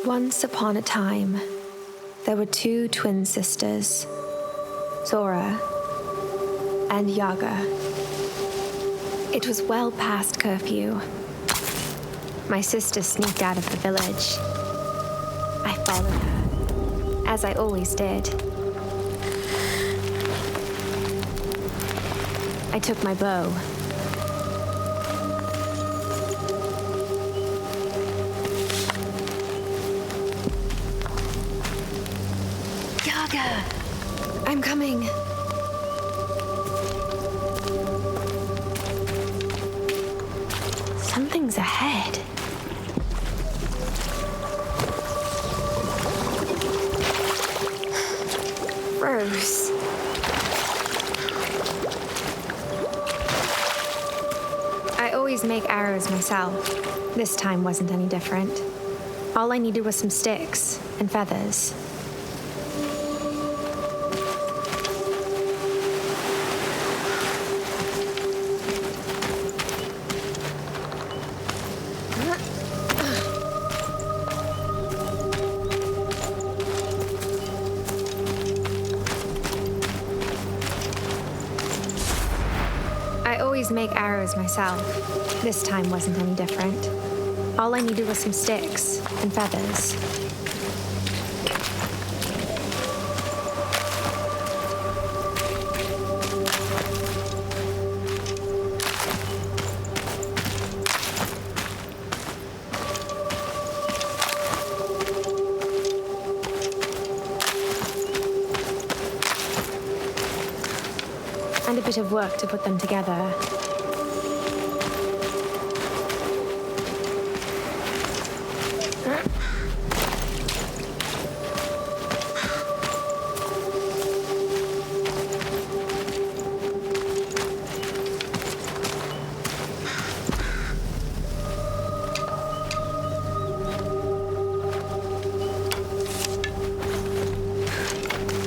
Once upon a time, there were two twin sisters, Zora and Yaga. It was well past curfew. My sister sneaked out of the village. I followed her, as I always did. I took my bow. Yaga! I'm coming. Something's ahead. Gross. I always make arrows myself. This time wasn't any different. All I needed was some sticks and feathers. I always make arrows myself. This time wasn't any different. All I needed was some sticks and feathers. And a bit of work to put them together.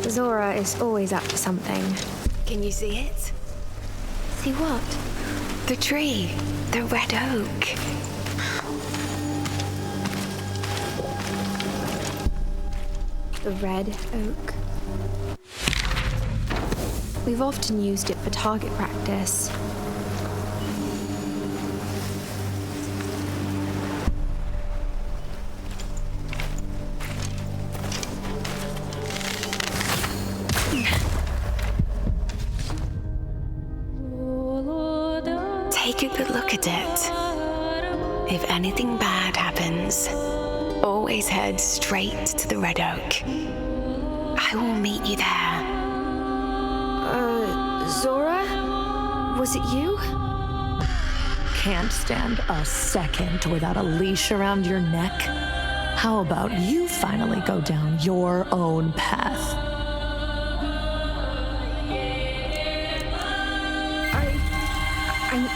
Zora is always up to something. Can you see it? See what? The tree. The red oak. The red oak. We've often used it for target practice. Take a good look at it. If anything bad happens, always head straight to the red oak. I will meet you there. Zora? Was it you? Can't stand a second without a leash around your neck. How about you finally go down your own path?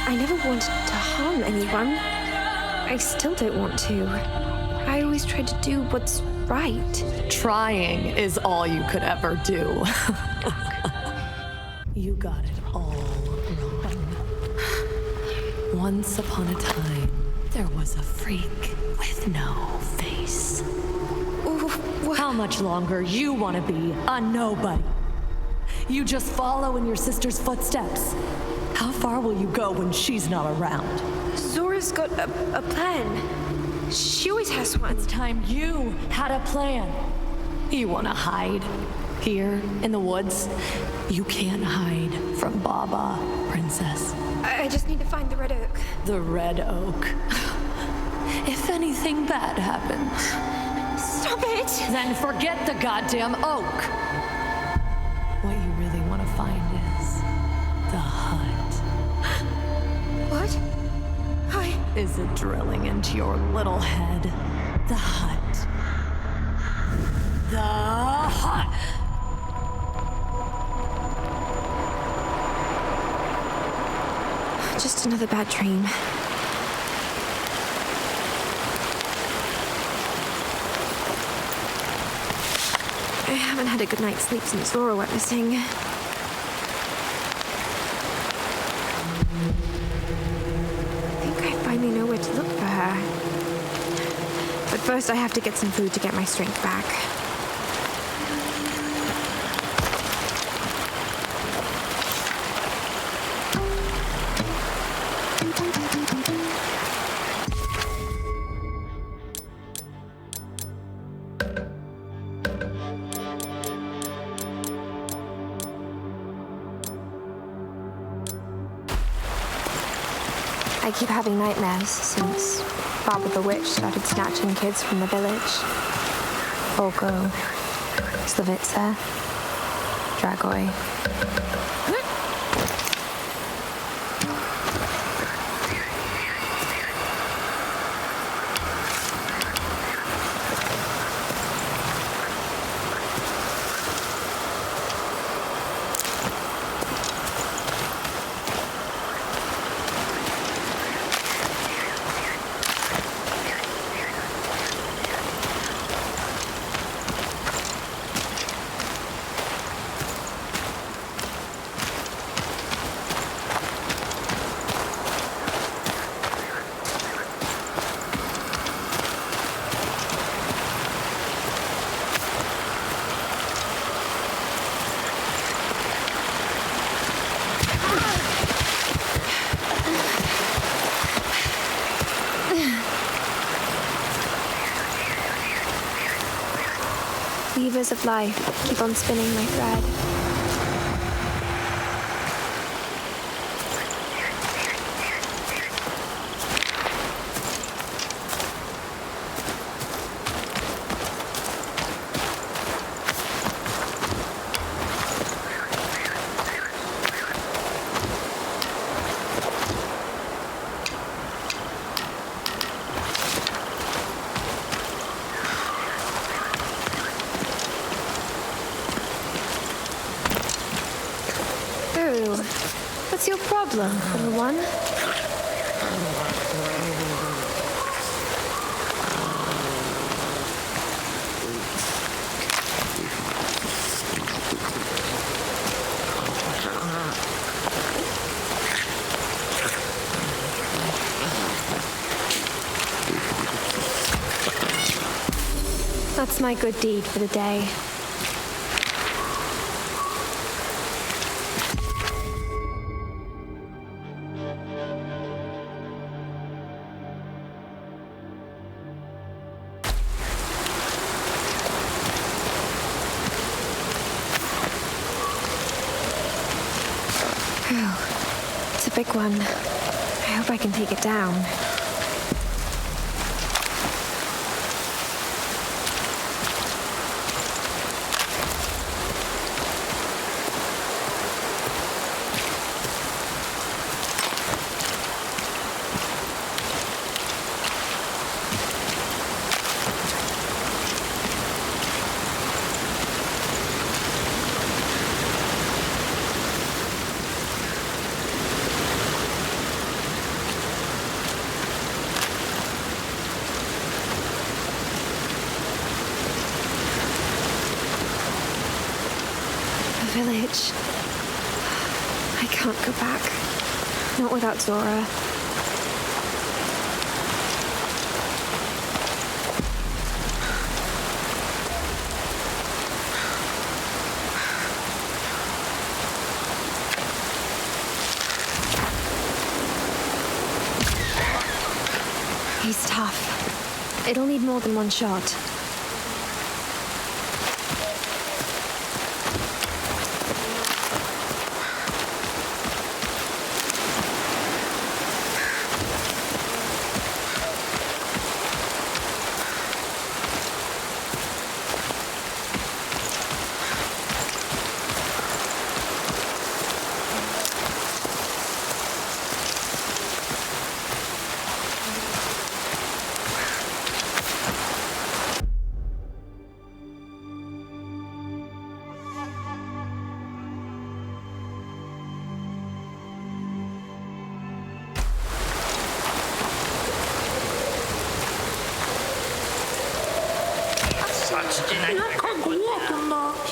I never wanted to harm anyone. I still don't want to. I always tried to do what's right. Trying is all you could ever do. You got it all wrong. Once upon a time, there was a freak with no face. Ooh, what? How much longer you want to be a nobody? You just follow in your sister's footsteps. How far will you go when she's not around? Zora's got a plan. She always has one. It's time you had a plan. You want to hide here in the woods? You can't hide from Baba, princess. I just need to find the red oak. The red oak. If anything bad happens, Stop it! then forget the goddamn oak. What you really want to find is the hut. What? Is it drilling into your little head? The hut. The hut! Just another bad dream. I haven't had a good night's sleep since Zora went missing. I think I finally know where to look for her. But first I have to get some food to get my strength back. I keep having nightmares since Baba the Witch started snatching kids from the village. Volko, Slavica, Dragoi. Weavers of life, keep on spinning my thread. What's your problem, little one? That's my good deed for the day. It's a big one. I hope I can take it down. Village. I can't go back. Not without Zora. He's tough. It'll need more than one shot.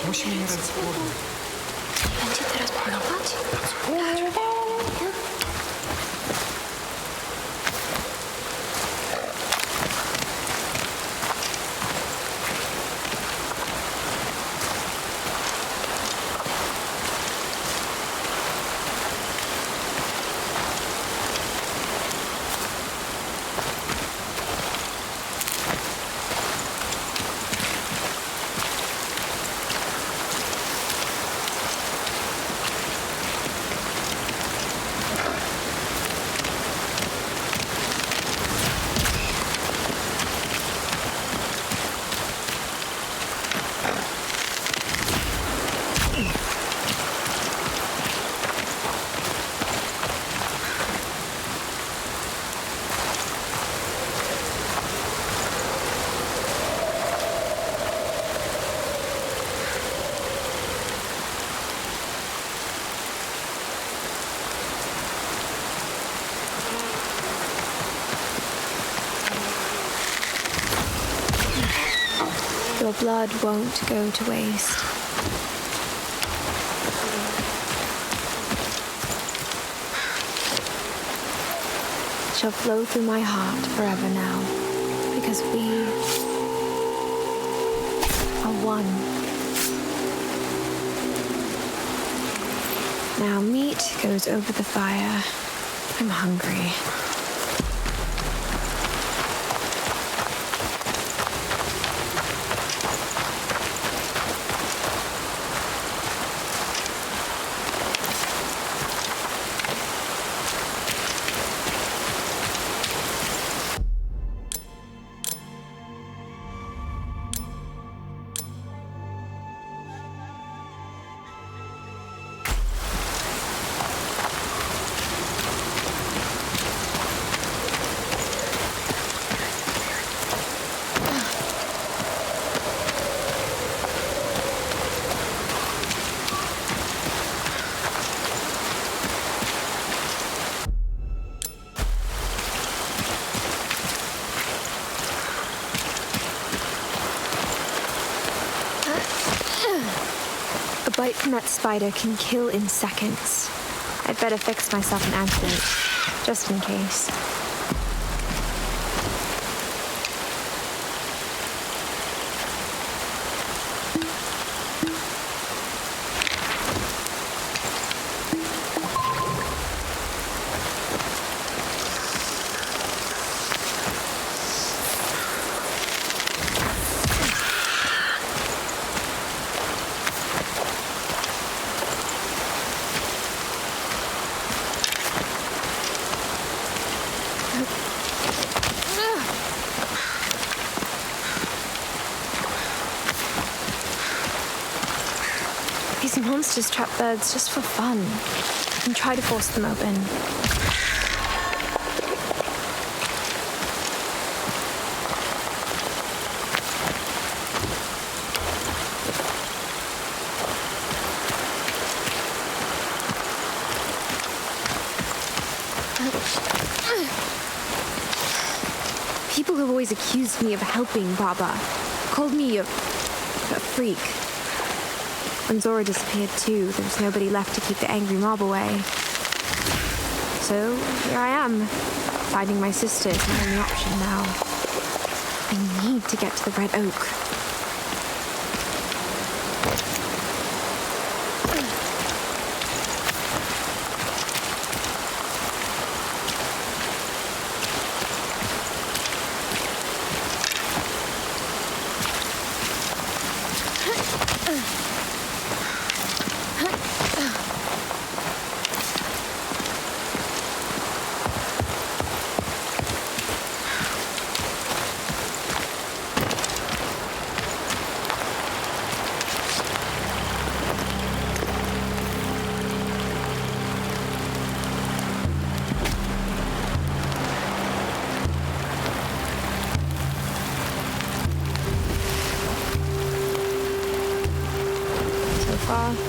Musimy grać z głowy. Będzie teraz polować? Your blood won't go to waste. It shall flow through my heart forever now, because we are one. Now meat goes over the fire. I'm hungry. A bite from that spider can kill in seconds. I'd better fix myself an antidote, just in case. These monsters trap birds just for fun and try to force them open. People have always accused me of helping Baba, called me a freak. When Zora disappeared too, there was nobody left to keep the angry mob away. So here I am, finding my sister is my only option now. I need to get to the Red Oak.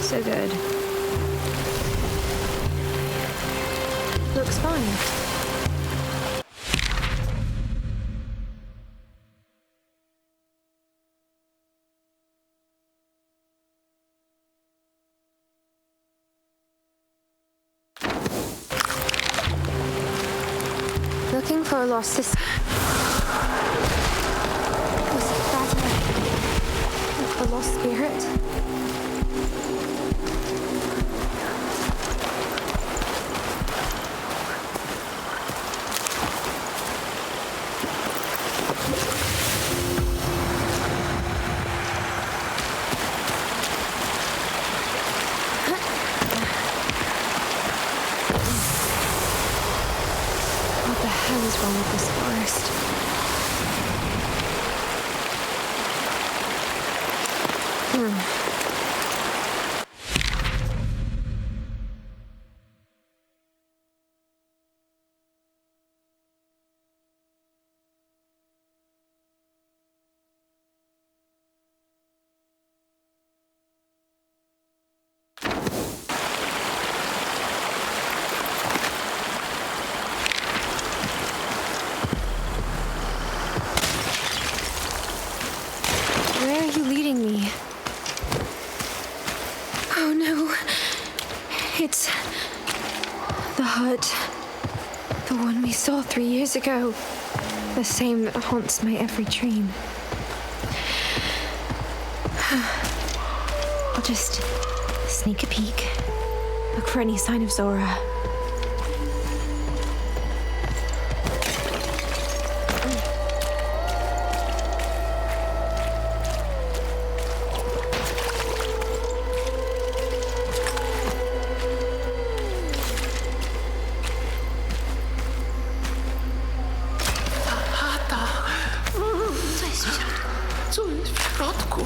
So good. Looks fine. Looking for a lost sister. Was that a lost spirit? What is wrong with this forest? Where are you leading me? Oh no. It's the hut. The one we saw 3 years ago. The same that haunts my every dream. I'll just sneak a peek. Look for any sign of Zora. Co jest w środku?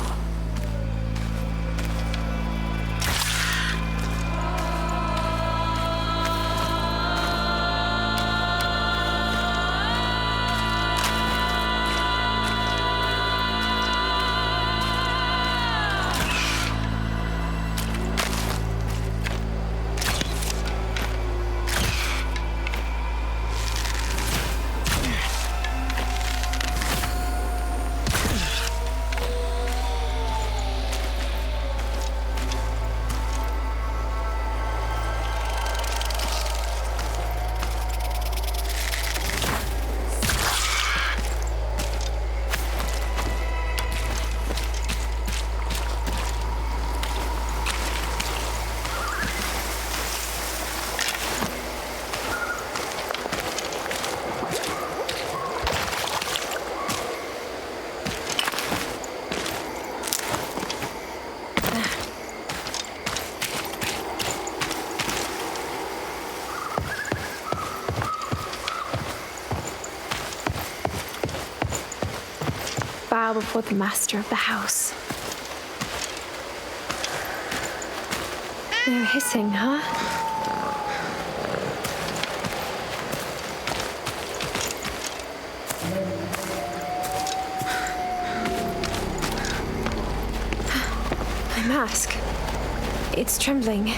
Bow before the master of the house. They're hissing, huh? My mask. It's trembling.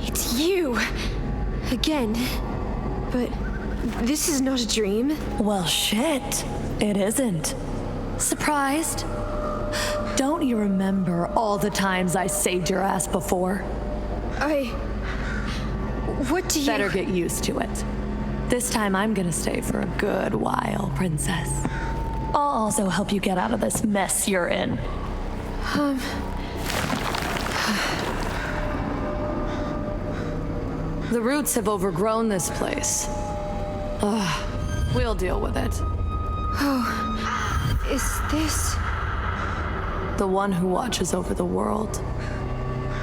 It's you. Again. But this is not a dream. Well, shit. It isn't. Surprised? Don't you remember all the times I saved your ass before? What do you... Better get used to it. This time I'm gonna stay for a good while, princess. I'll also help you get out of this mess you're in. The roots have overgrown this place. We'll deal with it. Is this... The one who watches over the world.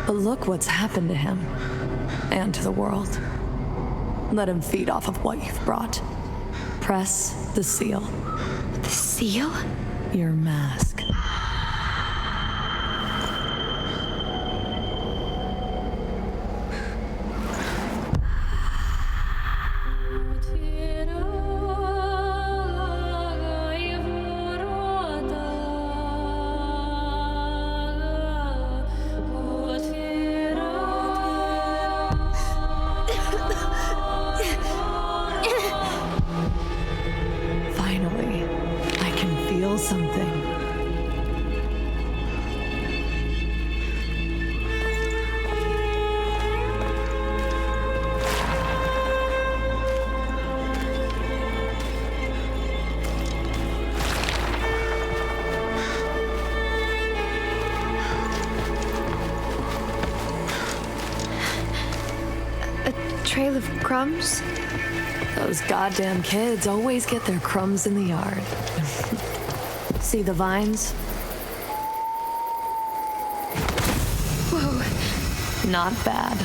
But look what's happened to him. and to the world. Let him feed off of what you've brought. Press the seal. The seal? Your mask. Finally, I can feel something. A trail of crumbs? Those goddamn kids always get their crumbs in the yard. See the vines? Whoa. Not bad.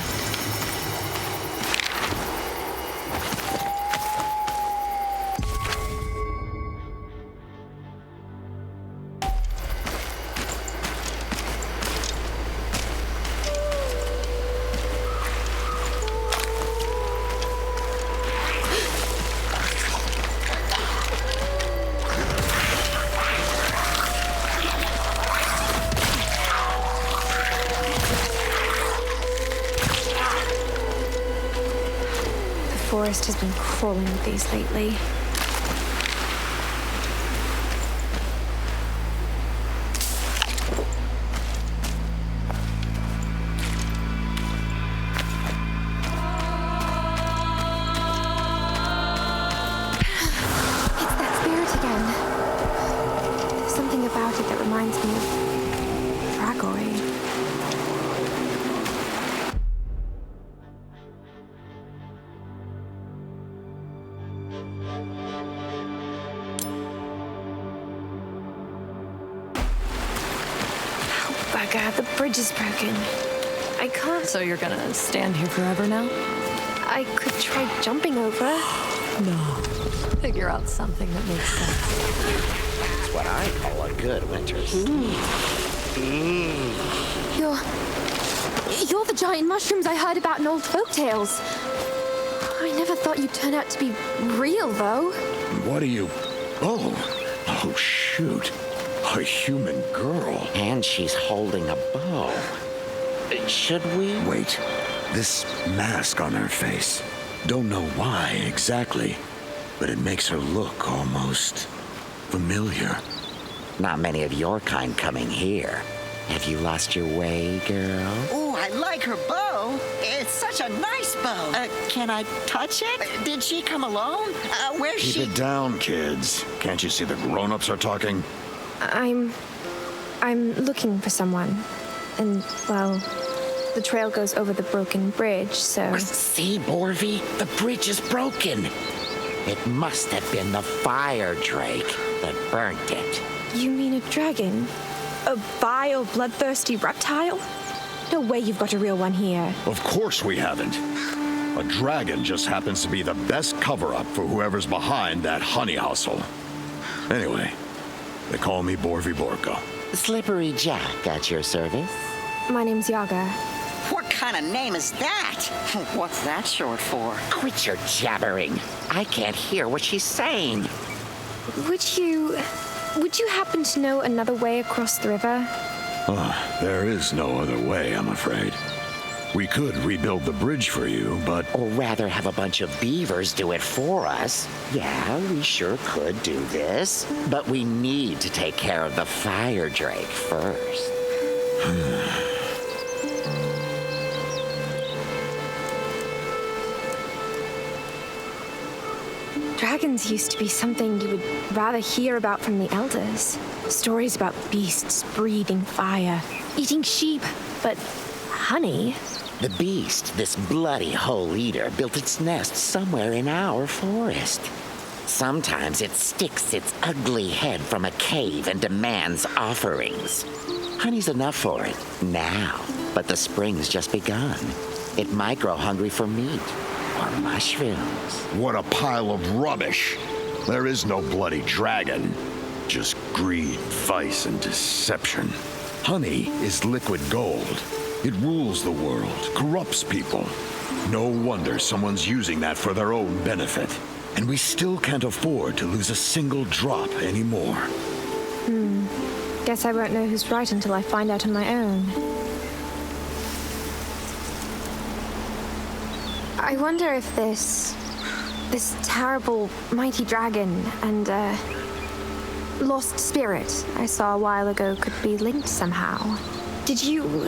The forest has been crawling with these lately. It's that spirit again. There's something about it that reminds me of Dragoy. Bugger, the bridge is broken. I can't. So you're gonna stand here forever now? I could try jumping over. No. Figure out something that makes sense. It's what I call a good winter sleep. You're the giant mushrooms I heard about in old folktales. I never thought you'd turn out to be real, though. What are you... Oh, shoot. A human girl. And she's holding a bow. Should we? Wait. This mask on her face. Don't know why exactly, but it makes her look almost familiar. Not many of your kind coming here. Have you lost your way, girl? Ooh, I like her bow. It's such a nice bow. Can I touch it? Did she come alone? Where's she? Keep it down, kids. Can't you see the grown-ups are talking? I'm looking for someone. And, well, the trail goes over the broken bridge, so... See, Borvi? The bridge is broken. It must have been the fire drake that burnt it. You mean a dragon? A vile, bloodthirsty reptile? No way you've got a real one here. Of course we haven't. A dragon just happens to be the best cover-up for whoever's behind that honey hustle. Anyway, they call me Borvi Borko. Slippery Jack at your service. My name's Yaga. What kind of name is that? What's that short for? Quit your jabbering. I can't hear what she's saying. Would you happen to know another way across the river? There is no other way, I'm afraid. We could rebuild the bridge for you, but... Or rather have a bunch of beavers do it for us. Yeah, we sure could do this. But we need to take care of the fire drake first. Dragons used to be something you would rather hear about from the elders. Stories about beasts breathing fire, eating sheep, but honey? The beast, this bloody hole eater, built its nest somewhere in our forest. Sometimes it sticks its ugly head from a cave and demands offerings. Honey's enough for it now, but the spring's just begun. It might grow hungry for meat or mushrooms. What a pile of rubbish. There is no bloody dragon. Just greed, vice, and deception. Honey is liquid gold. It rules the world, corrupts people. No wonder someone's using that for their own benefit. And we still can't afford to lose a single drop anymore. Guess I won't know who's right until I find out on my own. I wonder if this terrible, mighty dragon and, lost spirit I saw a while ago could be linked somehow. Did you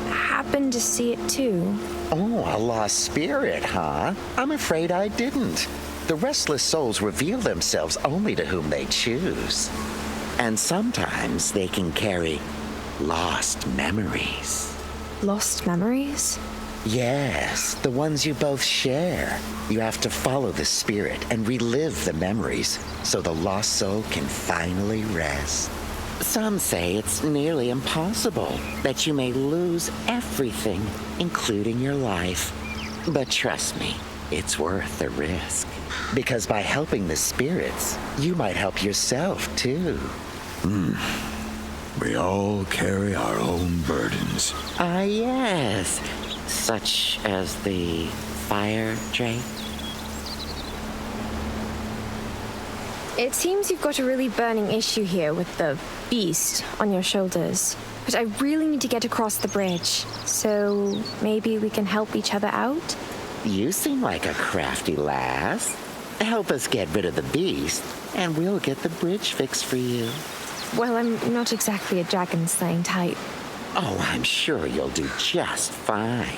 happen to see it too? Oh, a lost spirit, huh? I'm afraid I didn't. The restless souls reveal themselves only to whom they choose. And sometimes they can carry lost memories. Lost memories? Yes, the ones you both share. You have to follow the spirit and relive the memories so the lost soul can finally rest. Some say it's nearly impossible, that you may lose everything, including your life. But trust me, it's worth the risk. Because by helping the spirits, you might help yourself too. We all carry our own burdens. Ah, yes. Such as the fire drake. It seems you've got a really burning issue here with the beast on your shoulders. But I really need to get across the bridge. So maybe we can help each other out? You seem like a crafty lass. Help us get rid of the beast, and we'll get the bridge fixed for you. Well, I'm not exactly a dragon-slaying type. Oh, I'm sure you'll do just fine.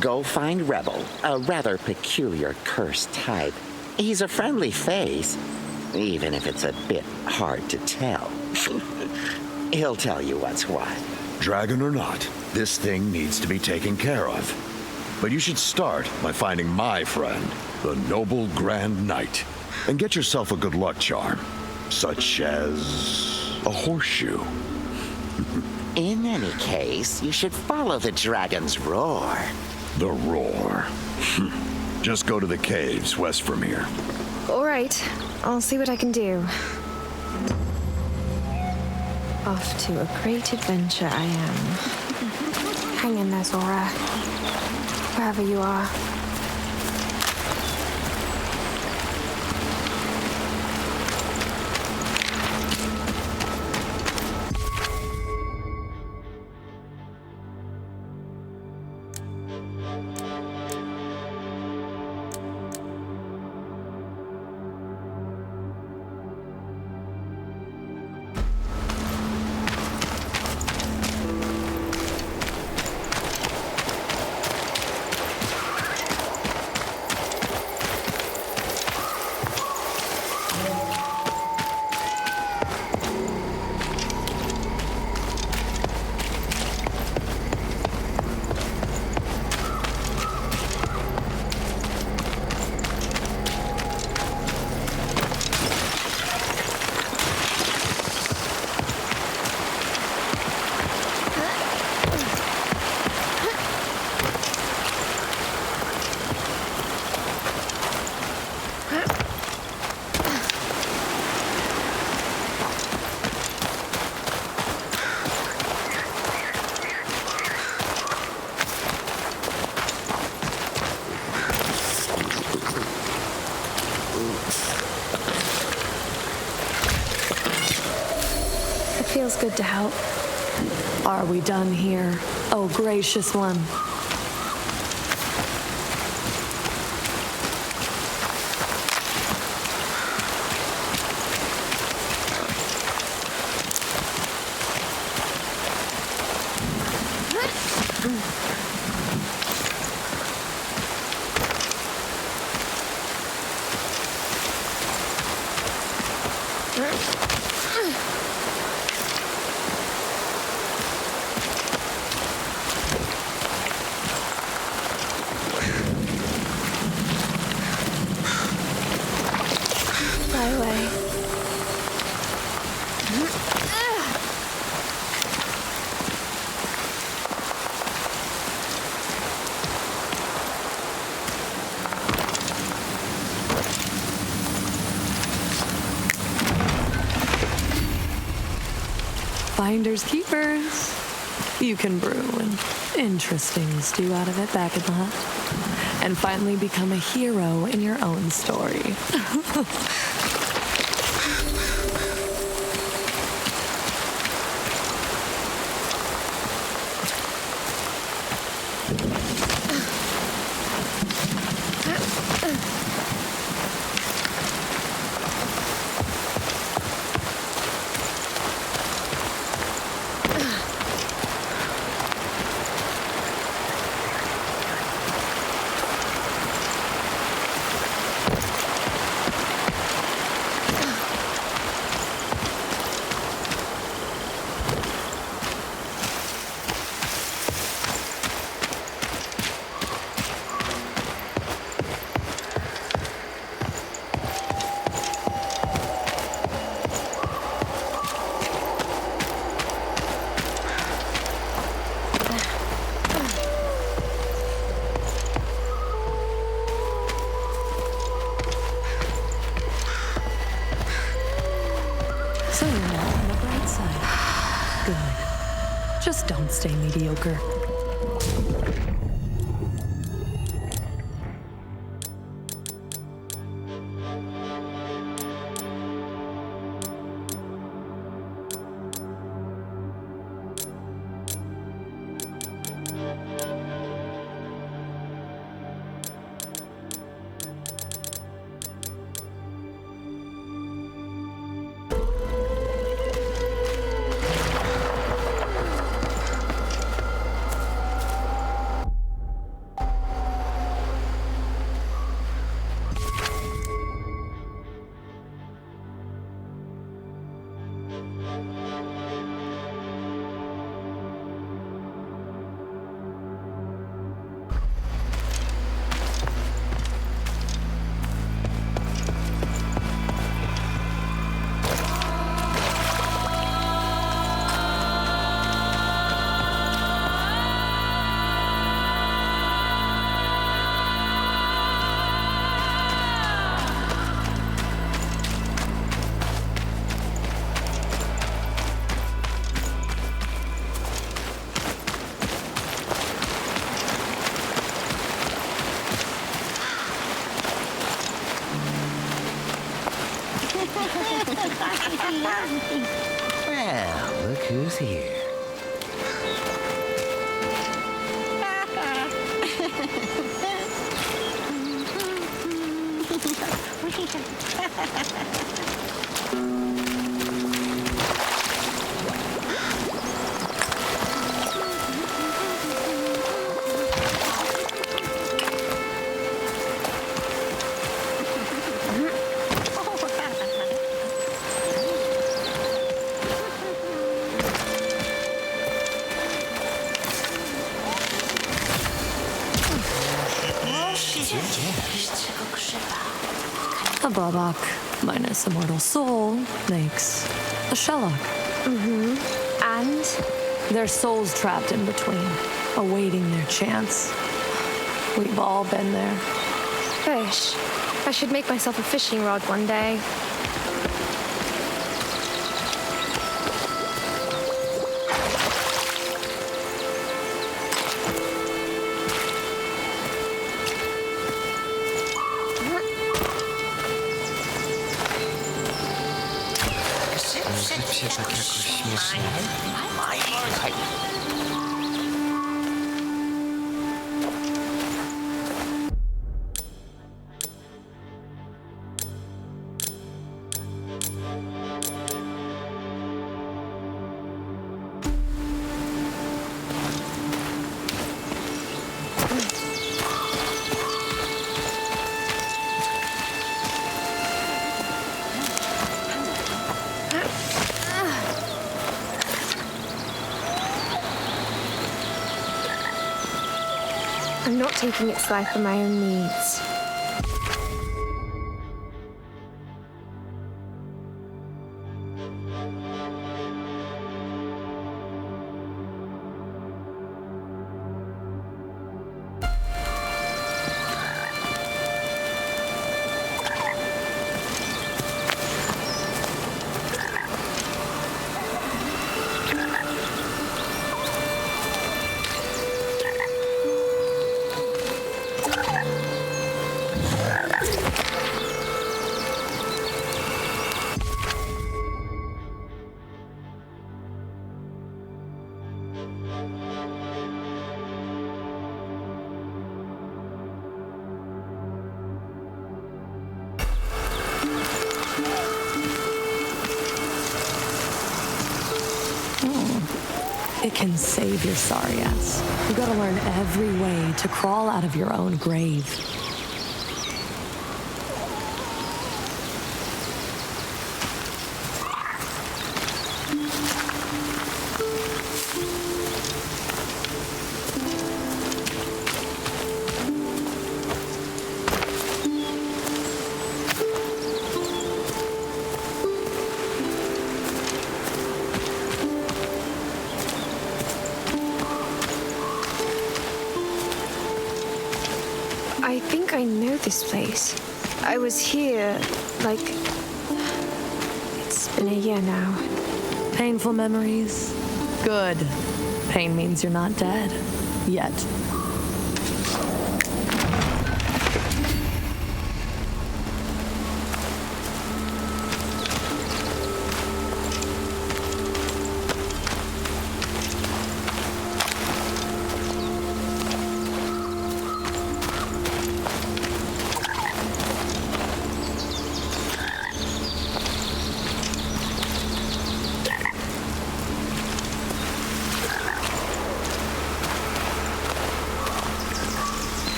Go find Rebel, a rather peculiar cursed type. He's a friendly face, even if it's a bit hard to tell. He'll tell you what's what. Dragon or not, this thing needs to be taken care of. But you should start by finding my friend, the Noble Grand Knight, and get yourself a good luck charm, such as a horseshoe. In any case, you should follow the dragon's roar. The roar. Just go to the caves west from here. All right, I'll see what I can do. Off to a great adventure I am. Hang in there, Zora. Wherever you are. Feels good to help. Are we done here? Oh, gracious one. Finders keepers. You can brew an interesting stew out of it back in the hut, and finally become a hero in your own story. So you're not on the bright side. Good. Just don't stay mediocre. Well, look who's here. A Bobak minus a mortal soul makes a Shellock. And Their souls trapped in between, awaiting their chance. We've all been there. fish. I should make myself a fishing rod one day. się tak jakoś śmiesznie. I'm not taking its life for my own needs. can save your sorry ass. You gotta learn every way to crawl out of your own grave. I think I know this place. I was here, like... It's been a year now. Painful memories? Good. Pain means you're not dead. Yet.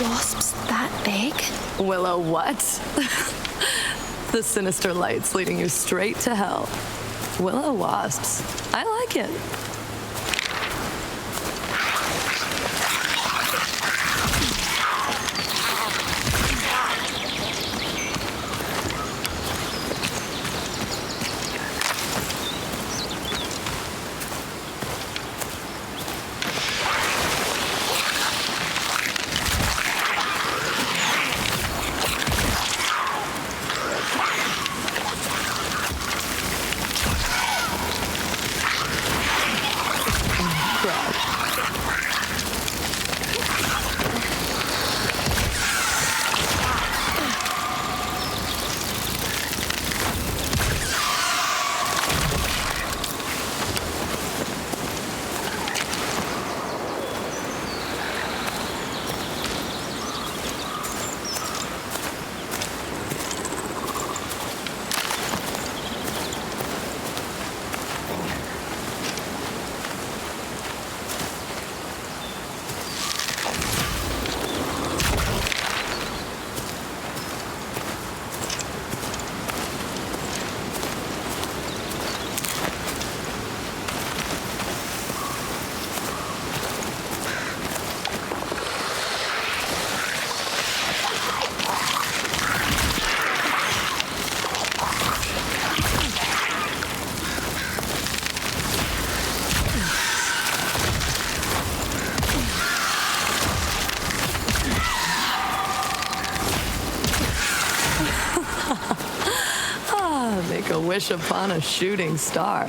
Wasps that big? Willow what? The sinister lights leading you straight to hell. Willow wasps. I like it. Make a wish upon a shooting star.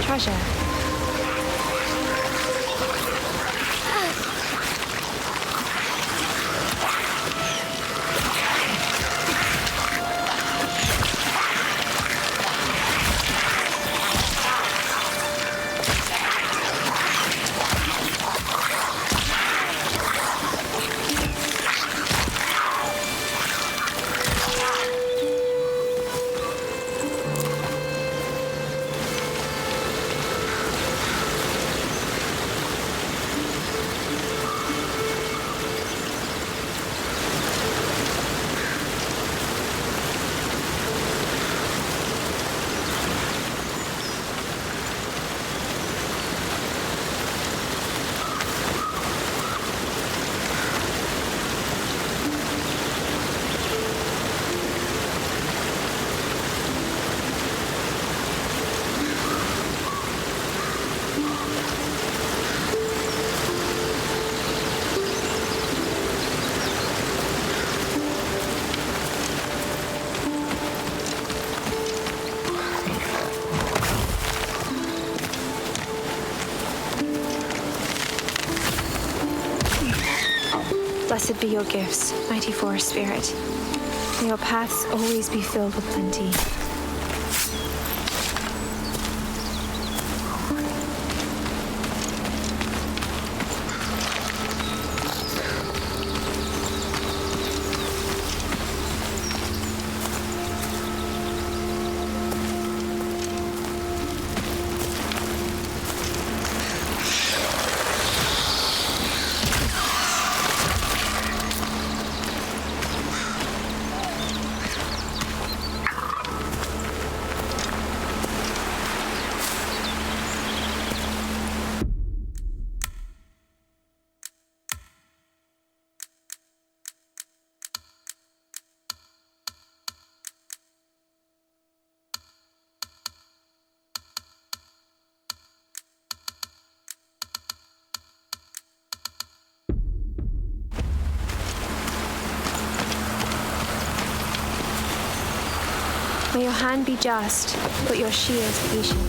treasure. Blessed be your gifts, mighty forest spirit. May your paths always be filled with plenty. May your hand be just, but your shield patient.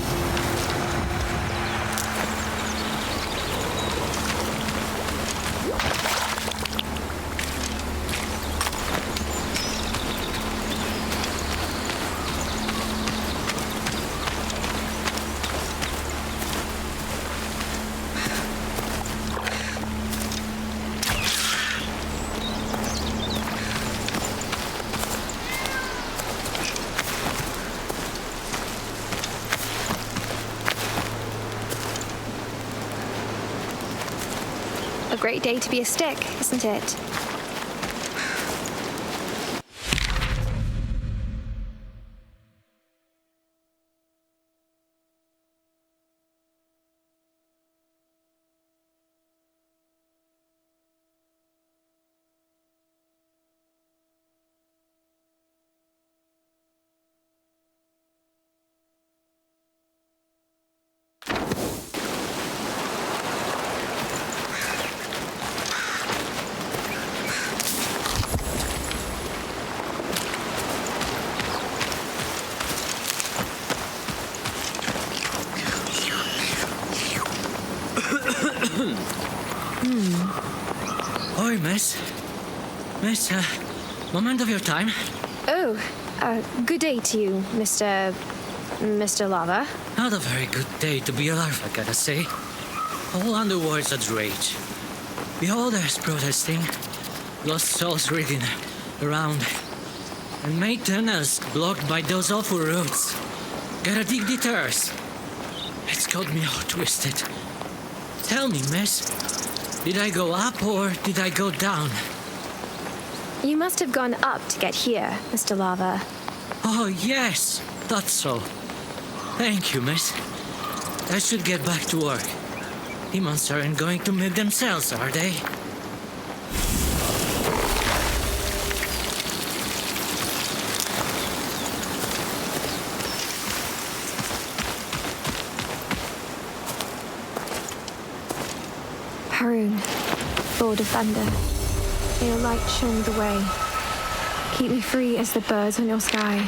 A great day to be a stick, isn't it? Oi, miss. Miss, moment of your time? Oh, good day to you, Mr. Lava. Not a very good day to be alive, I gotta say. All underworld's at rage. Beholders protesting, lost souls reading around, and main tunnels blocked by those awful roots. Gotta dig detours. It's got me all twisted. Tell me, miss, did I go up or did I go down? You must have gone up to get here, Mr. Lava. Oh, yes, that's so. Thank you, miss. I should get back to work. Demons aren't going to make themselves, are they? Haroon, Lord of Thunder, may your light show me the way. Keep me free as the birds on your sky.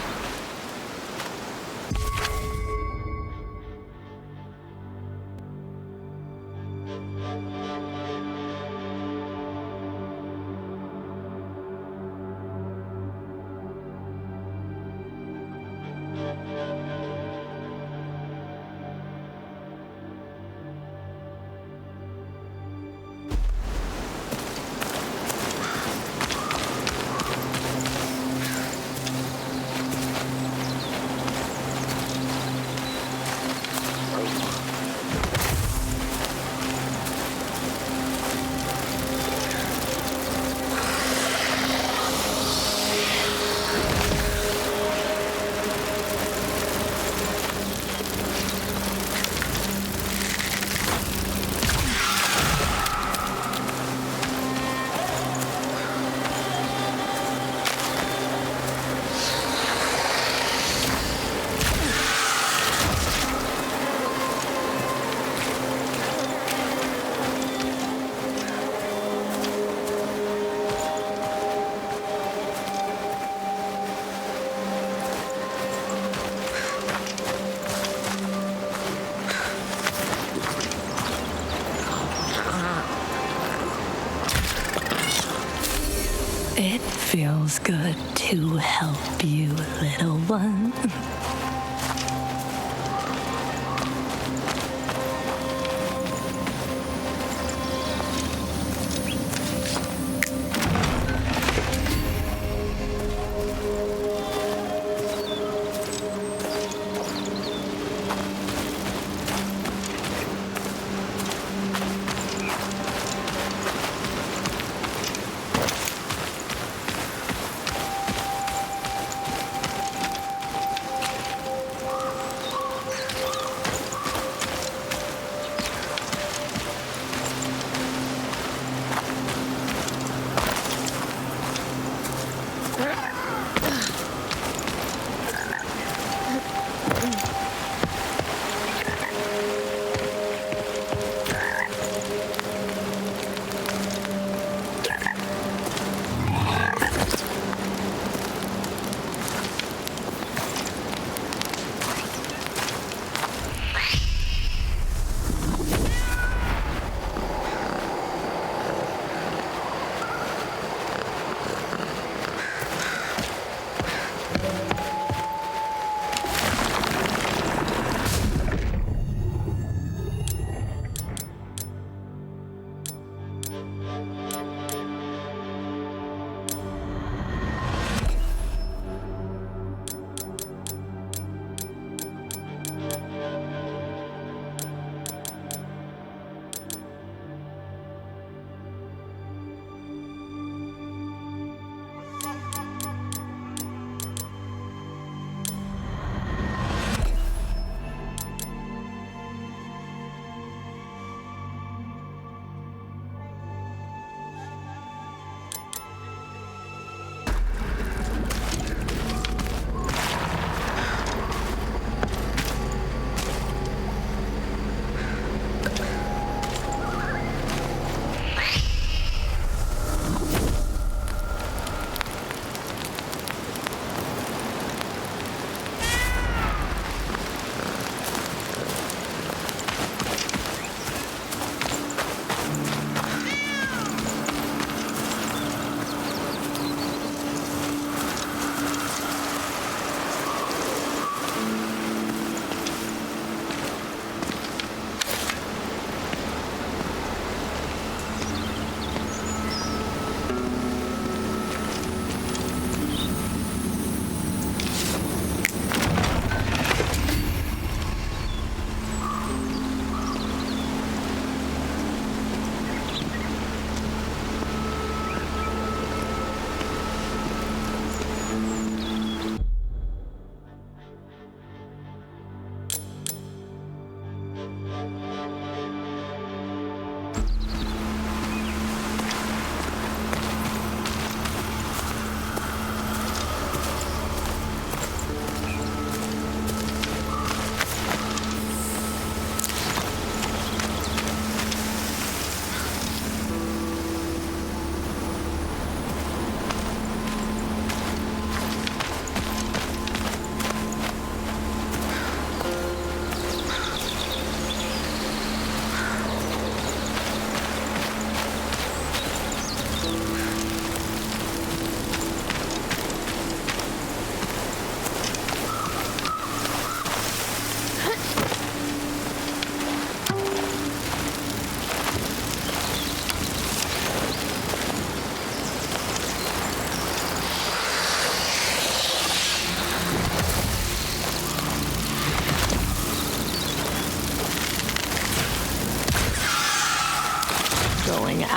It feels good to help you, little one.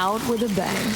out with a bang.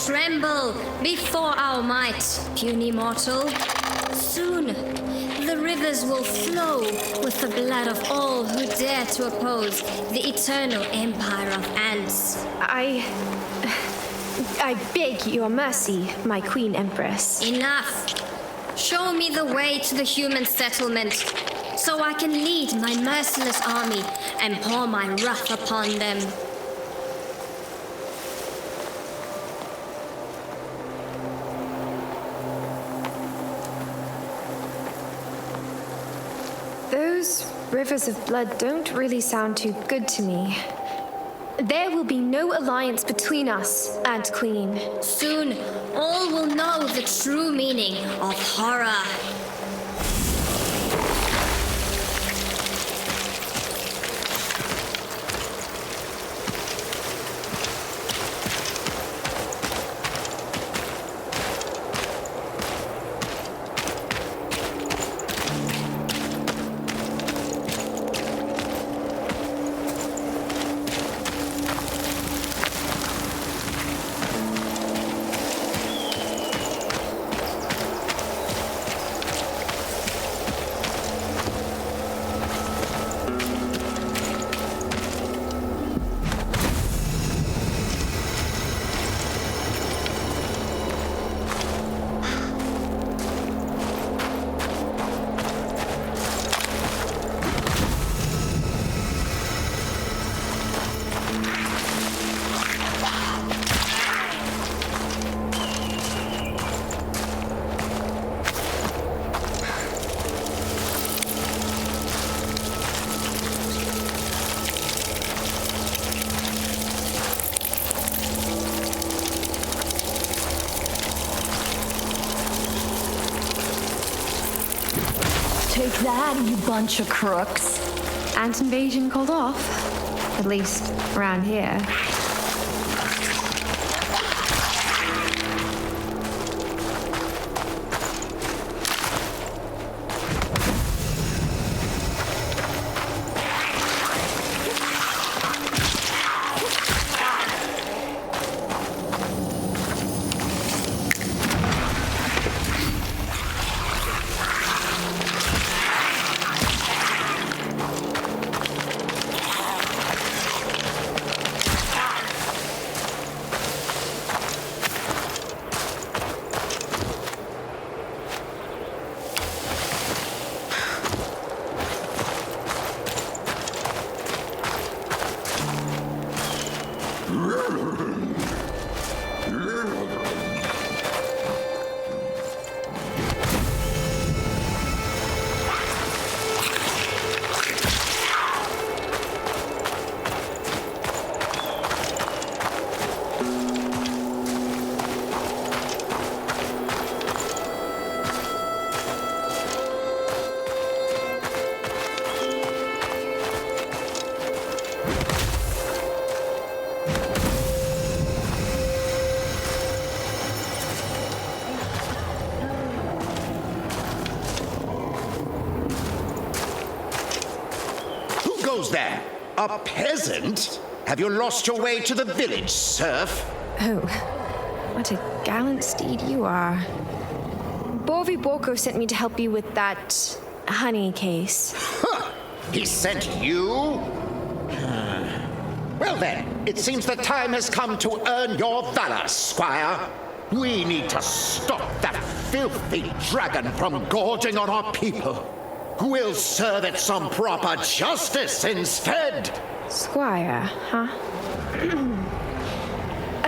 Tremble before our might, puny mortal. Soon, the rivers will flow with the blood of all who dare to oppose the eternal empire of ants. I beg your mercy, my Queen Empress. Enough! Show me the way to the human settlement, so I can lead my merciless army and pour my wrath upon them. Those rivers of blood don't really sound too good to me. There will be no alliance between us, Ant Queen. Soon, all will know the true meaning of horror. Take that, you bunch of crooks. Ant invasion called off. At least around here. Who's that? A peasant? Have you lost your way to the village, serf? Oh, what a gallant steed you are. Borvi Borko sent me to help you with that honey case. Huh! He sent you? Well then, it seems the time has come to earn your valor, squire. We need to stop that filthy dragon from gorging on our people. We'll serve it some proper justice instead. Squire, huh?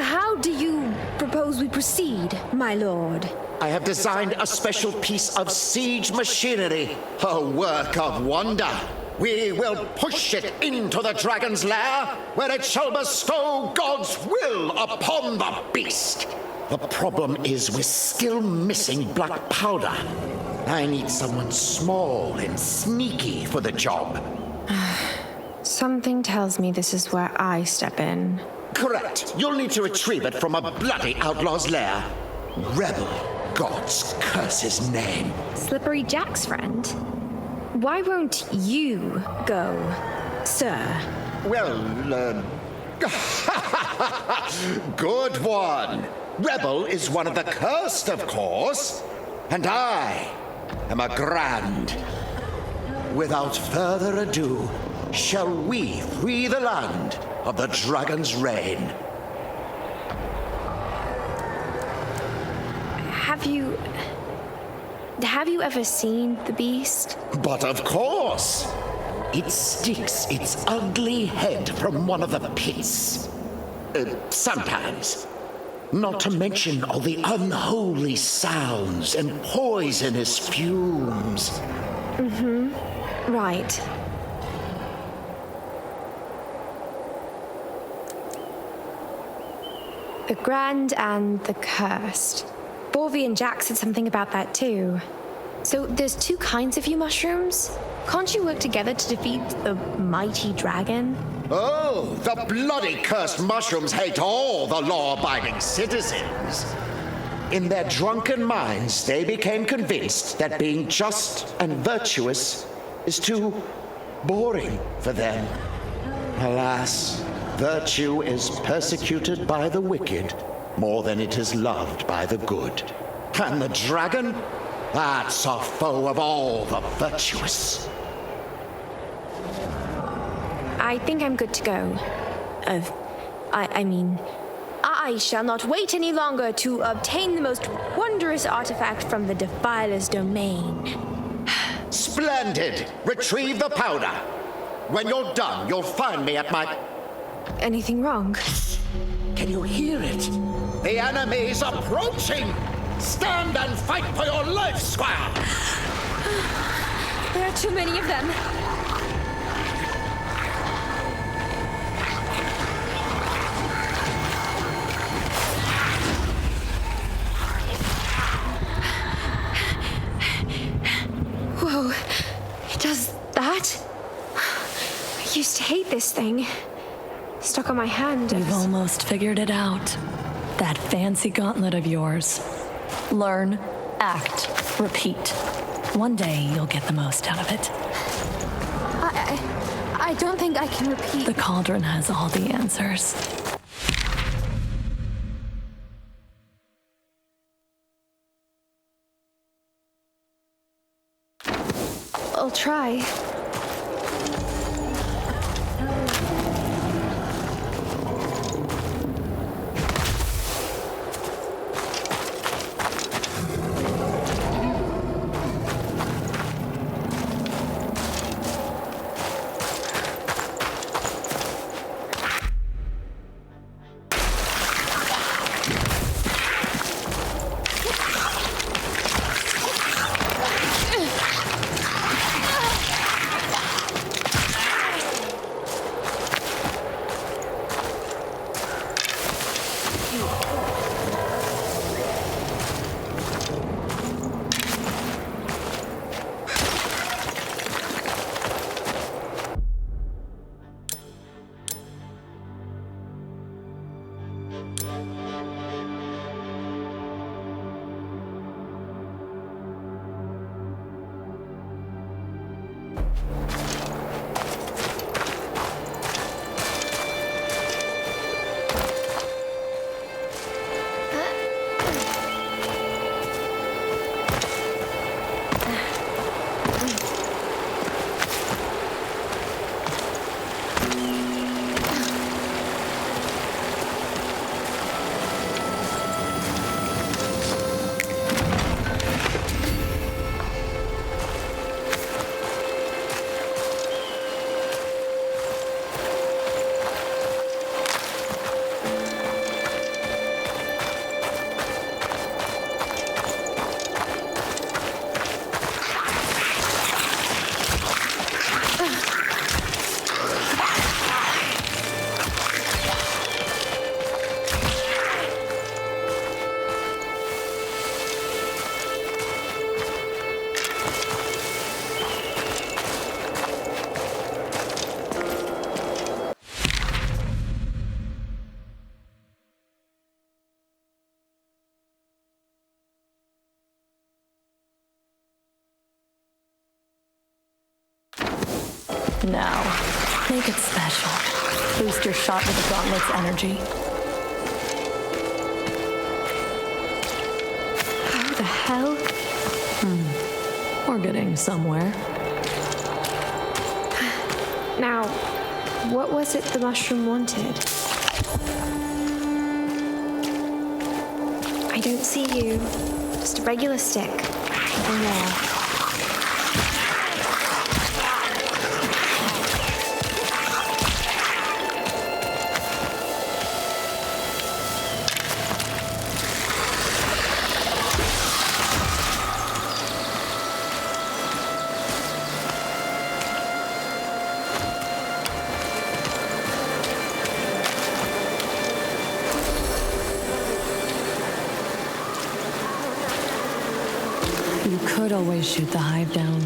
How do you propose we proceed, my lord? I have designed a special piece of siege machinery, a work of wonder. We will push it into the dragon's lair, where it shall bestow God's will upon the beast. The problem is we're still missing black powder. I need someone small and sneaky for the job. Something tells me this is where I step in. Correct. You'll need to retrieve it from a bloody outlaw's lair. Rebel. God's curse his name. Slippery Jack's friend? Why won't you go, sir? Well, good one. Rebel is one of the cursed, of course. And I am a grand. Without further ado, shall we free the land of the dragon's reign? Have you ever seen the beast? But of course! It sticks its ugly head from one of the pits. Sometimes. Not to mention all the unholy sounds and poisonous fumes. Mm-hmm. Right. The Grand and the Cursed. Borvi and Jack said something about that too. So there's two kinds of you mushrooms? Can't you work together to defeat the mighty dragon? Oh, the bloody cursed mushrooms hate all the law-abiding citizens. In their drunken minds, they became convinced that being just and virtuous is too boring for them. Alas, virtue is persecuted by the wicked more than it is loved by the good. And the dragon? That's a foe of all the virtuous. I think I'm good to go. I shall not wait any longer to obtain the most wondrous artifact from the Defiler's domain. Splendid! Retrieve the powder. When you're done, you'll find me at my... Anything wrong? Can you hear it? The enemy's approaching! Stand and fight for your life, squire! There are too many of them. Whoa, it does that? I used to hate this thing. Stuck on my hand. You've almost figured it out. That fancy gauntlet of yours. Learn, act, repeat. One day you'll get the most out of it. I don't think I can repeat. The cauldron has all the answers. I'll try. Now, make it special. Boost your shot with the gauntlet's energy. How the hell? We're getting somewhere. Now, what was it the mushroom wanted? I don't see you. Just a regular stick. Nothing more. You could always shoot the hive down.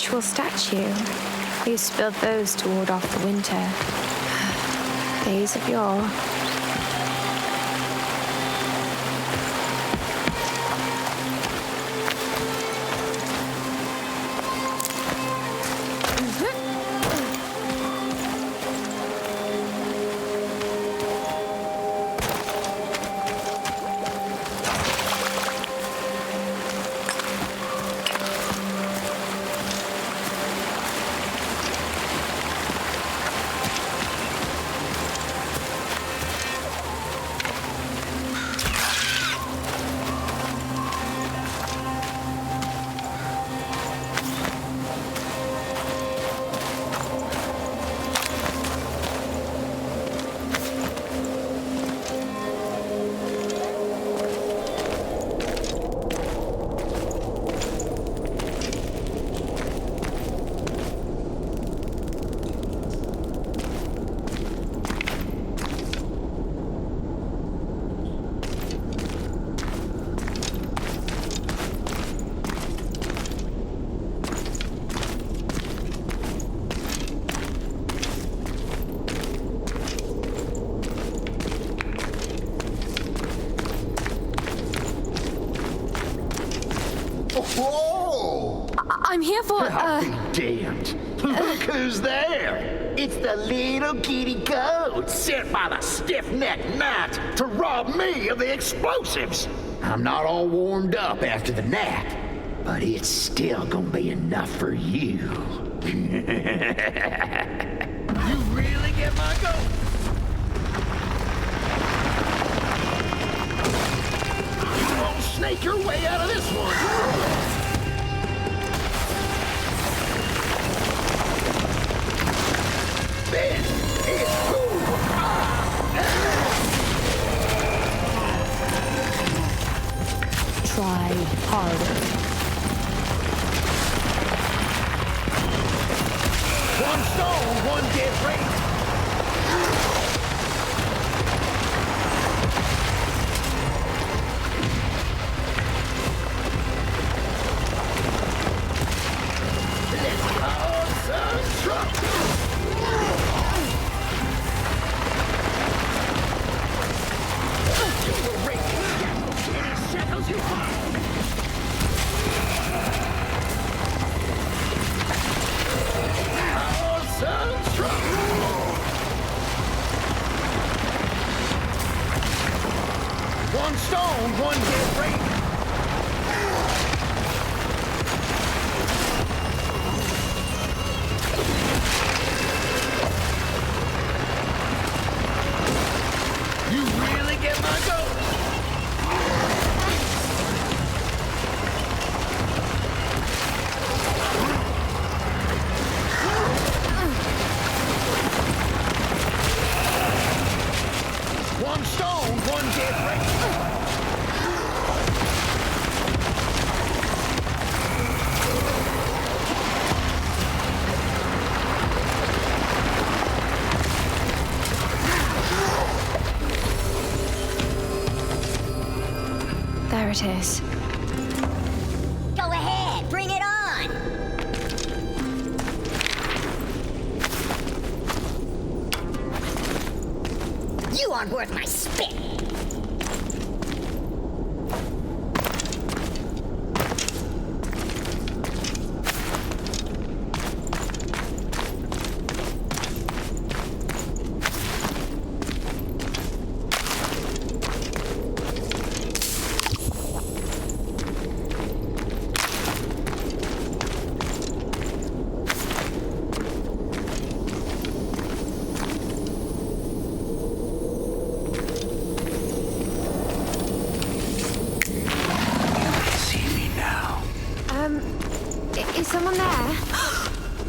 ritual statue. You spilled those to ward off the winter. Days of yore. Whoa! I'm here for, I'll be damned. Look who's there. It's the little kitty goat sent by the stiff-necked knight to rob me of the explosives. I'm not all warmed up after the nap, but it's still gonna be enough for you. You really get my goat? You won't snake your way out of this one. This is who Try harder. One stone, one dead ring. Let's cause some trouble. You will break any shackles you find. Cause some trouble. One stone, one dead ring. You really get my goat? One stone, one dead ring. There it is. Go ahead, bring it on. You aren't worth my spit. Is someone there?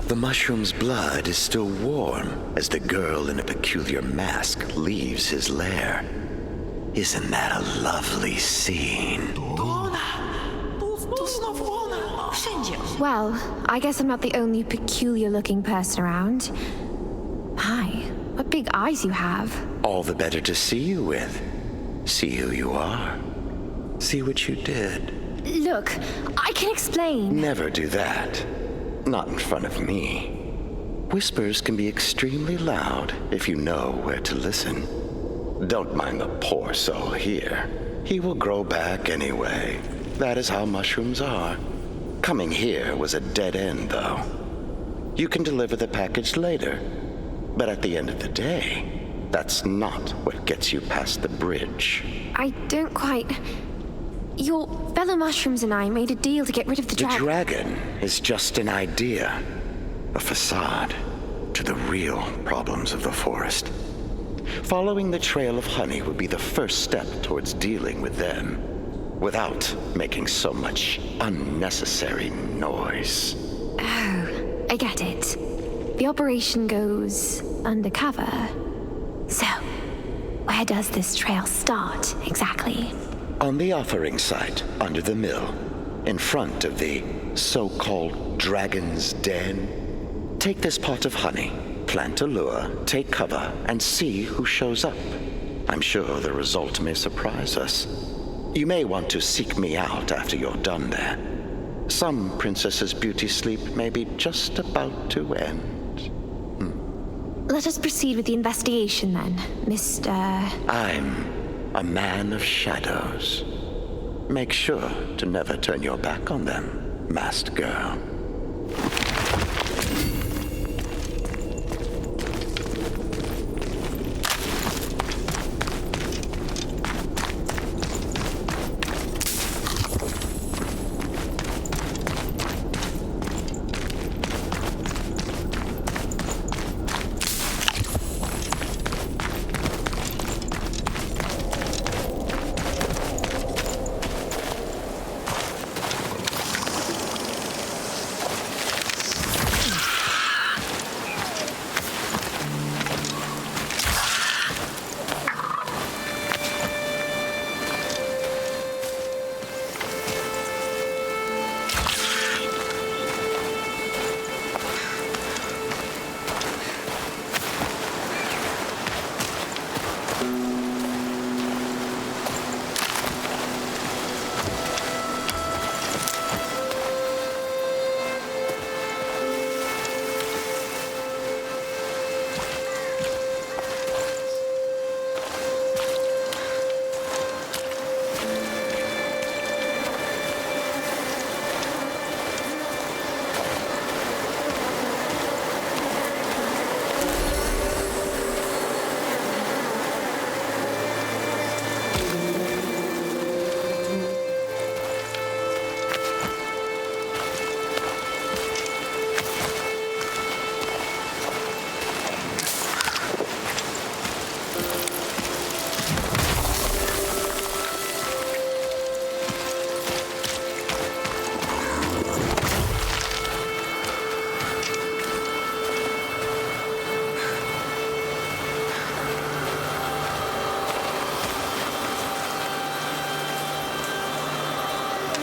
The mushroom's blood is still warm as the girl in a peculiar mask leaves his lair. Isn't that a lovely scene? Well, I guess I'm not the only peculiar-looking person around. My, what big eyes you have. All the better to see you with. See who you are. See what you did. Look, I can explain. Never do that. Not in front of me. Whispers can be extremely loud if you know where to listen. Don't mind the poor soul here. He will grow back anyway. That is how mushrooms are. Coming here was a dead end, though. You can deliver the package later, but at the end of the day, that's not what gets you past the bridge. I don't quite... Your fellow mushrooms and I made a deal to get rid of the dragon. The dragon is just an idea, a facade to the real problems of the forest. Following the trail of honey would be the first step towards dealing with them, without making so much unnecessary noise. Oh, I get it. The operation goes undercover. So, where does this trail start, exactly? On the offering site, under the mill, in front of the so-called Dragon's Den. Take this pot of honey, plant a lure, take cover, and see who shows up. I'm sure the result may surprise us. You may want to seek me out after you're done there. Some princess's beauty sleep may be just about to end. Let us proceed with the investigation then, Mr... I'm a man of shadows. Make sure to never turn your back on them, masked girl.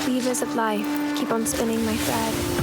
Weavers of life, keep on spinning my thread.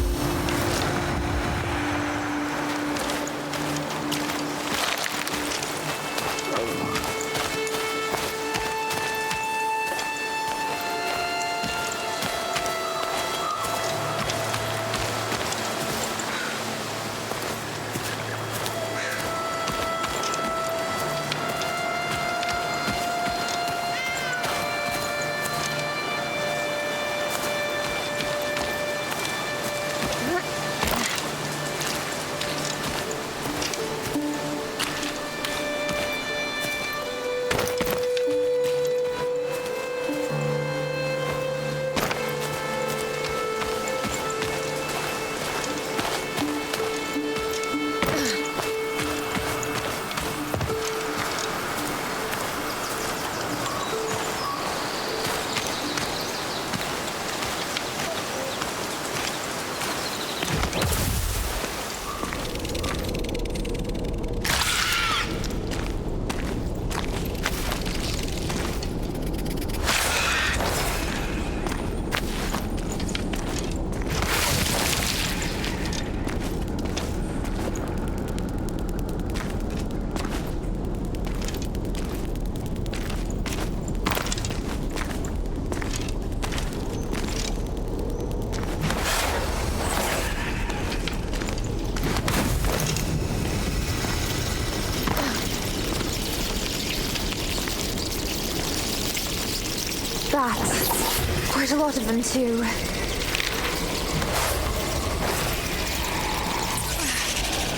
bats. Quite a lot of them, too.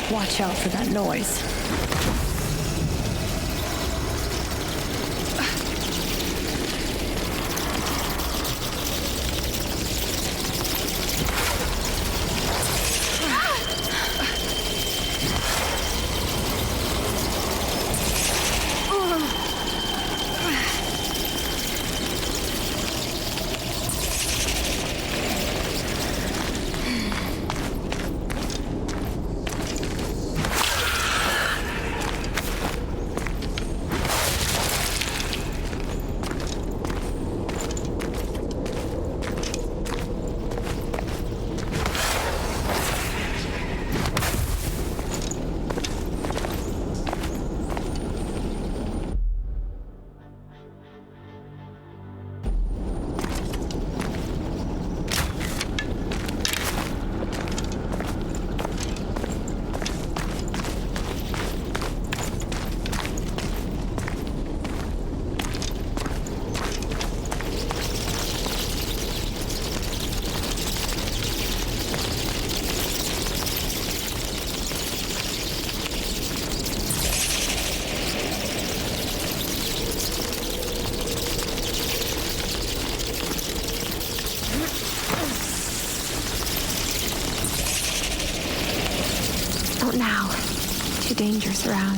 Watch out for that noise. Not now. Too dangerous around.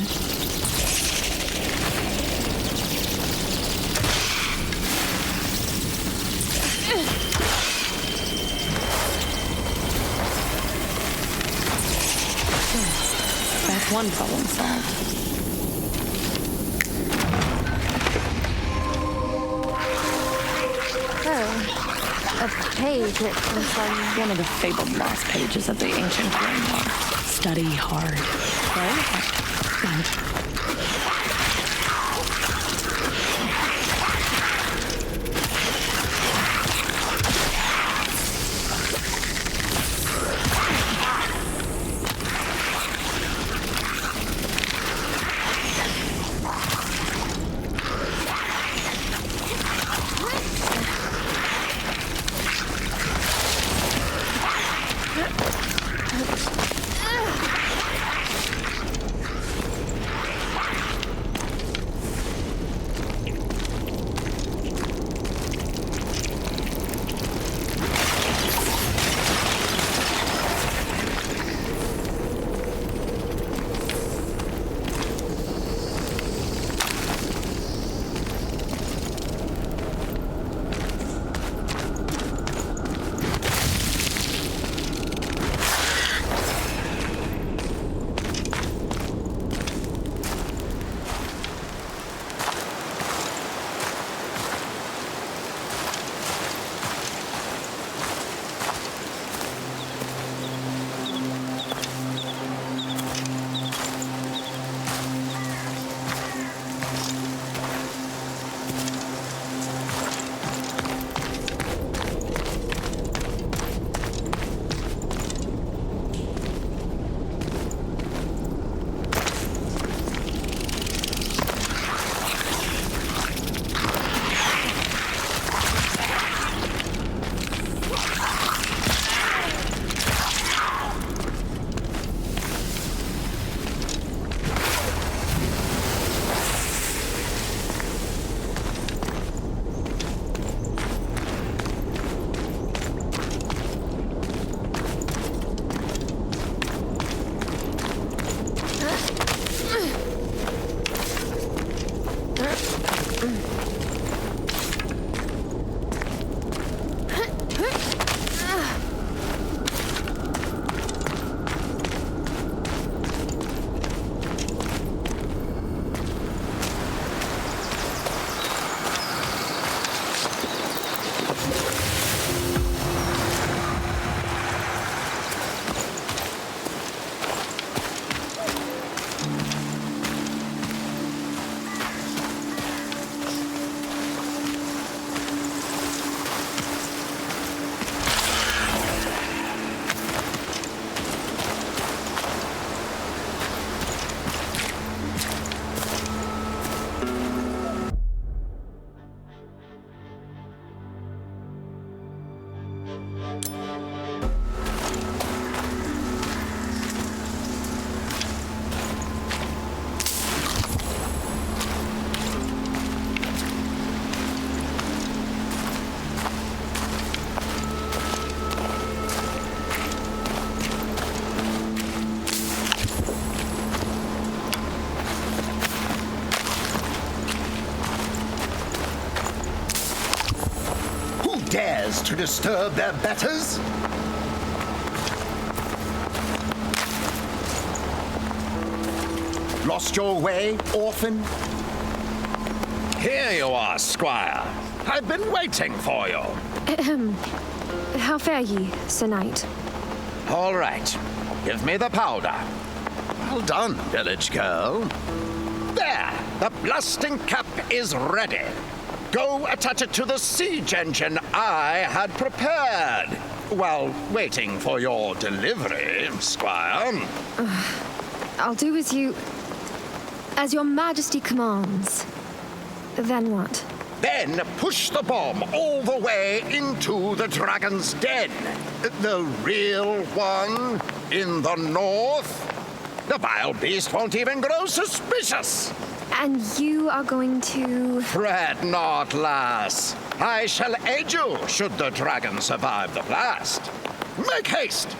That's one problem solved. A page written from One of the fabled lost pages of the ancient grimoire. Study hard. Right? dares to disturb their betters? Lost your way, orphan? Here you are, squire. I've been waiting for you. How fare ye, Sir Knight? All right. Give me the powder. Well done, village girl. There, the blasting cap is ready. Go attach it to the siege engine I had prepared while waiting for your delivery, squire. I'll do as your majesty commands. Then what? Then push the bomb all the way into the dragon's den. The real one in the north. The vile beast won't even grow suspicious. And you are going to... Fret not, lass. I shall aid you should the dragon survive the blast. Make haste.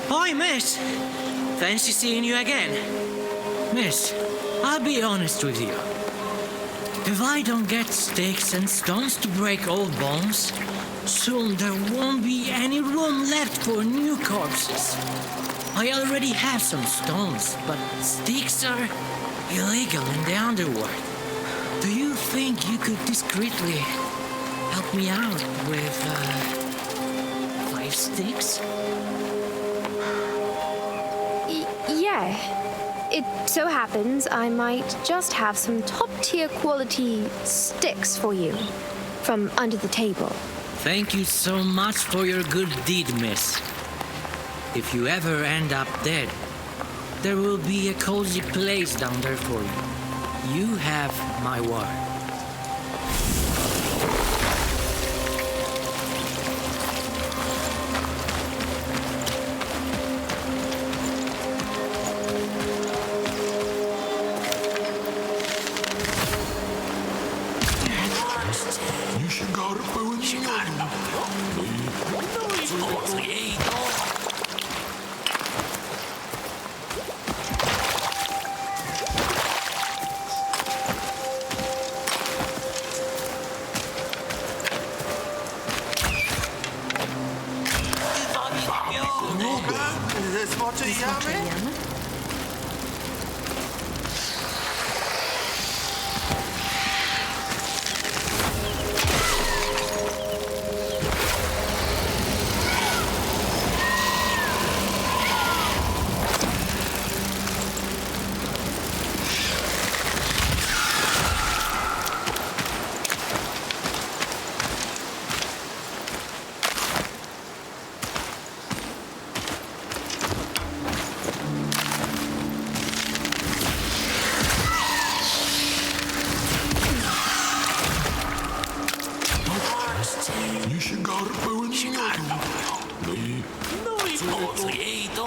Hi, miss. Fancy seeing you again. Miss, I'll be honest with you. If I don't get sticks and stones to break old bones, soon there won't be any room left for new corpses. I already have some stones, but sticks are illegal in the underworld. Do you think you could discreetly help me out with 5 sticks? Yeah. It so happens I might just have some top-tier quality sticks for you from under the table. Thank you so much for your good deed, miss. If you ever end up dead, there will be a cozy place down there for you. You have my word. creator.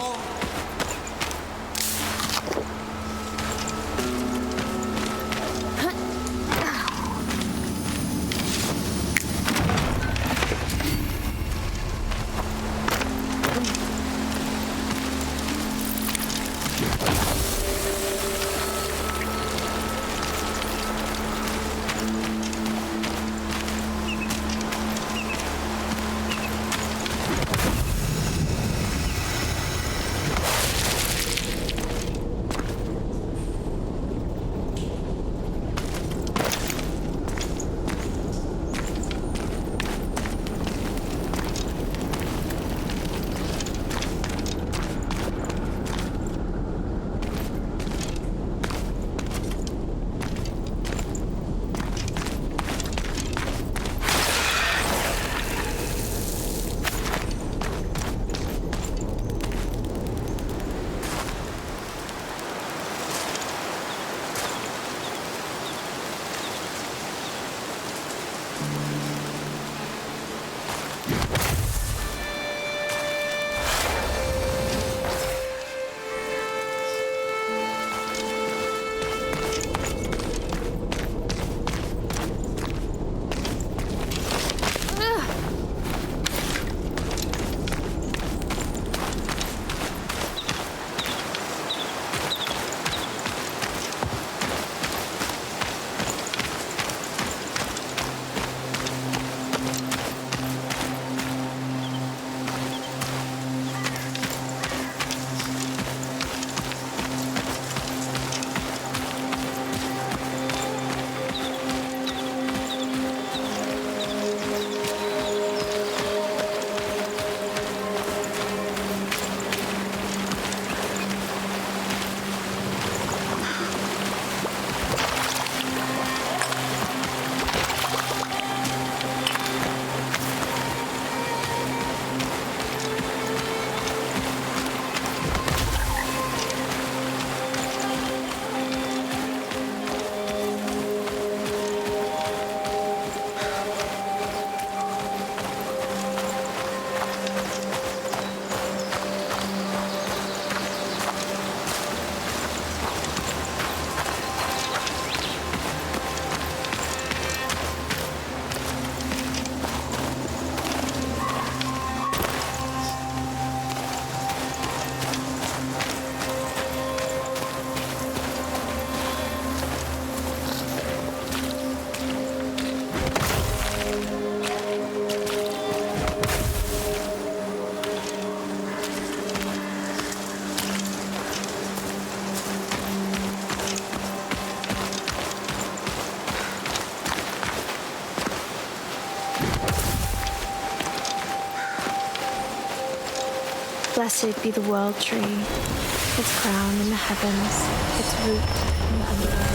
Blessed be the world tree, its crown in the heavens, its root in the underworld.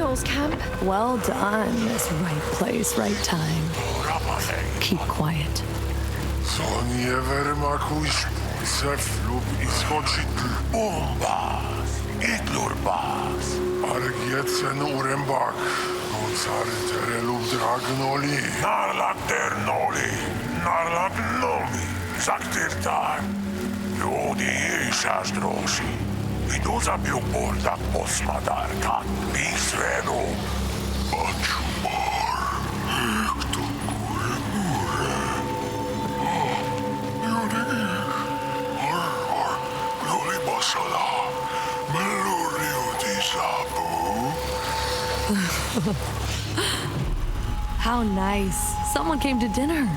Knowles camp. Well done, Miss Right Place, Right Time. Keep quiet. Co nie vermakuš se flup iskočit bombas, itlurbas, argietsen urembak, nocariterelub dragnoli, narlakternoli, narlaknomi, zaktirtar, jodi isasdrosi, viduza billboardak posmadar, kat pisvenu, achumar, How nice. Someone came to dinner.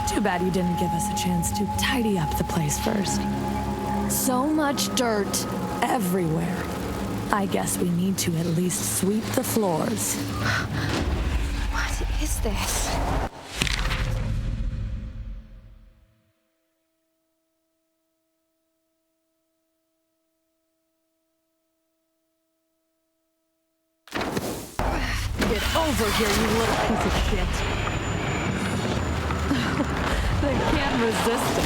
Too bad you didn't give us a chance to tidy up the place first. So much dirt everywhere. I guess we need to at least sweep the floors. What is this? Get over here, you little piece of shit. They can't resist it.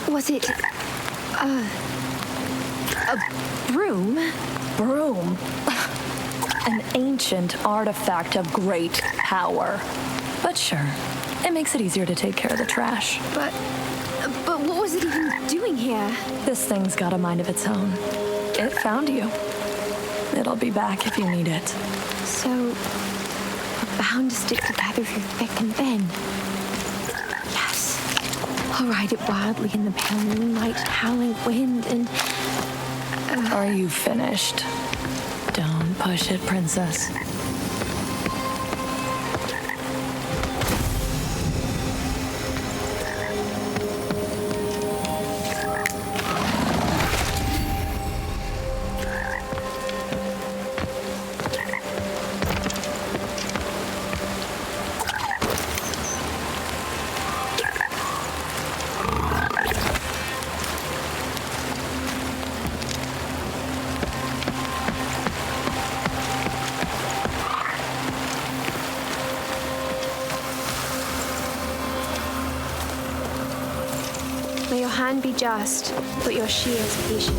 Was it a broom? Broom. An ancient artifact of great power. But sure, it makes it easier to take care of the trash. But what was it even doing here? This thing's got a mind of its own. It found you. It'll be back if you need it. So, we're bound to stick together through thick and thin. Yes. I'll ride it wildly in the pale moonlight, howling wind, and... Are you finished? Don't push it, princess. May your hand be just, but your shield patient.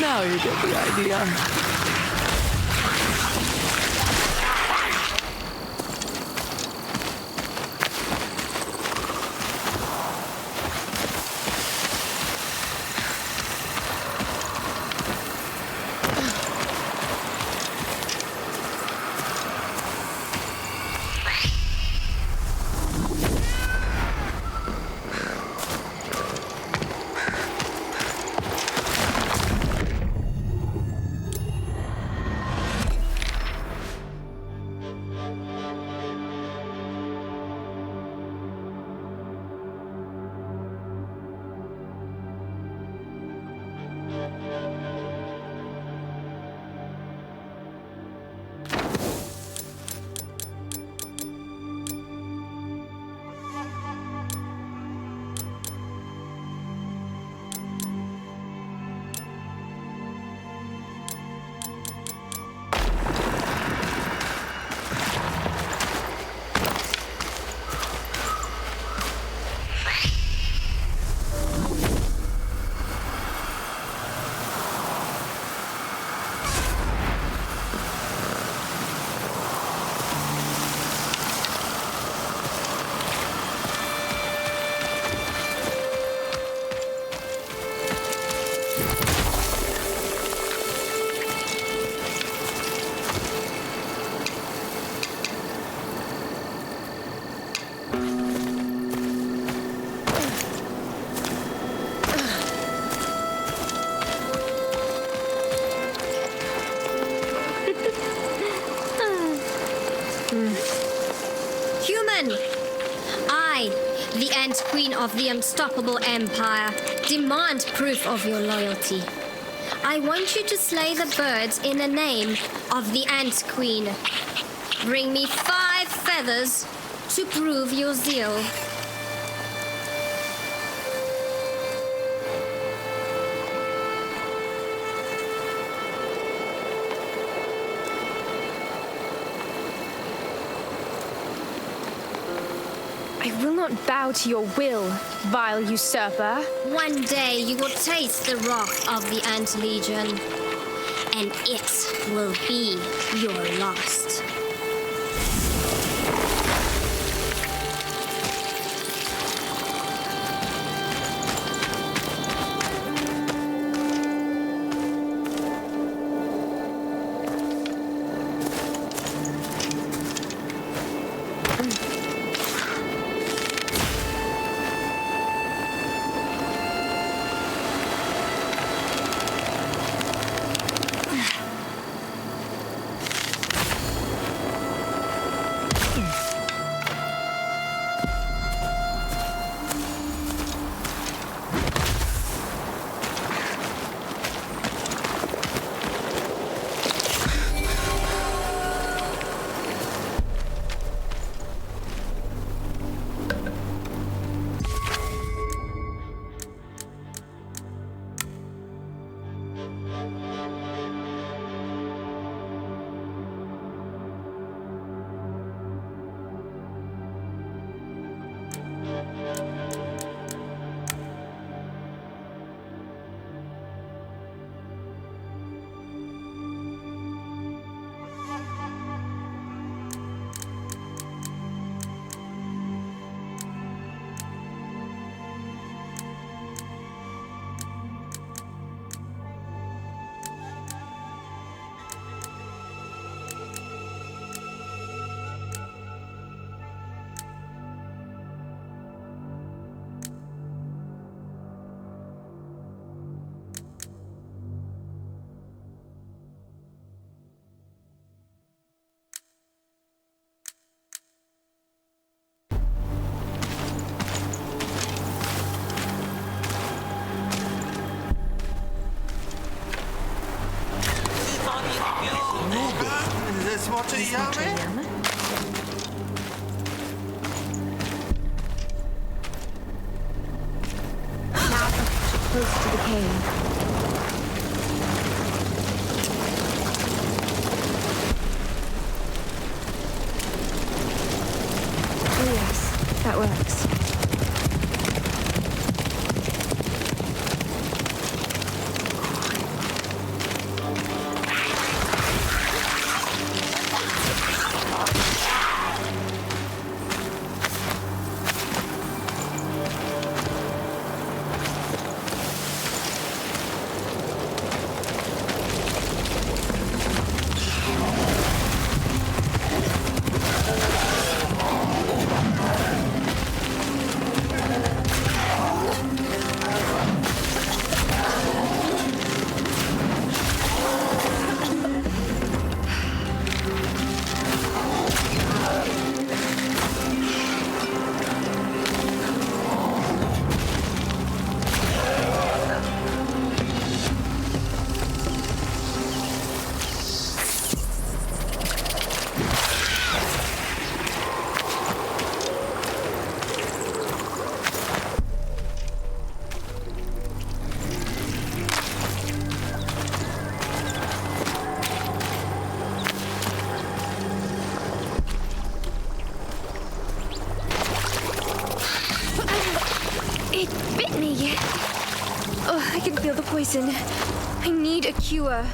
Now you get the idea. Queen of the unstoppable empire, demand proof of your loyalty. I want you to slay the birds in the name of the Ant Queen. Bring me 5 feathers to prove your zeal. I will not bow to your will, vile usurper. One day you will taste the wrath of the Ant Legion, and it will be your last. Close to the cave. Oh yes, that works. I can feel the poison. I need a cure.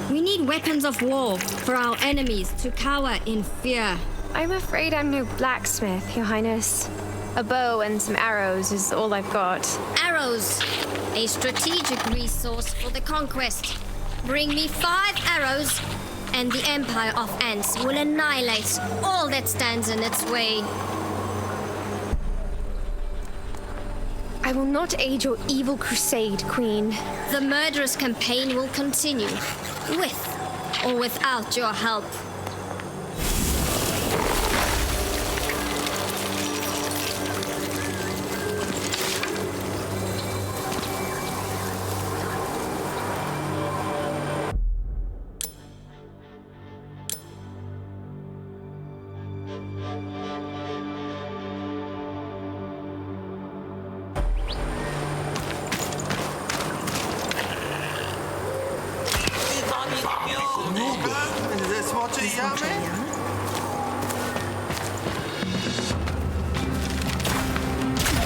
We need weapons of war for our enemies to cower in fear. I'm afraid I'm no blacksmith, Your Highness. A bow and some arrows is all I've got. Arrows, a strategic resource for the conquest. Bring me 5 arrows, and the Empire of Ants will annihilate all that stands in its way. I will not aid your evil crusade, Queen. The murderous campaign will continue, with or without your help.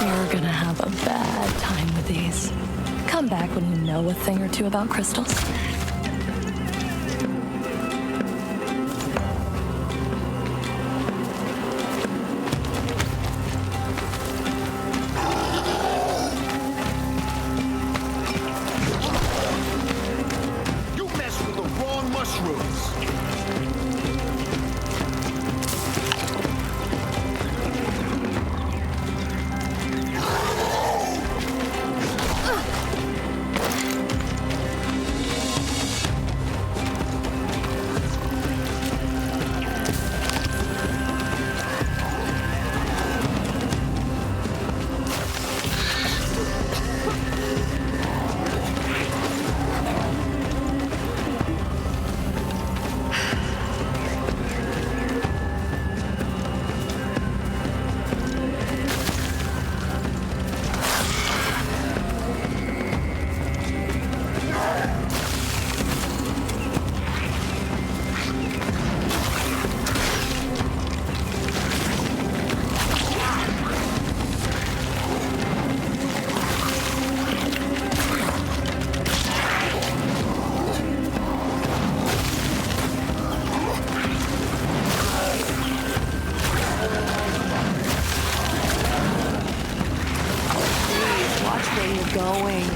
You're gonna have a bad time with these. Come back when you know a thing or two about crystals. You messed with the wrong mushrooms.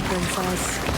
princess.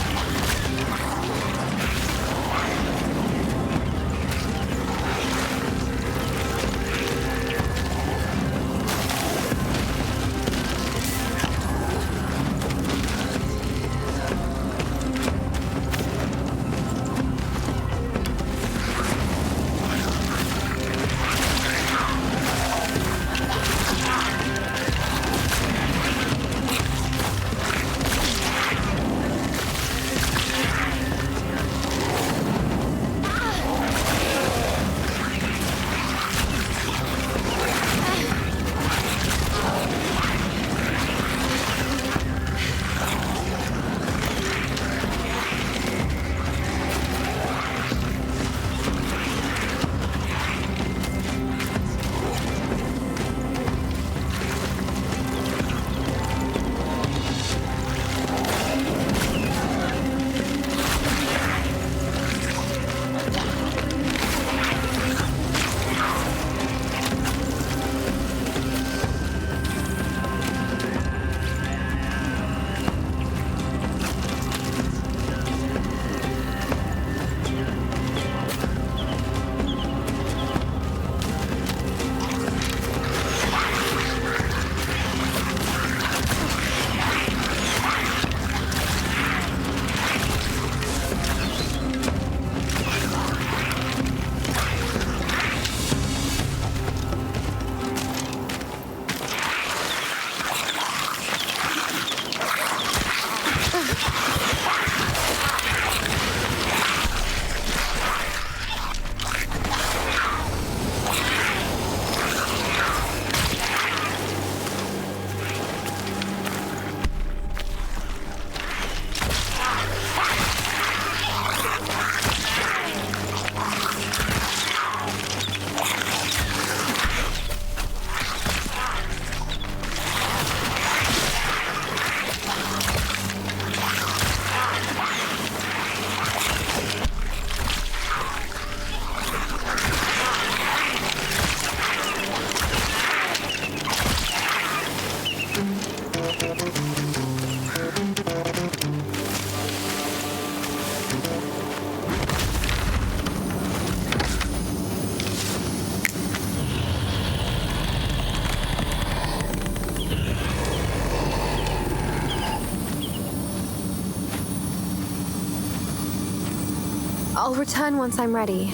I'll return once I'm ready.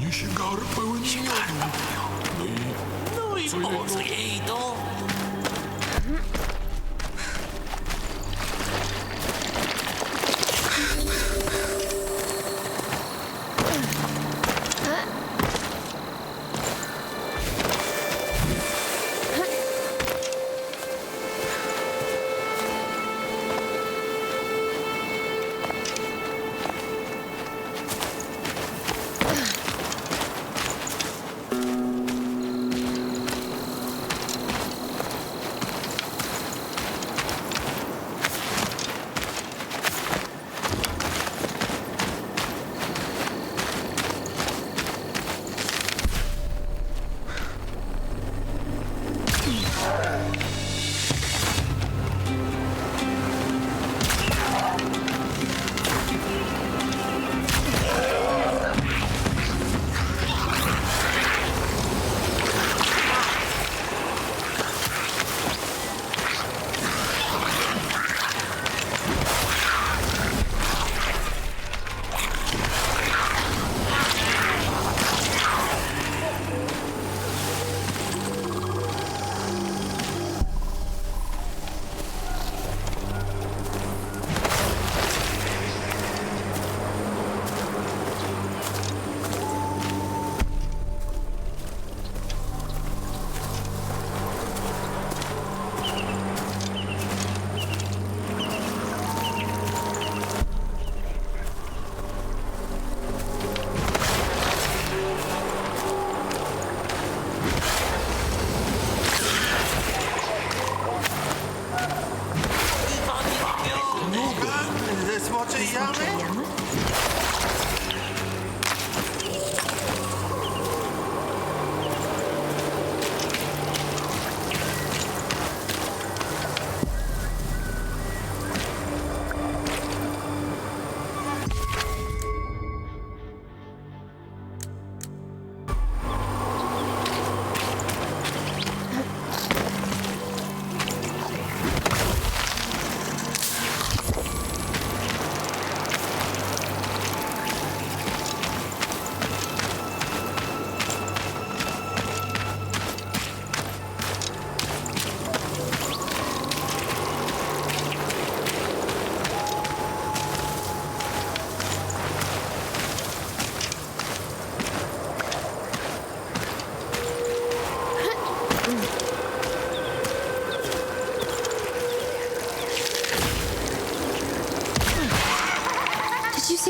Niesie gar pełen miodu. No i po co jej to?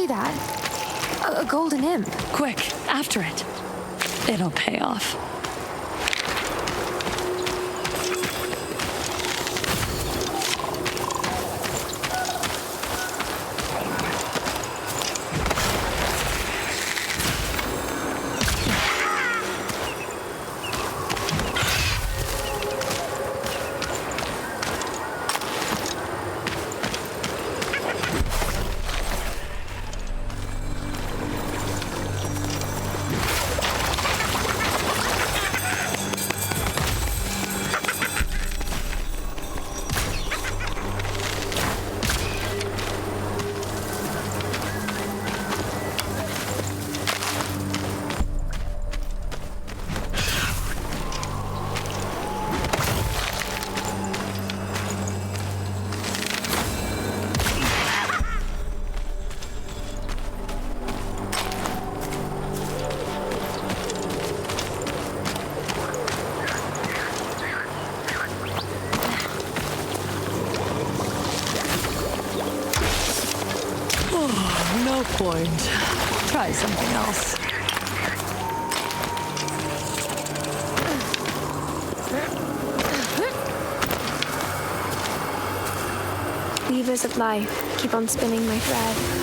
that? A golden imp. Quick, after it. It'll pay off. No point. Try something else. Weavers of life, keep on spinning my thread.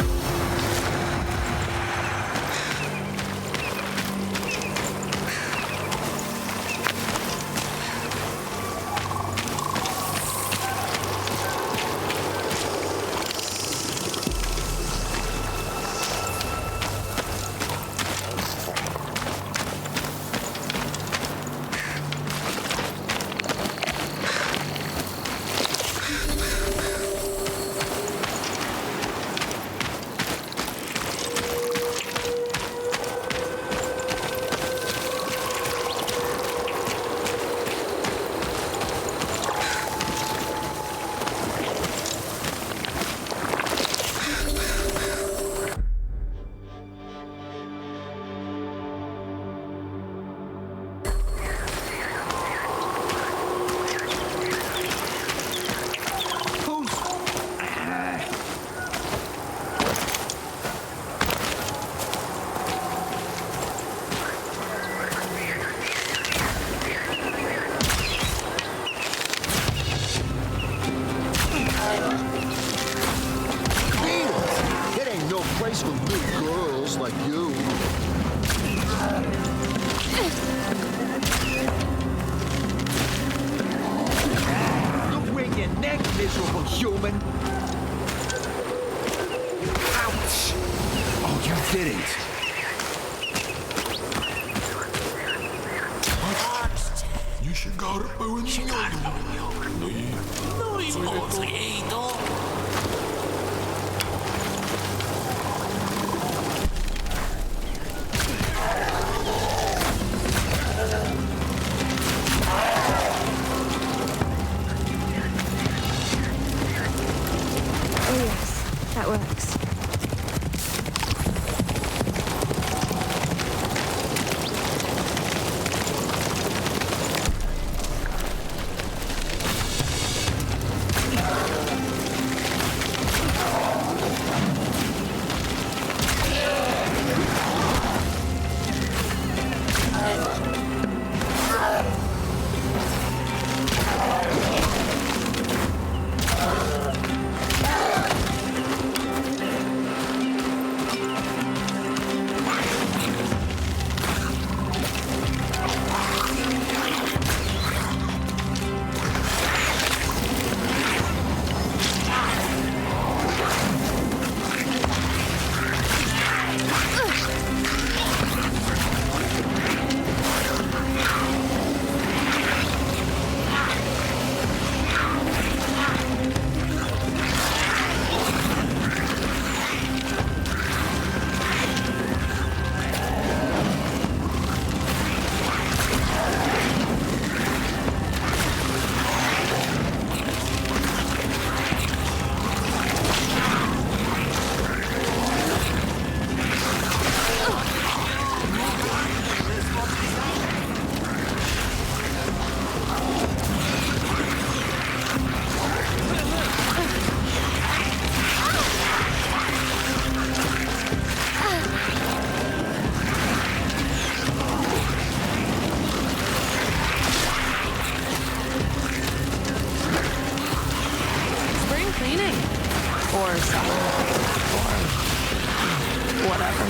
Oh yes, that works. Or summer. Or whatever.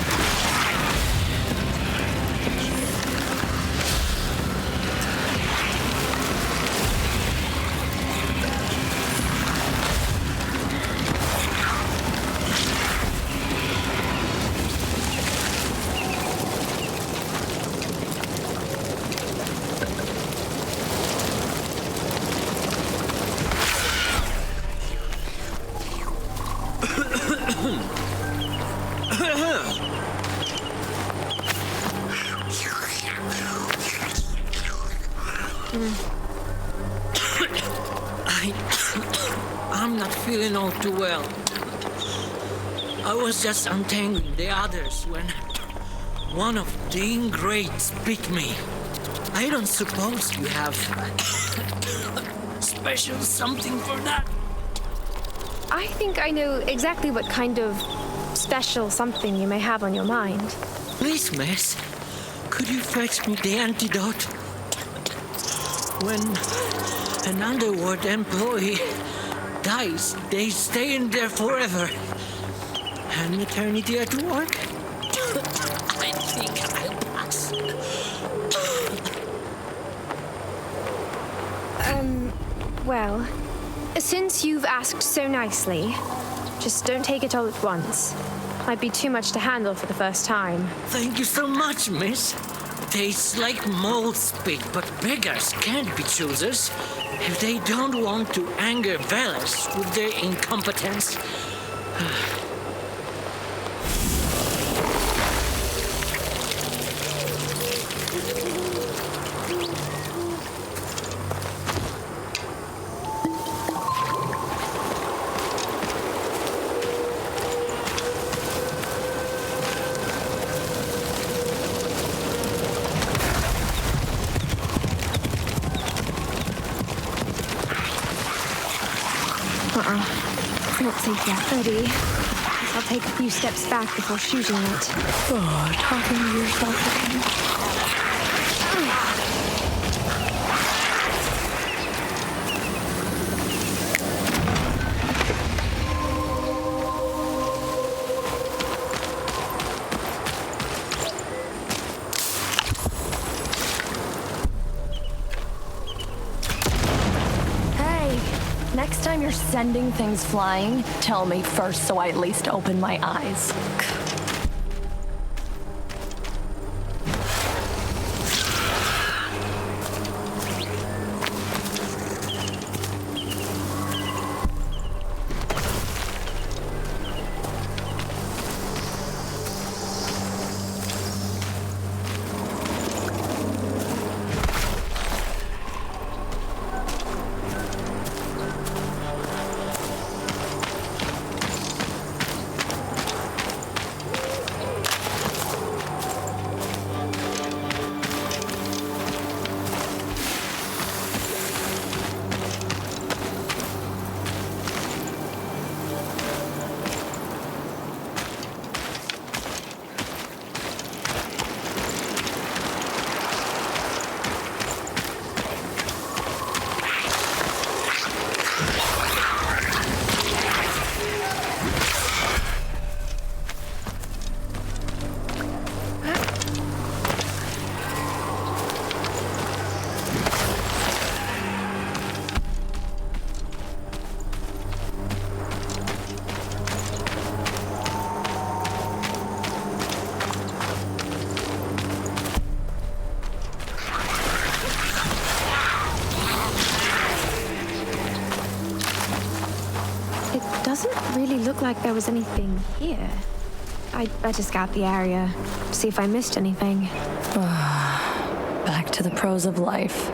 I'm not feeling all too well. I was just untangling the others when one of the ingrates bit me. I don't suppose you have special something for that? I think I know exactly what kind of special something you may have on your mind. Please, miss, could you fetch me the antidote? When an underworld employee dies, they stay in there forever. An eternity at work? I think I'll pass. Well, since you've asked so nicely, just don't take it all at once. Might be too much to handle for the first time. Thank you so much, miss. Tastes like mold spit, but beggars can't be choosers. If they don't want to anger Velas with their incompetence. It's not safe yet, Eddie. Guess I'll take a few steps back before shooting it. Oh, talking to yourself again. Next time you're sending things flying, tell me first so I at least open my eyes. really look like there was anything here. I'd better scout the area, see if I missed anything. Back to the pros of life.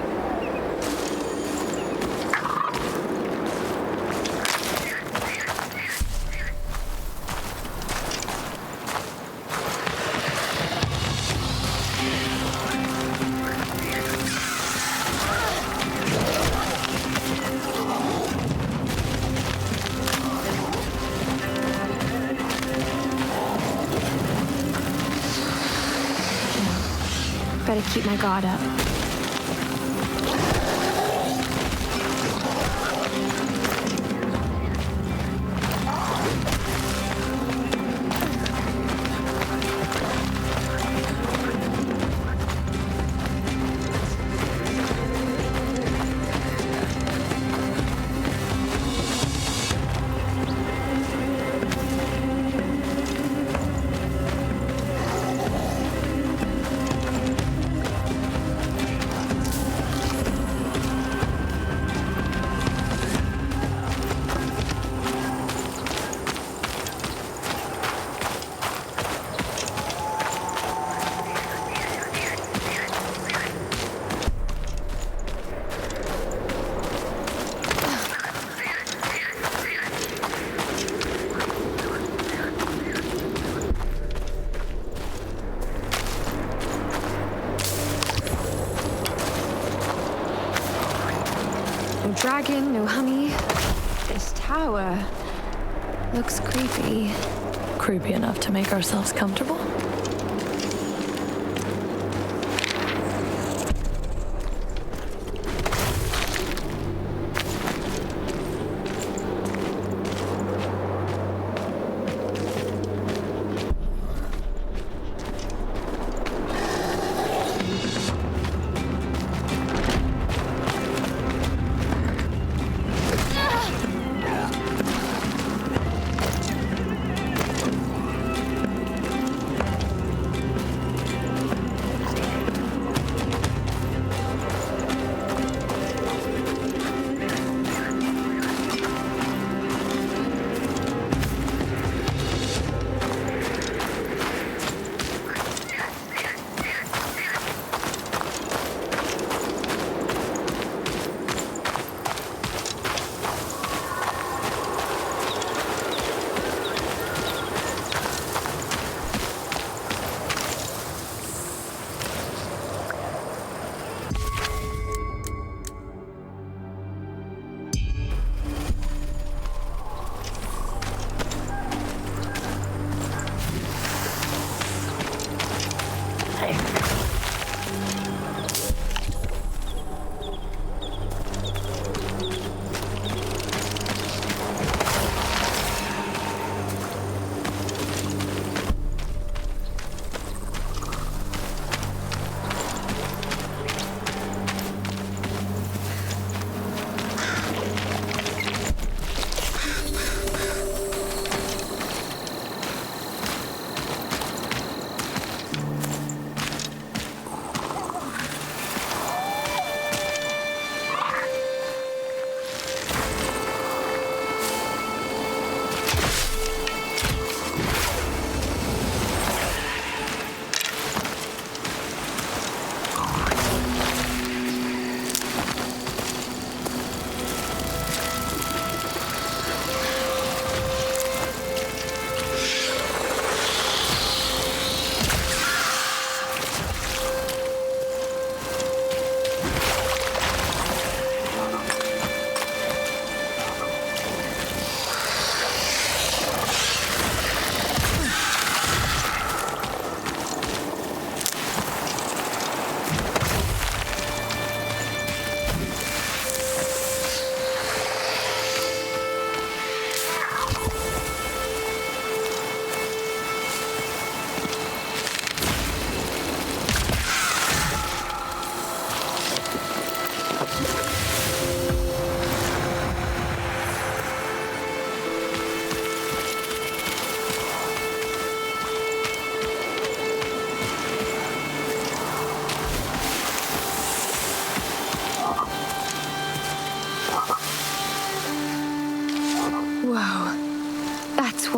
Better keep my guard up. No dragon, no honey. This tower looks creepy. Creepy enough to make ourselves comfortable?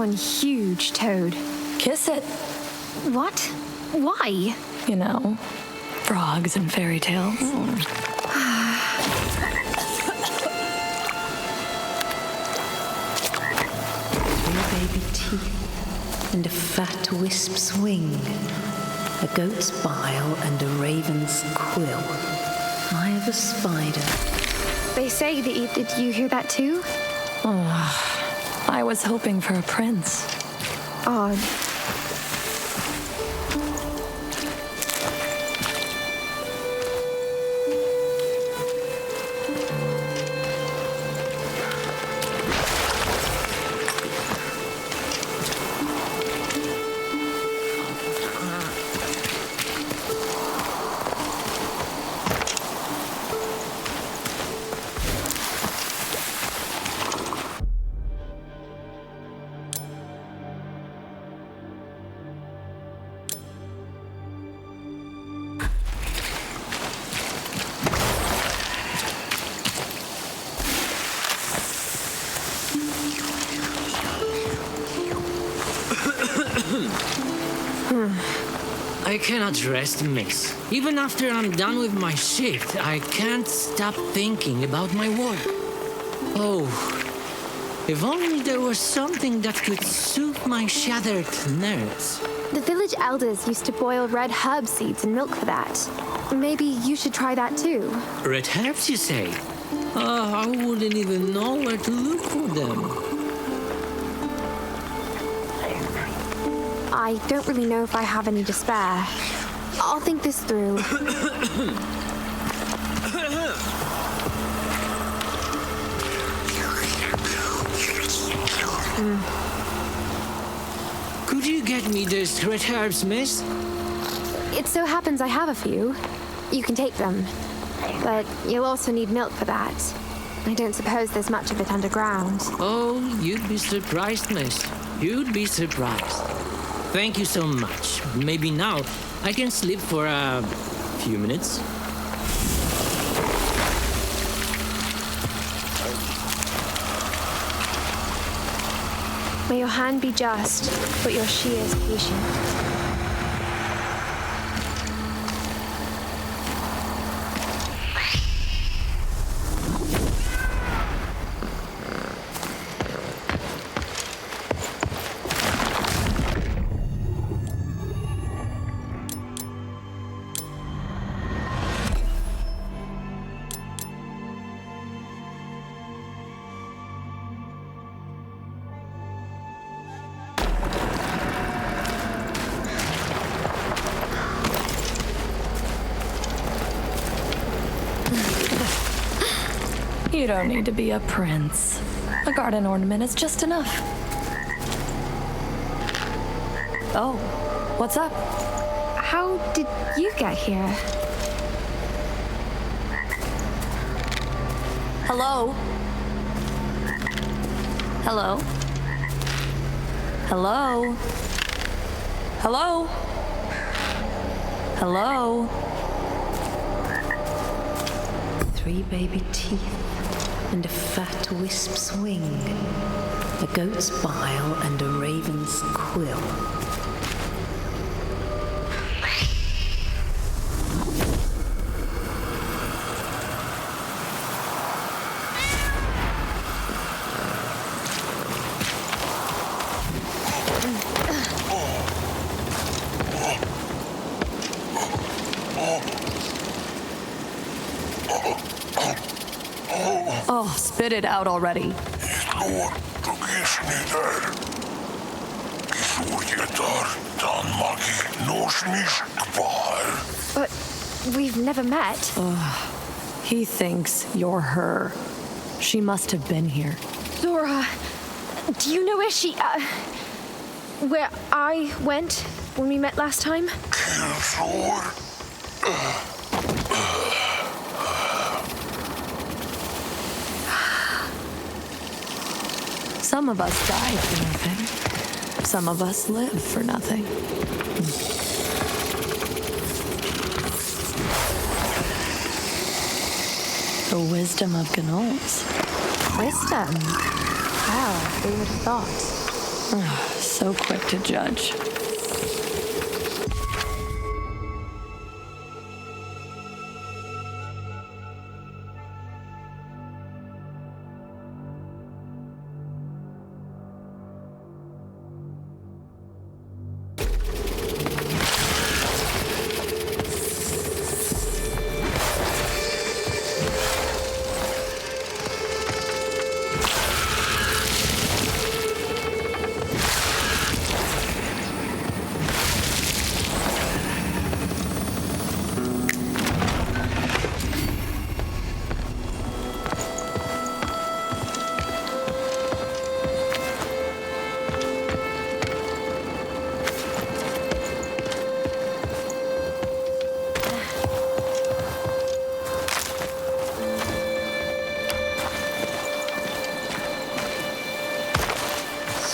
one huge toad. Kiss it. What? Why? You know, frogs and fairy tales. Baby teeth and a fat wisp's wing, a goat's bile and a raven's quill, eye of a spider. They say that did you hear that too? Oh, I was hoping for a prince. Odd. I cannot rest, miss. Even after I'm done with my shift, I can't stop thinking about my work. Oh, if only there was something that could soothe my shattered nerves. The village elders used to boil red herb seeds and milk for that. Maybe you should try that too. Red herbs, you say? I wouldn't even know where to look for them. I don't really know if I have any to spare. I'll think this through. Could you get me those red herbs, miss? It so happens I have a few. You can take them. But you'll also need milk for that. I don't suppose there's much of it underground. Oh, you'd be surprised, miss. You'd be surprised. Thank you so much. Maybe now I can sleep for a few minutes. May your hand be just, but your shears patient. You don't need to be a prince. A garden ornament is just enough. Oh, what's up? How did you get here? Hello? Hello? Hello? Hello? Hello? 3 baby teeth and a fat wisp's wing, a goat's bile and a raven's quill. Oh, spit it out already. But we've never met. He thinks you're her. She must have been here. Zora, do you know where where I went when we met last time? Some of us die for nothing. Some of us live for nothing. The wisdom of gnolls. Wisdom? Well, who would have thought? So quick to judge.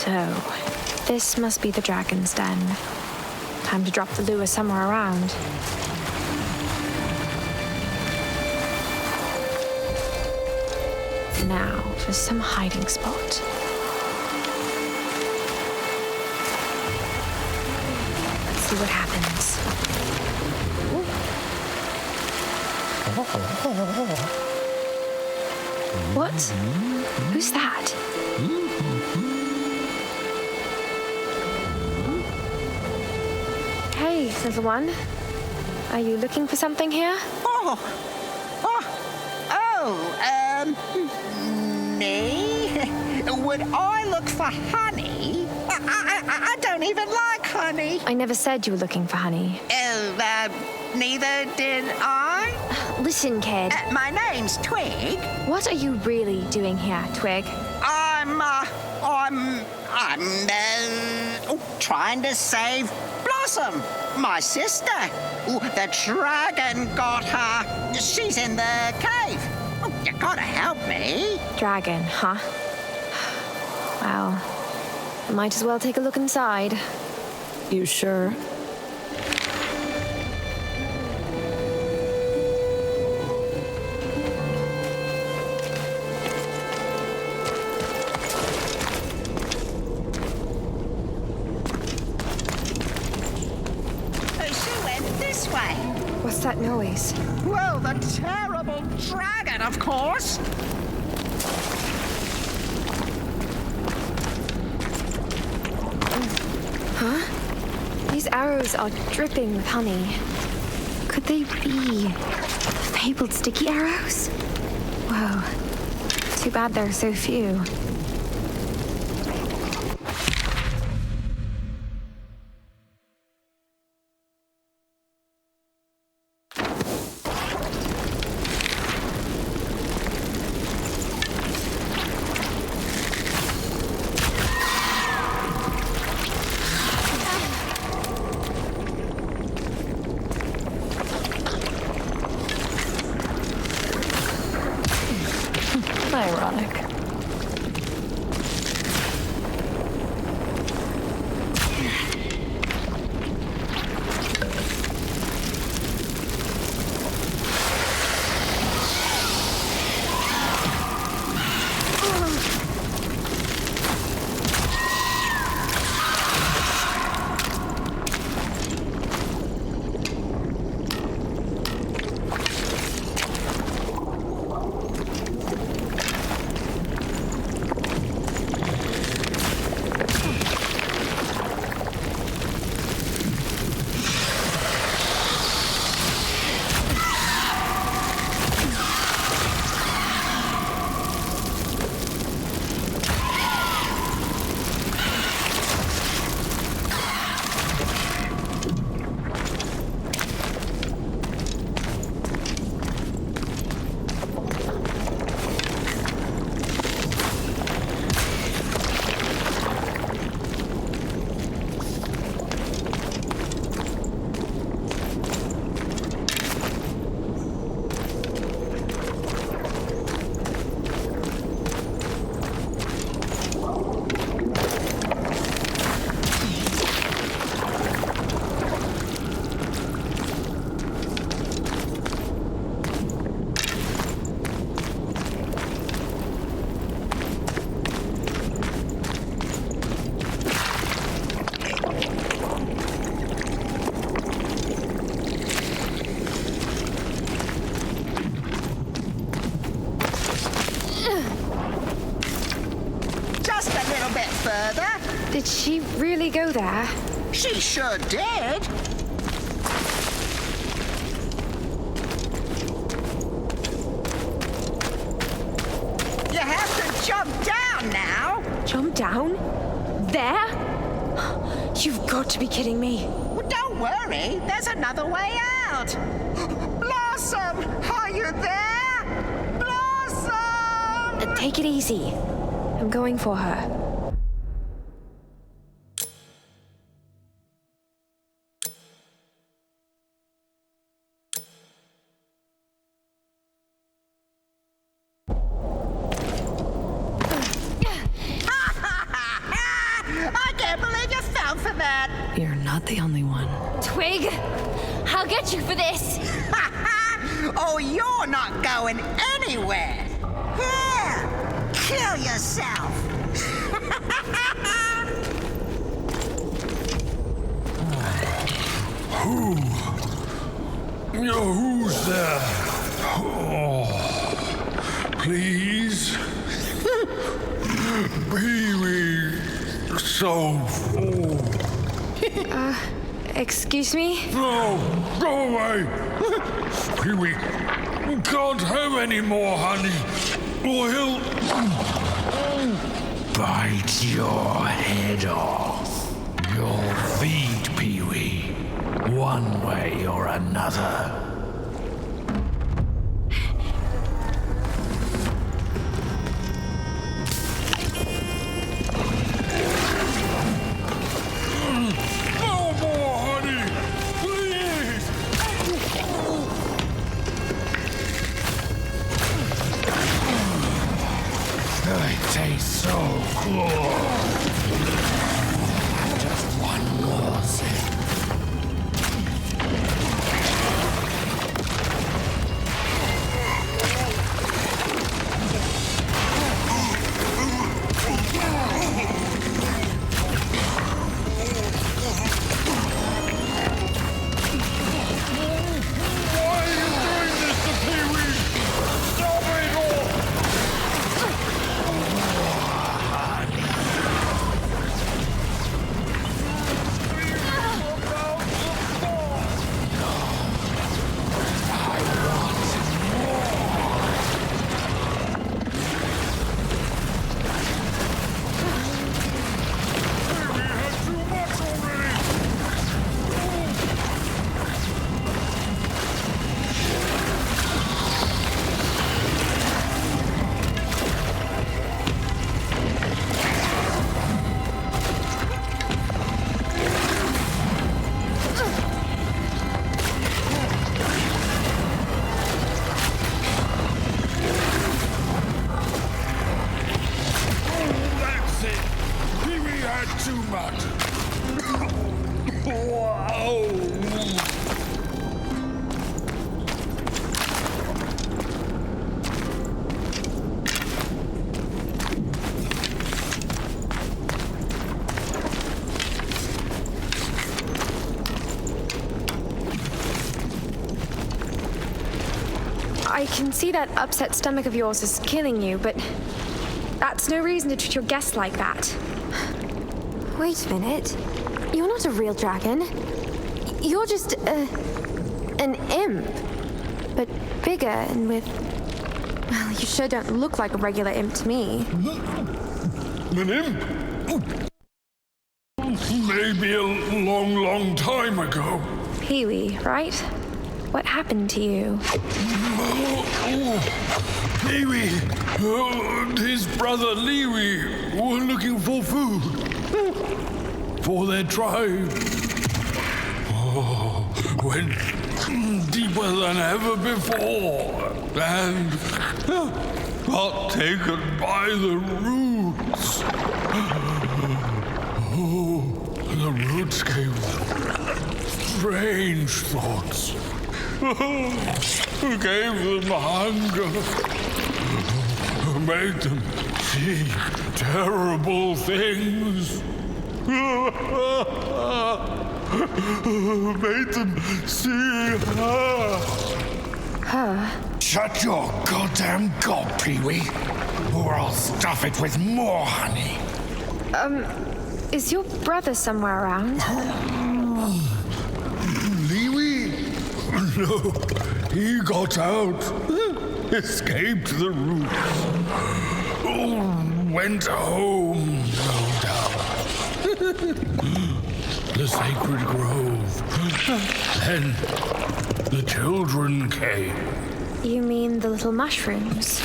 So, this must be the dragon's den. Time to drop the lure somewhere around. Now, for some hiding spot. Let's see what happens. What? Who's that? Hey, little one. Are you looking for something here? Me? Would I look for honey? I don't even like honey. I never said you were looking for honey. Neither did I. Listen, kid. My name's Twig. What are you really doing here, Twig? I'm trying to save Blossom, my sister. The dragon got her. She's in the cave. You gotta help me. Dragon, huh? Well, I might as well take a look inside. You sure? What's that noise? Well, the terrible dragon, of course. Huh? These arrows are dripping with honey. Could they be fabled sticky arrows? Whoa. Too bad there are so few. Ironic. Did she really go there? She sure did. You have to jump down now. Jump down? There? You've got to be kidding me. Well, don't worry, there's another way out. Blossom, are you there? Blossom! Take it easy. I'm going for her. I can't believe you fell for that. You're not the only one. Twig, I'll get you for this. Oh, you're not going anywhere. Here, kill yourself. Who's there? Oh, please? Pee-wee, so full. Excuse me? No, go away! Pee-wee, you can't have any more honey, or he'll bite your head off. You'll feed Pee-wee, one way or another. No more honey, please! It tastes so good. Just one more sip. Why are you doing this to Pee-wee? Stop it all! Pee-wee had too much already! That's it! Pee-wee had too much! Wow! I can see that upset stomach of yours is killing you, but that's no reason to treat your guests like that. Wait a minute. You're not a real dragon. You're just an imp. But bigger and with... Well, you sure don't look like a regular imp to me. An imp? Maybe a long, long time ago. Pee-wee, right? What happened to you? Pee-wee and his brother Lee-wee were looking for food for their tribe. Oh, went deeper than ever before and got taken by the roots. Oh, the roots gave strange thoughts. Gave them hunger. Made them see terrible things. Made them see her. Her? Shut your goddamn gob, Pee-wee, or I'll stuff it with more honey. Is your brother somewhere around? Liwi? No, he got out. Escaped the roots. Went home, no doubt. The sacred grove. Then the children came. You mean the little mushrooms?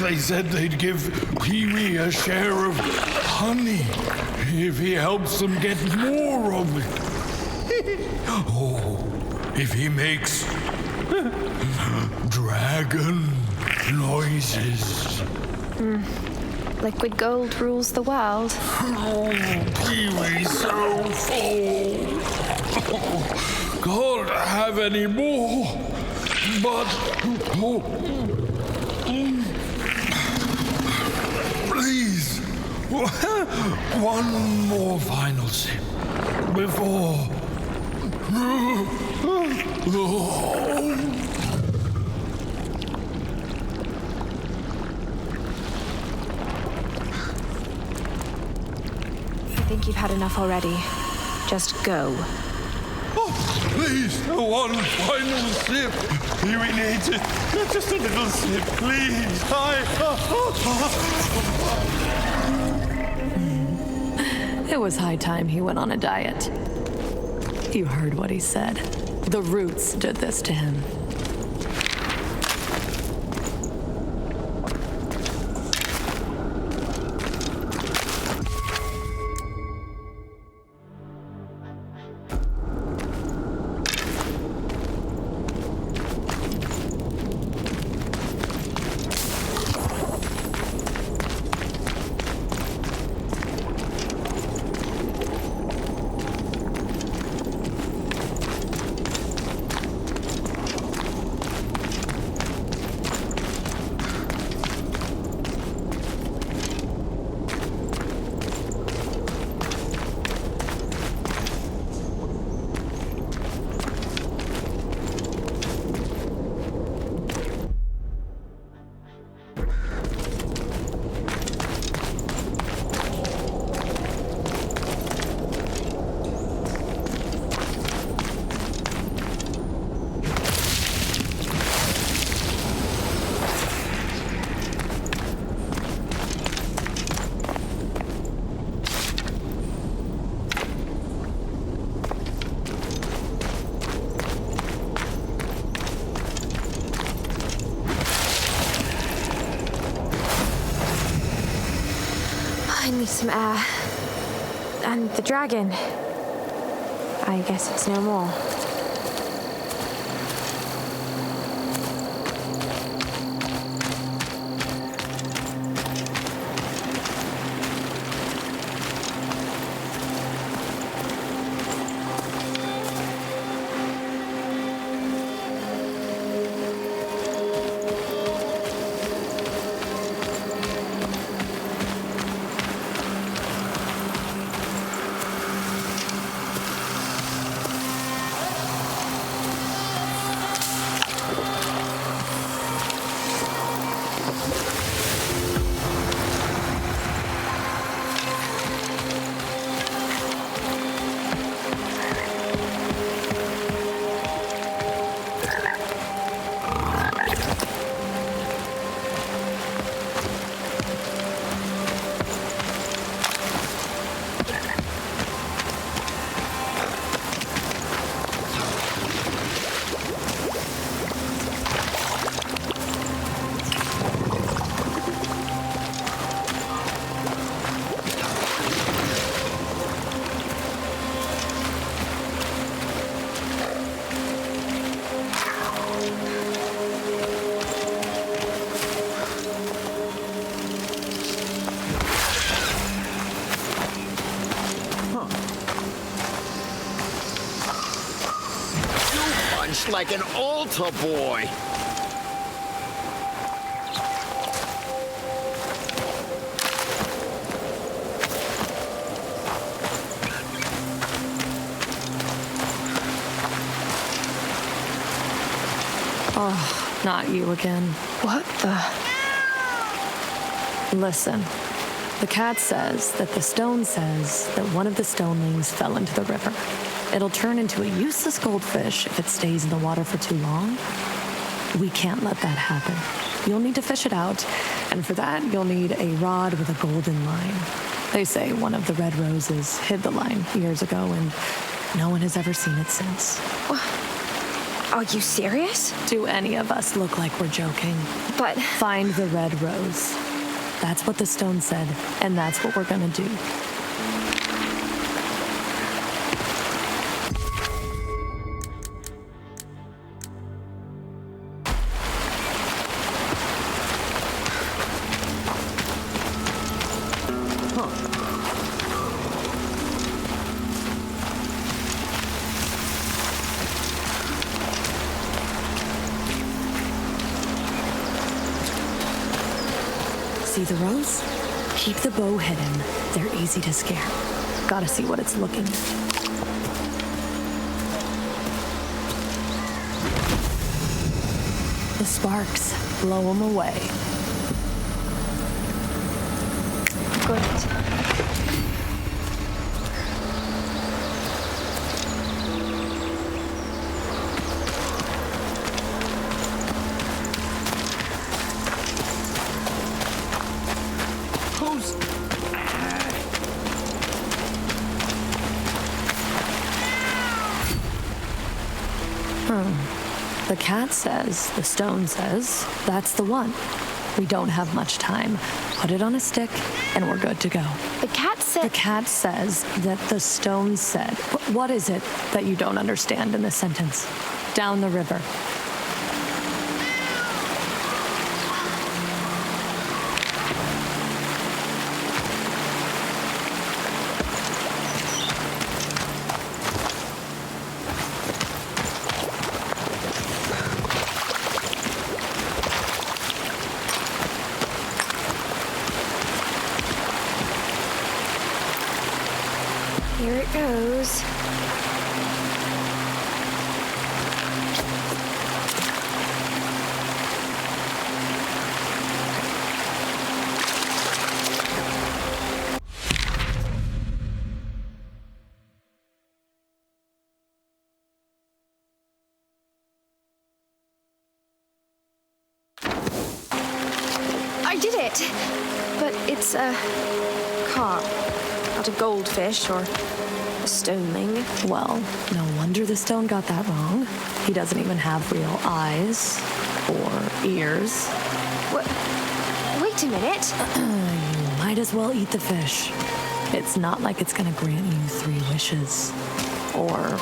They said they'd give Pee-wee a share of honey if he helps them get more of it. Oh, if he makes dragon noises. Liquid gold rules the world. Oh, Pee-wee's so full. Can't have any more. But please, one more final sip before. I think you've had enough already. Just go. Oh, please, one final sip. We need it. Just a little sip, please. It was high time he went on a diet. You heard what he said. The roots did this to him. I need some air. And the dragon. I guess it's no more. Like an altar boy. Oh, not you again. What the? Listen, The cat says that the stone says that one of the stonelings fell into the river. It'll turn into a useless goldfish if it stays in the water for too long. We can't let that happen. You'll need to fish it out, and for that, you'll need a rod with a golden line. They say one of the red roses hid the line years ago, and no one has ever seen it since. Are you serious? Do any of us look like we're joking? But... Find the red rose. That's what the stone said, and that's what we're gonna do. See the rose? Keep the bow hidden. They're easy to scare. Gotta see what it's looking at. The sparks. Blow them away. Good. The cat says, the stone says, that's the one. We don't have much time. Put it on a stick, and we're good to go. The cat said... The cat says that the stone said... What is it that you don't understand in this sentence? Down the river. Here it goes. I did it! But it's a carp, not a goldfish or a stoneling. Well, no wonder the stone got that wrong. He doesn't even have real eyes or ears. What? Wait a minute. You might as well eat the fish. It's not like it's gonna grant you 3 wishes. Or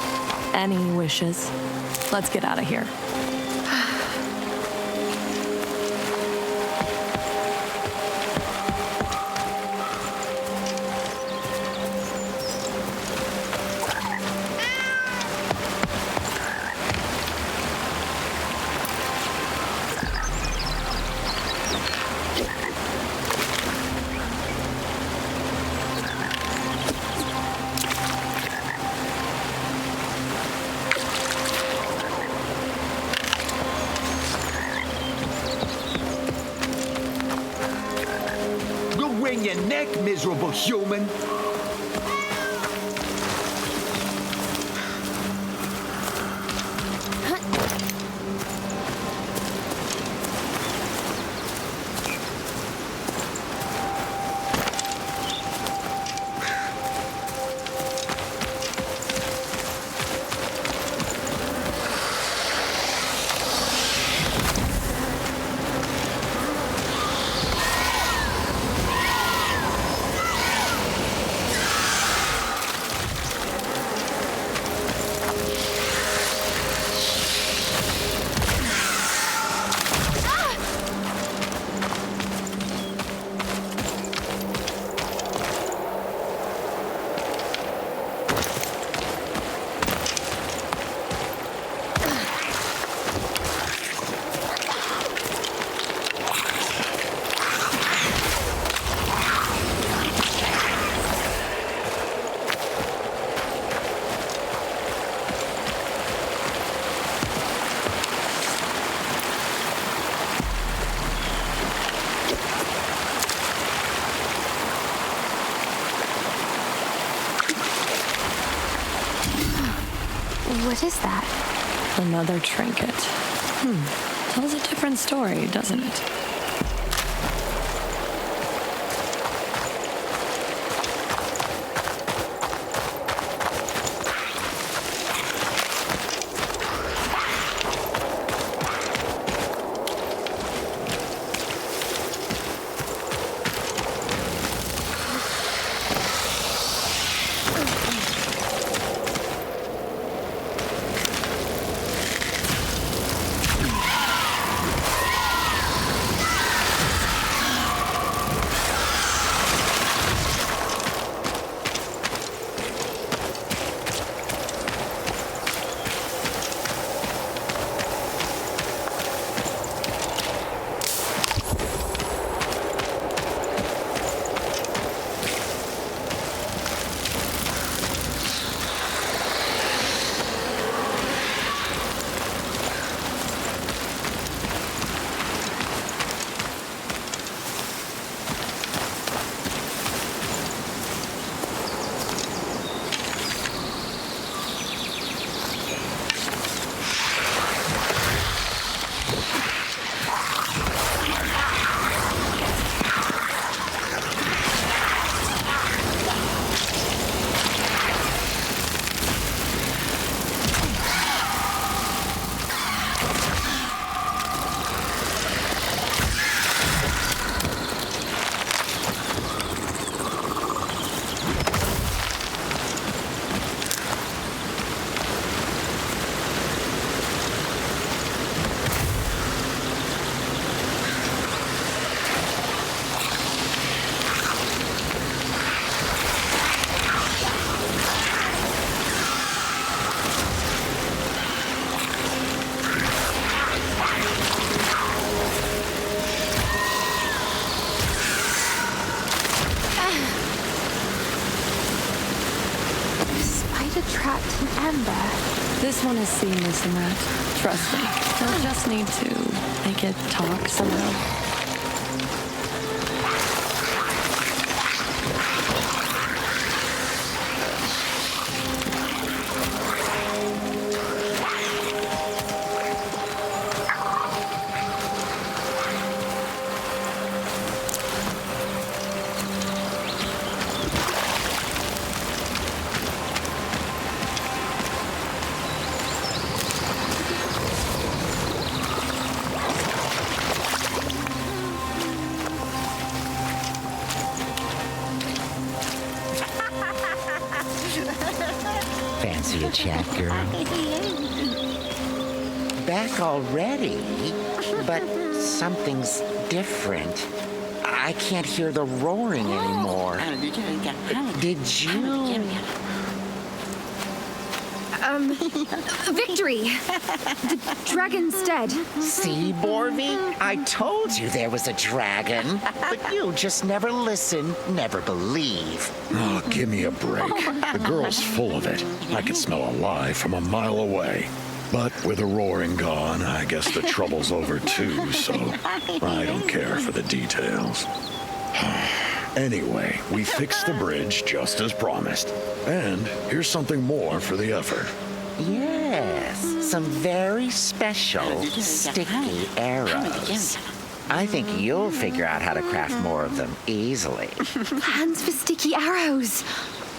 any wishes. Let's get out of here. Wring your neck, miserable human. Another trinket. Tells a different story, doesn't it? Trapped in amber. This one is seamless in that. Trust me. They'll just need to make it talk somehow. Fancy a chat, girl? Back already? But something's different. I can't hear the roaring anymore. Did you? Victory! The dragon's dead. See, Borvi? I told you there was a dragon. But you just never listen, never believe. Oh, give me a break. The girl's full of it. I could smell a lie from a mile away. But with the roaring gone, I guess the trouble's over too, so I don't care for the details. Anyway, we fixed the bridge just as promised. And here's something more for the effort. Yes, some very special sticky arrows. I think you'll figure out how to craft more of them easily. Plans for sticky arrows.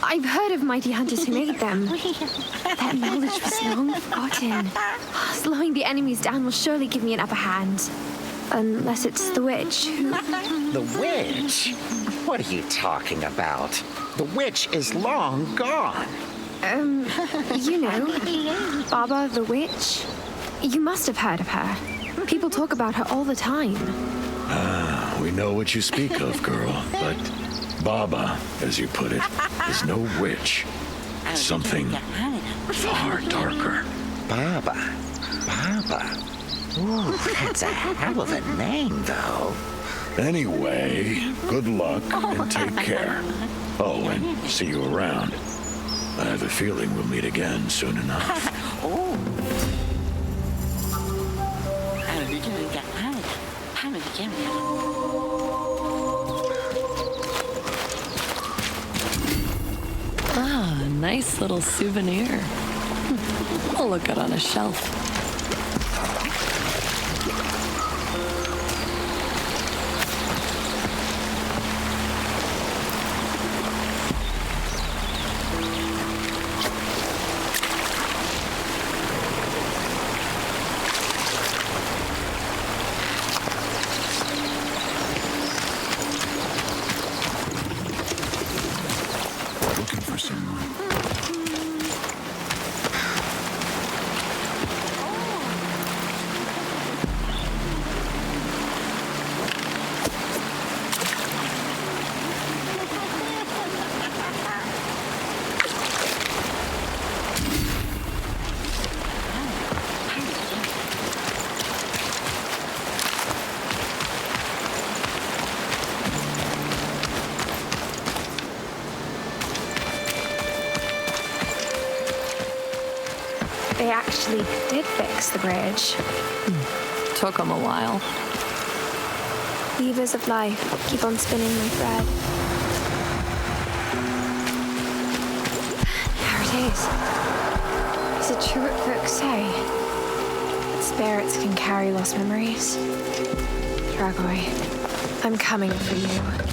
I've heard of mighty hunters who made them. That knowledge was long forgotten. Slowing the enemies down will surely give me an upper hand. Unless it's the witch who... The witch? What are you talking about? The witch is long gone. You know, Baba the witch. You must have heard of her. People talk about her all the time. We know what you speak of, girl, but Baba, as you put it, is no witch. Something far darker. Baba. Ooh, that's a hell of a name, though. Anyway, good luck and take care. Oh, and see you around. I have a feeling we'll meet again soon enough. Ah, nice little souvenir. Will look good on a shelf. actually did fix the bridge. Took them a while. Levers of life keep on spinning my thread. There it is. Is it true what folks say? That spirits can carry lost memories? Dragoi, I'm coming for you.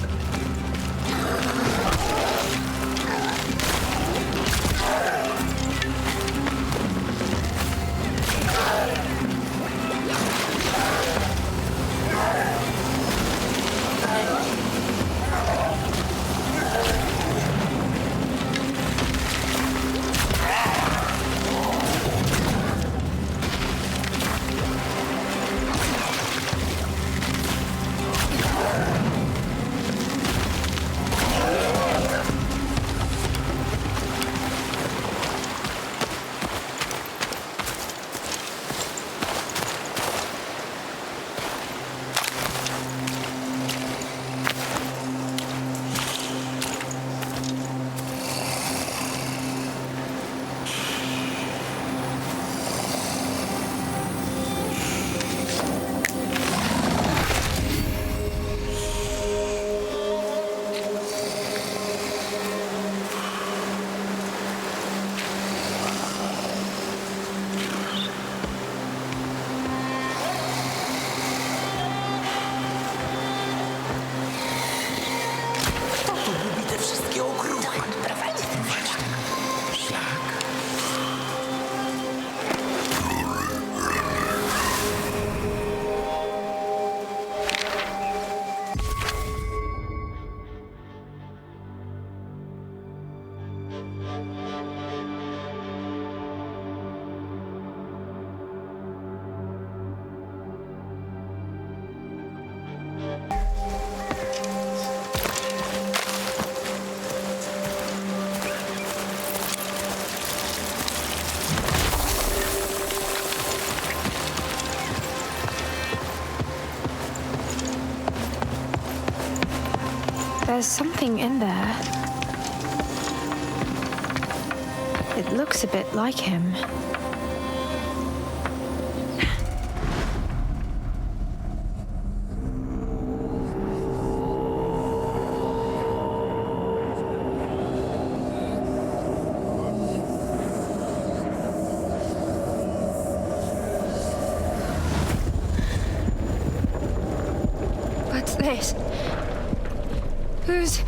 There's something in there. It looks a bit like him. What's this? Who's...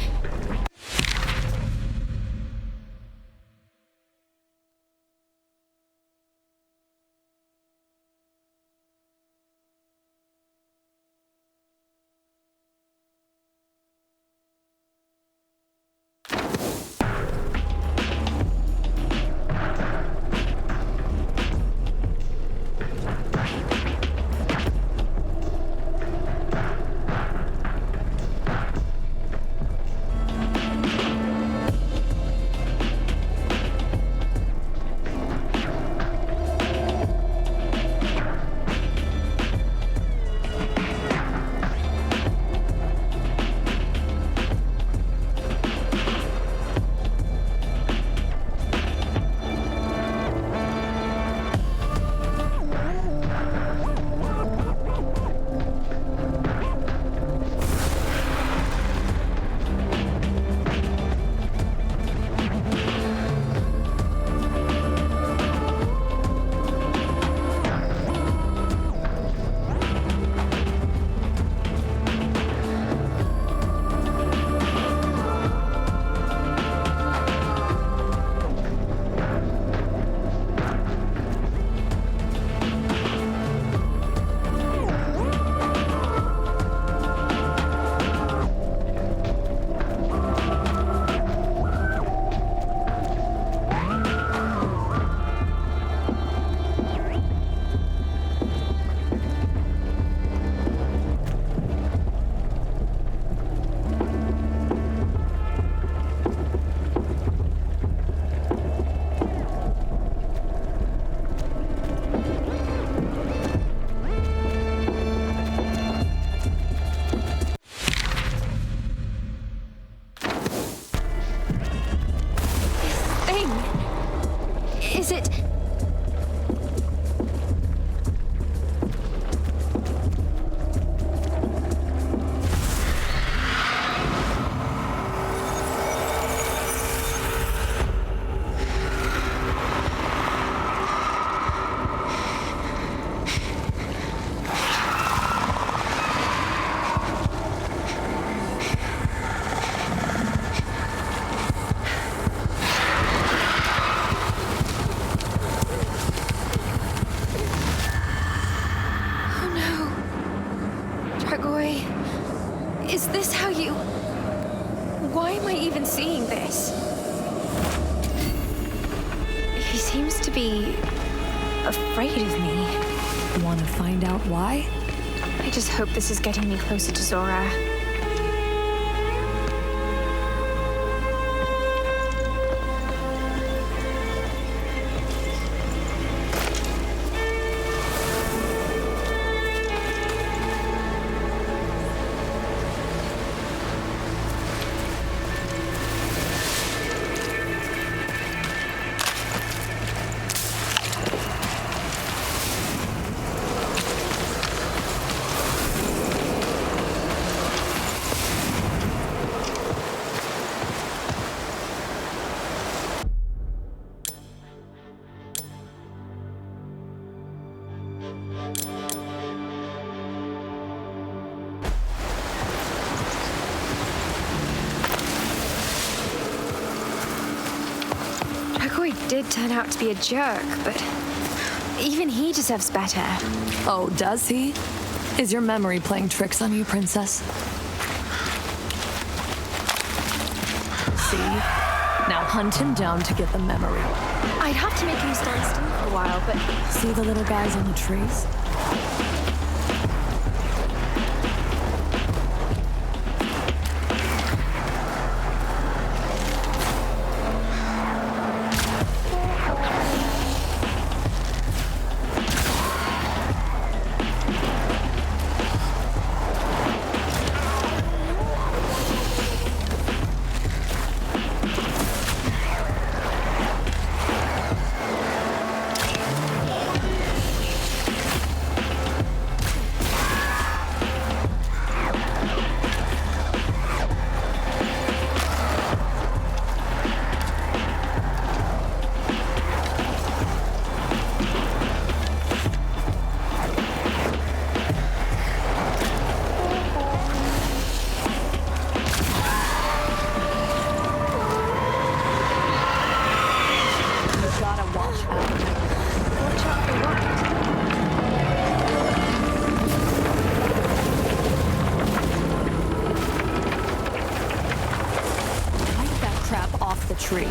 Is this how you... Why am I even seeing this? He seems to be... afraid of me. Want to find out why? I just hope this is getting me closer to Zora. Did turn out to be a jerk, but even he deserves better. Oh, does he? Is your memory playing tricks on you, Princess? See? Now hunt him down to get the memory. I'd have to make him stand still for a while, but... See the little guys on the trees? Tree.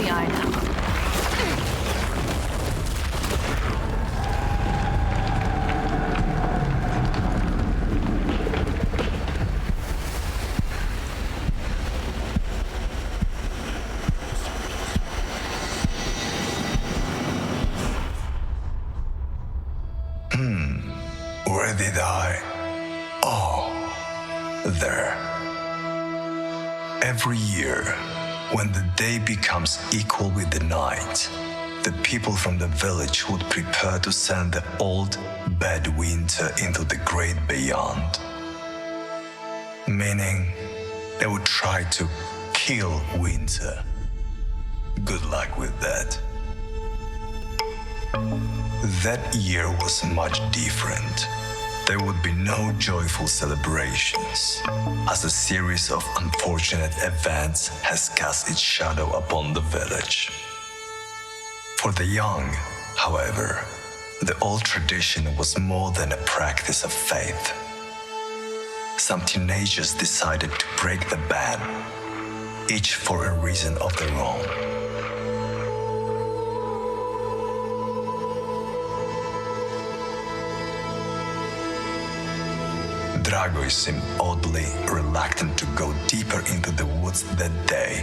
me, I know. Where did I? Oh, there. Every year, when the day becomes equal with the night, the people from the village would prepare to send the old, bad winter into the great beyond. Meaning, they would try to kill winter. Good luck with that. That year was much different. There would be no joyful celebrations, as a series of unfortunate events has cast its shadow upon the village. For the young, however, the old tradition was more than a practice of faith. Some teenagers decided to break the ban, each for a reason of their own. Dragoj seemed oddly reluctant to go deeper into the woods that day.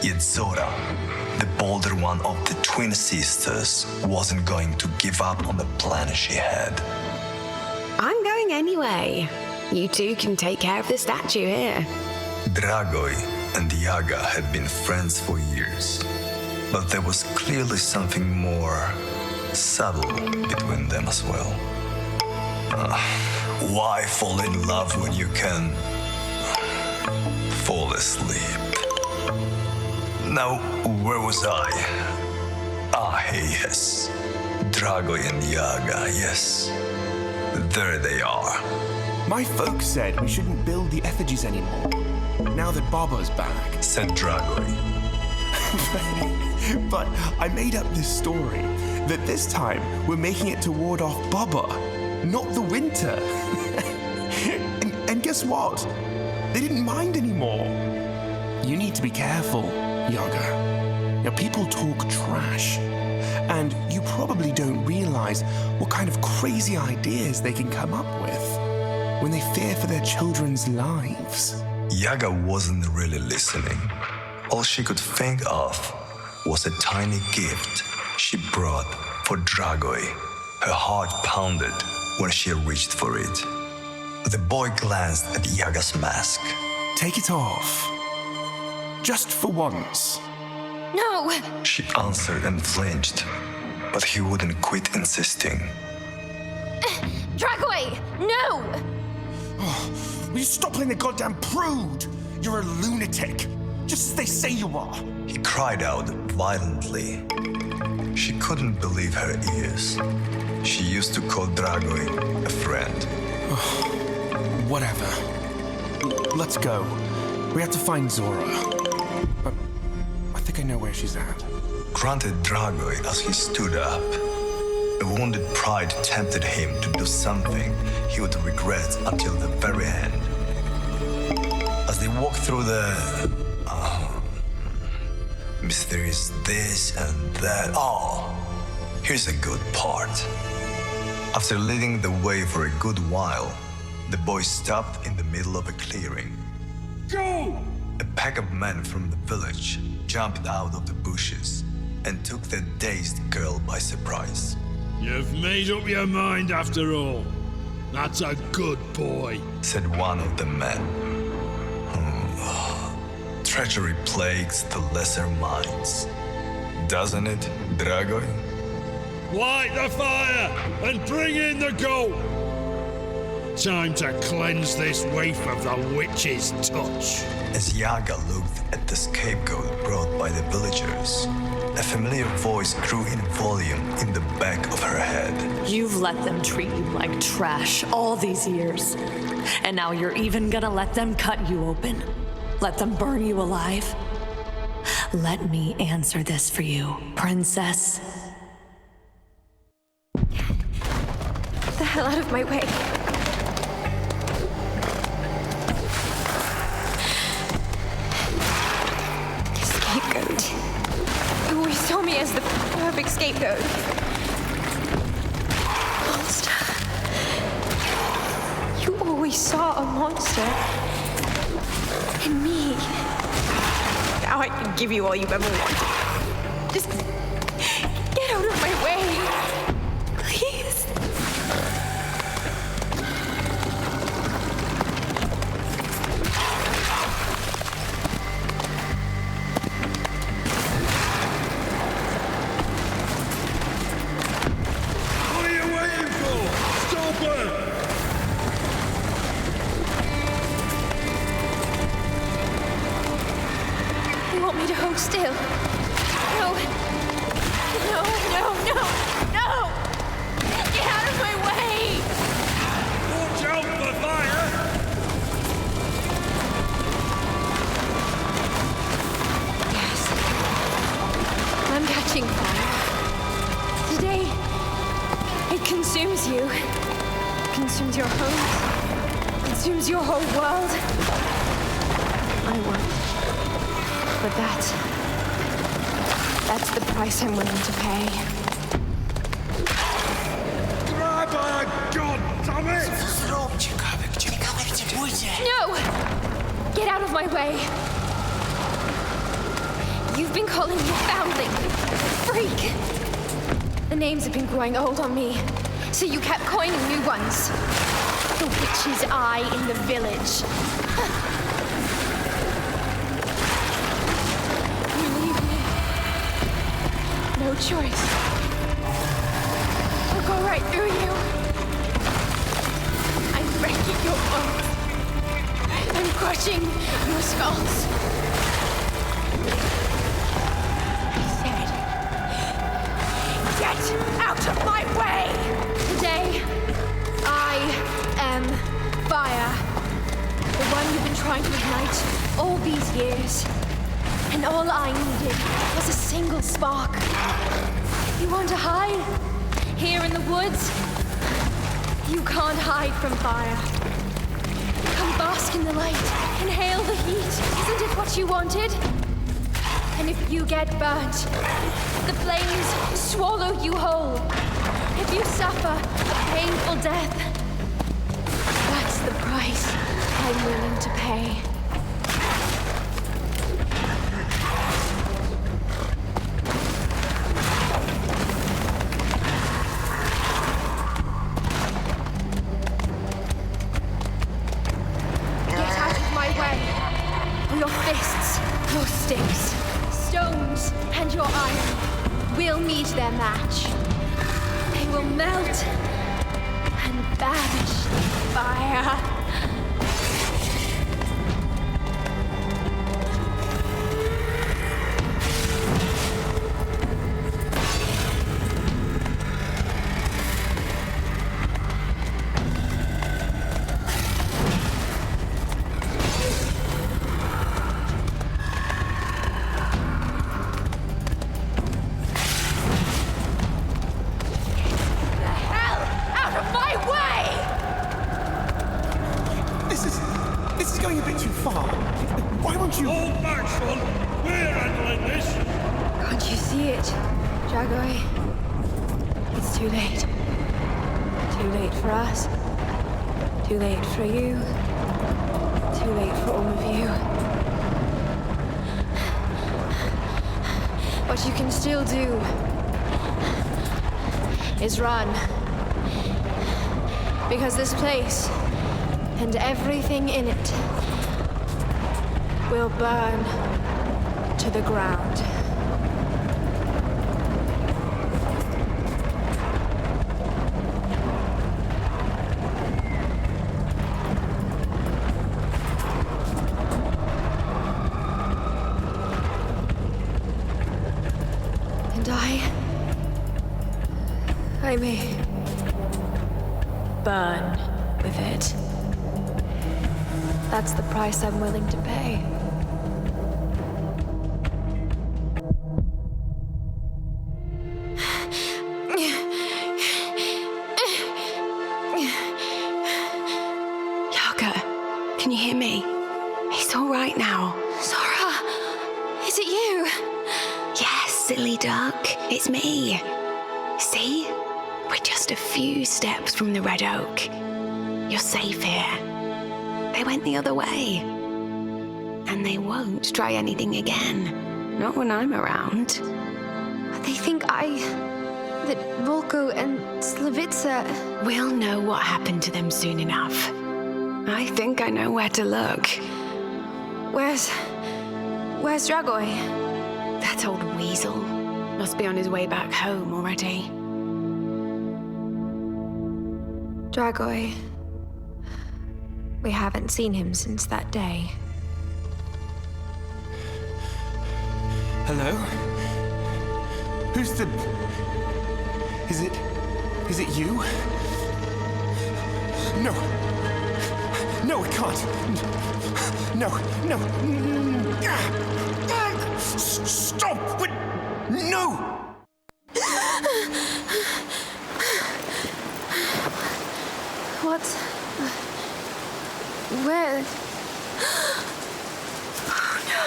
Yet Zora, the bolder one of the twin sisters, wasn't going to give up on the plan she had. I'm going anyway. You two can take care of the statue here. Dragoj and Yaga had been friends for years, but there was clearly something more subtle between them as well. Why fall in love when you can fall asleep? Now, where was I? Yes. Dragoj and Yaga, yes. There they are. My folks said we shouldn't build the effigies anymore, now that Baba's back, said Dragoj. But I made up this story that this time we're making it to ward off Baba, not the winter. and guess what? They didn't mind anymore. You need to be careful, Yaga. Now, people talk trash, and you probably don't realize what kind of crazy ideas they can come up with when they fear for their children's lives. Yaga wasn't really listening. All she could think of was a tiny gift she brought for Dragoj. Her heart pounded when she reached for it. The boy glanced at Yaga's mask. Take it off. Just for once. No! She answered and flinched, but he wouldn't quit insisting. Dragoj! No! Oh, will you stop playing the goddamn prude? You're a lunatic, just as they say you are. He cried out violently. She couldn't believe her ears. She used to call Dragoj a friend. Whatever. Let's go. We have to find Zora. I think I know where she's at. Grunted Dragoj as he stood up. A wounded pride tempted him to do something he would regret until the very end. As they walked through the mysterious this and that. Here's a good part. After leading the way for a good while, the boy stopped in the middle of a clearing. Go! A pack of men from the village jumped out of the bushes and took the dazed girl by surprise. You've made up your mind after all. That's a good boy, said one of the men. Treachery plagues the lesser minds. Doesn't it, Dragoj? Light the fire and bring in the goat. Time to cleanse this waif of the witch's touch. As Yaga looked at the scapegoat brought by the villagers, a familiar voice grew in volume in the back of her head. You've let them treat you like trash all these years. And now you're even gonna let them cut you open? Let them burn you alive? Let me answer this for you, princess. Get the hell out of my way. Scapegoat. me as the perfect scapegoat. Monster. You always saw a monster. In me. Now I can give you all you've ever wanted. Just get out of my way. Please. What are you waiting for? Stop her! You want me to hold still? No. No, no, no, no! Get out of my way! Watch out for fire! Yes. I'm catching fire. Today, it consumes you. Consumes your home. Consumes your whole world. I won. But that's the price I'm willing to pay. Grab her, goddammit! No! Get out of my way! You've been calling me foundling, freak! The names have been growing old on me, so you kept coining new ones. The witch's eye in the village. You leave me. No choice. I'll go right through you. I'm breaking your bones. I'm crushing your skulls. I said, get out of my way! Today, I am fire. The one you've been trying to ignite all these years. And all I needed was a single spark. You want to hide? Here in the woods? You can't hide from fire. Come bask in the light. Inhale the heat. Isn't it what you wanted? And if you get burnt, the flames swallow you whole. If you suffer a painful death, that's the price I'm willing to pay. Your fists, your sticks, stones, and your iron will meet their match. They will melt and vanish in fire. Too late for you. Too late for all of you. What you can still do is run. Because this place and everything in it will burn to the ground. I may burn with it. That's the price I'm willing to pay. Yaga, can you hear me? He's all right now. Zora, is it you? Yes, silly duck. It's me. See? We're just a few steps from the Red Oak. You're safe here. They went the other way. And they won't try anything again. Not when I'm around. They think that Volko and Slavica... We'll know what happened to them soon enough. I think I know where to look. Where's Dragoi? That old weasel. Must be on his way back home already. Dragoi. We haven't seen him since that day. Hello? Who's the... Is it you? No. No, it can't. No. Stop! But no! What? Where? Oh no!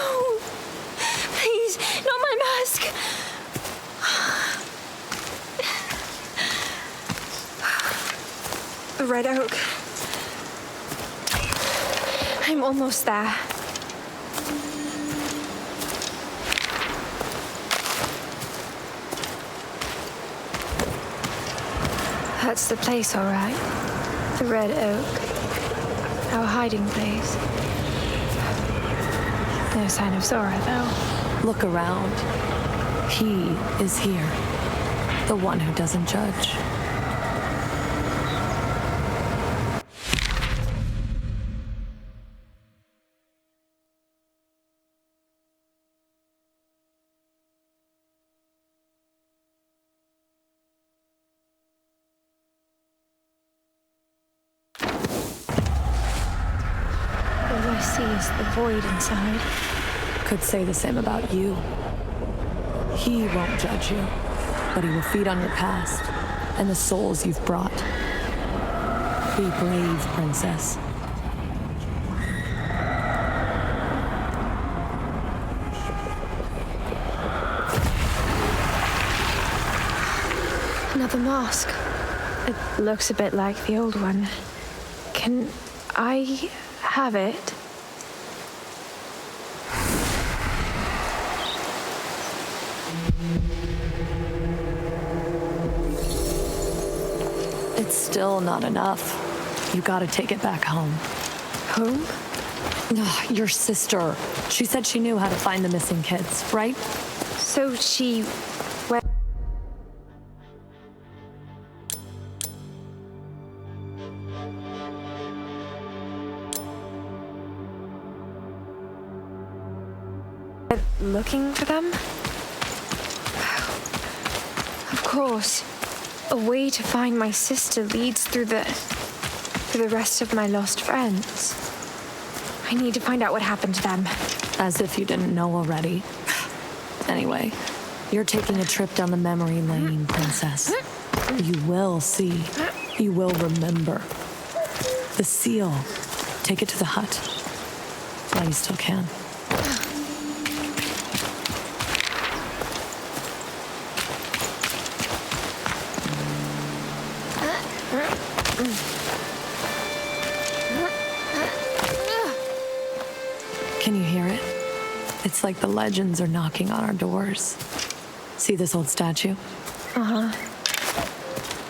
Please, not my mask! The Red Oak. I'm almost there. That's the place, all right. The Red Oak. Our hiding place. No sign of Zora, though. Look around. He is here. The one who doesn't judge. All I see is the void inside. Could say the same about you. He won't judge you, but he will feed on your past and the souls you've brought. Be brave, princess. Another mask. It looks a bit like the old one. Can I have it? It's still not enough. You gotta take it back home. Home? Ugh, your sister. She said she knew how to find the missing kids, right? So she went... looking for them? Of course. A way to find my sister leads through the rest of my lost friends. I need to find out what happened to them. As if you didn't know already. Anyway, you're taking a trip down the memory lane, princess. You will see. You will remember. The seal. Take it to the hut. While you still can. Can you hear it? It's like the legends are knocking on our doors. See this old statue? Uh-huh.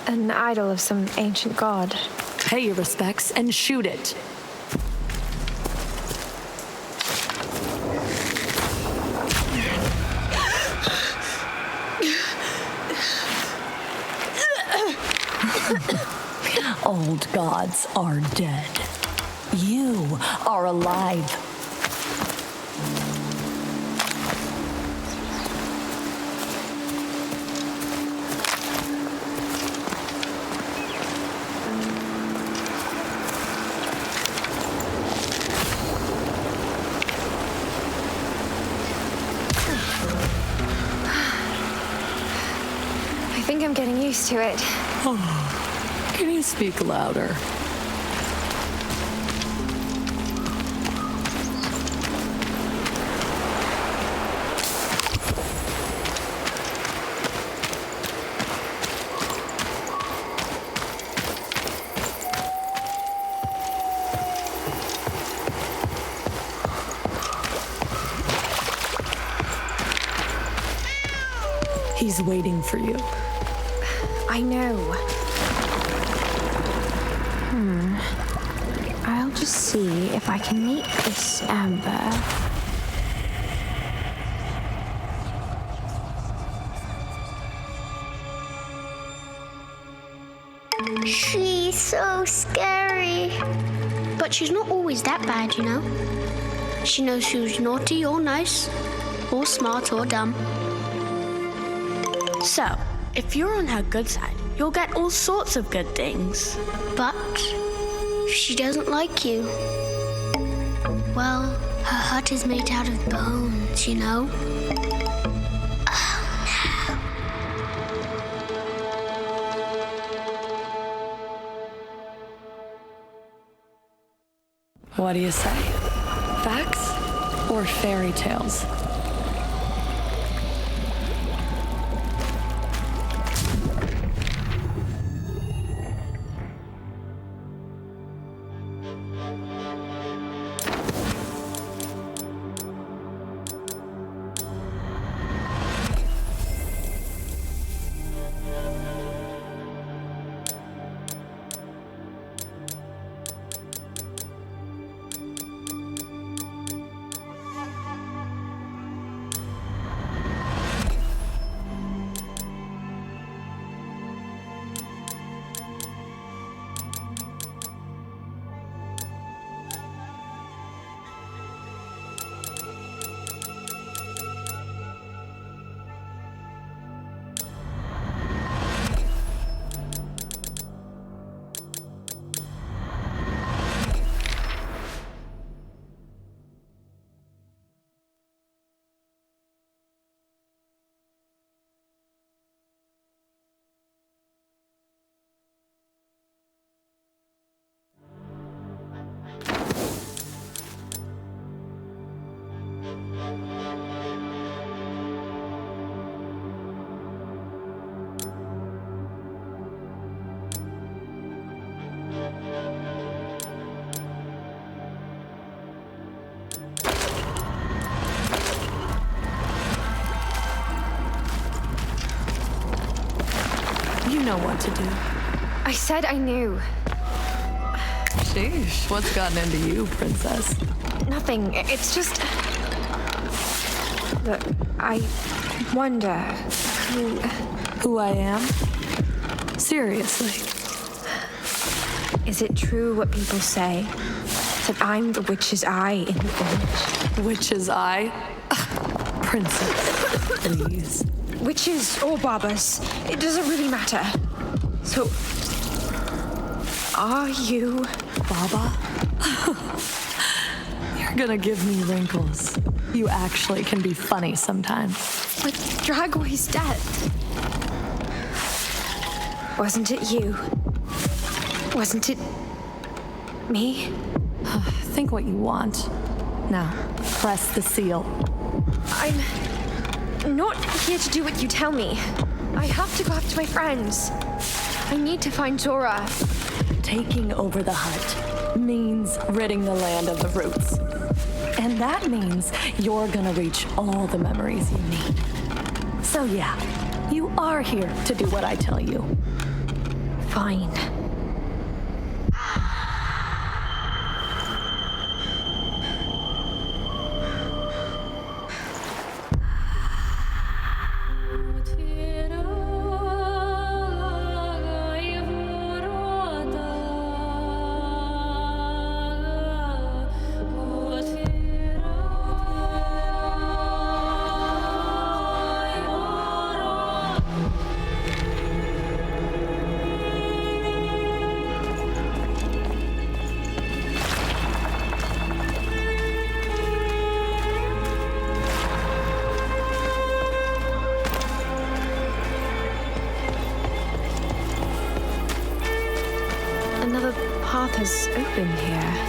An idol of some ancient god. Pay your respects and shoot it. Old gods are dead. You are alive. I think I'm getting used to it. Can you speak louder? He's waiting for you. I know. I'll just see if I can make this amber. She's so scary. But she's not always that bad, you know. She knows who's naughty or nice, or smart or dumb. So, if you're on her good side, you'll get all sorts of good things. But if she doesn't like you, well, her heart is made out of bones, you know. What do you say? Facts or fairy tales? You know what to do. I said I knew. Sheesh, what's gotten into you, princess? Nothing. It's just... Look, I wonder Who I am? Seriously. Is it true what people say? That I'm the witch's eye in the village? Witch's eye? Princess, please. Witches or Babas, it doesn't really matter. So, are you Baba? You're gonna give me wrinkles. You actually can be funny sometimes. With Dragway's death? Wasn't it you? Wasn't it me? Think what you want. Now, press the seal. I'm not here to do what you tell me. I have to go after my friends. I need to find Zora. Taking over the hut means ridding the land of the roots. And that means you're gonna reach all the memories you need. So yeah, you are here to do what I tell you. Fine. Another path has opened here.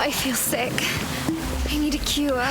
I feel sick. I need a cure.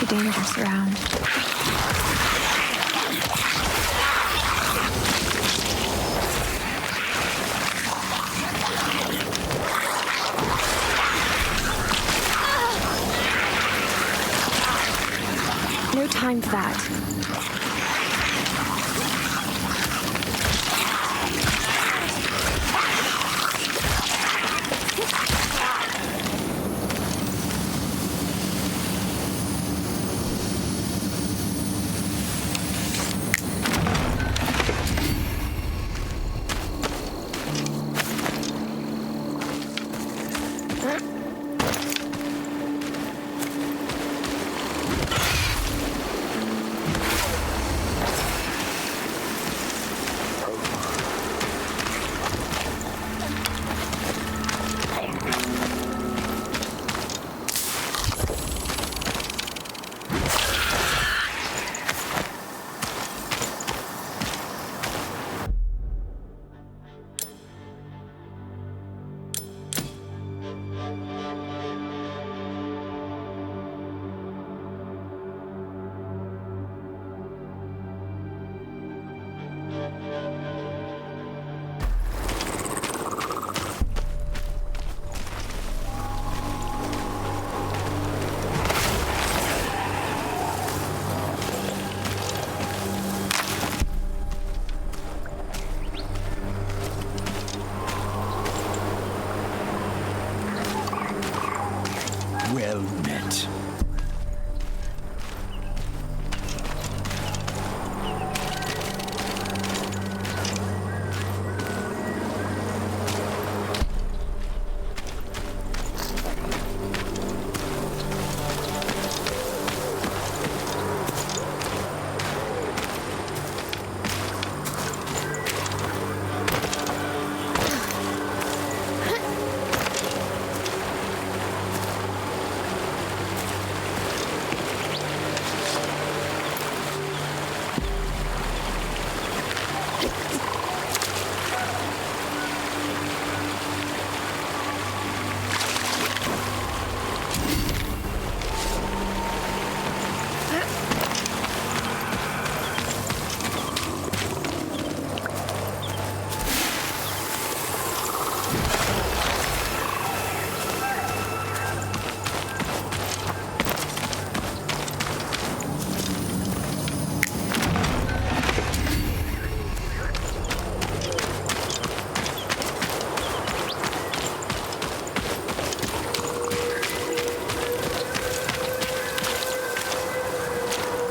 Dangerous around. No time for that.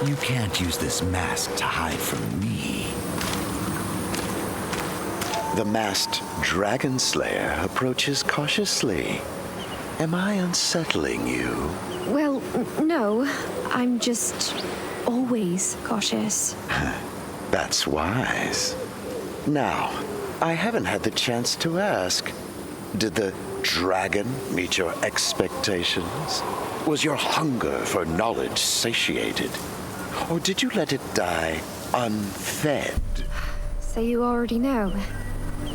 You can't use this mask to hide from me. The masked dragon slayer approaches cautiously. Am I unsettling you? Well, no. I'm just always cautious. That's wise. Now, I haven't had the chance to ask. Did the dragon meet your expectations? Was your hunger for knowledge satiated? Or did you let it die unfed? So you already know.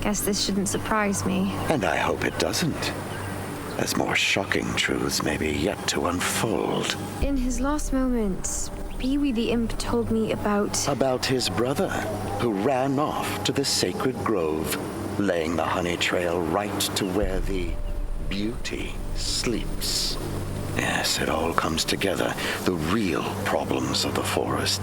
Guess this shouldn't surprise me. And I hope it doesn't, as more shocking truths may be yet to unfold. In his last moments, Pee-wee the Imp told me about... About his brother, who ran off to the sacred grove, laying the honey trail right to where the beauty sleeps. Yes, it all comes together. The real problems of the forest.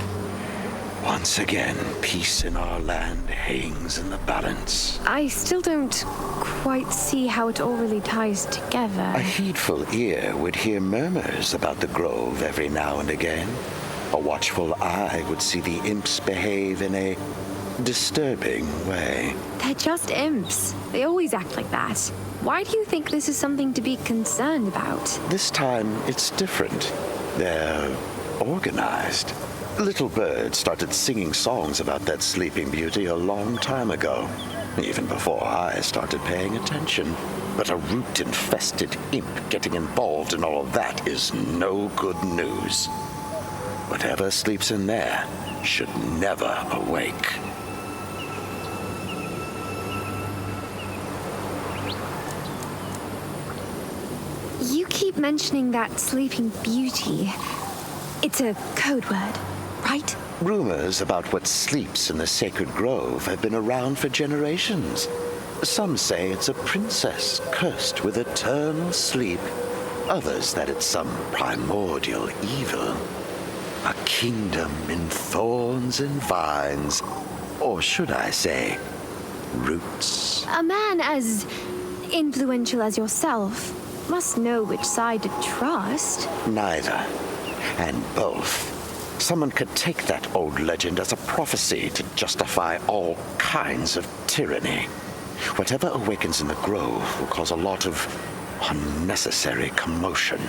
Once again, peace in our land hangs in the balance. I still don't quite see how it all really ties together. A heedful ear would hear murmurs about the grove every now and again. A watchful eye would see the imps behave in a disturbing way. They're just imps. They always act like that. Why do you think this is something to be concerned about? This time, it's different. They're organized. Little birds started singing songs about that sleeping beauty a long time ago, even before I started paying attention. But a root-infested imp getting involved in all of that is no good news. Whatever sleeps in there should never awake. You keep mentioning that sleeping beauty. It's a code word, right? Rumors about what sleeps in the sacred grove have been around for generations. Some say it's a princess cursed with eternal sleep. Others that it's some primordial evil. A kingdom in thorns and vines. Or should I say, roots. A man as influential as yourself must know which side to trust. Neither. And both. Someone could take that old legend as a prophecy to justify all kinds of tyranny. Whatever awakens in the grove will cause a lot of unnecessary commotion.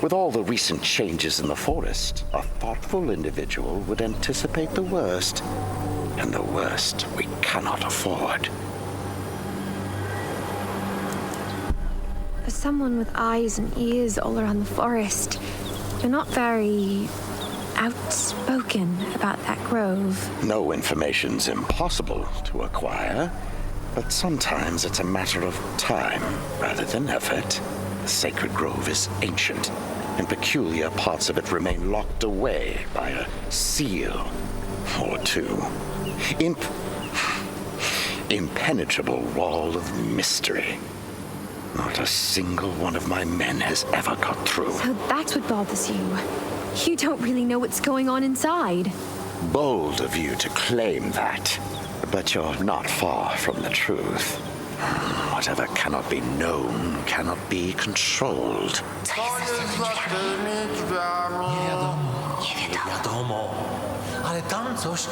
With all the recent changes in the forest, a thoughtful individual would anticipate the worst, and the worst we cannot afford. For someone with eyes and ears all around the forest, you're not very outspoken about that grove. No information's impossible to acquire, but sometimes it's a matter of time rather than effort. The sacred grove is ancient, and peculiar parts of it remain locked away by a seal or two. Impenetrable wall of mystery. Not a single one of my men has ever got through. So that's what bothers you. You don't really know what's going on inside. Bold of you to claim that, but you're not far from the truth. Whatever cannot be known cannot be controlled. Nie wiadomo. Ale tam coś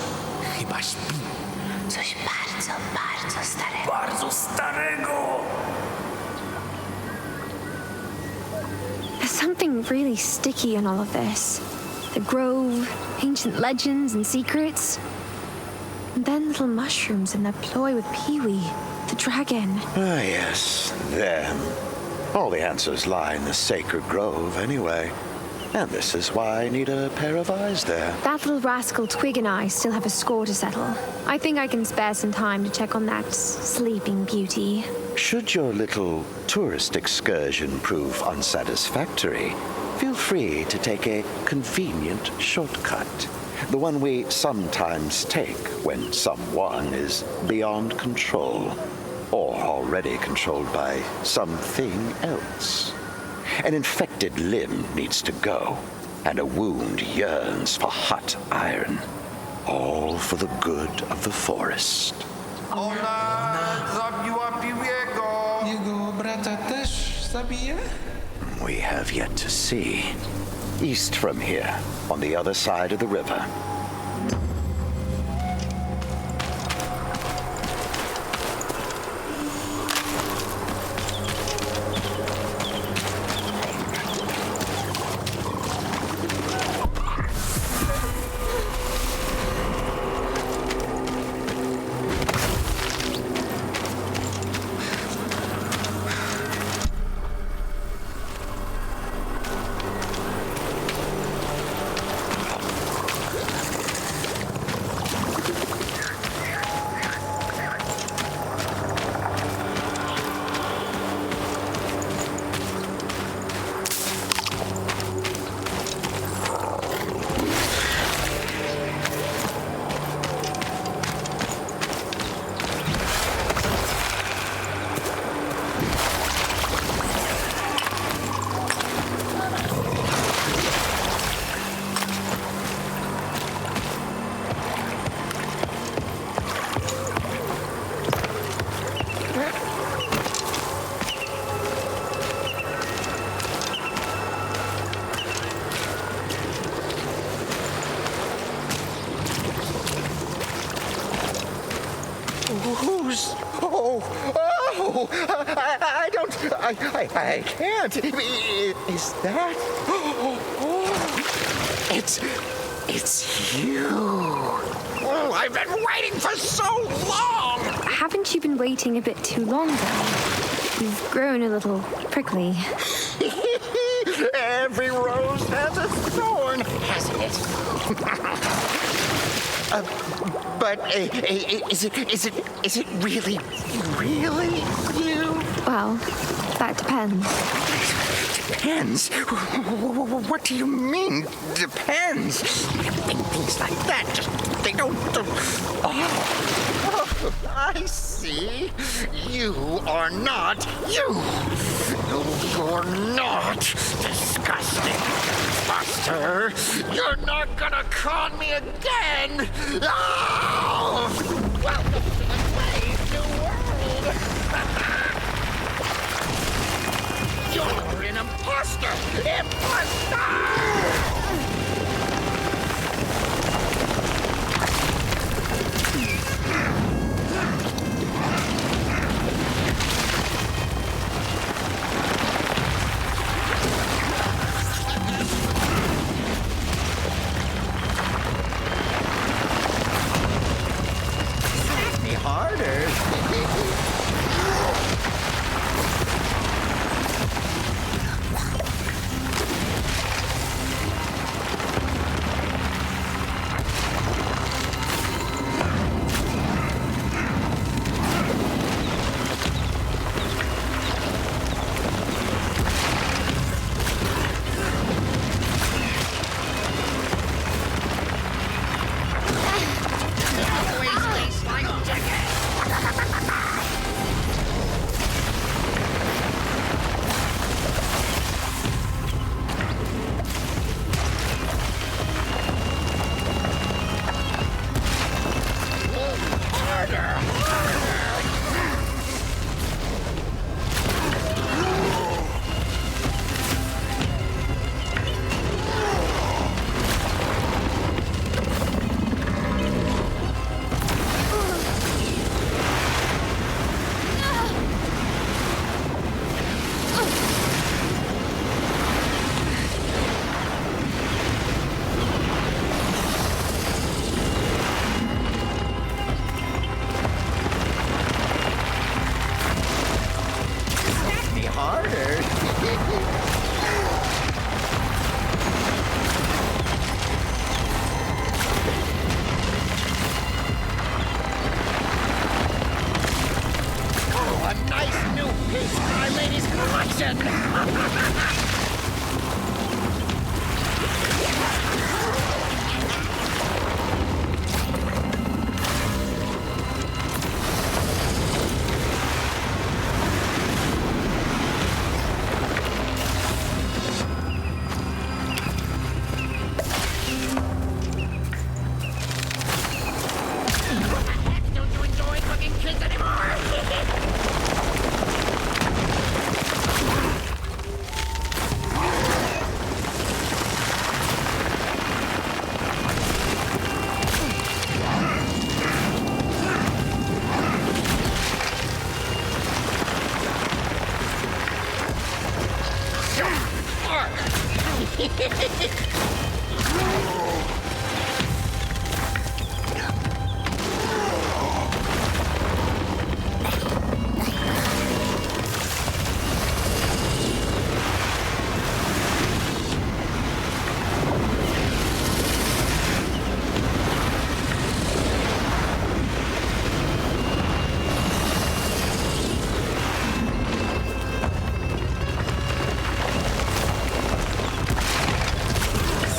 chyba śpi. Coś bardzo, bardzo starego. Bardzo starego! There's something really sticky in all of this. The grove, ancient legends and secrets. And then little mushrooms and their ploy with Pee-wee, the dragon. Ah, yes, them. All the answers lie in the sacred grove, anyway. And this is why I need a pair of eyes there. That little rascal Twig and I still have a score to settle. I think I can spare some time to check on that sleeping beauty. Should your little tourist excursion prove unsatisfactory, feel free to take a convenient shortcut. The one we sometimes take when someone is beyond control, or already controlled by something else. An infected limb needs to go, and a wound yearns for hot iron. All for the good of the forest. Ona zabiła Pee-wee'ego. Jego brata też zabije? We have yet to see. East from here, on the other side of the river. I can't. Is that? It's you. Oh, I've been waiting for so long. Haven't you been waiting a bit too long, though? You've grown a little prickly. Every rose has a thorn, hasn't it? But is it really you? Well, that depends. Depends? What do you mean, depends? Things like that they don't... Oh, I see. You are not you. You're not disgusting. Buster, you're not gonna con me again. Oh! Welcome to the brave new world. You're an imposter! Imposter! Hit me harder.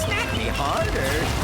Snap me harder.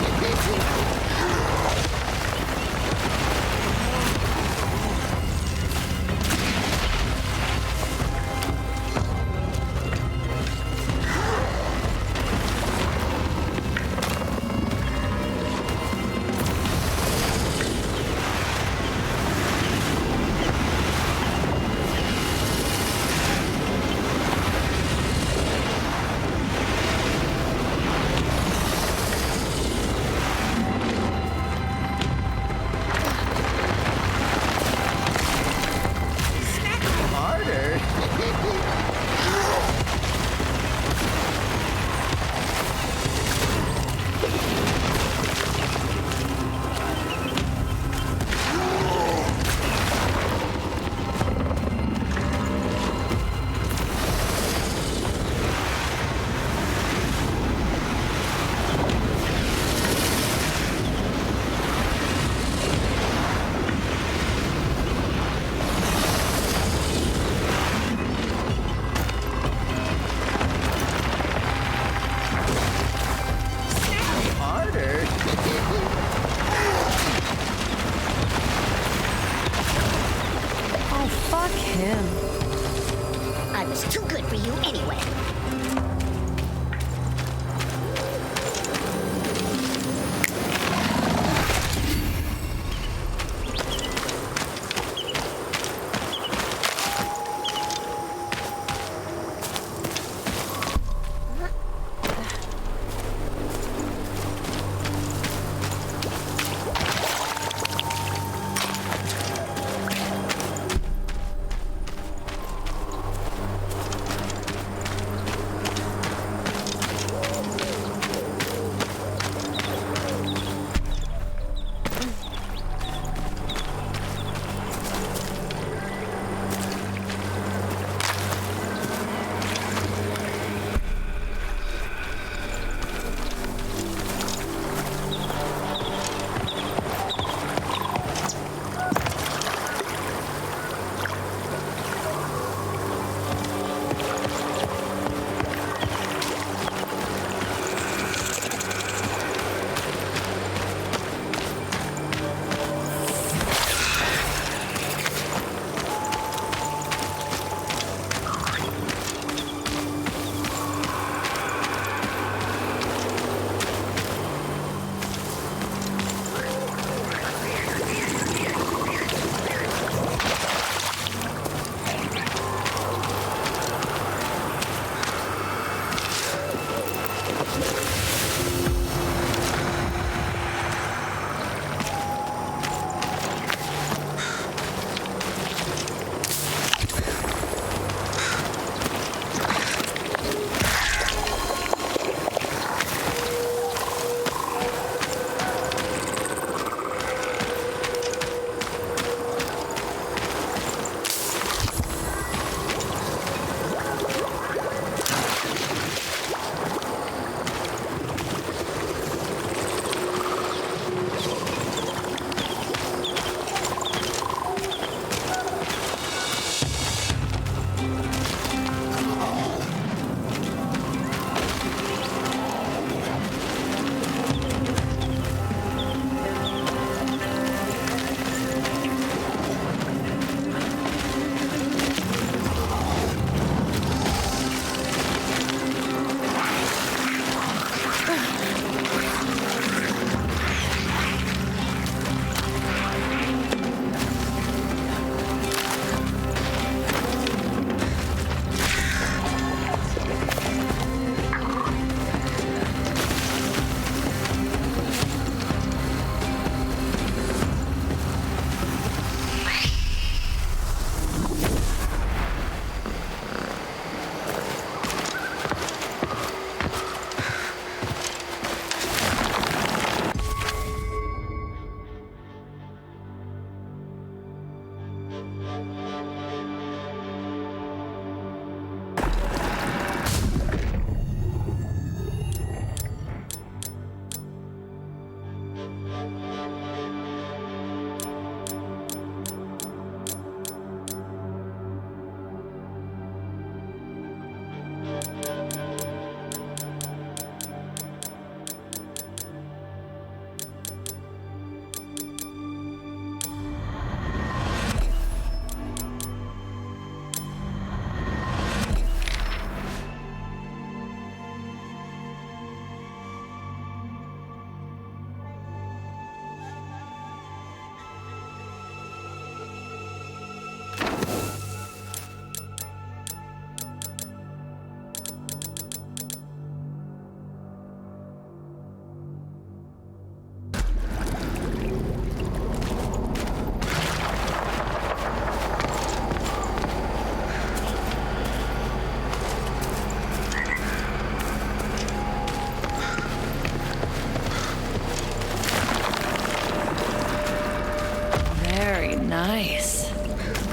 Nice.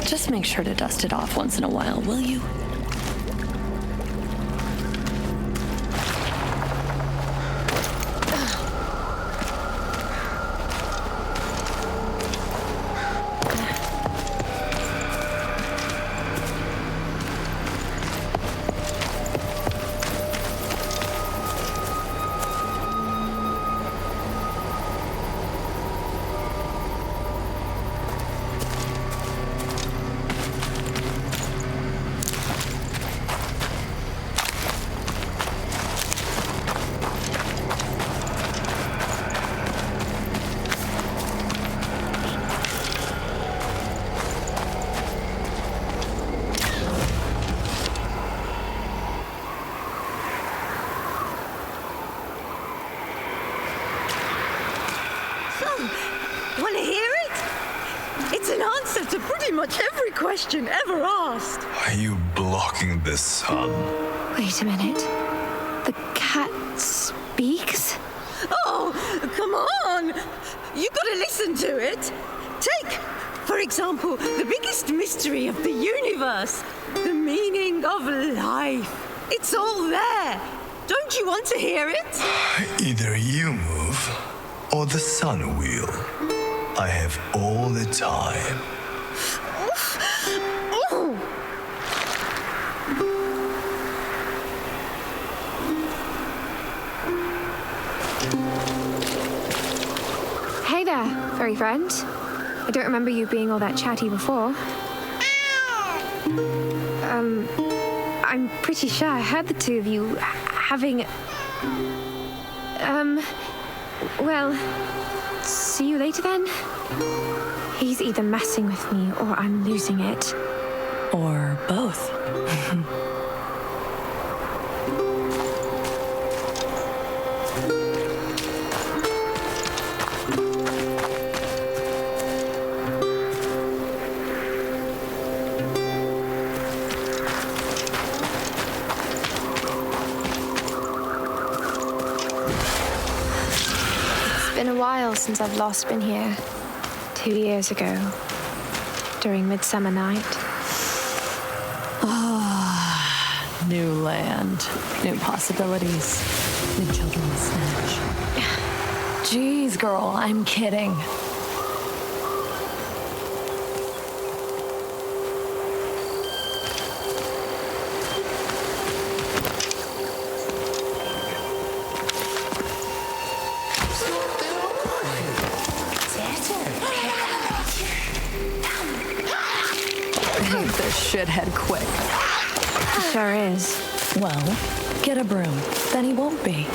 Just make sure to dust it off once in a while, will you? Want to hear it? It's an answer to pretty much every question ever asked. Are you blocking the sun? Wait a minute. The cat speaks? Oh, come on! You gotta listen to it. Take, for example, the biggest mystery of the universe, the meaning of life. It's all there. Don't you want to hear it? Either you move, or the sun will. I have all the time. Hey there, furry friend. I don't remember you being all that chatty before. I'm pretty sure I heard the two of you having... Well, see you later then? He's either messing with me or I'm losing it. Or both. It's been a while since I've last been here. 2 years ago, during Midsummer Night. Ah, new land, new possibilities, new children to snatch. Jeez, girl, I'm kidding. Ain't this shithead quick? He sure is. Well, get a broom. Then he won't be.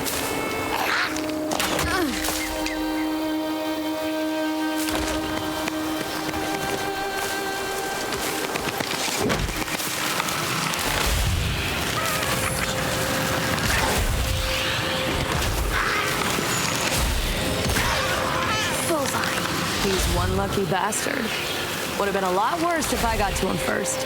Bullseye. He's one lucky bastard. Would have been a lot worse if I got to him first.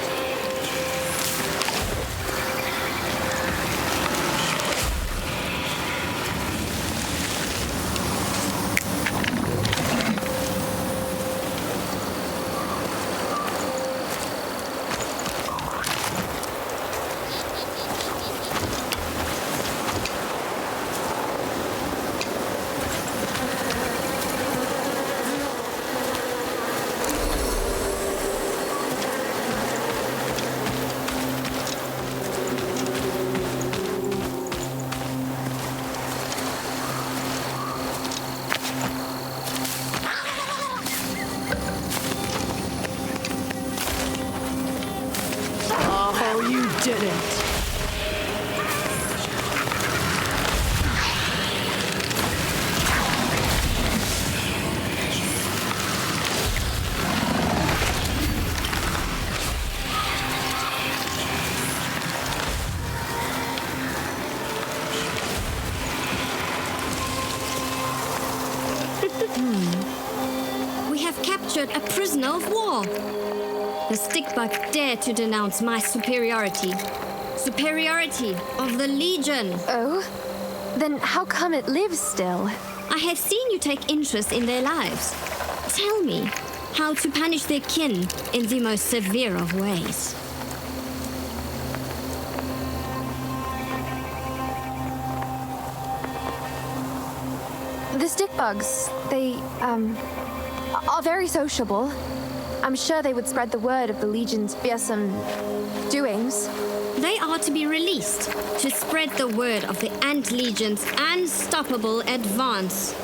Oh, you didn't. We have captured a prisoner of war. The stickbug dared to denounce my superiority. Superiority of the Legion. Oh? Then how come it lives still? I have seen you take interest in their lives. Tell me, how to punish their kin in the most severe of ways. The stick bugs, they, are very sociable. I'm sure they would spread the word of the Legion's fearsome doings. They are to be released to spread the word of the Ant Legion's unstoppable advance.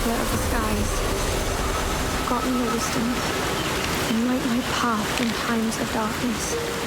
keeper of the skies. Grant me your wisdom and light my path in times of darkness.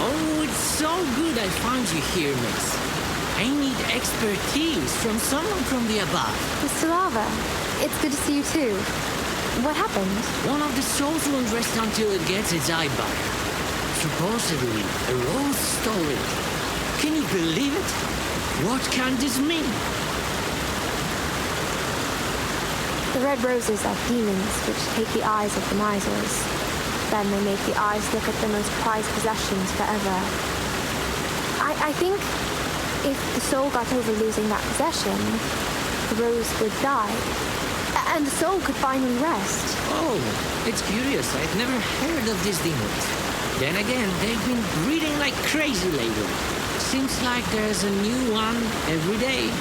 Oh, it's so good I found you here, miss. I need expertise from someone from the above. Mr. Lava, it's good to see you too. What happened? One of the souls won't rest until it gets its eye back. Supposedly, a rose stole it. Can you believe it? What can this mean? The red roses are demons which take the eyes of the misers. Then they make the eyes look at the most prized possessions forever. I think if the soul got over losing that possession, the rose would die. And the soul could finally rest. Oh, it's curious. I've never heard of these demons. Then again, they've been breeding like crazy lately. Seems like there's a new one every day.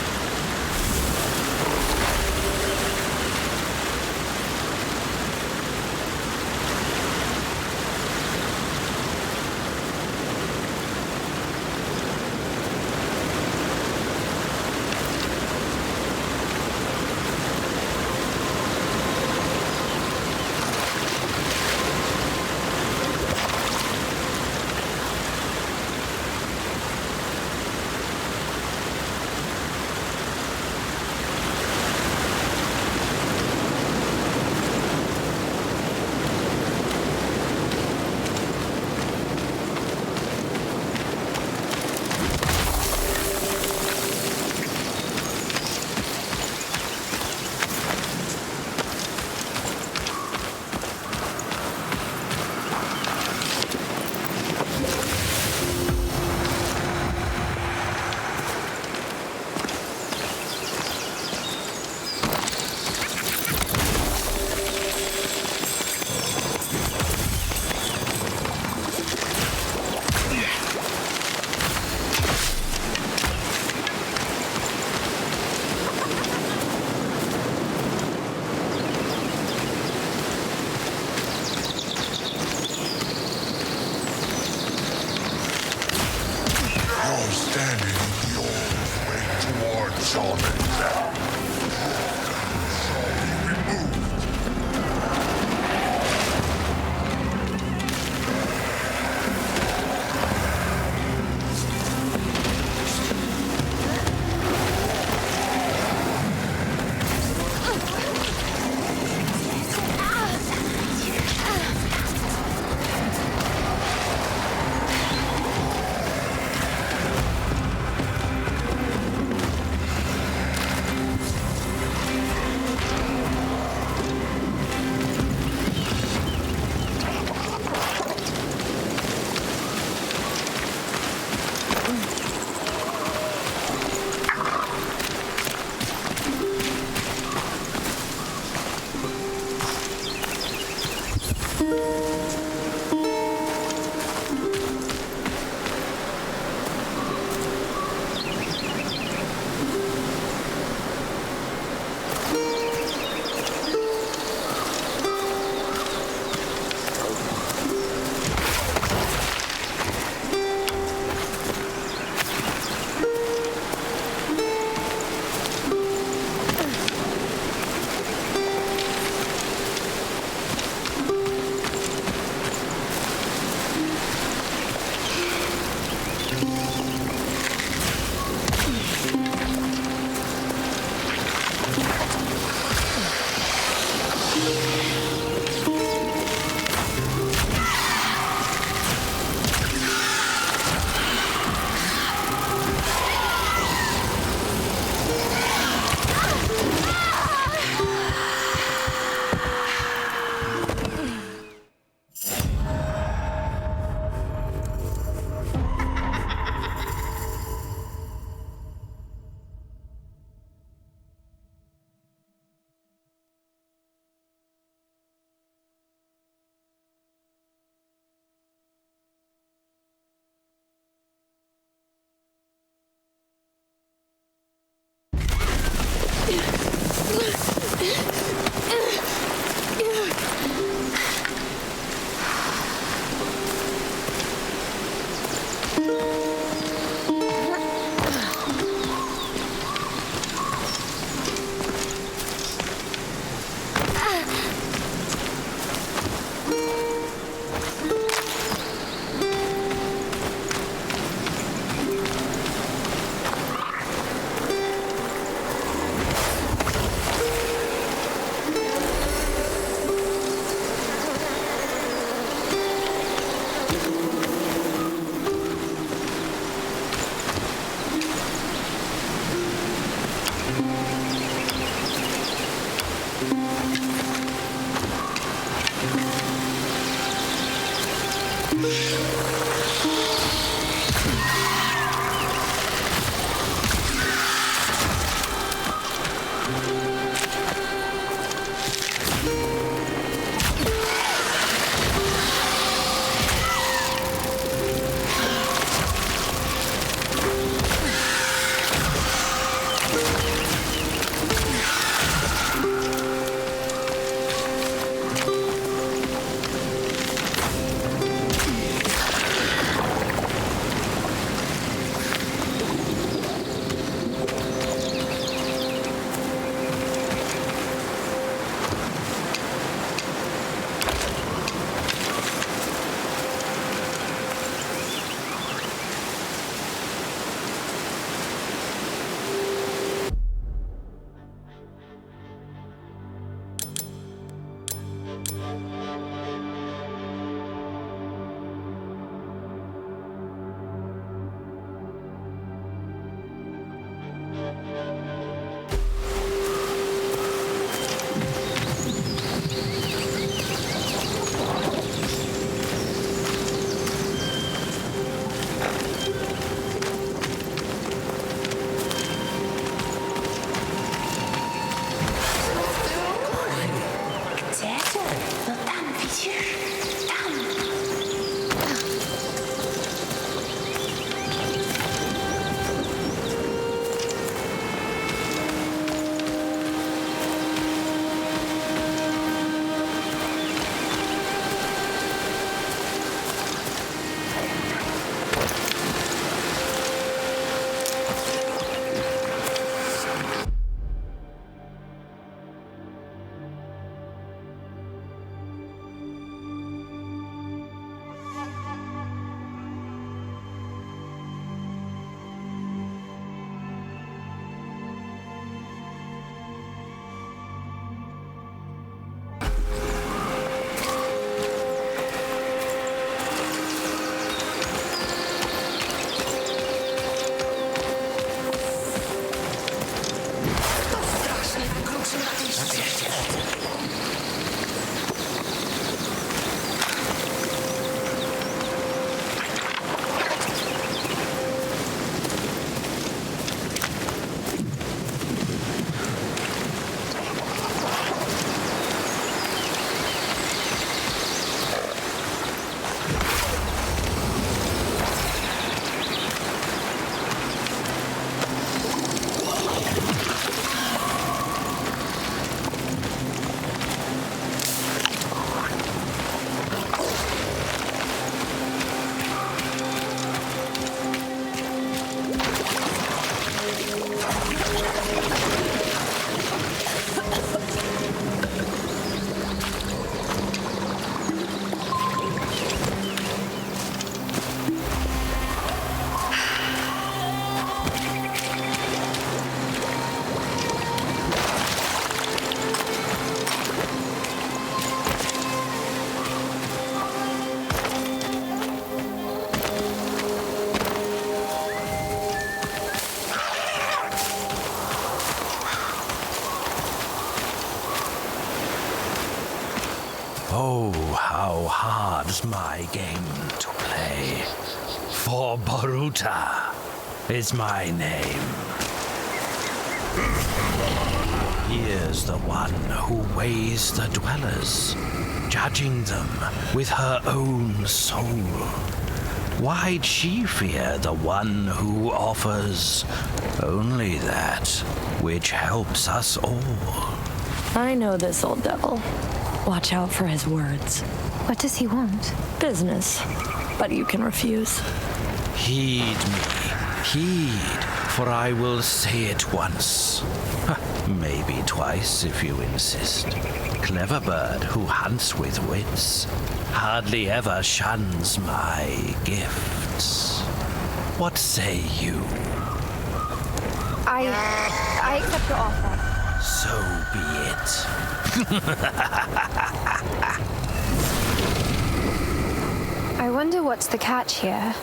loves my game to play. For Boruta is my name. Here's the one who weighs the dwellers, judging them with her own soul. Why'd she fear the one who offers only that which helps us all? I know this old devil. Watch out for his words. What does he want? Business. But you can refuse. Heed me, heed, for I will say it once. Maybe twice if you insist. Clever bird who hunts with wits hardly ever shuns my gifts. What say you? I accept your offer. So be it. I wonder what's the catch here.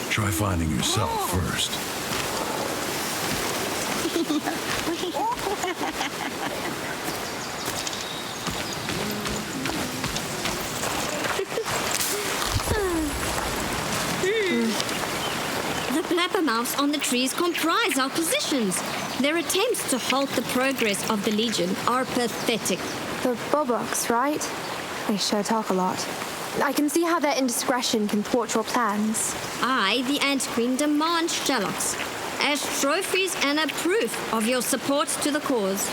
Try finding yourself first. The blabbermouths on the trees comprise our positions. Their attempts to halt the progress of the Legion are pathetic. The Boboks, right? They sure talk a lot. I can see how their indiscretion can thwart your plans. I, the Ant Queen, demand Sherlocks as trophies and a proof of your support to the cause.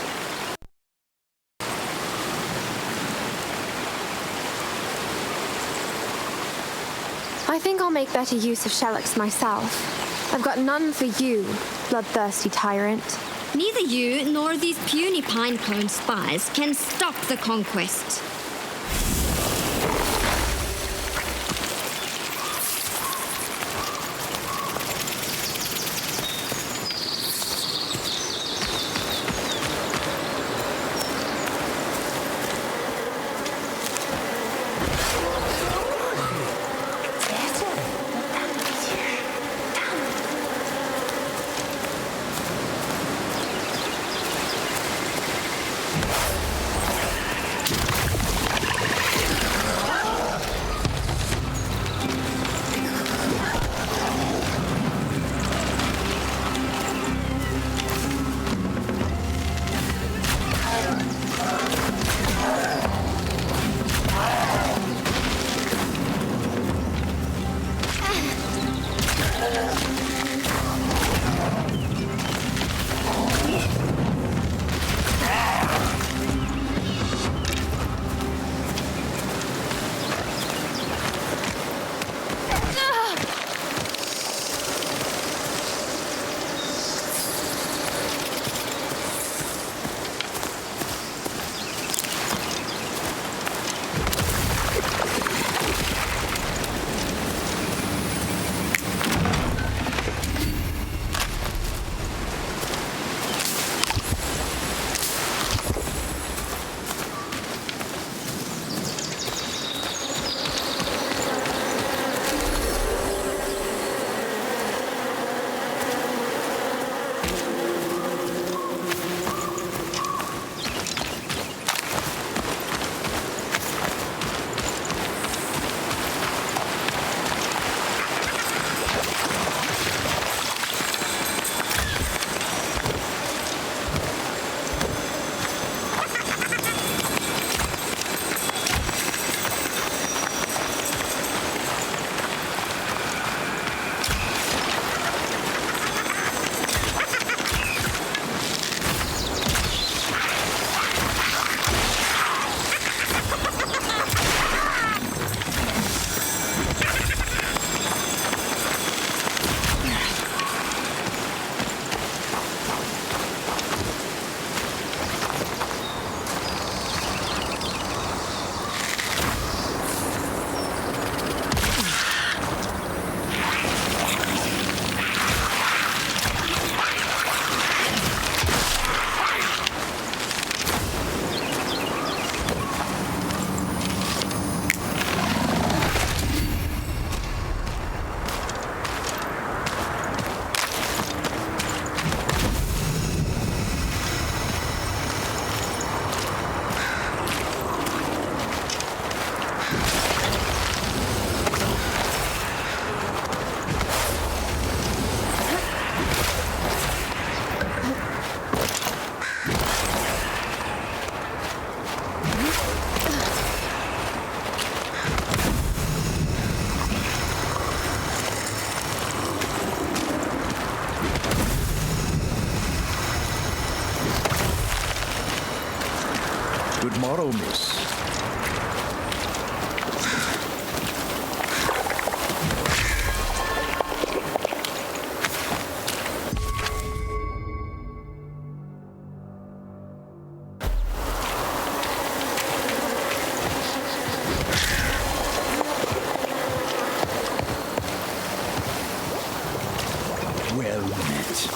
I think I'll make better use of Sherlocks myself. I've got none for you, bloodthirsty tyrant. Neither you nor these puny pinecone spies can stop the conquest. Good morrow, miss. Well met.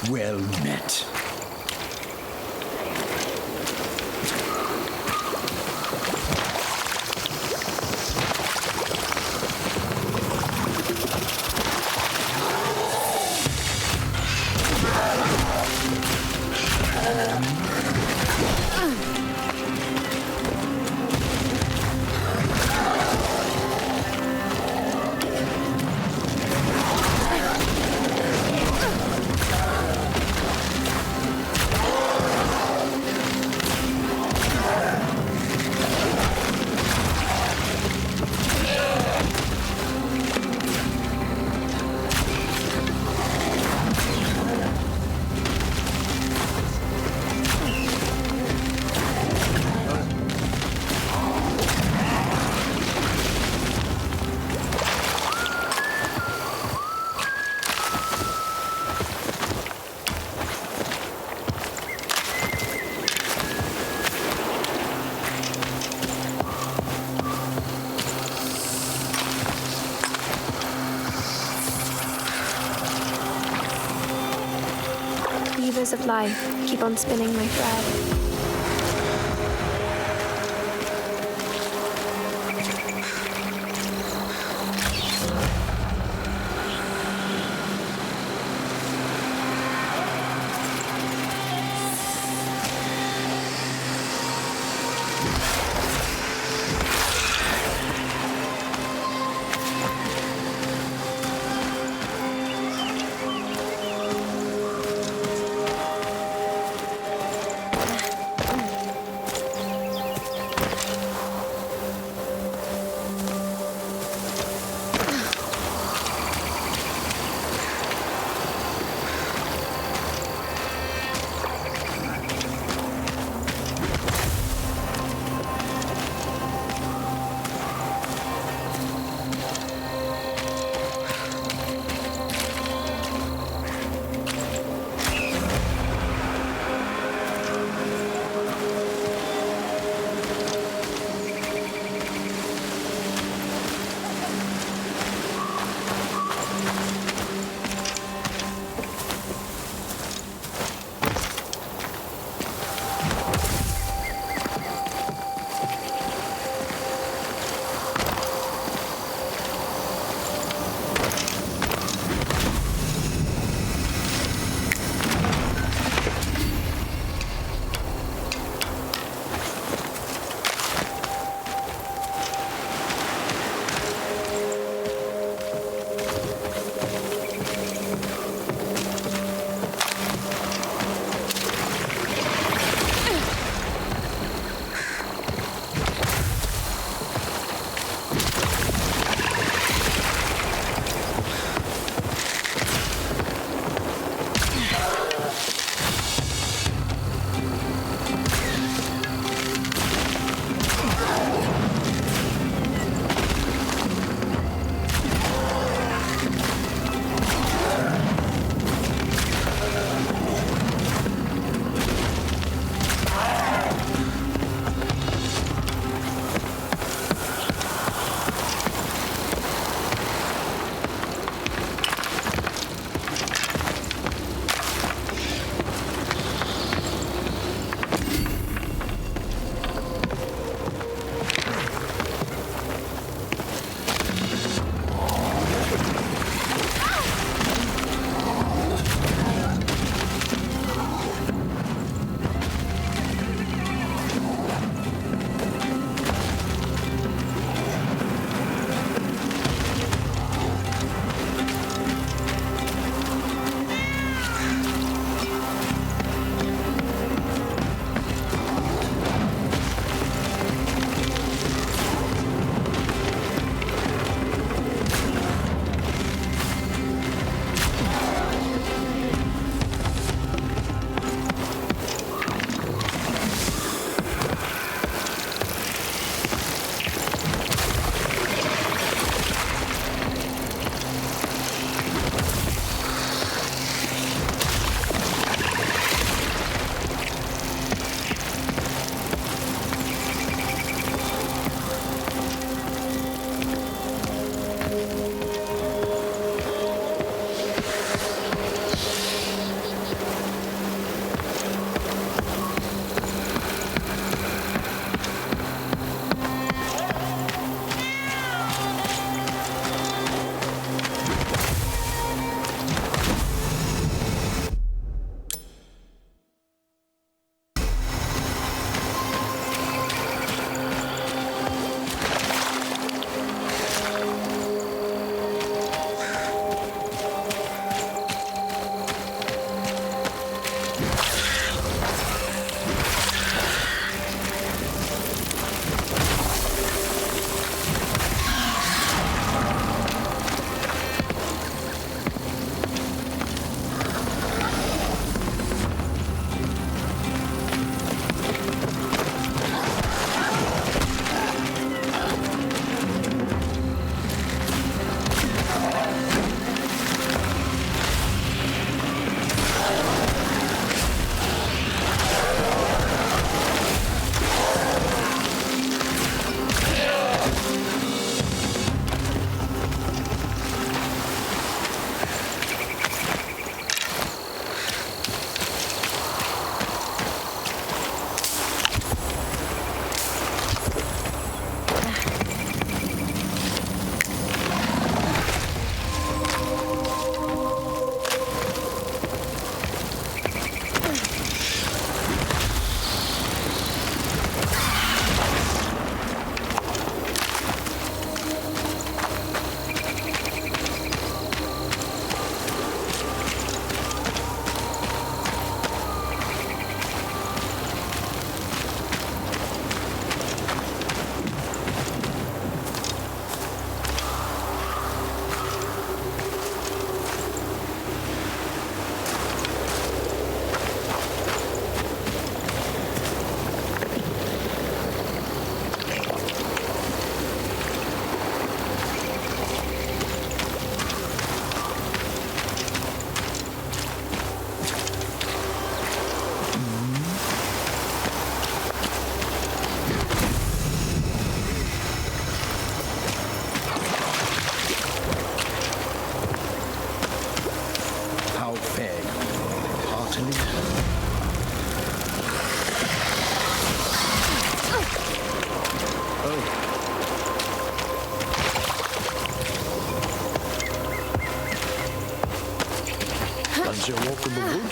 Well met. Weavers of life, keep on spinning my thread.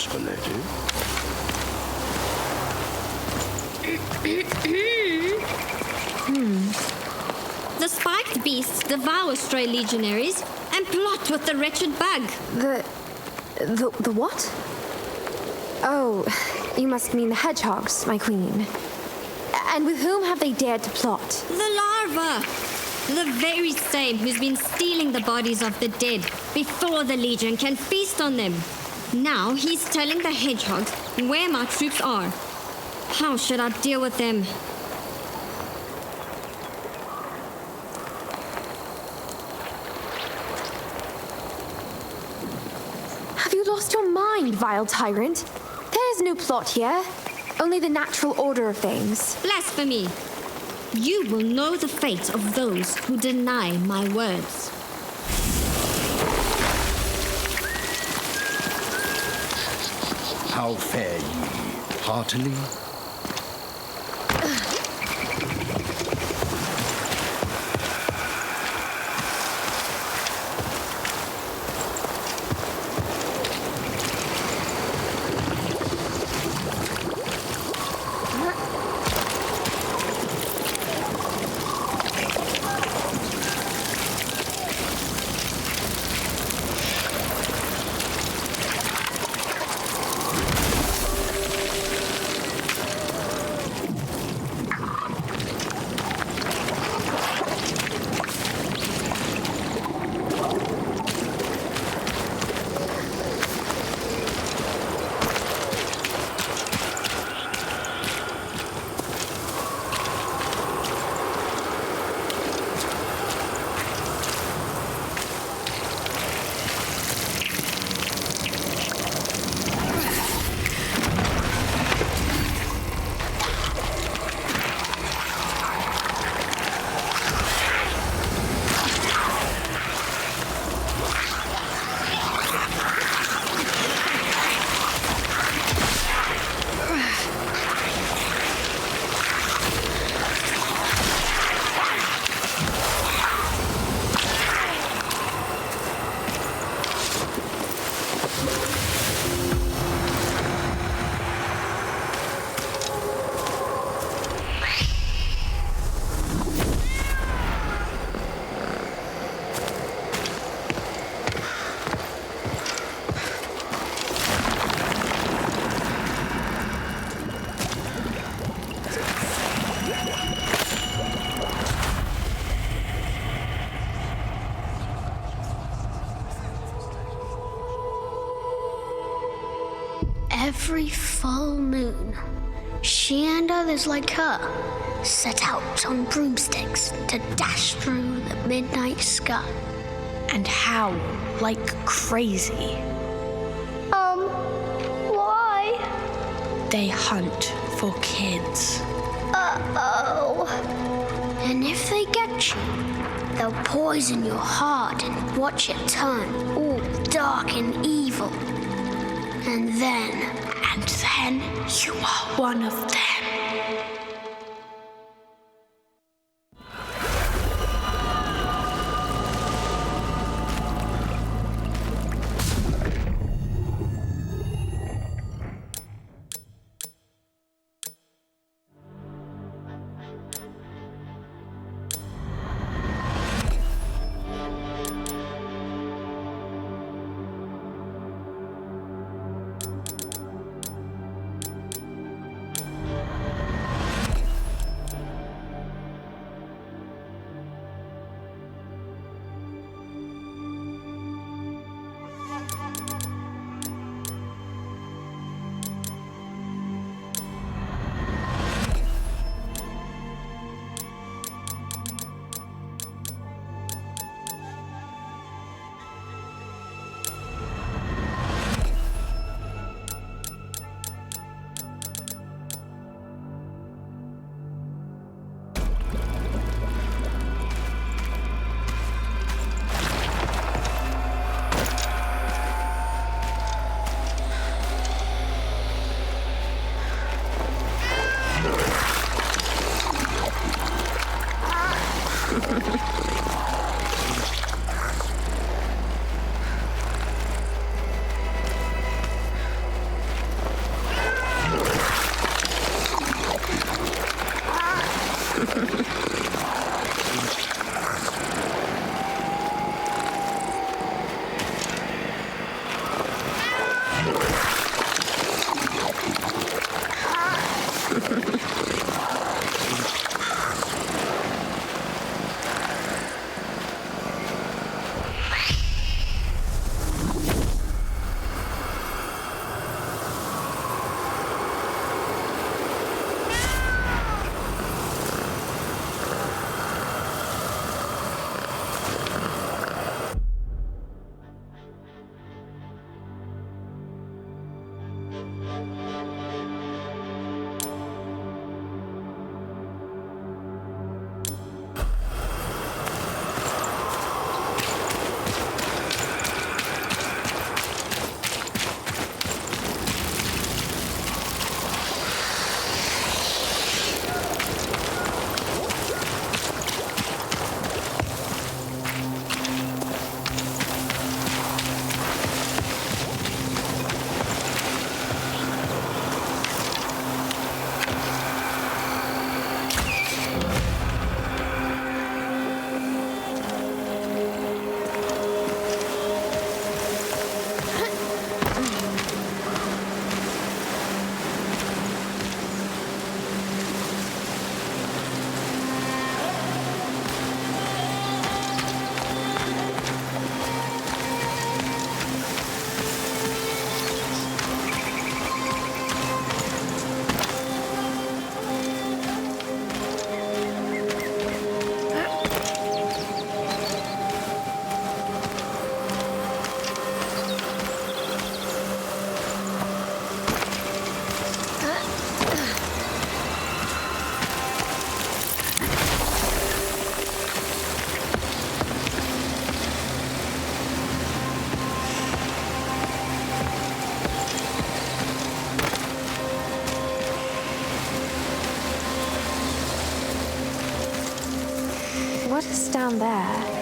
geschoten. The spiked beasts devour stray legionaries and plot with the wretched bug. The what? Oh, you must mean the hedgehogs, my queen. And with whom have they dared to plot? The larva! The very same who's been stealing the bodies of the dead before the Legion can feast on them. Now he's telling the hedgehogs where my troops are. How should I deal with them? Have you lost your mind, vile tyrant? There's no plot here. Only the natural order of things. Blasphemy! You will know the fate of those who deny my words. How fare ye? Heartily? Every full moon, she and others like her set out on broomsticks to dash through the midnight sky and howl like crazy. Why? They hunt for kids. Uh-oh. And if they get you, they'll poison your heart and watch it turn all dark and evil. And then you are one of them. What is down there?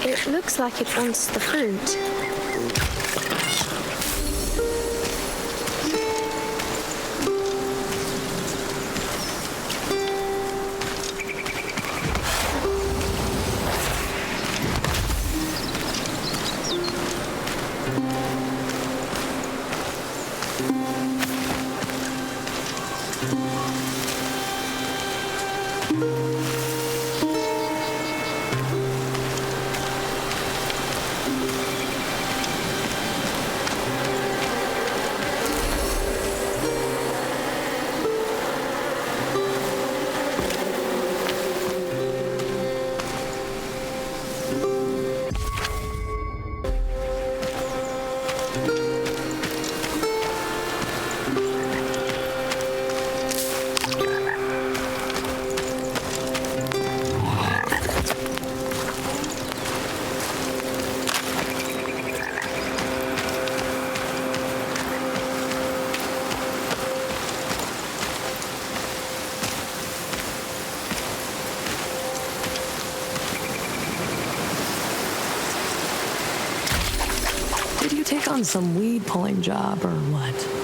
It looks like it wants the fruit. on some weed pulling job or what?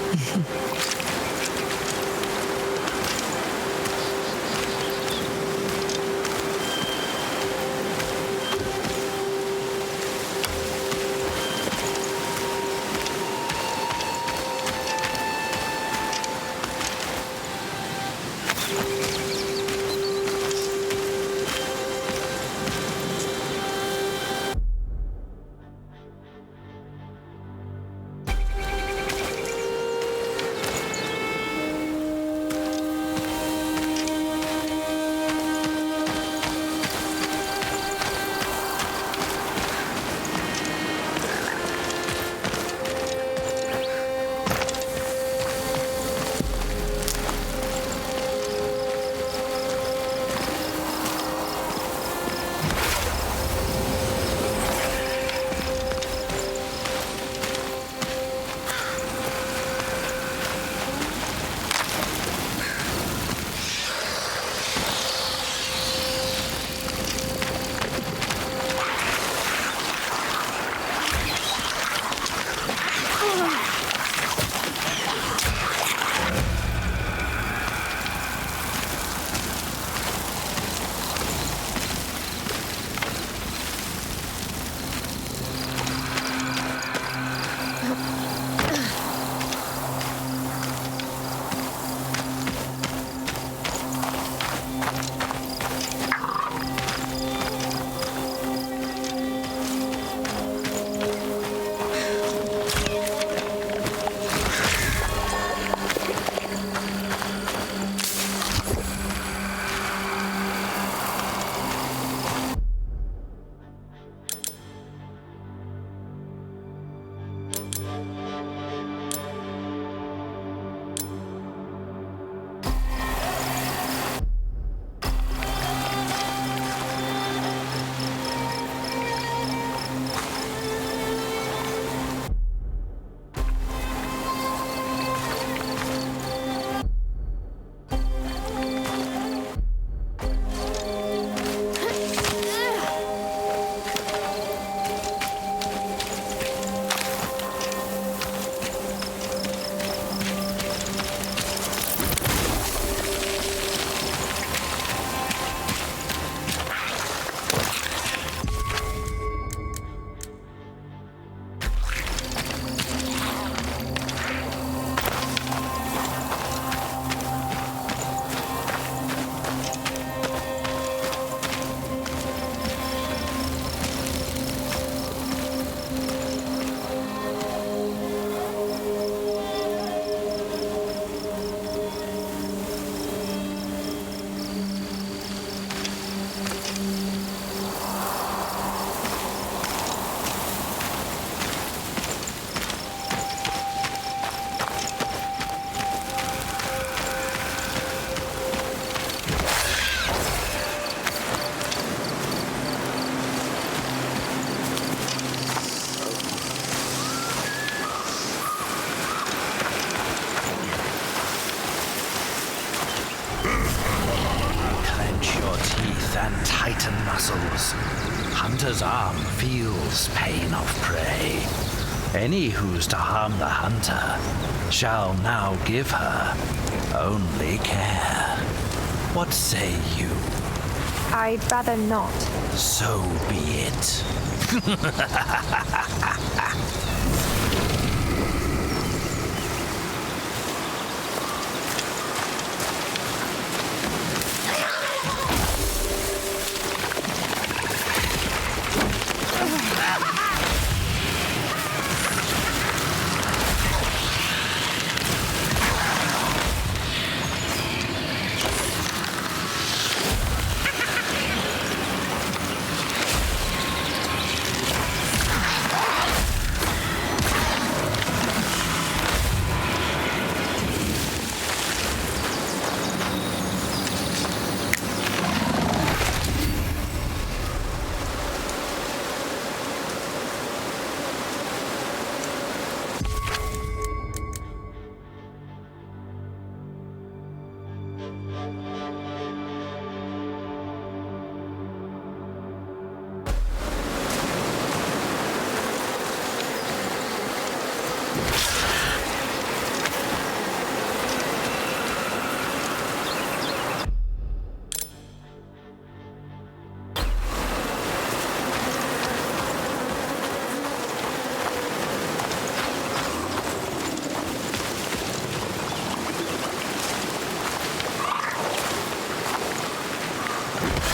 and tighten muscles. Hunter's arm feels pain of prey. Any who's to harm the hunter shall now give her only care. What say you? I'd rather not. So be it.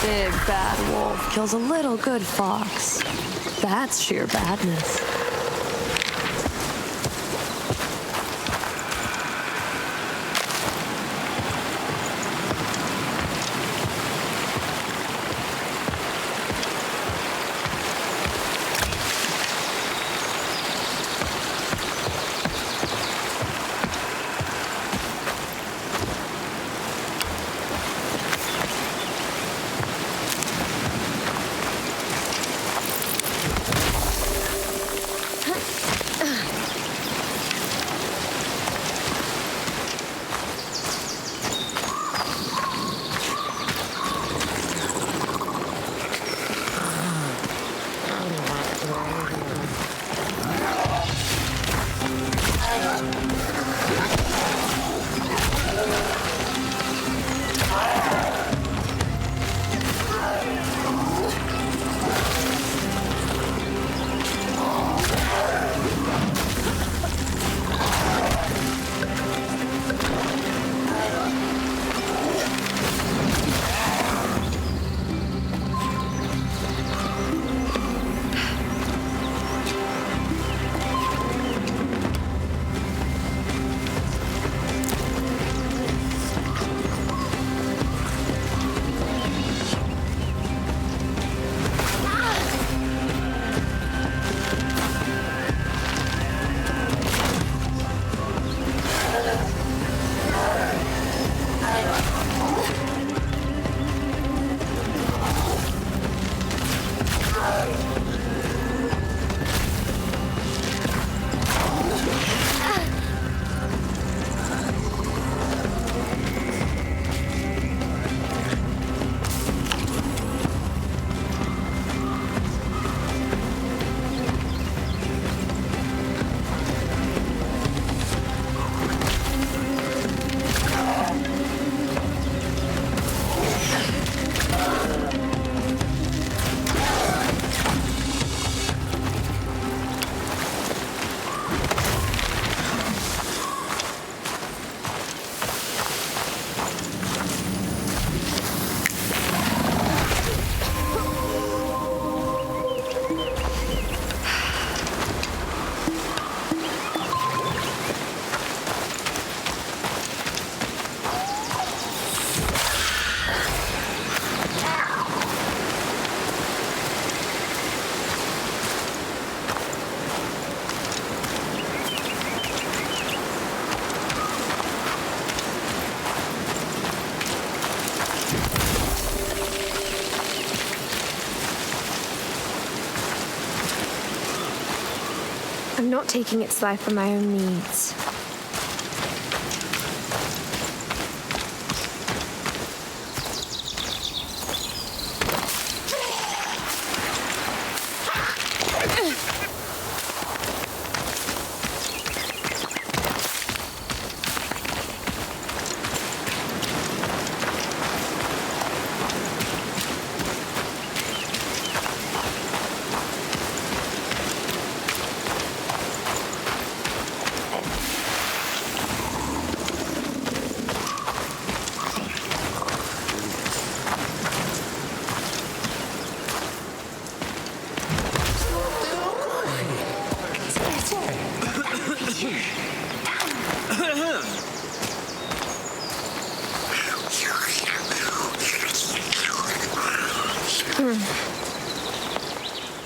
big bad wolf kills a little good fox. That's sheer badness. I'm not taking its life for my own needs.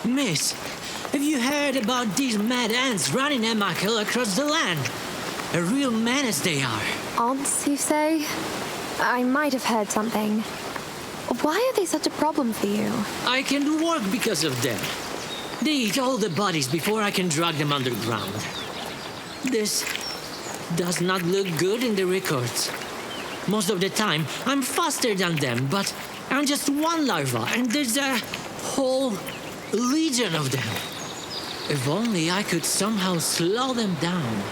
Miss, have you heard about these mad ants running amok across the land? A real menace they are. Ants, you say? I might have heard something. Why are they such a problem for you? I can do work because of them. They eat all the bodies before I can drag them underground. This does not look good in the records. Most of the time, I'm faster than them, but I'm just one larva, and there's a whole legion of them. If only I could somehow slow them down.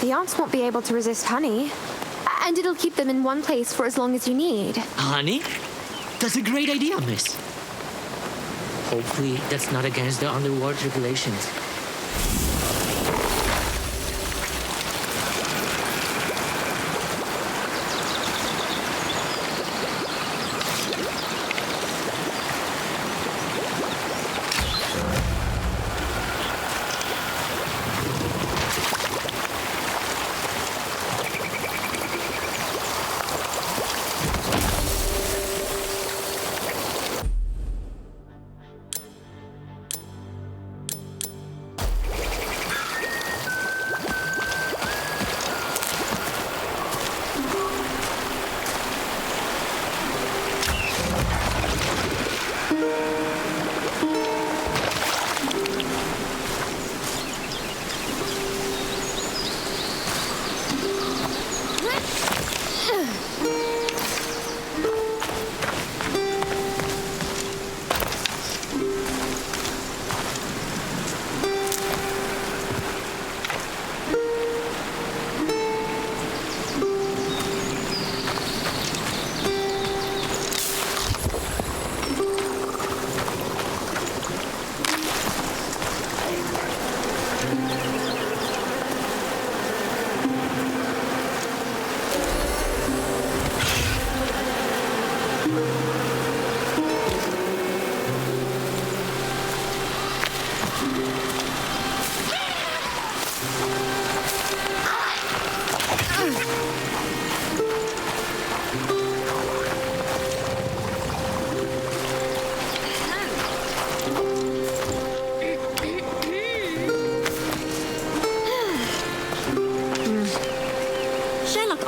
The ants won't be able to resist honey, and it'll keep them in one place for as long as you need. Honey? That's a great idea, miss. Hopefully, that's not against the underworld regulations.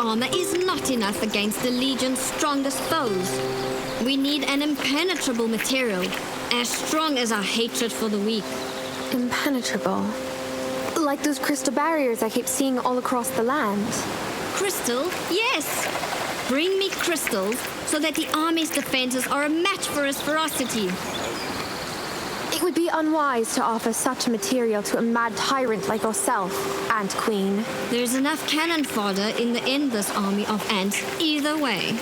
armor is not enough against the Legion's strongest foes. We need an impenetrable material, as strong as our hatred for the weak. Impenetrable? Like those crystal barriers I keep seeing all across the land. Crystal? Yes! Bring me crystals so that the army's defenses are a match for its ferocity. It would be unwise to offer such material to a mad tyrant like yourself, Ant Queen. There's enough cannon fodder in the endless army of ants either way.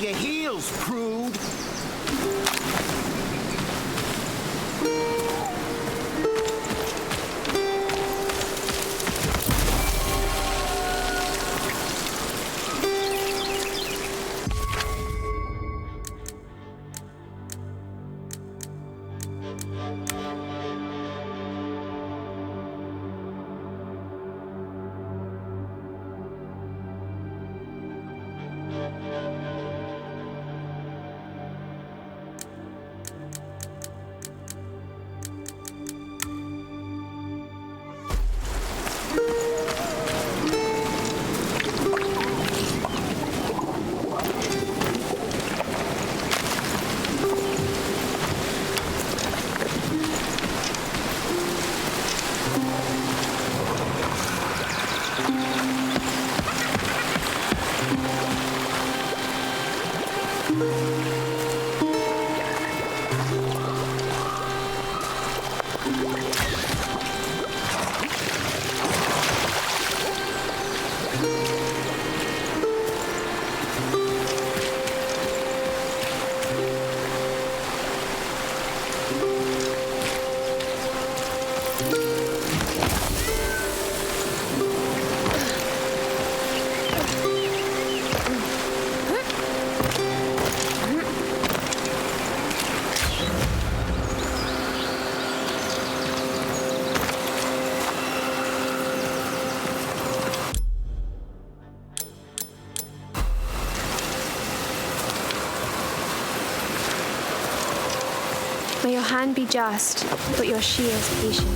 your heels, prude. man be just, but your she-is patient.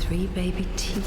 Three baby teeth.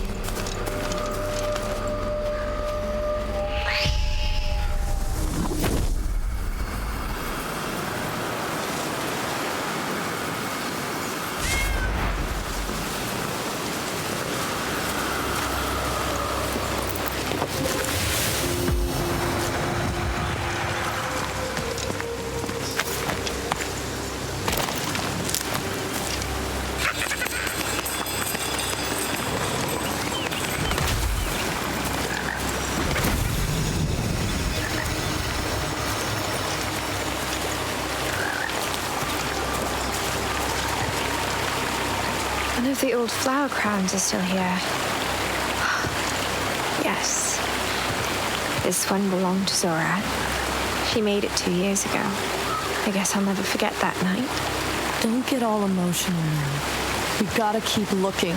One of the old flower crowns is still here. Yes. This one belonged to Zora. She made it 2 years ago. I guess I'll never forget that night. Don't get all emotional now. We gotta keep looking.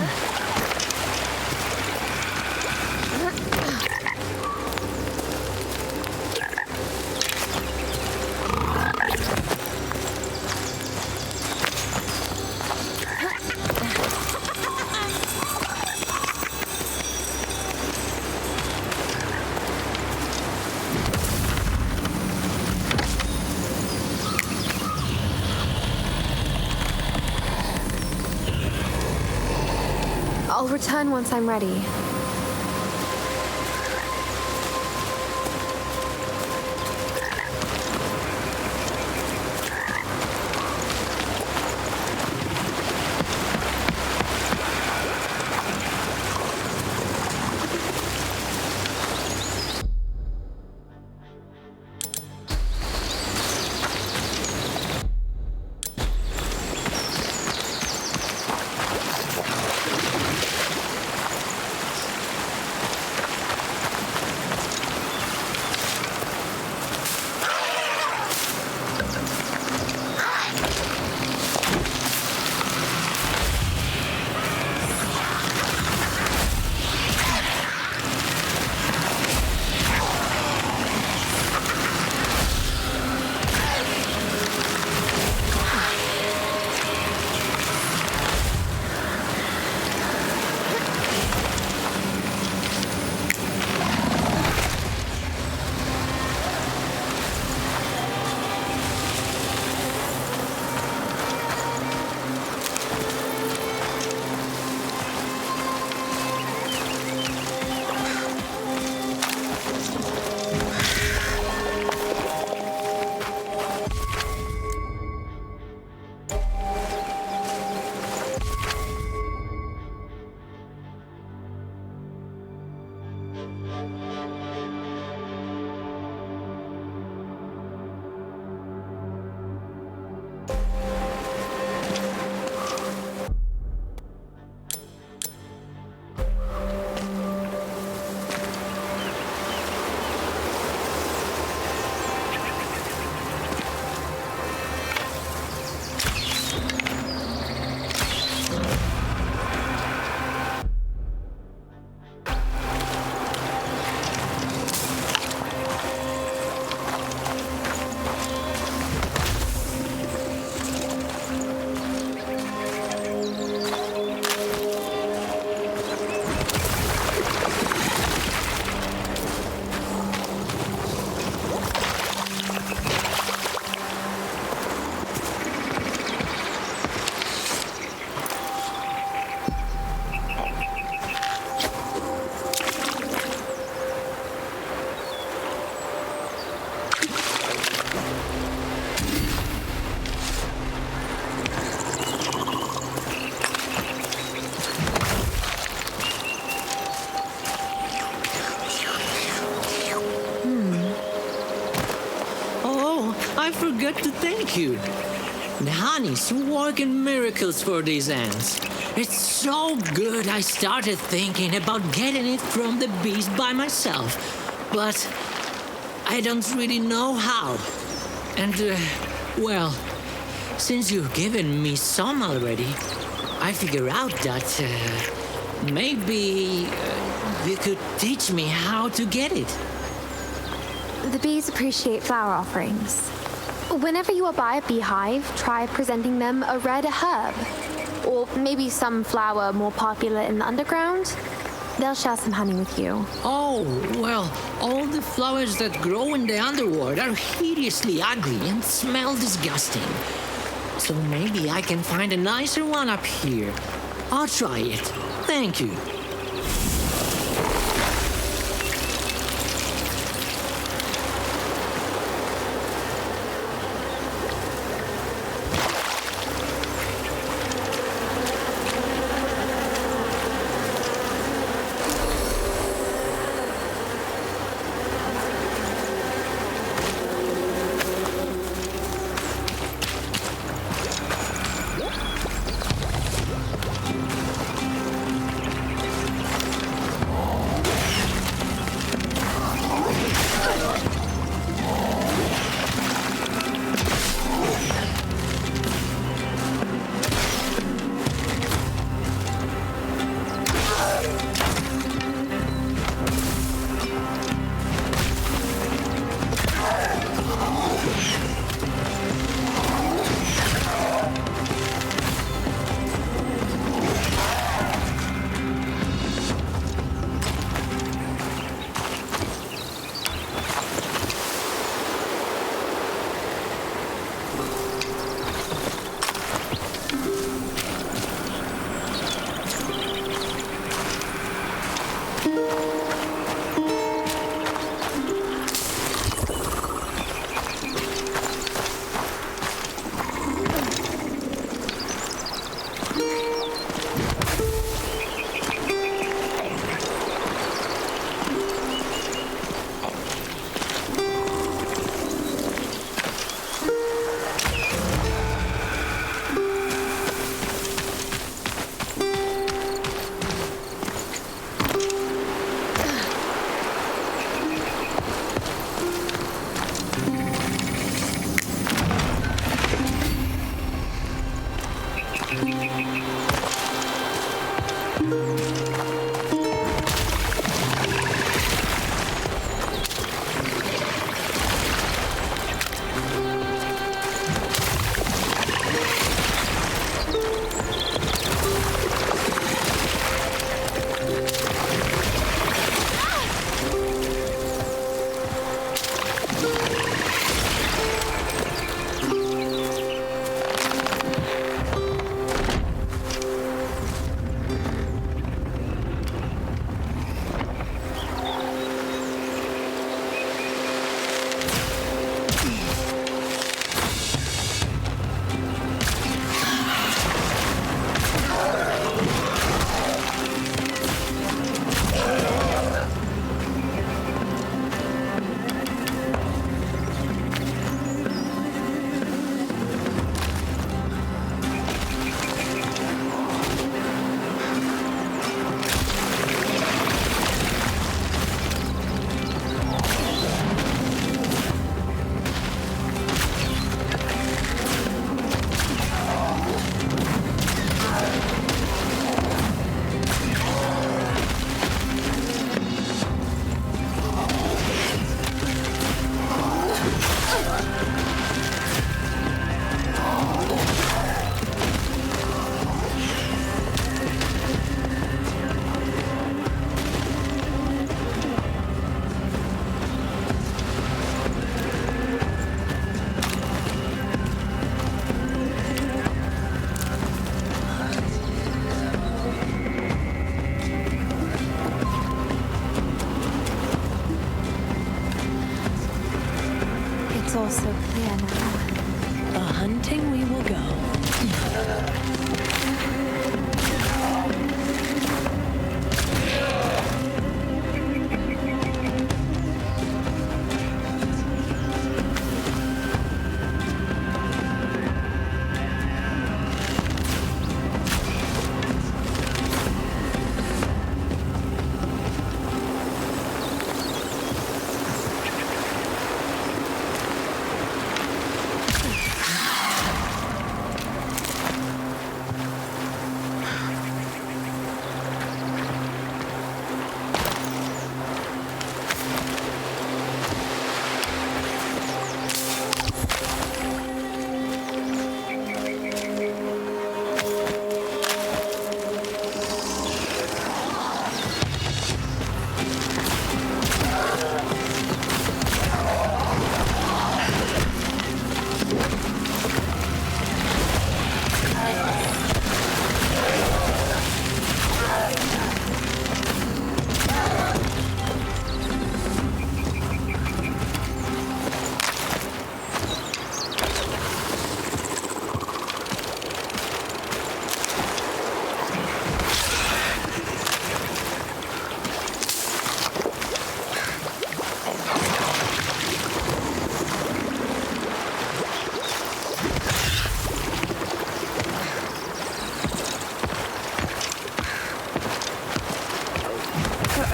I'll return once I'm ready. forgot to thank you. The honey's working miracles for these ants. It's so good I started thinking about getting it from the bees by myself. But I don't really know how. And, well, since you've given me some already, I figure out that maybe you could teach me how to get it. The bees appreciate flower offerings. Whenever you are by a beehive, try presenting them a red herb, or maybe some flower more popular in the underground. They'll share some honey with you. Oh, well, all the flowers that grow in the underworld are hideously ugly and smell disgusting. So maybe I can find a nicer one up here. I'll try it. Thank you. all so clear now. A-hunting we will go.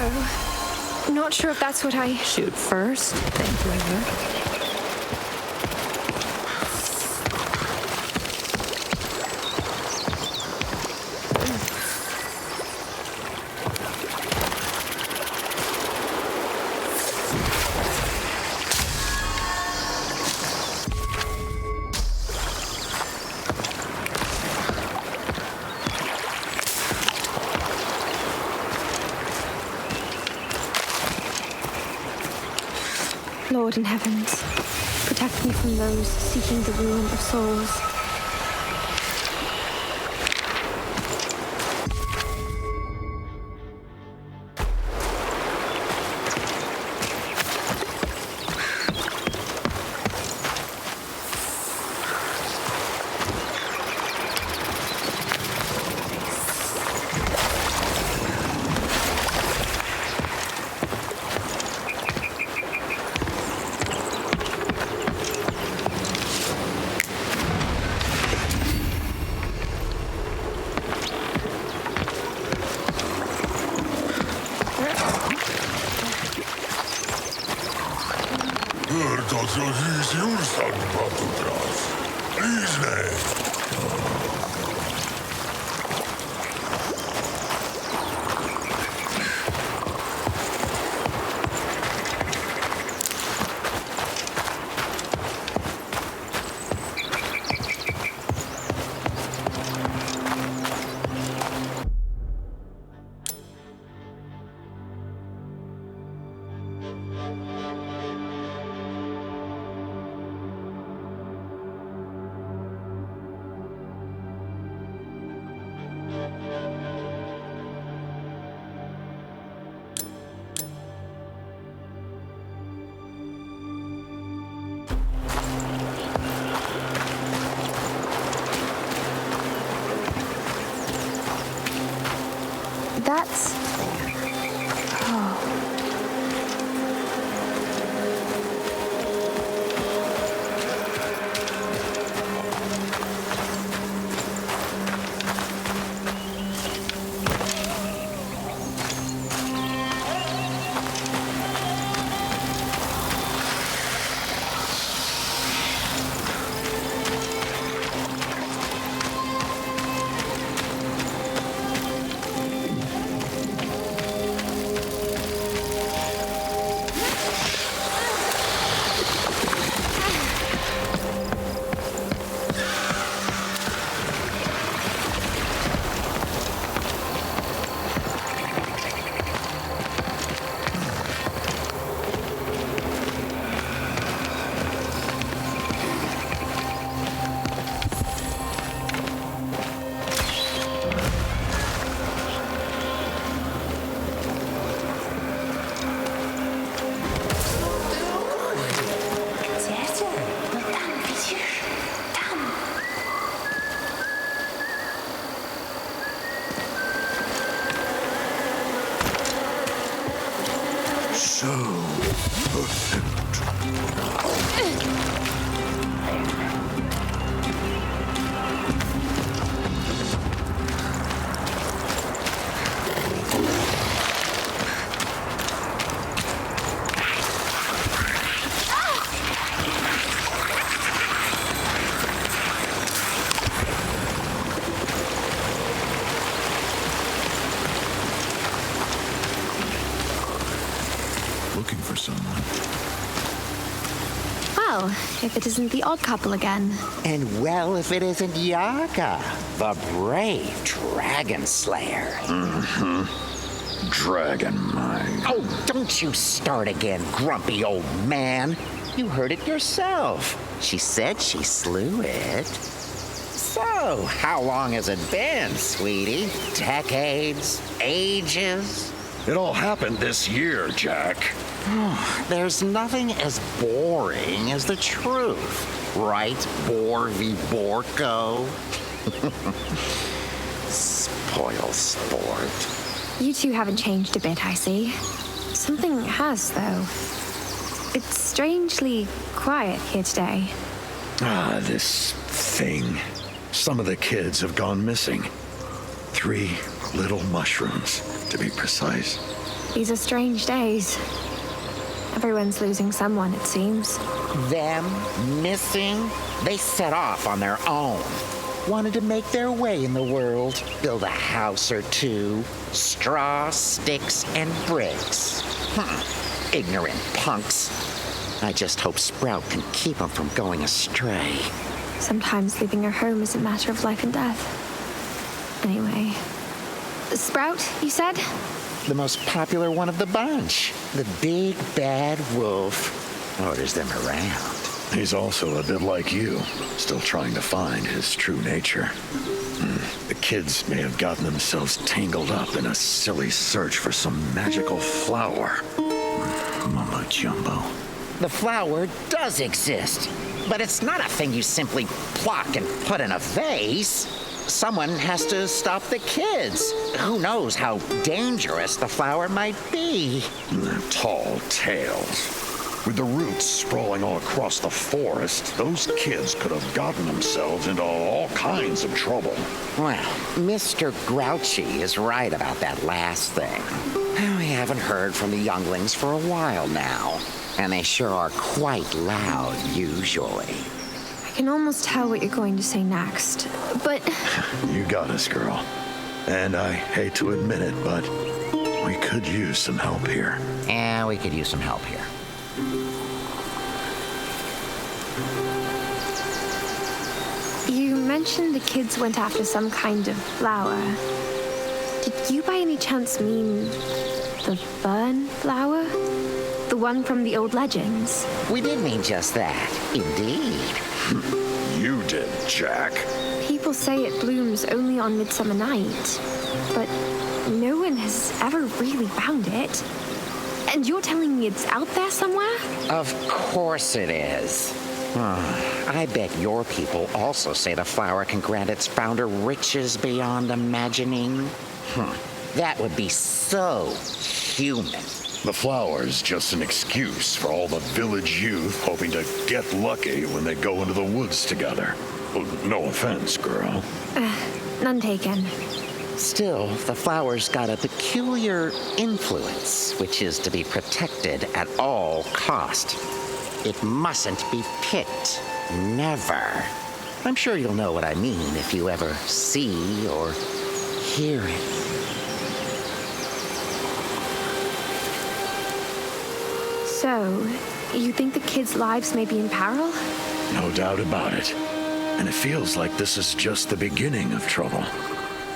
Oh, not sure if that's what I... Shoot first, then deliver. Lord in heavens, protect me from those seeking the ruin of souls. That's... Oh. Looking for someone. Well, if it isn't the odd couple again. And well, if it isn't Yaga, the brave dragon slayer. Mm-hmm. Dragon mind. Oh, don't you start again, grumpy old man. You heard it yourself. She said she slew it. So, how long has it been, sweetie? Decades? Ages? It all happened this year, Jack. There's nothing as boring as the truth. Right, Boar v. Borko? Spoil sport. You two haven't changed a bit, I see. Something has, though. It's strangely quiet here today. This thing. Some of the kids have gone missing. 3 little mushrooms, to be precise. These are strange days. Everyone's losing someone, it seems. Them missing? They set off on their own. Wanted to make their way in the world, build a house or two. Straw, sticks, and bricks. Ignorant punks. I just hope Sprout can keep them from going astray. Sometimes leaving your home is a matter of life and death. Anyway, Sprout, you said? The most popular one of the bunch. The big bad wolf. Orders them around. He's also a bit like you, still trying to find his true nature. The kids may have gotten themselves tangled up in a silly search for some magical flower. Mumbo jumbo. The flower does exist, but it's not a thing you simply pluck and put in a vase. Someone has to stop the kids. Who knows how dangerous the flower might be? Tall tales. With the roots sprawling all across the forest, those kids could have gotten themselves into all kinds of trouble. Well, Mr. Grouchy is right about that last thing. We haven't heard from the younglings for a while now, and they sure are quite loud usually. I can almost tell what you're going to say next, but... You got us, girl. And I hate to admit it, but we could use some help here. Yeah, we could use some help here. You mentioned the kids went after some kind of flower. Did you by any chance mean the fern flower? The one from the old legends? We did mean just that, indeed. You did, Jack. People say it blooms only on Midsummer Night, but no one has ever really found it. And you're telling me it's out there somewhere? Of course it is. I bet your people also say the flower can grant its founder riches beyond imagining. That would be so human. The flower's just an excuse for all the village youth hoping to get lucky when they go into the woods together. No offense, girl. None taken. Still, the flower's got a peculiar influence, which is to be protected at all cost. It mustn't be picked. Never. I'm sure you'll know what I mean if you ever see or hear it. So, you think the kids' lives may be in peril? No doubt about it. And it feels like this is just the beginning of trouble.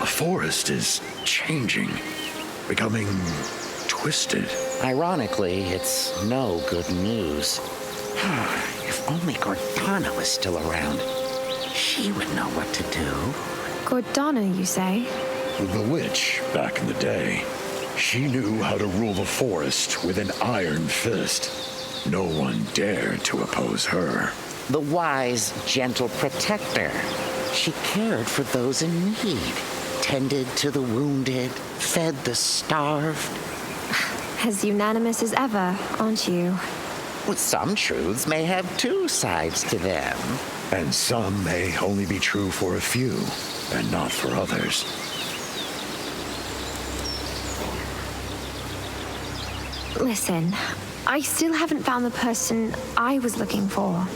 The forest is changing, becoming twisted. Ironically, it's no good news. If only Gordana was still around, she would know what to do. Gordana, you say? The witch, back in the day, she knew how to rule the forest with an iron fist. No one dared to oppose her. The wise, gentle protector. She cared for those in need, tended to the wounded, fed the starved. As unanimous as ever, aren't you? Some truths may have two sides to them. And some may only be true for a few, and not for others. Listen, I still haven't found the person I was looking for.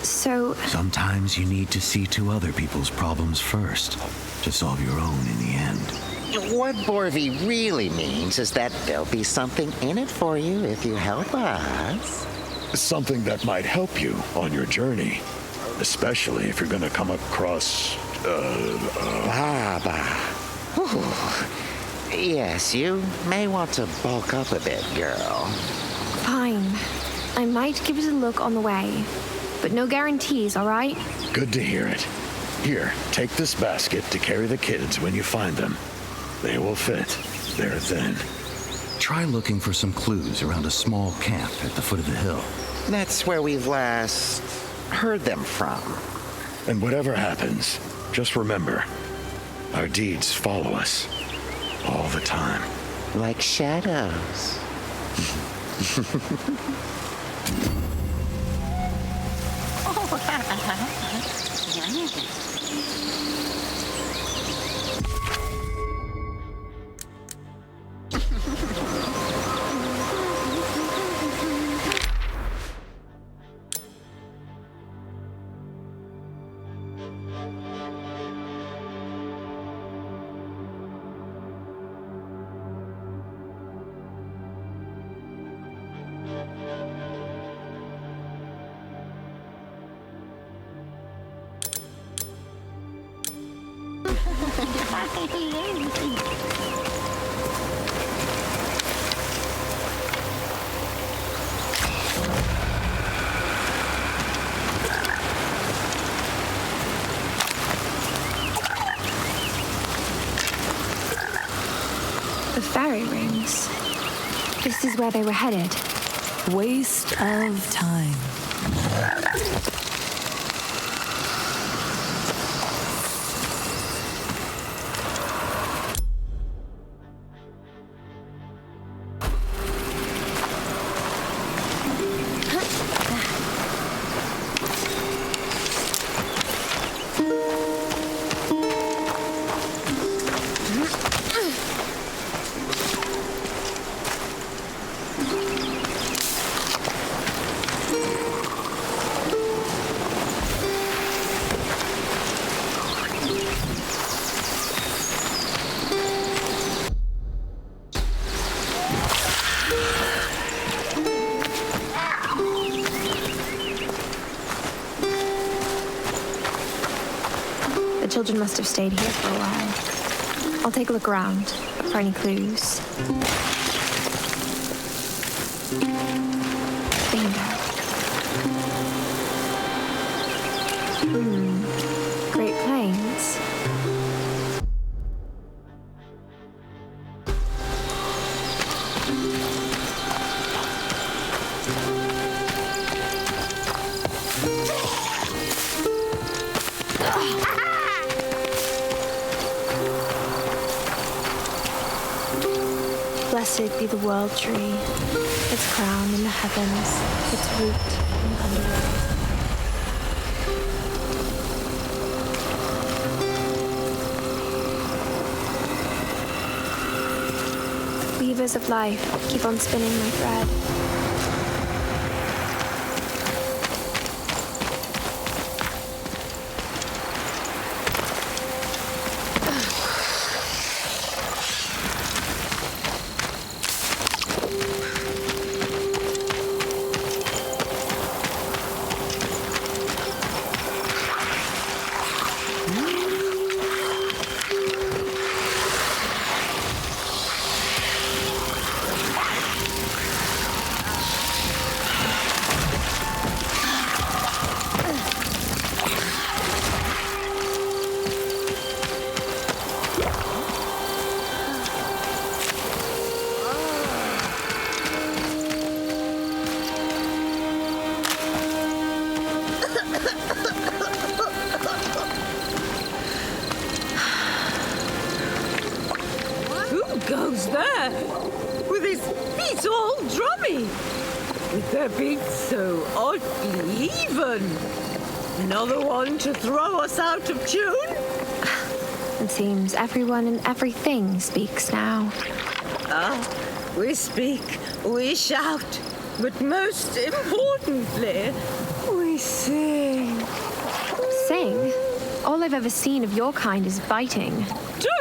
So... Sometimes you need to see to other people's problems first, to solve your own in the end. What Borvi really means is that there'll be something in it for you if you help us. Something that might help you on your journey. Especially if you're gonna come across, Baba. Yes, you may want to bulk up a bit, girl. Fine. I might give it a look on the way. But no guarantees, all right? Good to hear it. Here, take this basket to carry the kids when you find them. They will fit. They're thin. Try looking for some clues around a small camp at the foot of the hill. That's where we've last heard them from. And whatever happens, just remember, our deeds follow us all the time. Like shadows. The fairy rings. This is where they were headed. Waste of time. The children must have stayed here for a while. I'll take a look around for any clues. Bingo. Great Plains. Blessed be the world tree, its crown in the heavens, its root in the underworld. Weavers of life, keep on spinning my thread. Goes there with his feet all drummy, with their beats so oddly even. Another one to throw us out of tune? It seems everyone and everything speaks now. We speak, we shout, but most importantly, we sing. Sing? All I've ever seen of your kind is biting.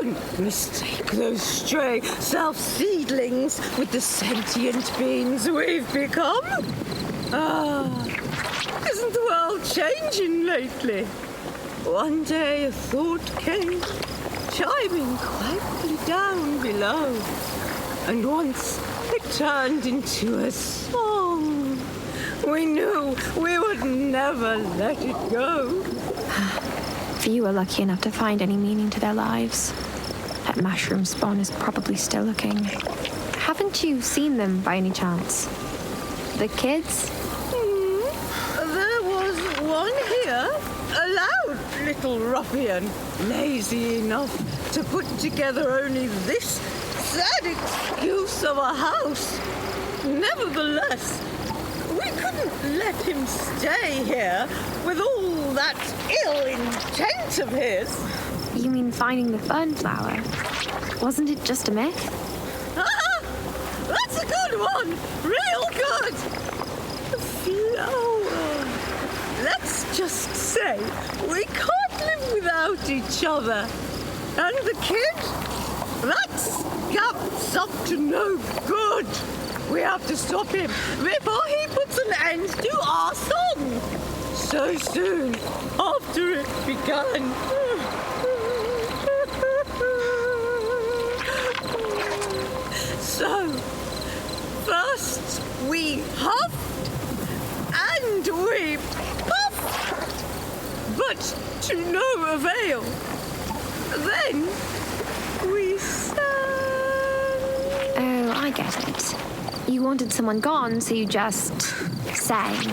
Don't mistake those stray self-seedlings with the sentient beings we've become. Isn't the world changing lately? One day a thought came, chiming quietly down below, and once it turned into a song. We knew we would never let it go. Few are lucky enough to find any meaning to their lives. That mushroom spawn is probably still looking. Haven't you seen them by any chance? The kids? There was one here, a loud little ruffian, lazy enough to put together only this sad excuse of a house. Nevertheless, we couldn't let him stay here with all that ill intent of his. You mean finding the fern flower? Wasn't it just a myth? That's a good one! Real good! The flower. Let's just say we can't live without each other. And the kid? That scamp's up to no good. We have to stop him before he puts an end to our song. So soon after it began. So, first we huffed and we puffed, but to no avail. Then we sang. Oh, I get it. You wanted someone gone, so you just sang.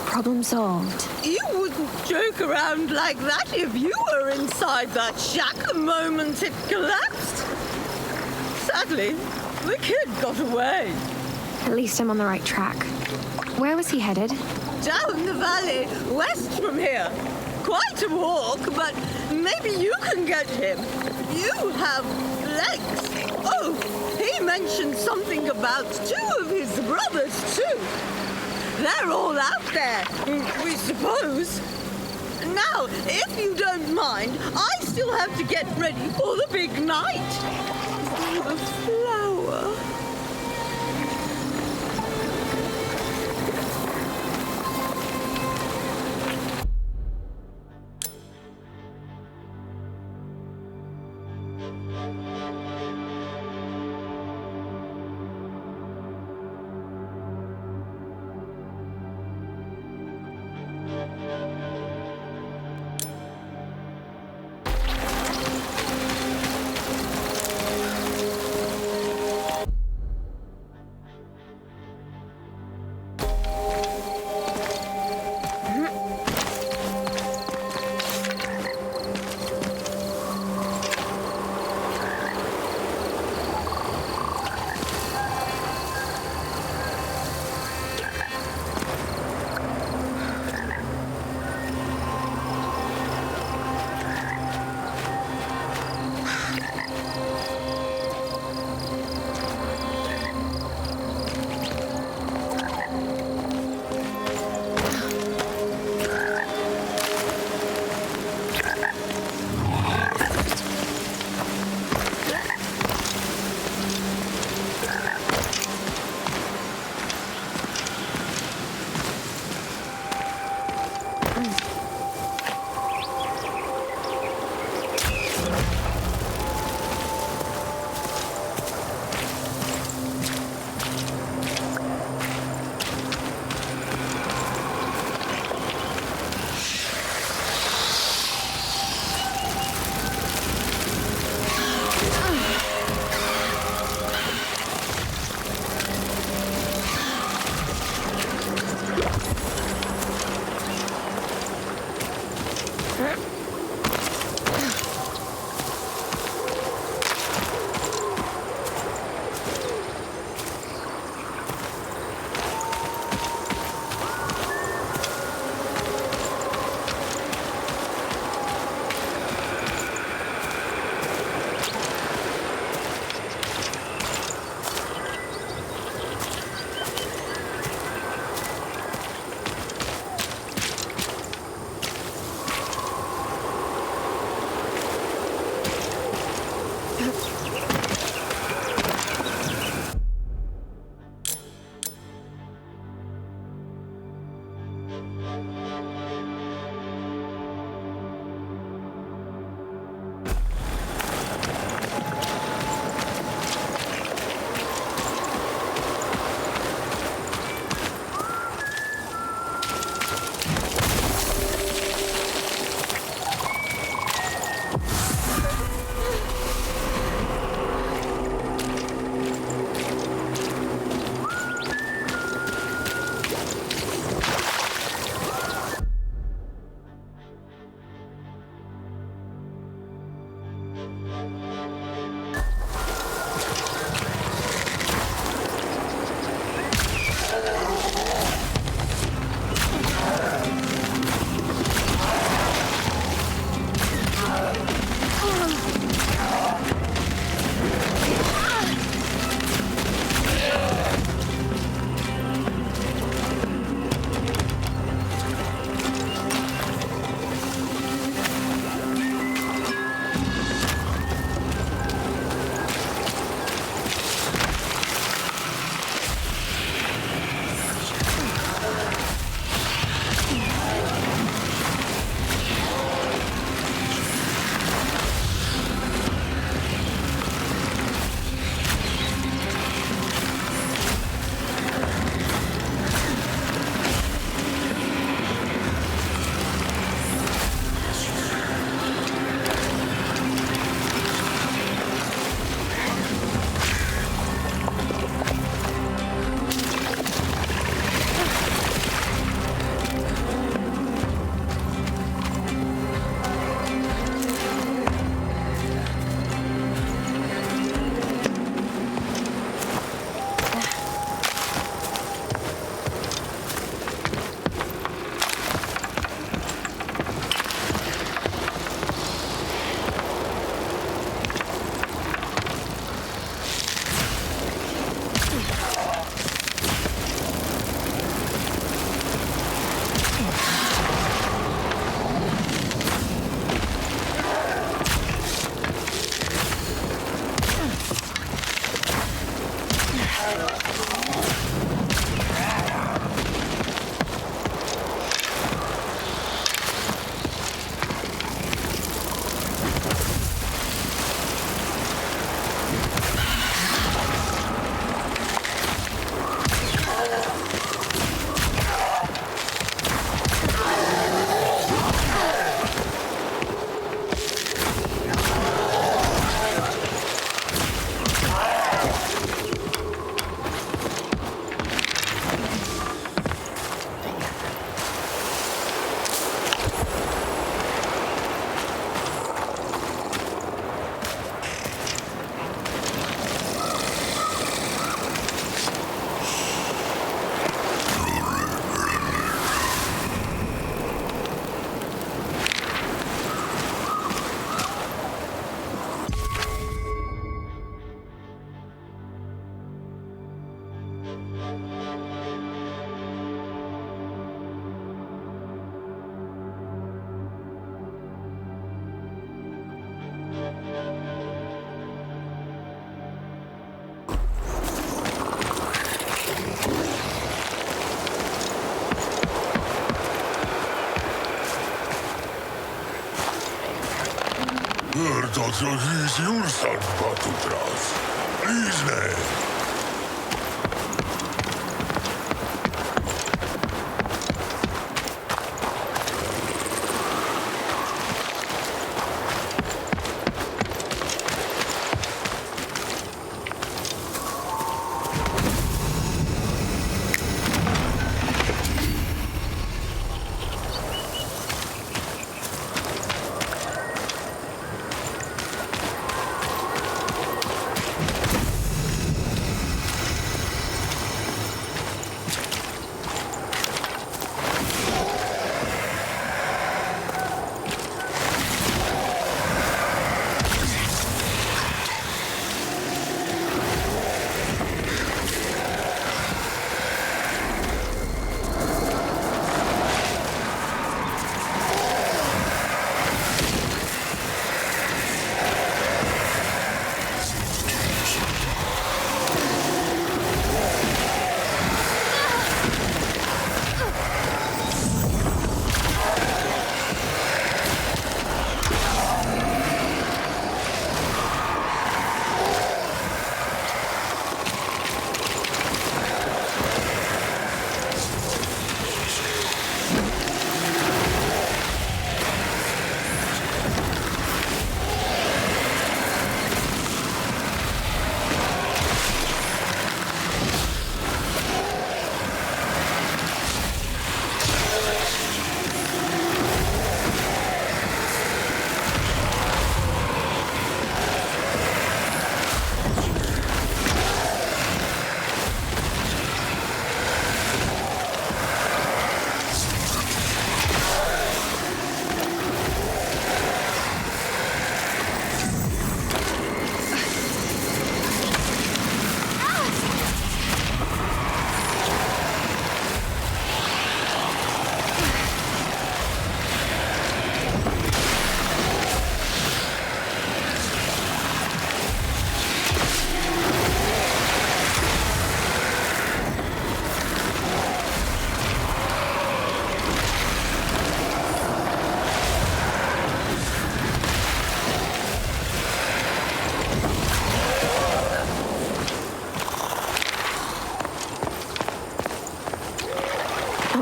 Problem solved. You wouldn't joke around like that if you were inside that shack the moment it collapsed. Sadly, the kid got away. At least I'm on the right track. Where was he headed? Down the valley, west from here. Quite a walk, but maybe you can get him. You have legs. Oh, he mentioned something about 2 of his brothers, too. They're all out there, we suppose. Now, if you don't mind, I still have to get ready for the big night. The flower.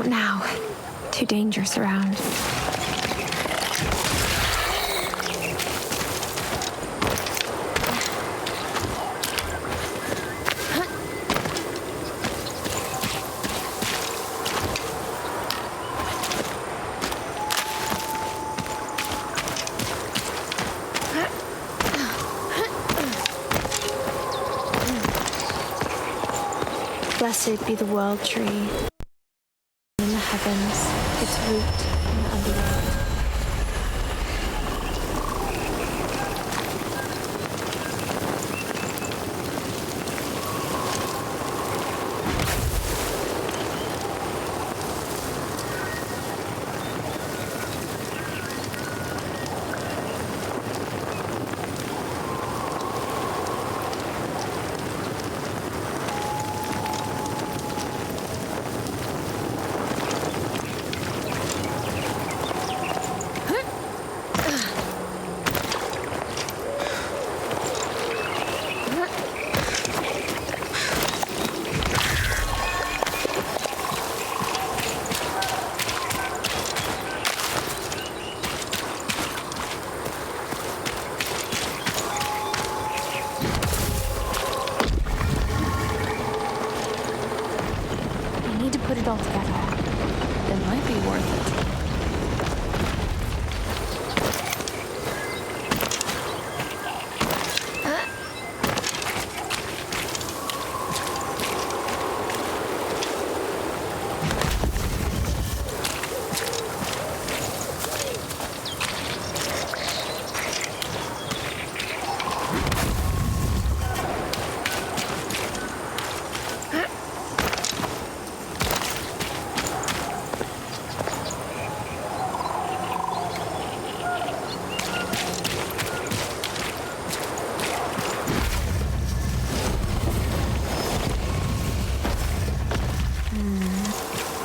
Not now. Too dangerous around. Blessed be the world tree in the heavens, its root in the underworld. it all together, it might be worth it.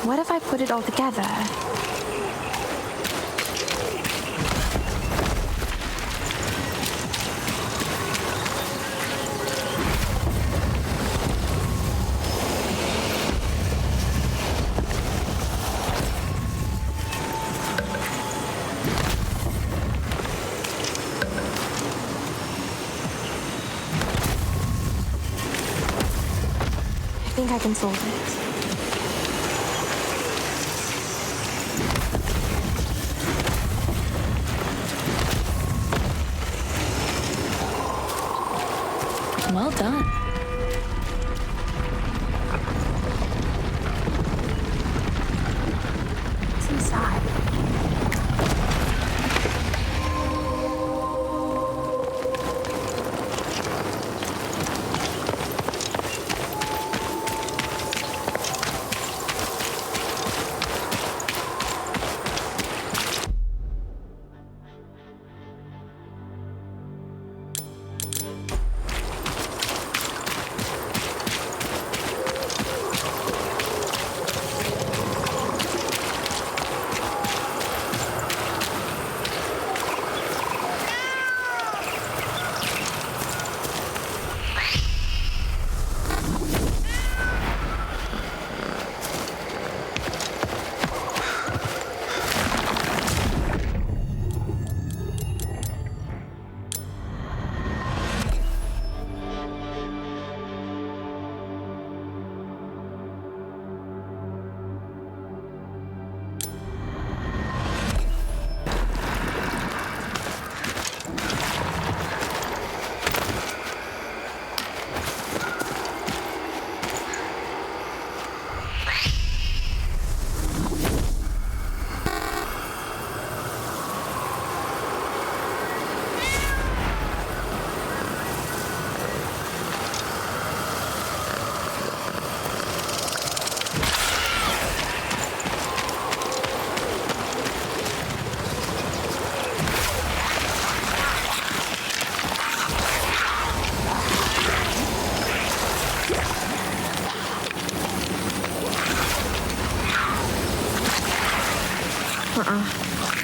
What if I put it all together? I think I can solve it. Well done. What's inside?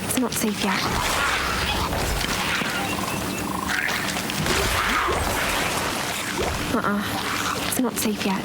It's not safe yet. It's not safe yet.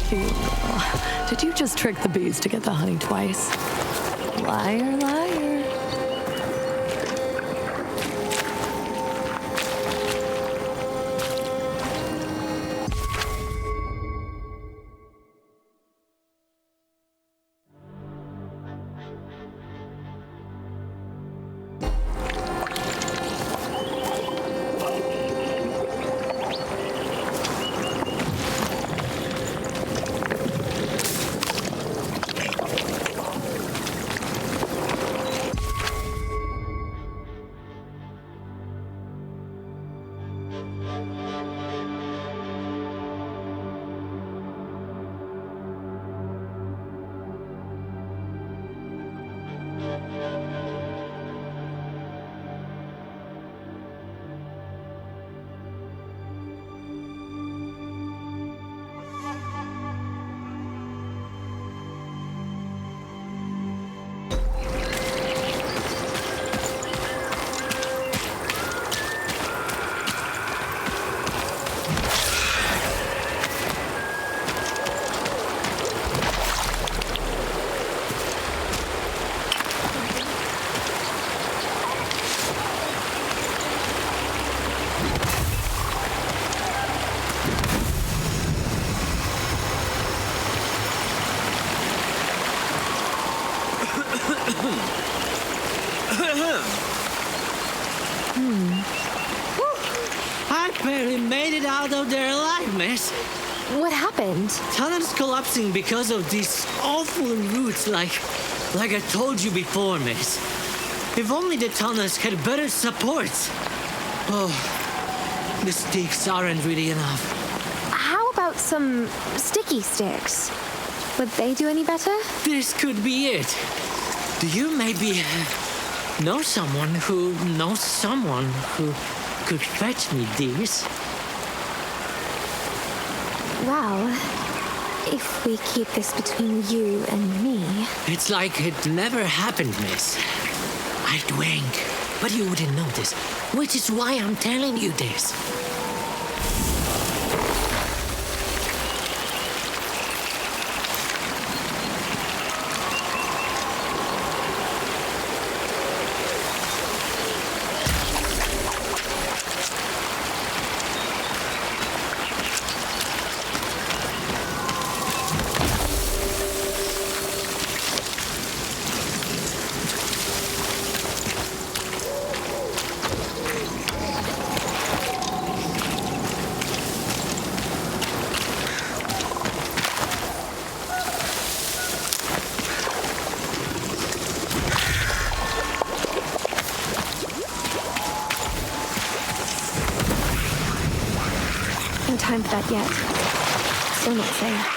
Did you just trick the bees to get the honey twice? Liar, liar. I barely made it out of there alive, miss. What happened? Tunnel's collapsing because of these awful roots, like I told you before, miss. If only the tunnels had better support. Oh, the sticks aren't really enough. How about some sticky sticks? Would they do any better? This could be it. Do you maybe know someone who knows someone who could fetch me these? Well, if we keep this between you and me... It's like it never happened, miss. I'd wink, but you wouldn't notice, which is why I'm telling you this. No time for that yet. Still not safe.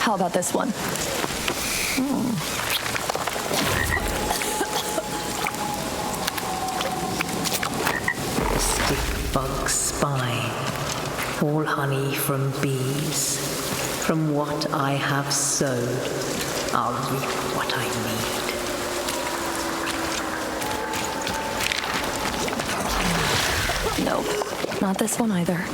How about this one? Stick bug spine. All honey from bees, from what I have sowed, I'll reap what I need. Nope, not this one either.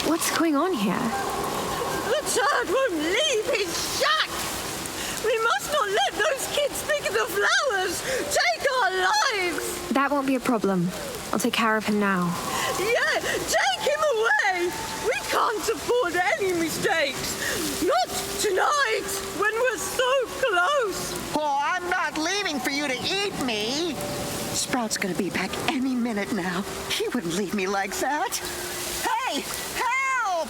What's going on here? The child won't leave his shack! We must not let those kids pick the flowers! Take our lives! That won't be a problem. I'll take care of him now. Yeah, take him away! We can't afford any mistakes! Not tonight, when we're so close! Oh, I'm not leaving for you to eat me! Sprout's gonna be back any minute now. He wouldn't leave me like that. Hey! Help!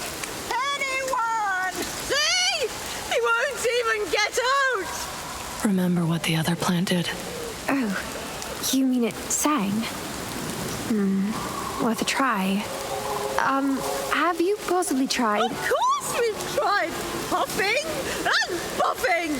Anyone! See? He won't even get out! Remember what the other plant did? Oh, you mean it sang? Worth a try. Have you possibly tried? Of course we've tried puffing and puffing!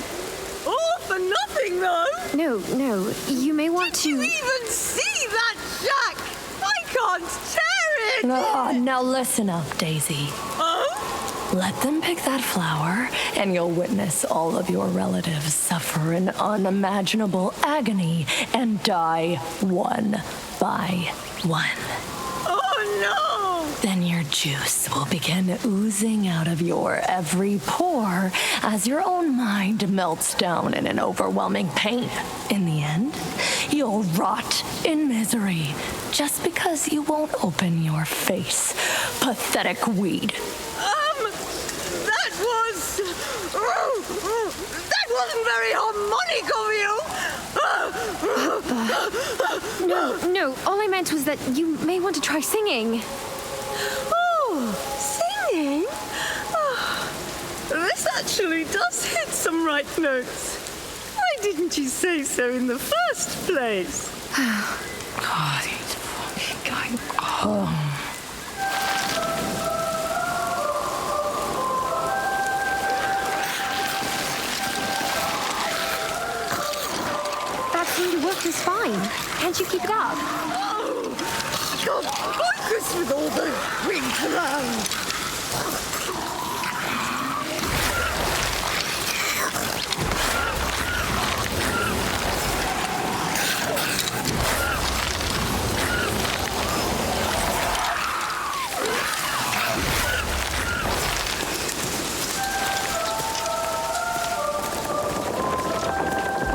All for nothing, though! No, you may want Did to... you even see that shack? I can't tear it! Oh, now listen up, Daisy. Oh? Let them pick that flower, and you'll witness all of your relatives suffer an unimaginable agony and die one by one. Oh, no! Then your juice will begin oozing out of your every pore as your own mind melts down in an overwhelming pain. In the end, you'll rot in misery just because you won't open your face. Pathetic weed. That wasn't very harmonic of you! No, all I meant was that you may want to try singing. Oh, singing? Oh, this actually does hit some right notes. Why didn't you say so in the first place? God, he's fucking going. Oh. Your work is fine. Can't you keep it up? Oh, God, focus with all the wings around.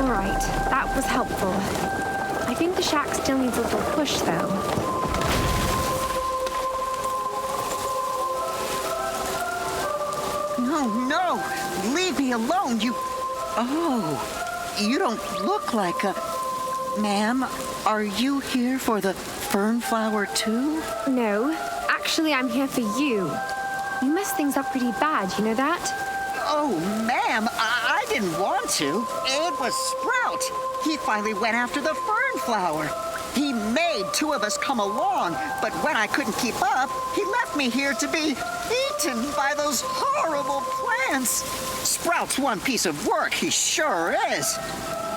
All right, that was helpful. I think the shack still needs a little push, though. No, leave me alone, you... Oh, you don't look like a... Ma'am, are you here for the fern flower too? No, actually I'm here for you. You messed things up pretty bad, you know that? Oh, ma'am, I didn't want to. It was Sprout. He finally went after the fern flower. He made two of us come along, but when I couldn't keep up, he left me here to be eaten by those horrible plants. Sprout's one piece of work, he sure is.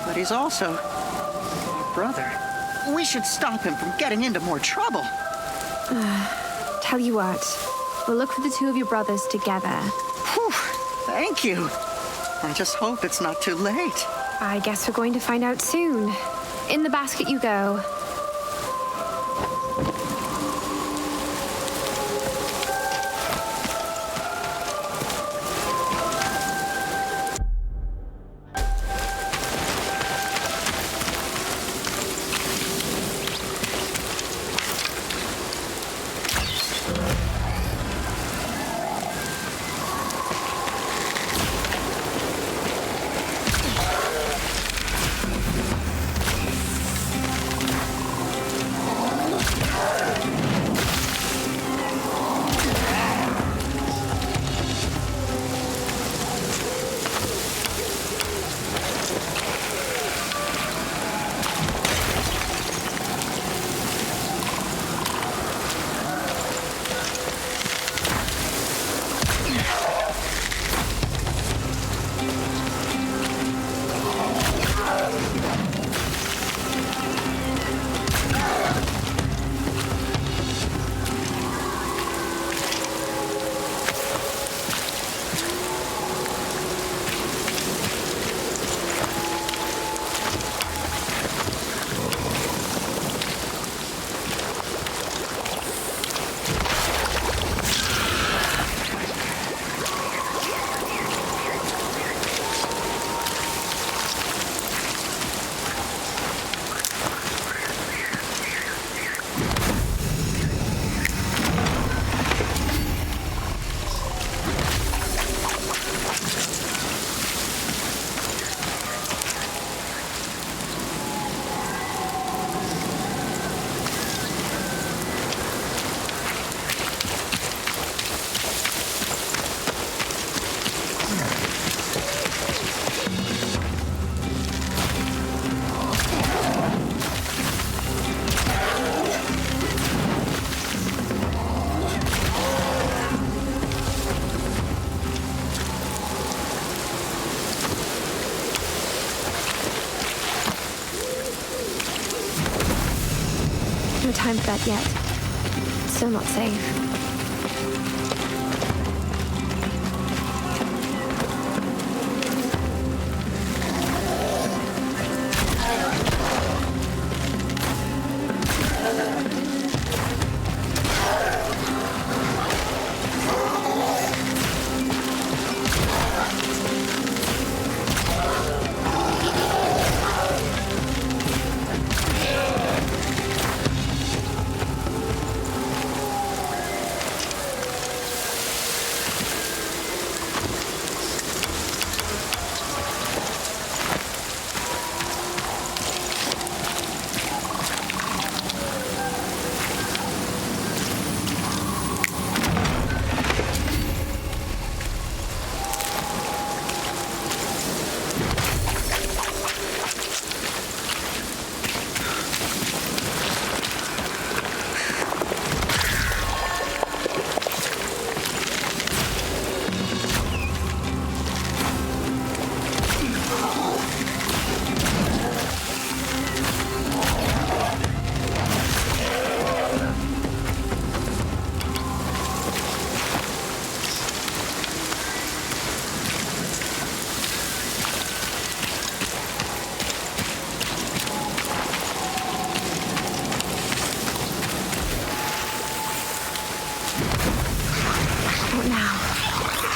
But he's also my brother. We should stop him from getting into more trouble. Tell you what, we'll look for the two of your brothers together. Whew, thank you. I just hope it's not too late. I guess we're going to find out soon. In the basket you go. No time for that yet. Still not safe.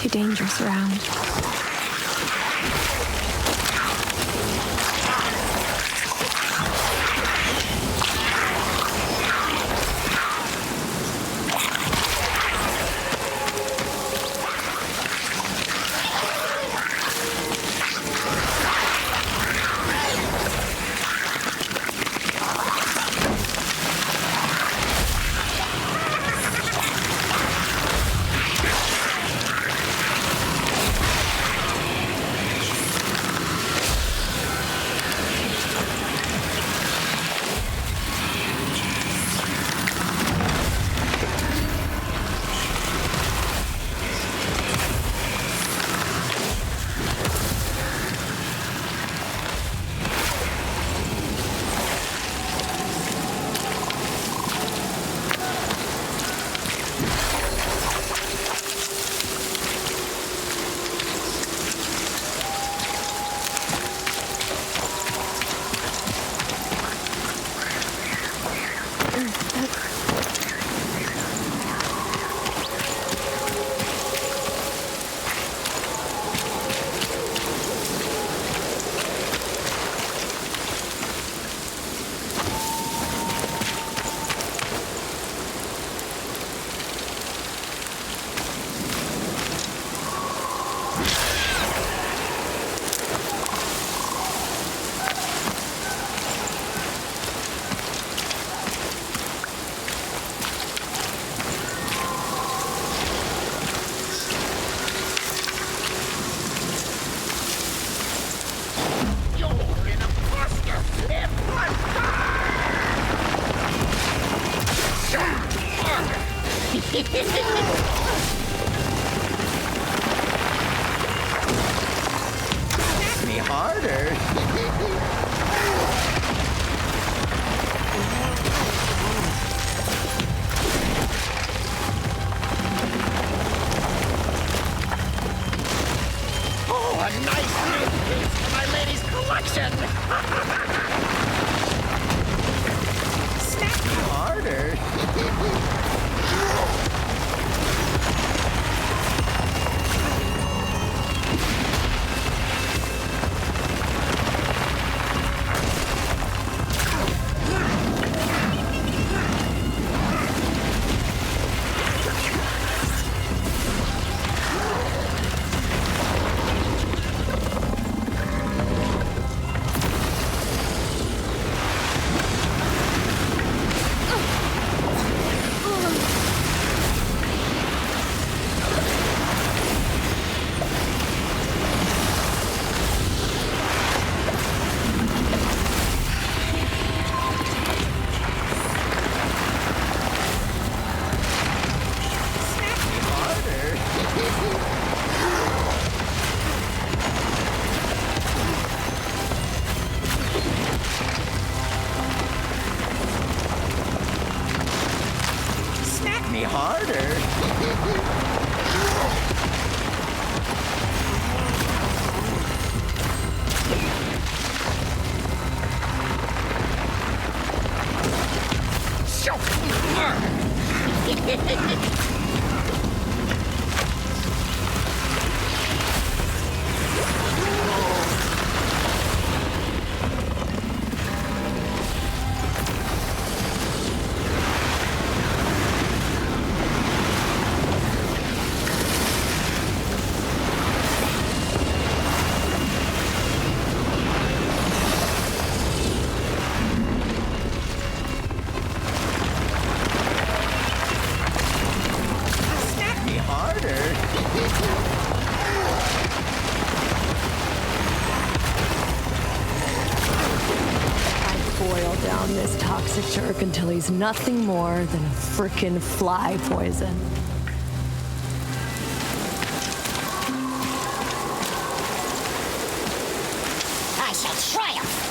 too dangerous around. Me harder. Oh, a nice new piece to my lady's collection! Snap me harder. Me harder. Boil down this toxic jerk until he's nothing more than a frickin' fly poison. I shall triumph!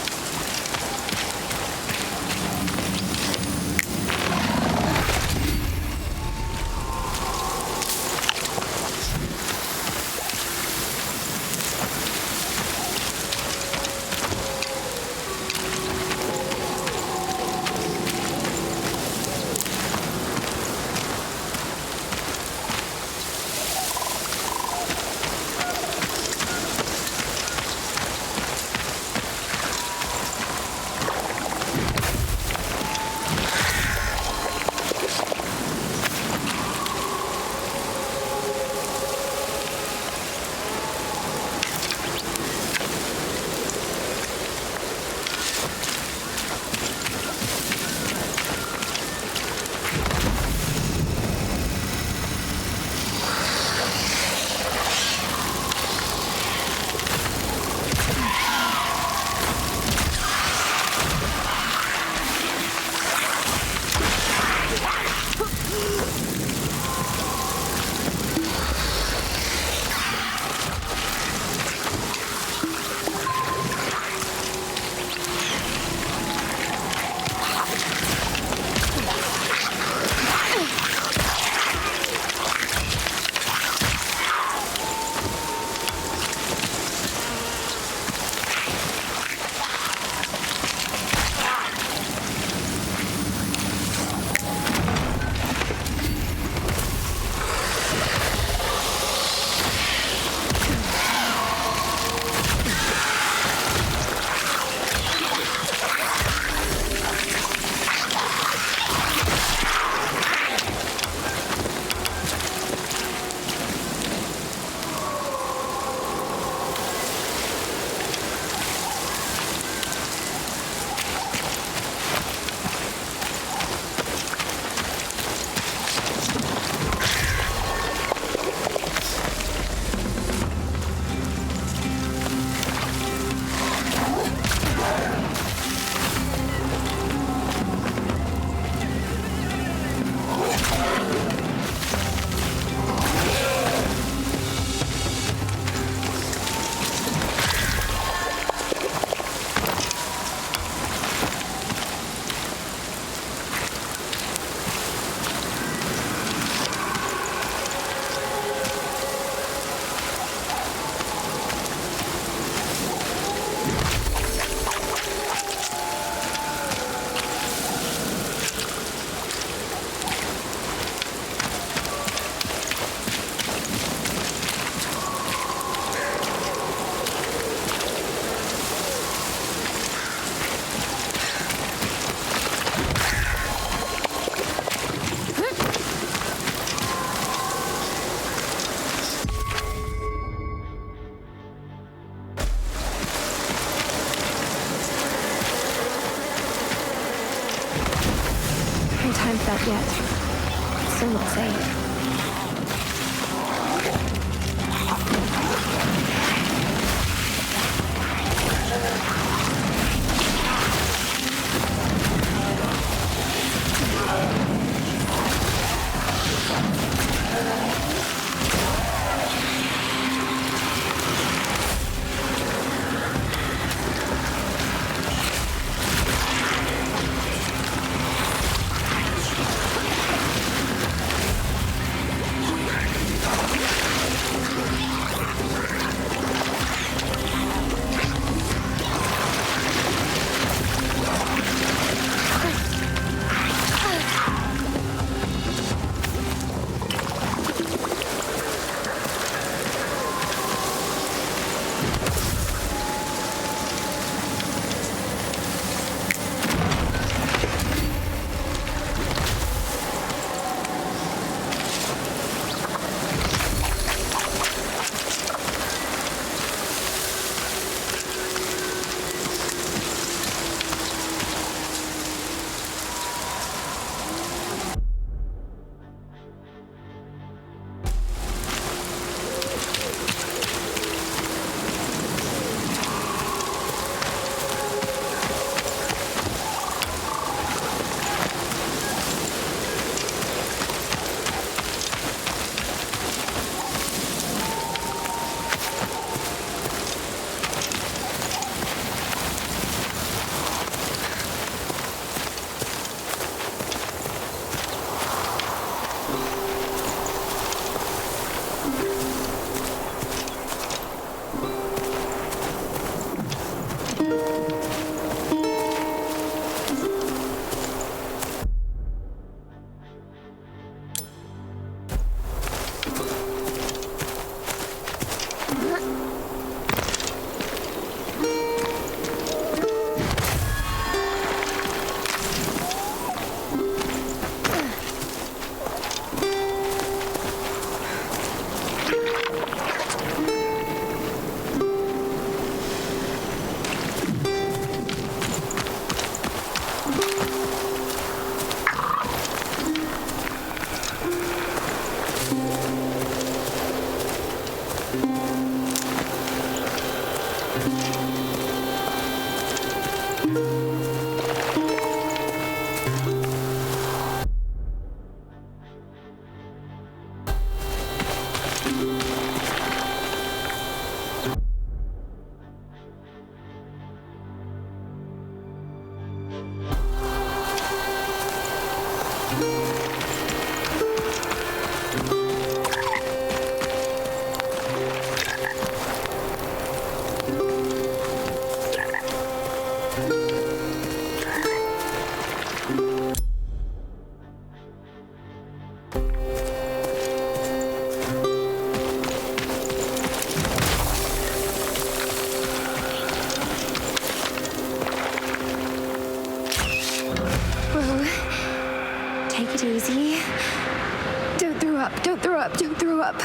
throw up.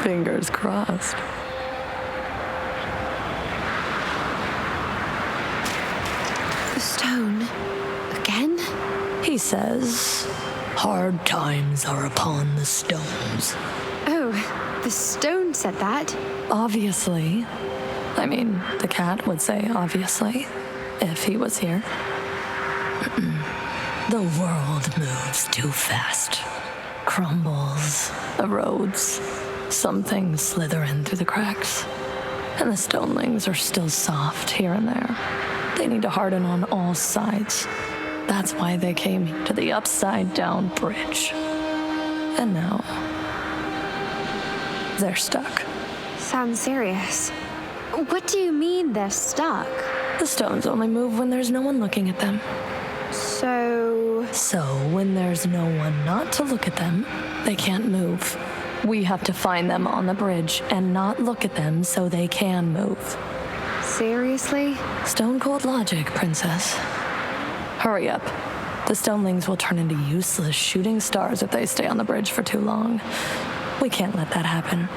Fingers crossed. The stone. Again? He says, hard times are upon the stones. Oh, the stone said that? Obviously. I mean, the cat would say obviously, if he was here. The world moves too fast. Crumbles, erodes. Some things slither in through the cracks. And the stonelings are still soft here and there. They need to harden on all sides. That's why they came to the upside-down bridge. And now, they're stuck. Sounds serious. What do you mean they're stuck? The stones only move when there's no one looking at them. So when there's no one not to look at them, they can't move. We have to find them on the bridge and not look at them so they can move. Seriously? Stone cold logic, princess. Hurry up. The stonelings will turn into useless shooting stars if they stay on the bridge for too long. We can't let that happen.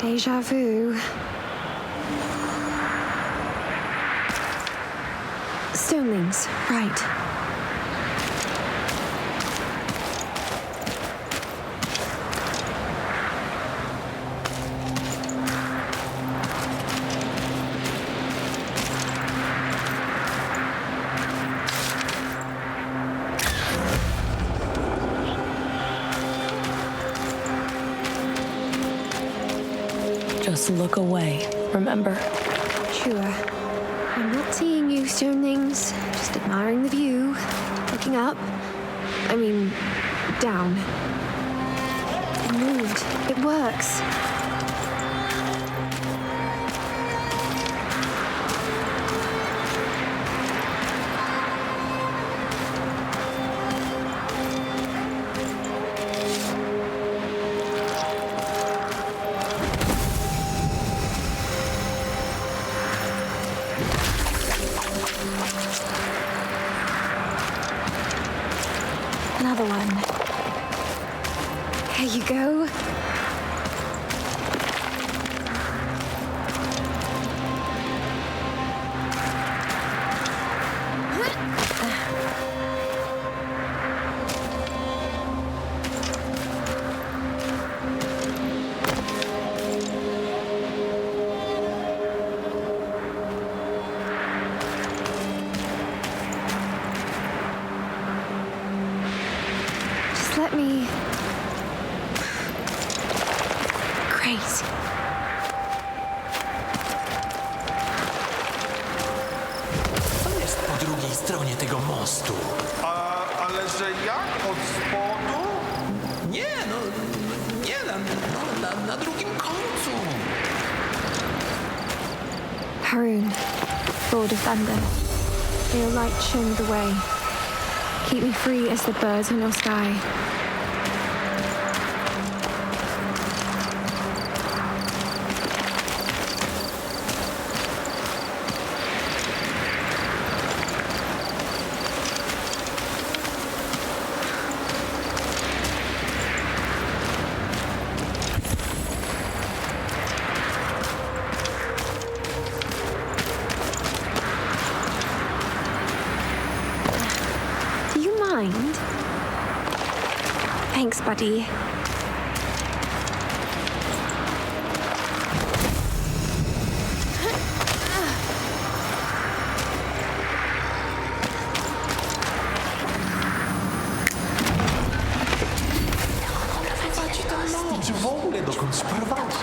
Deja vu. Stonelings, right. Just look away, remember? Sure. I'm not seeing you, stonelings. Just admiring the view. Looking up. I mean, down. It moved. It works. Another one. Here you go. Let me... Crazy. Co jest po drugiej stronie tego mostu? Ale że jak? Od spodu? Nie, na drugim końcu. Haroon, Lord of Thunder, may your light show me the way. Keep me free as the birds in your sky. Thanks, buddy. Prowadzi ten most. Czy w ogóle dokądś prowadzi?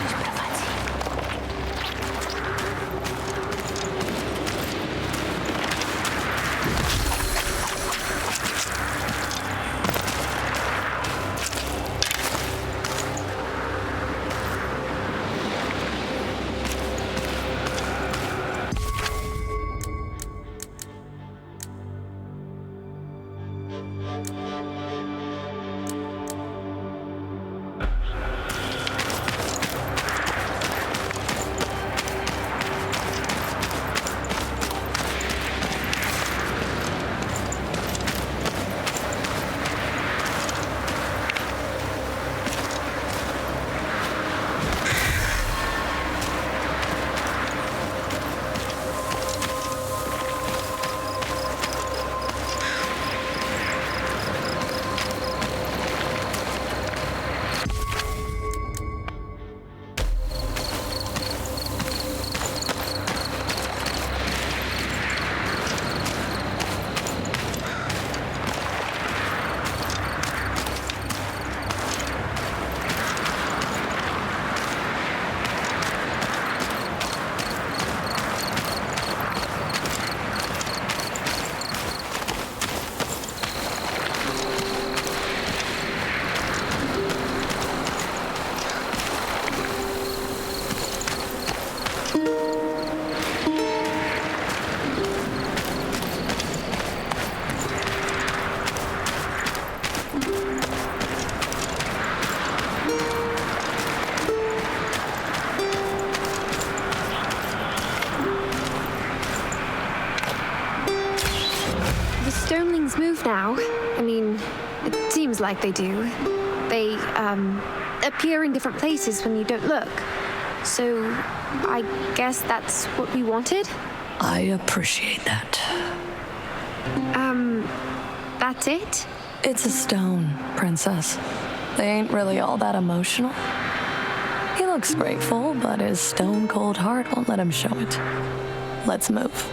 seems like they do. They, appear in different places when you don't look. So, I guess that's what we wanted? I appreciate that. That's it? It's a stone, Princess. They ain't really all that emotional. He looks grateful, but his stone-cold heart won't let him show it. Let's move.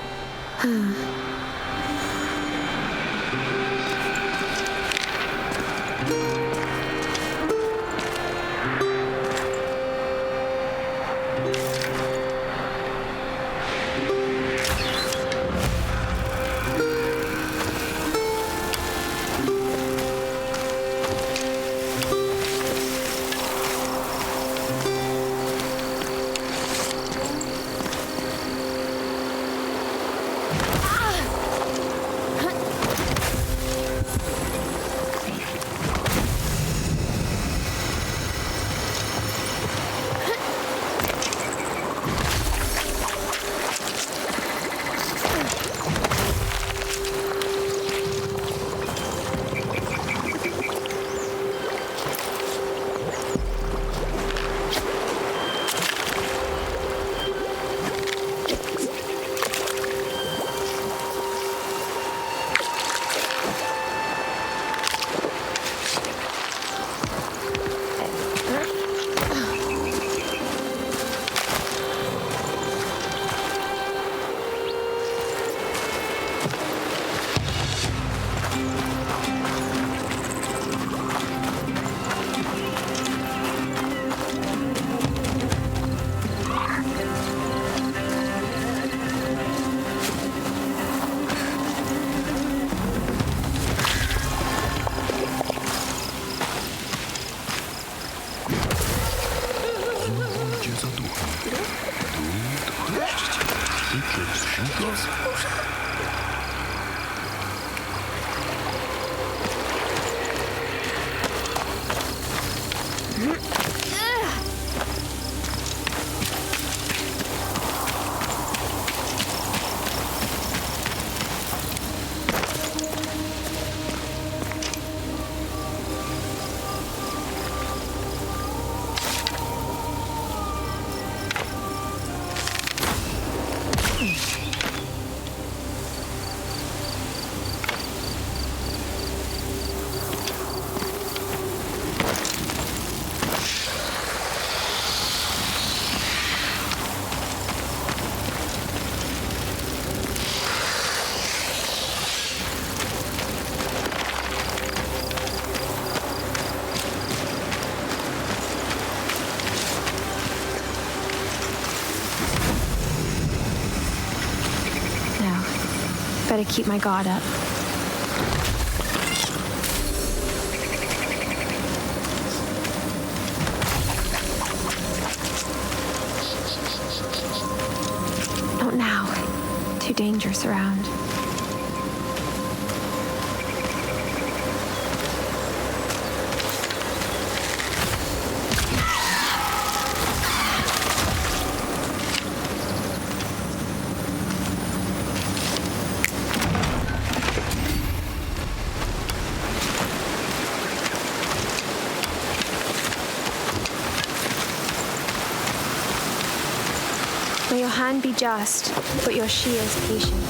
Better keep my guard up. Not now. Too dangerous around. May your hand be just, but your shields patient.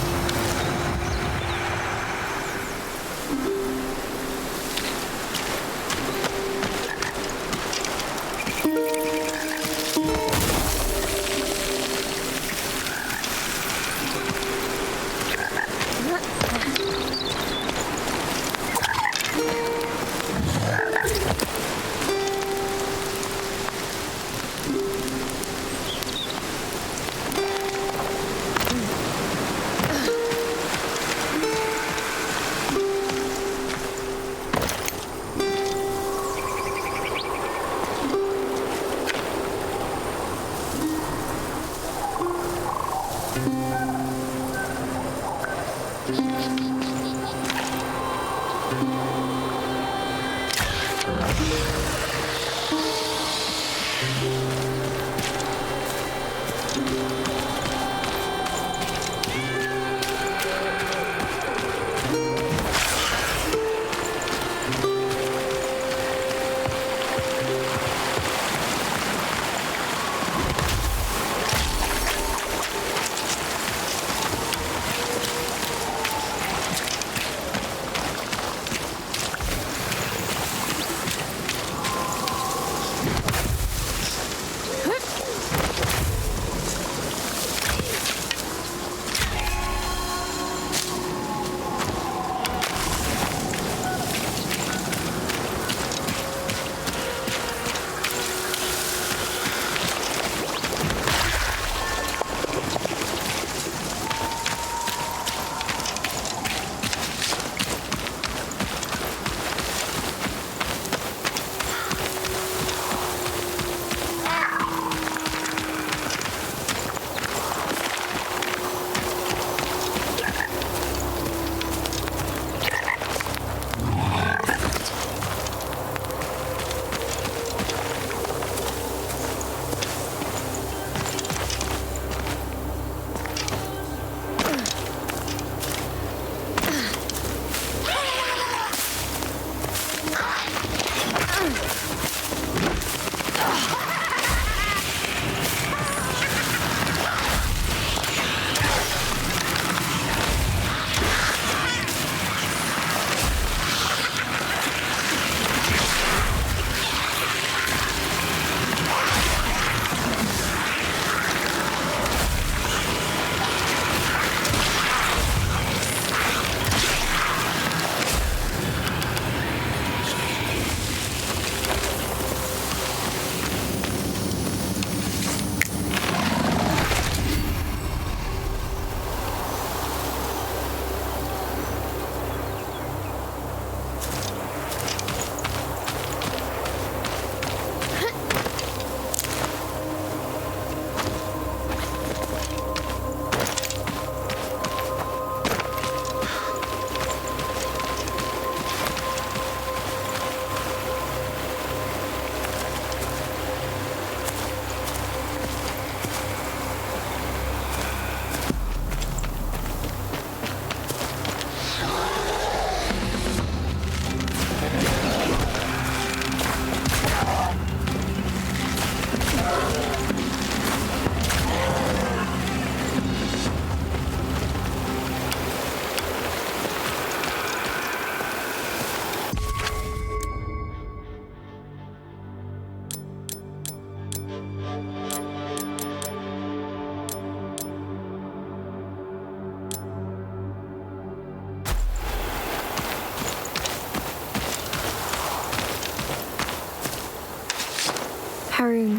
Harun,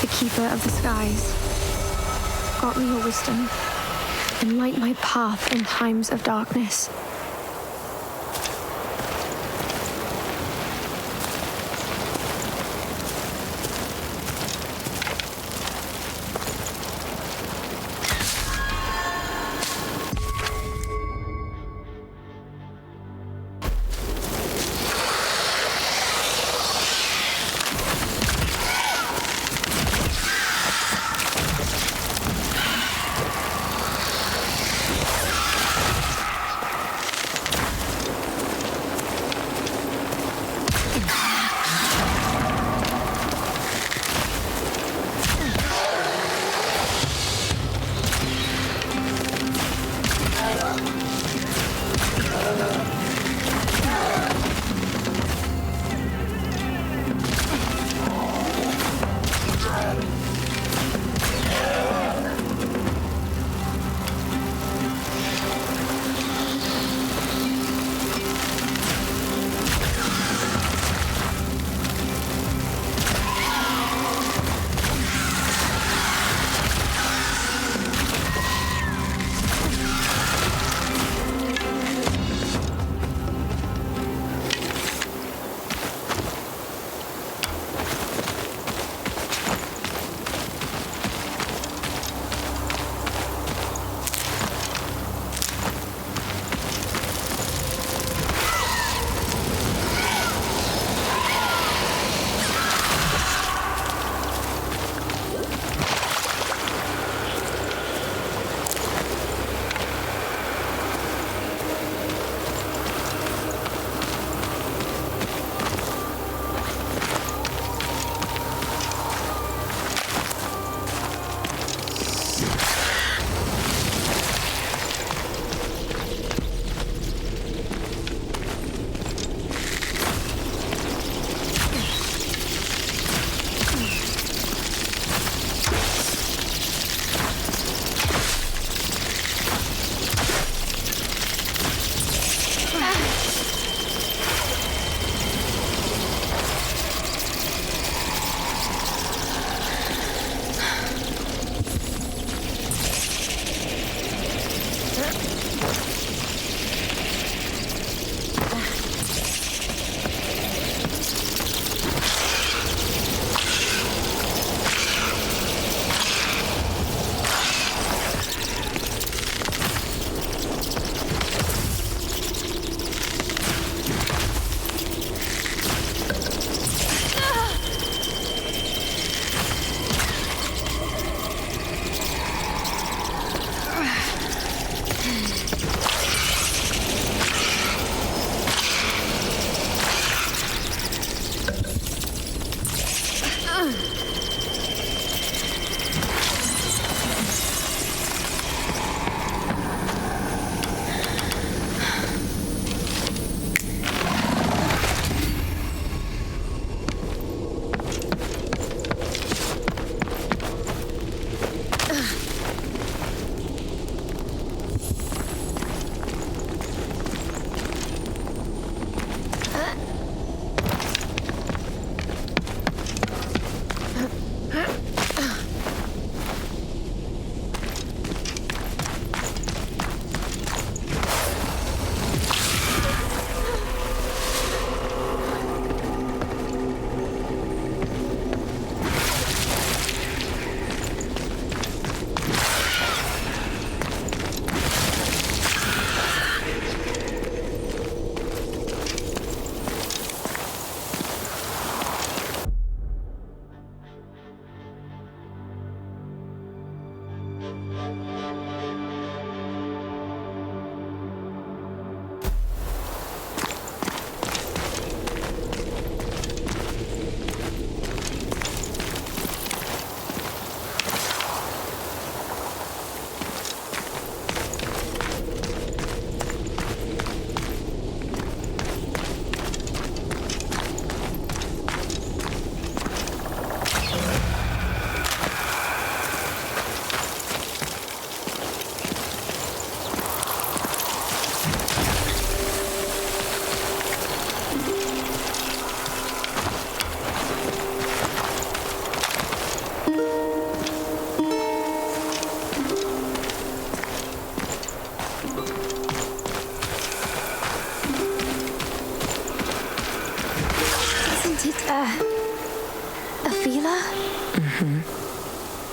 the keeper of the skies, grant me your wisdom and light my path in times of darkness.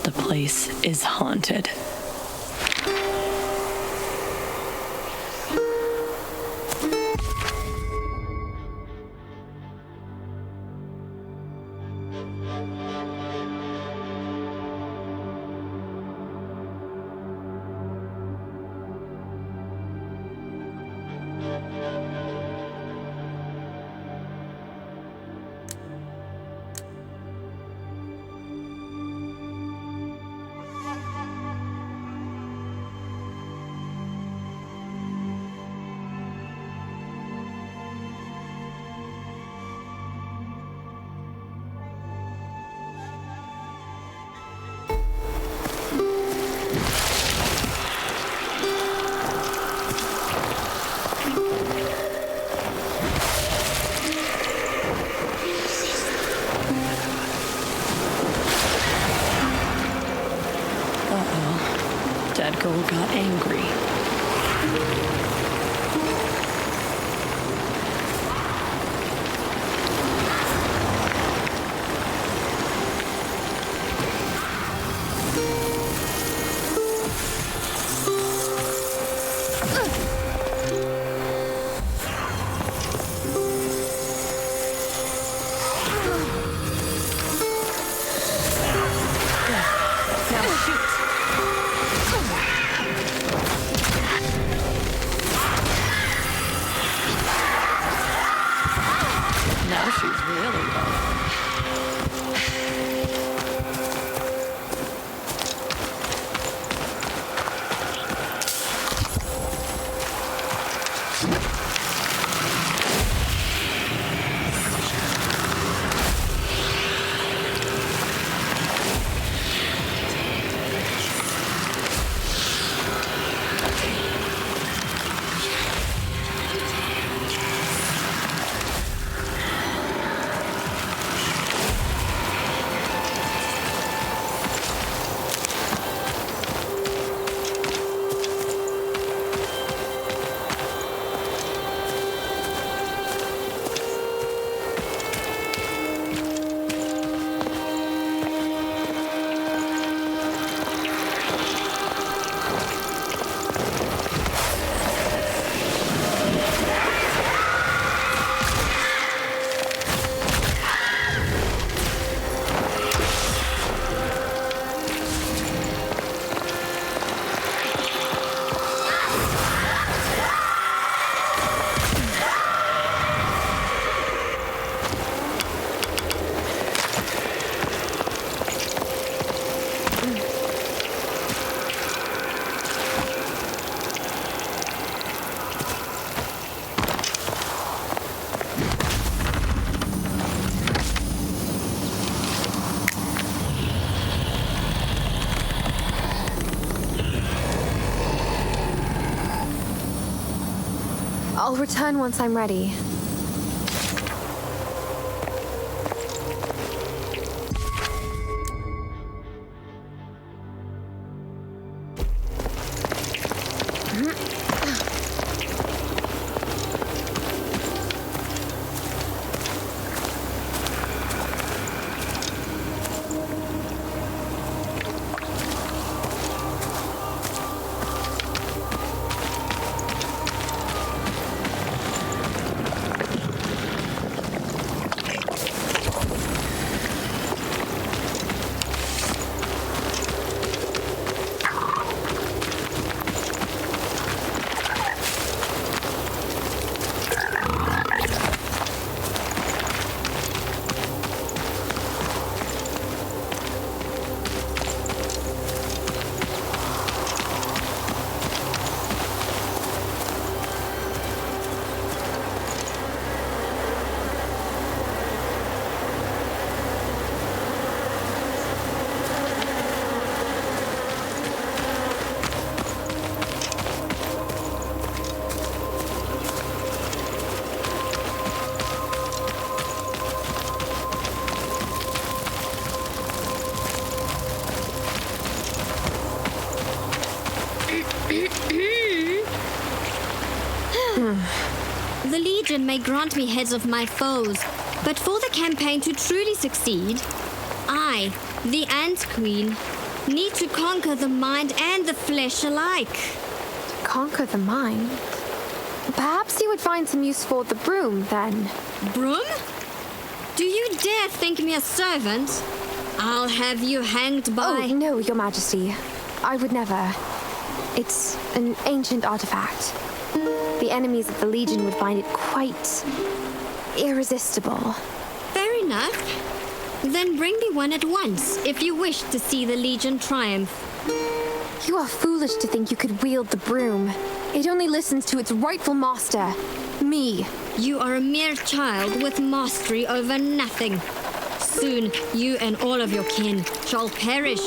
The place is haunted. Dead girl got angry. I'll return once I'm ready. The Legion may grant me heads of my foes, but for the campaign to truly succeed, I I, the Ant Queen, need to conquer the mind and the flesh alike. Conquer the mind? Perhaps you would find some use for the broom, then. Broom? Do you dare think me a servant? I'll have you hanged by... Oh, no, Your Majesty. I would never. It's an ancient artifact. The enemies of the Legion would find it quite irresistible. Fair enough. Then bring me one at once, if you wish to see the Legion triumph. You are foolish to think you could wield the broom. It only listens to its rightful master, me. You are a mere child with mastery over nothing. Soon, you and all of your kin shall perish.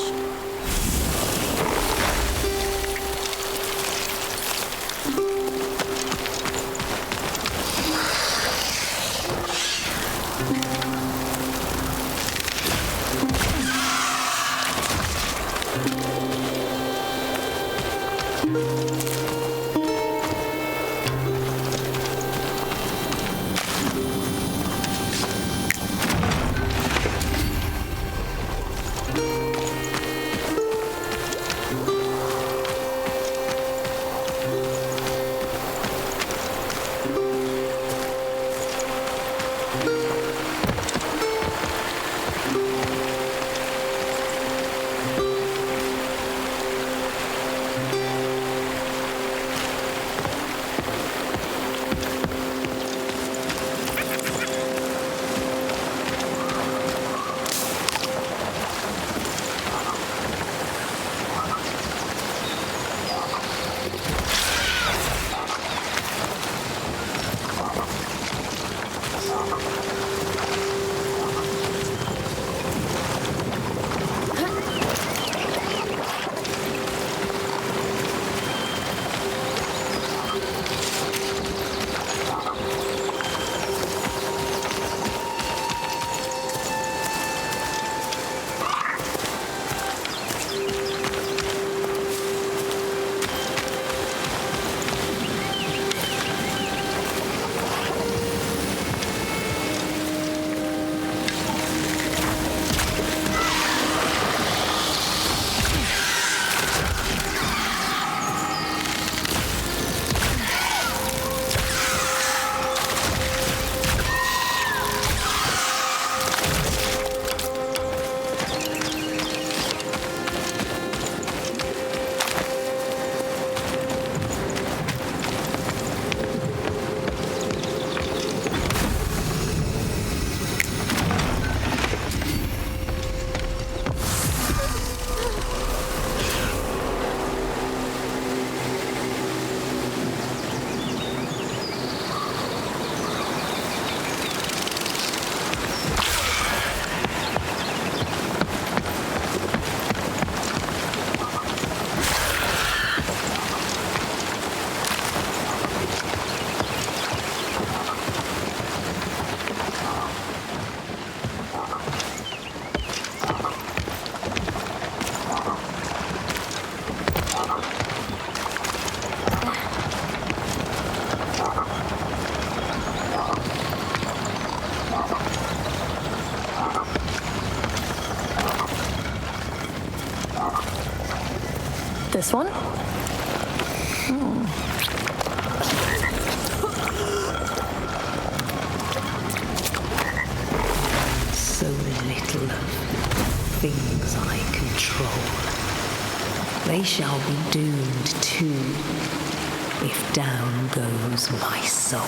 This one? So little of things I control. They shall be doomed too, if down goes my soul.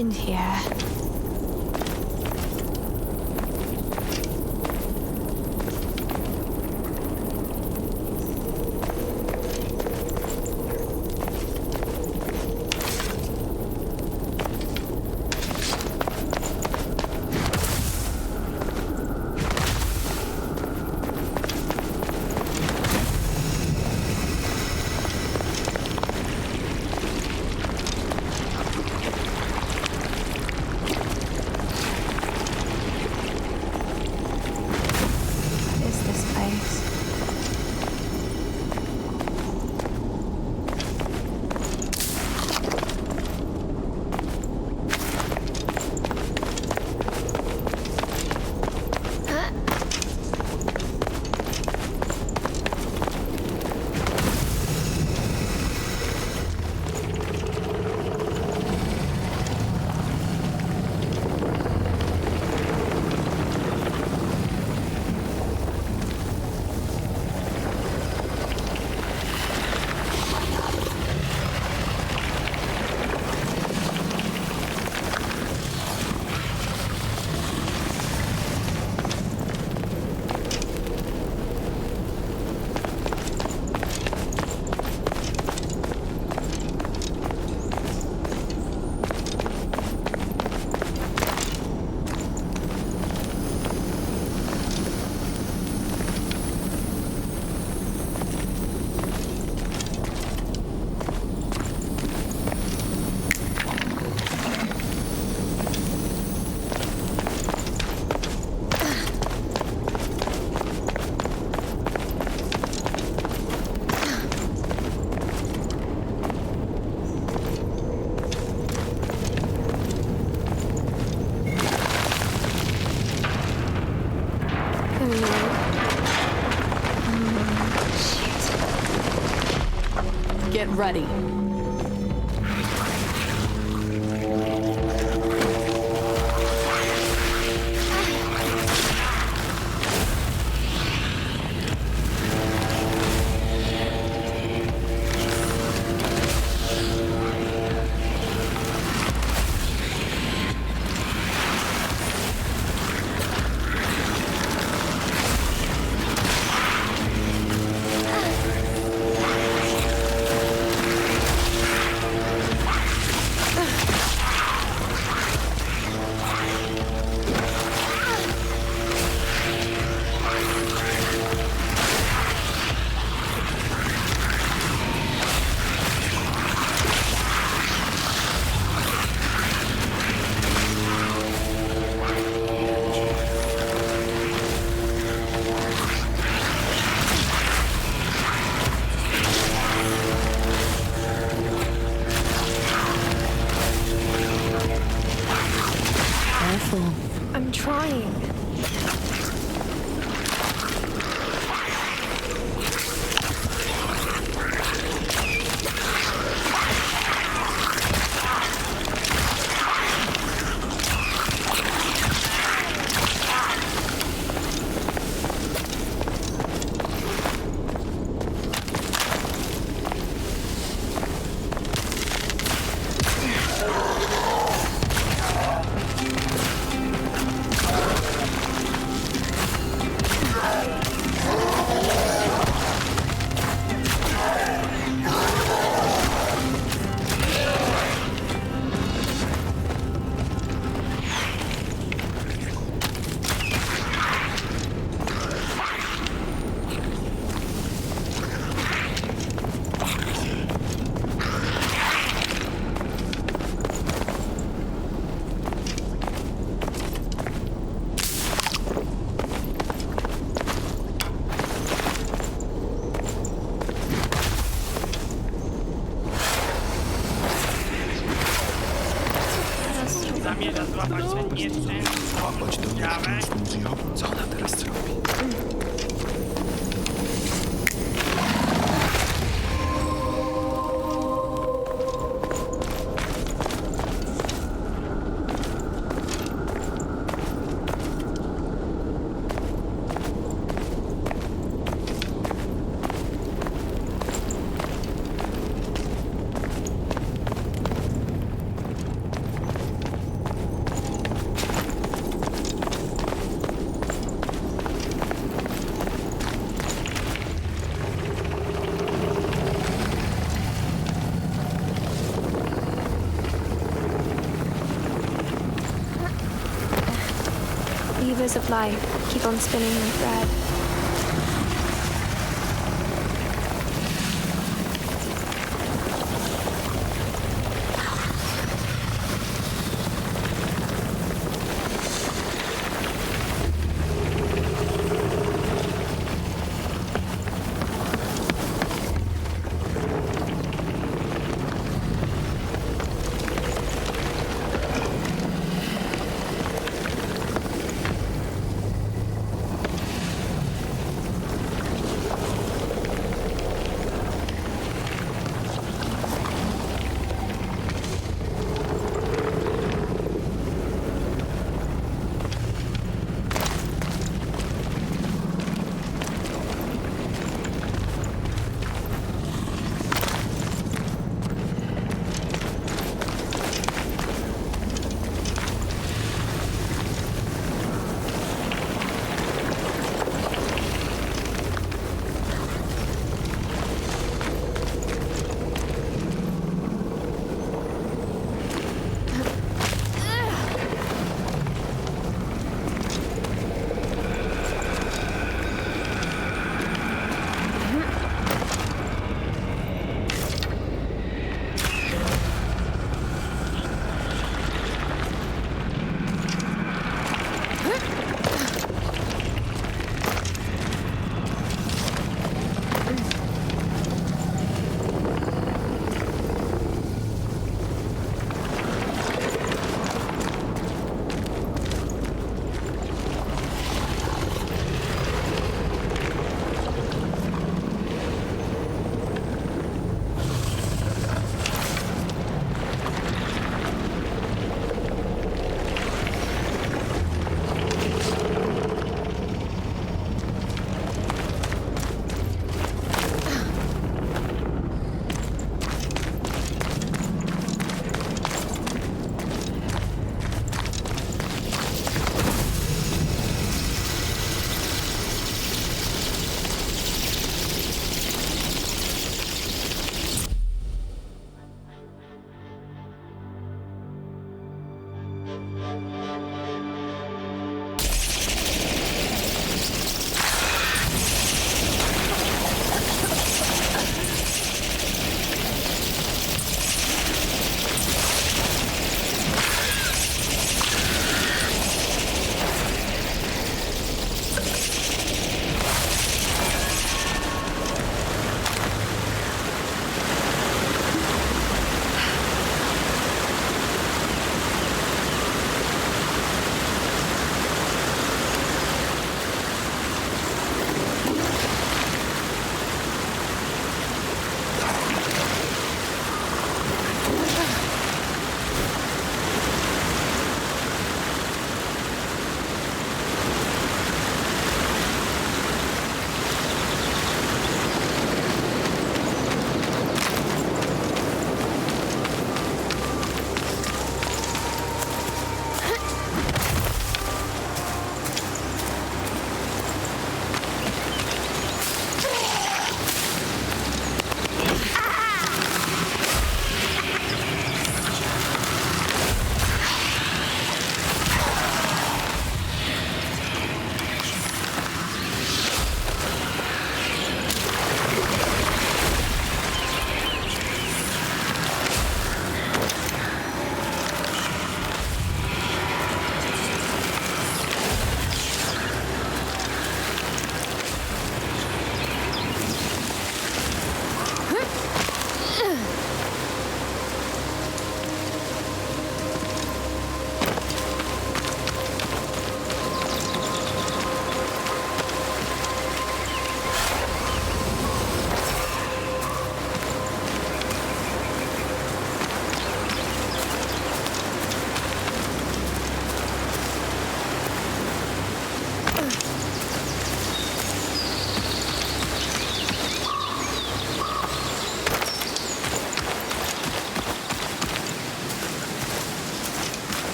happened here? ready. I'm trying. Zamierza złapać ten nieszczęsny. Złapać to nieszczęsną ją? Co ona teraz zrobi? Levers of life keep on spinning my thread.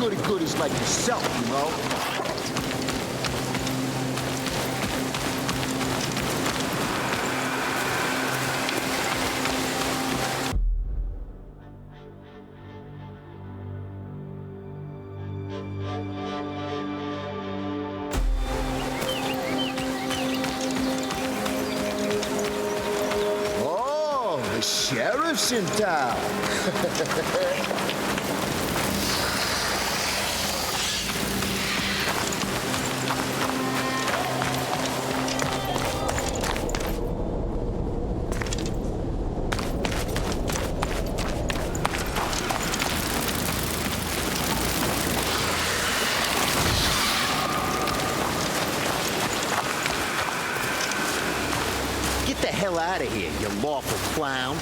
goody-goodies like yourself, you know? Oh, the sheriff's in town. Get the hell out of here, you lawful clown.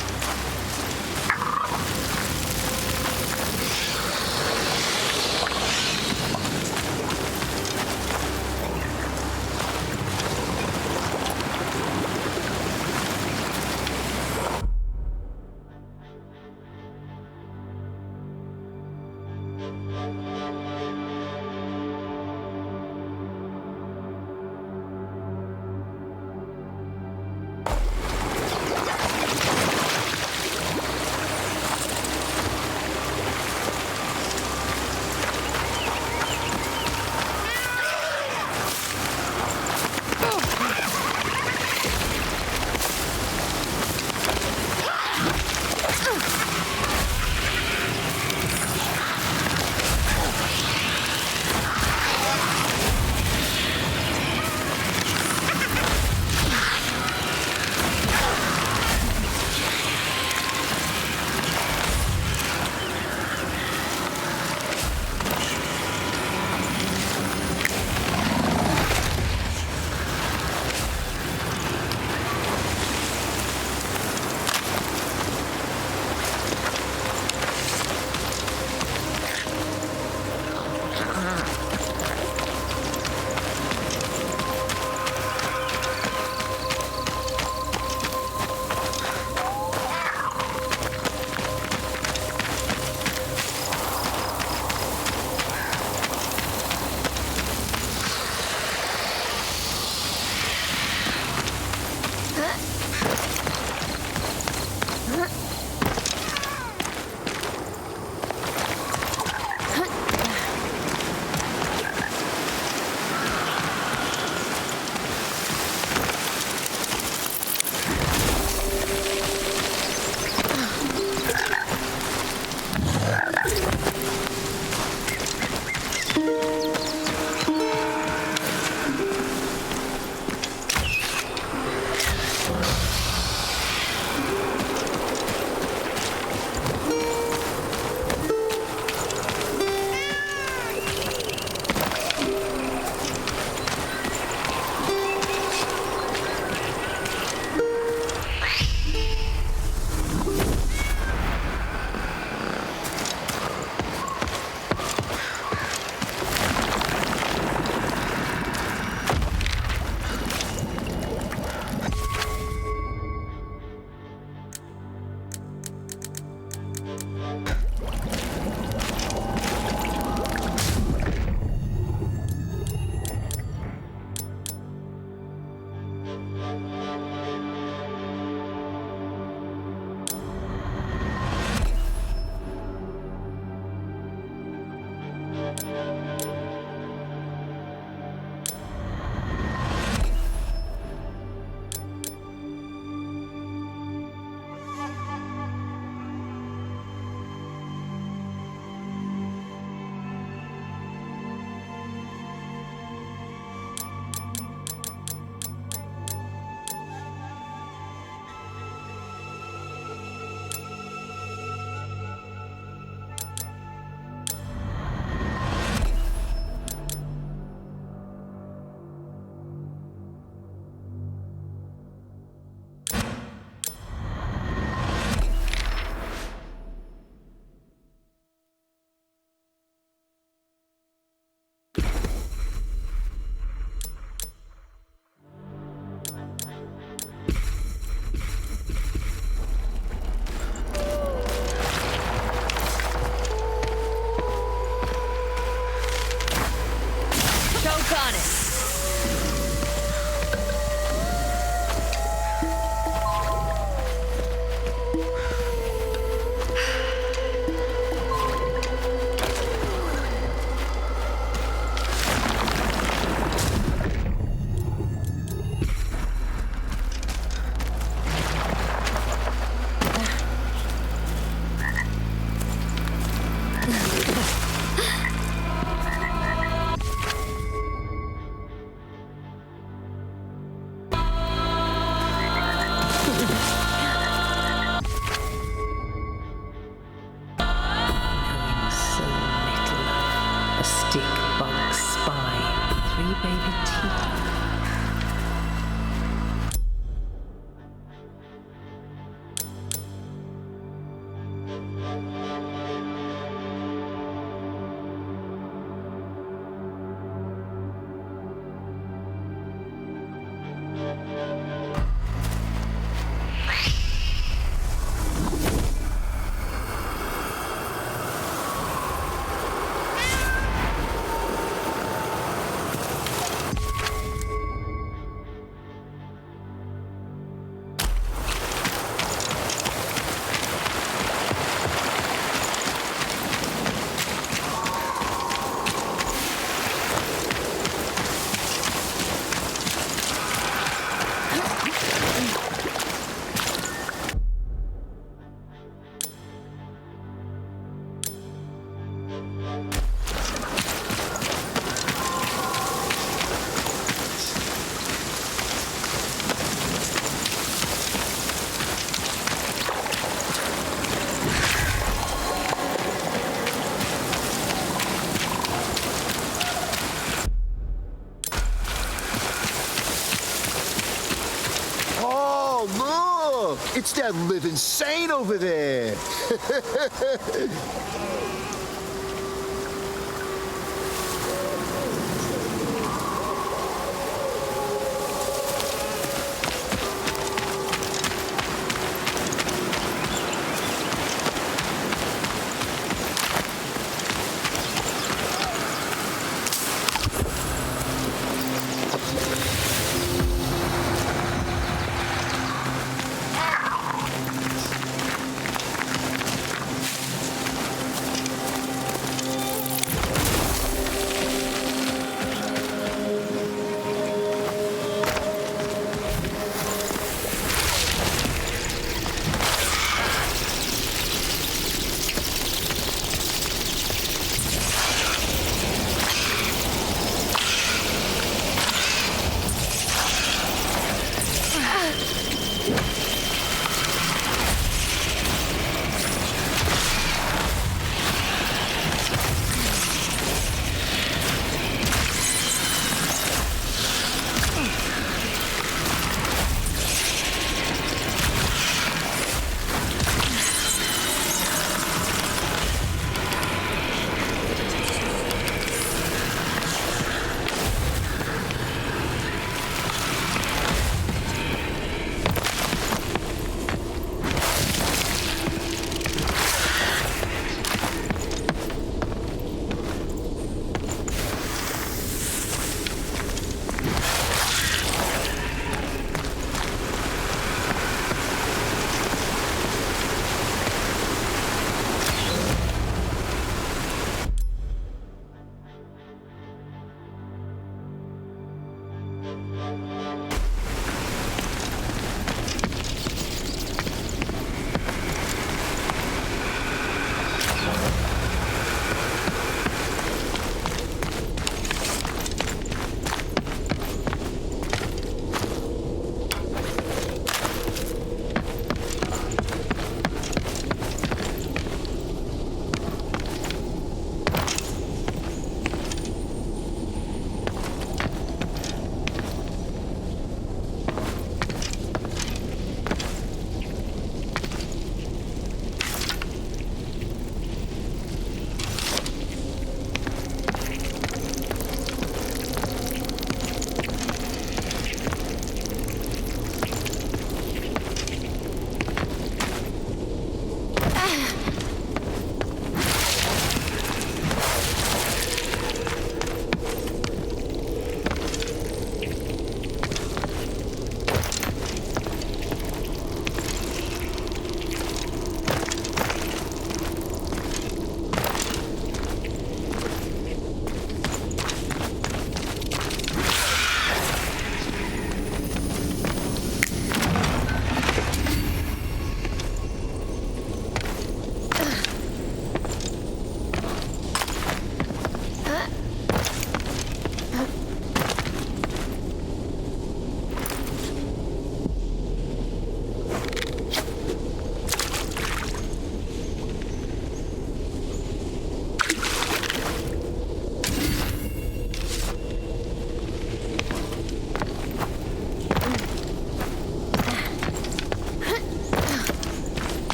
Look, it's that living saint over there.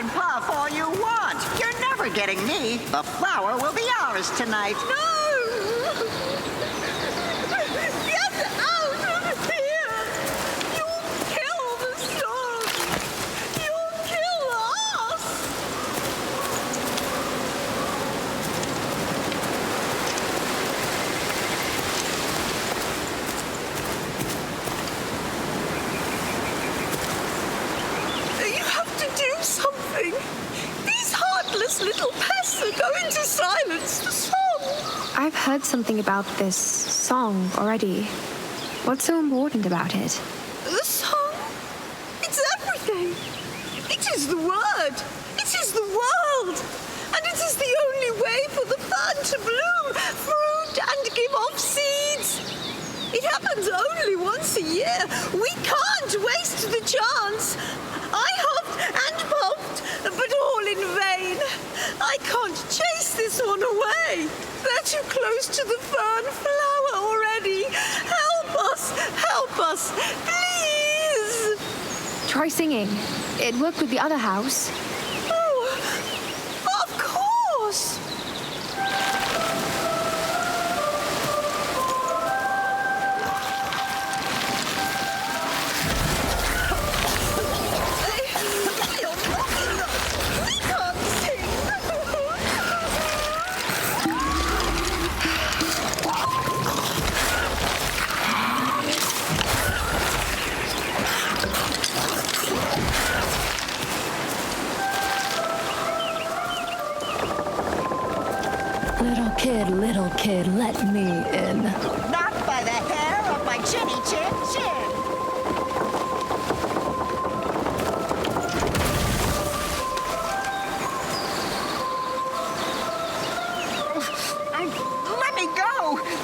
and puff all you want. You're never getting me. The flower will be ours tonight. No! Get out of here! You'll kill the sun! You'll kill us! You have to do something. These heartless little pests are going to silence the song. I've heard something about this song already. What's so important about it? The song? It's everything. It is the word. It is the world. And it is the only way for the plant to bloom, fruit, and give off seeds. It happens only once a year. We can't waste the chance. I huffed and puffed, but all in vain. I can't chase this one away. They're too close to the fern flower already. Help us, please. Try singing. It worked with the other house. Oh, of course. Little kid, let me in. Not by the hair of my chinny chin chin.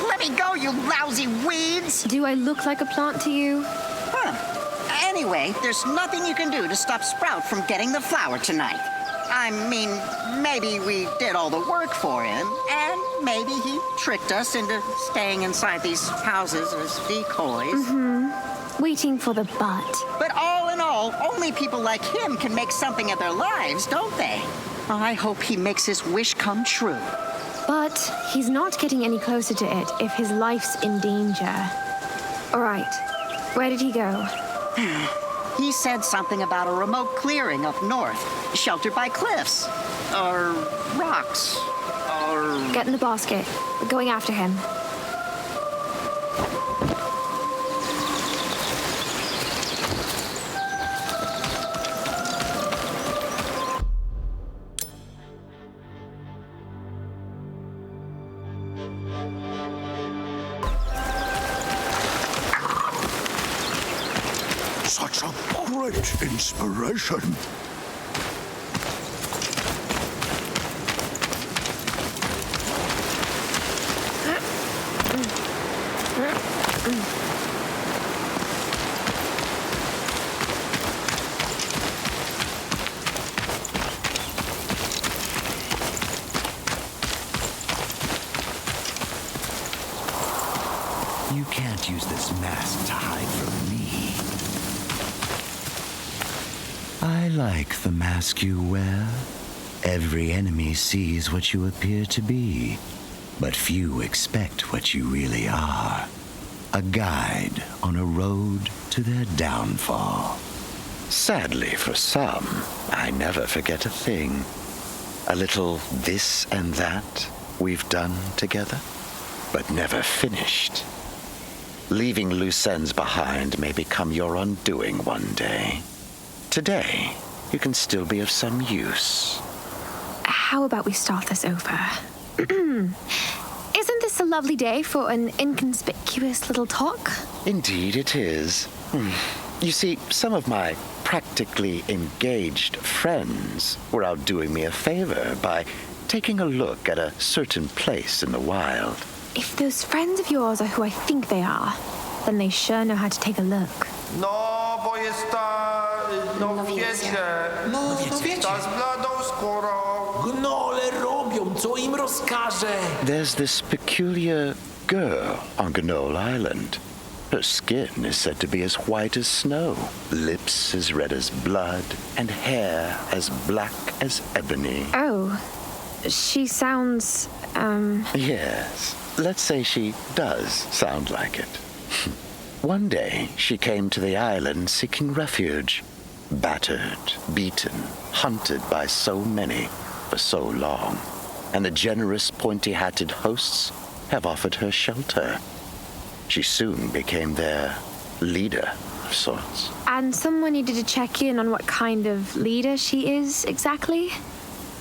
Let me go, you lousy weeds. Do I look like a plant to you? Huh. Anyway, there's nothing you can do to stop Sprout from getting the flower tonight. I mean, maybe we did all the work for him, and maybe he tricked us into staying inside these houses as decoys. Waiting for the butt. But all in all, only people like him can make something of their lives, don't they? I hope he makes his wish come true. But he's not getting any closer to it if his life's in danger. All right, where did he go? He said something about a remote clearing up north, sheltered by cliffs, or rocks, or... Get in the basket. We're going after him. Such a great inspiration. You can't use this mask to hide from me. I like the mask you wear. Every enemy sees what you appear to be, but few expect what you really are. A guide on a road to their downfall. Sadly for some, I never forget a thing. A little this and that we've done together, but never finished. Leaving loose ends behind may become your undoing one day. Today, you can still be of some use. How about we start this over? Isn't this a lovely day for an inconspicuous little talk? Indeed it is. You see, some of my practically engaged friends were out doing me a favor by taking a look at a certain place in the wild. If those friends of yours are who I think they are, then they sure know how to take a look. No, bo jest ta... No wiecie. No wiecie. Ta z bladą skórą. Gnole robią, co im rozkaże. There's this peculiar girl on Gnole Island. Her skin is said to be as white as snow, lips as red as blood, and hair as black as ebony. Oh, she sounds, Yes, let's say she does sound like it. One day, she came to the island seeking refuge. Battered, beaten, hunted by so many for so long. And the generous, pointy-hatted hosts have offered her shelter. She soon became their leader of sorts. and someone needed to check in on what kind of leader she is exactly?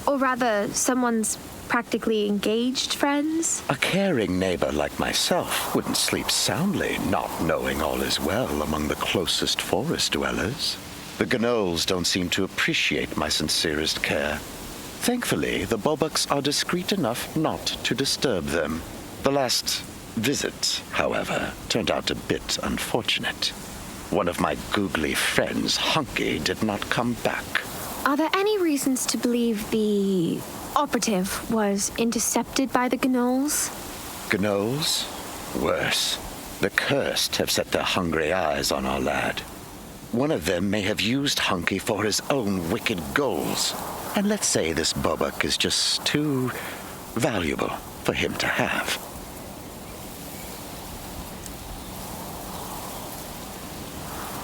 Or rather, someone's practically engaged friends? A caring neighbor like myself wouldn't sleep soundly, not knowing all is well among the closest forest dwellers. The gnolls don't seem to appreciate my sincerest care. Thankfully, the Bobuks are discreet enough not to disturb them. The last visit, however, turned out a bit unfortunate. One of my googly friends, Hunky, did not come back. Are there any reasons to believe the operative was intercepted by the gnolls? Gnolls? Worse. The cursed have set their hungry eyes on our lad. One of them may have used Hunky for his own wicked goals. And let's say this Bobuk is just too valuable for him to have.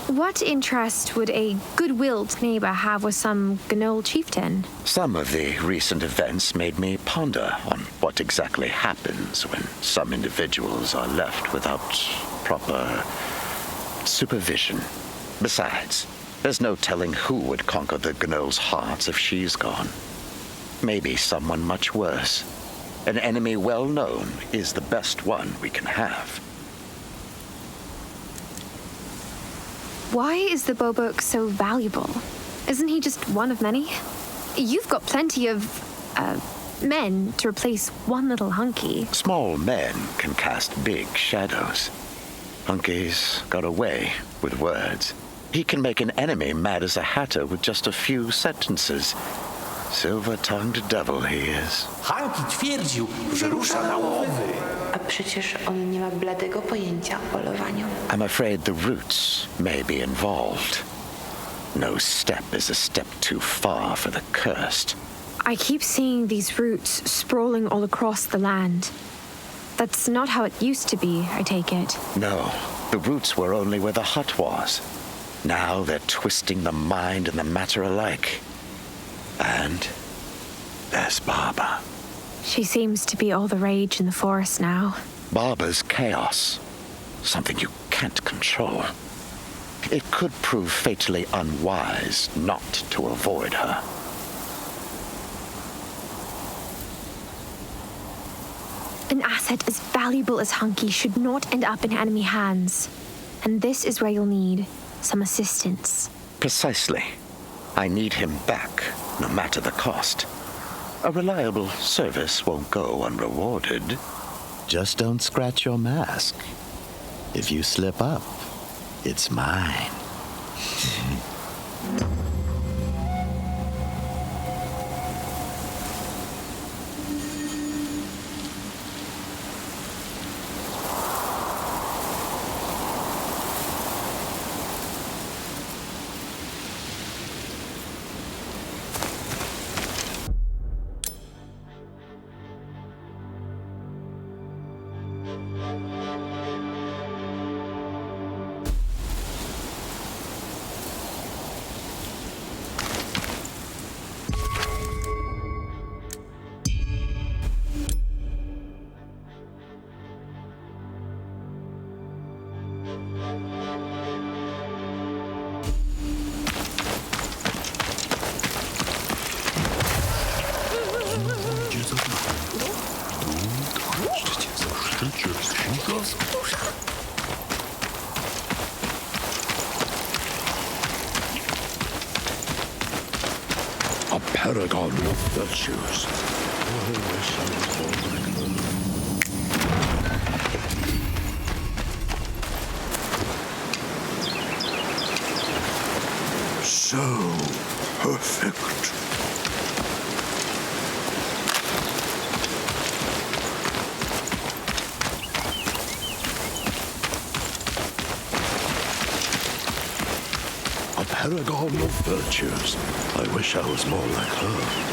What interest would a good-willed neighbor have with some gnoll chieftain? Some of the recent events made me ponder on what exactly happens when some individuals are left without proper supervision. Besides, there's no telling who would conquer the gnoll's hearts if she's gone. Maybe someone much worse. An enemy well known is the best one we can have. Why is the Bobuk so valuable? Isn't he just one of many? You've got plenty of, men to replace one little Hunky. Small men can cast big shadows. Hunky's got a way with words. He can make an enemy mad as a hatter with just a few sentences. Silver-tongued devil he is. Hanki twierdził, że rusza na łowy. A przecież on nie ma bladego pojęcia o polowaniu. I'm afraid the roots may be involved. No step is a step too far for the cursed. I keep seeing these roots sprawling all across the land. That's not how it used to be, I take it. No, the roots were only where the hut was. Now they're twisting the mind and the matter alike. And there's Baba. She seems to be all the rage in the forest now. Baba's chaos. Something you can't control. It could prove fatally unwise not to avoid her. An asset as valuable as Hunky should not end up in enemy hands. And this is where you'll need some assistance. Precisely. I need him back, no matter the cost. A reliable service won't go unrewarded. Just don't scratch your mask. If you slip up, it's mine. A paragon of virtues. So perfect. paragon of virtues. I wish I was more like her.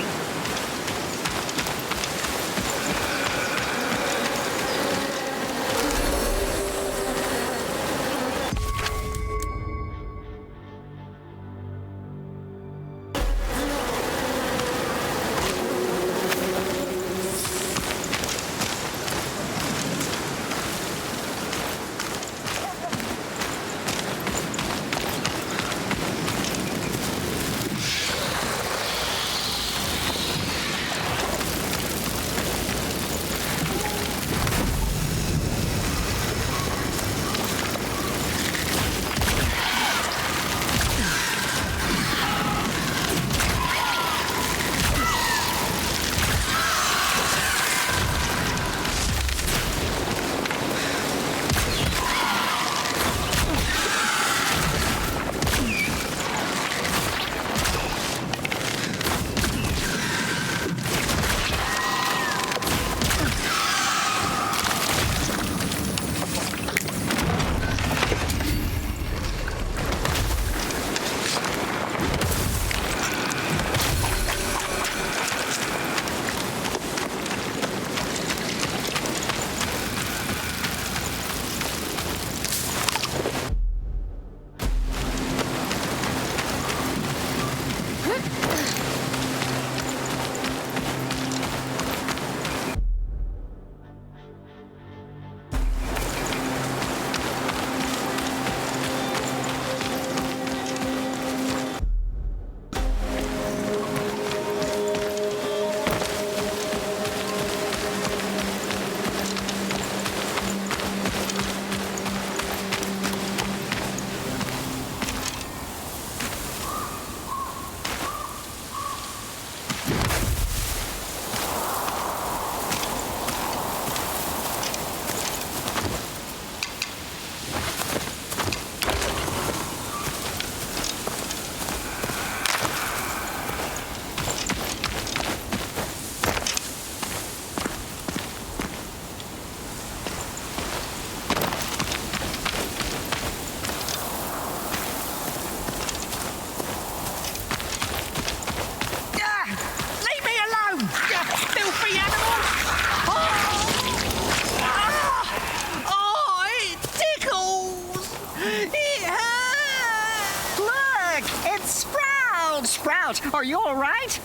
Are you all right?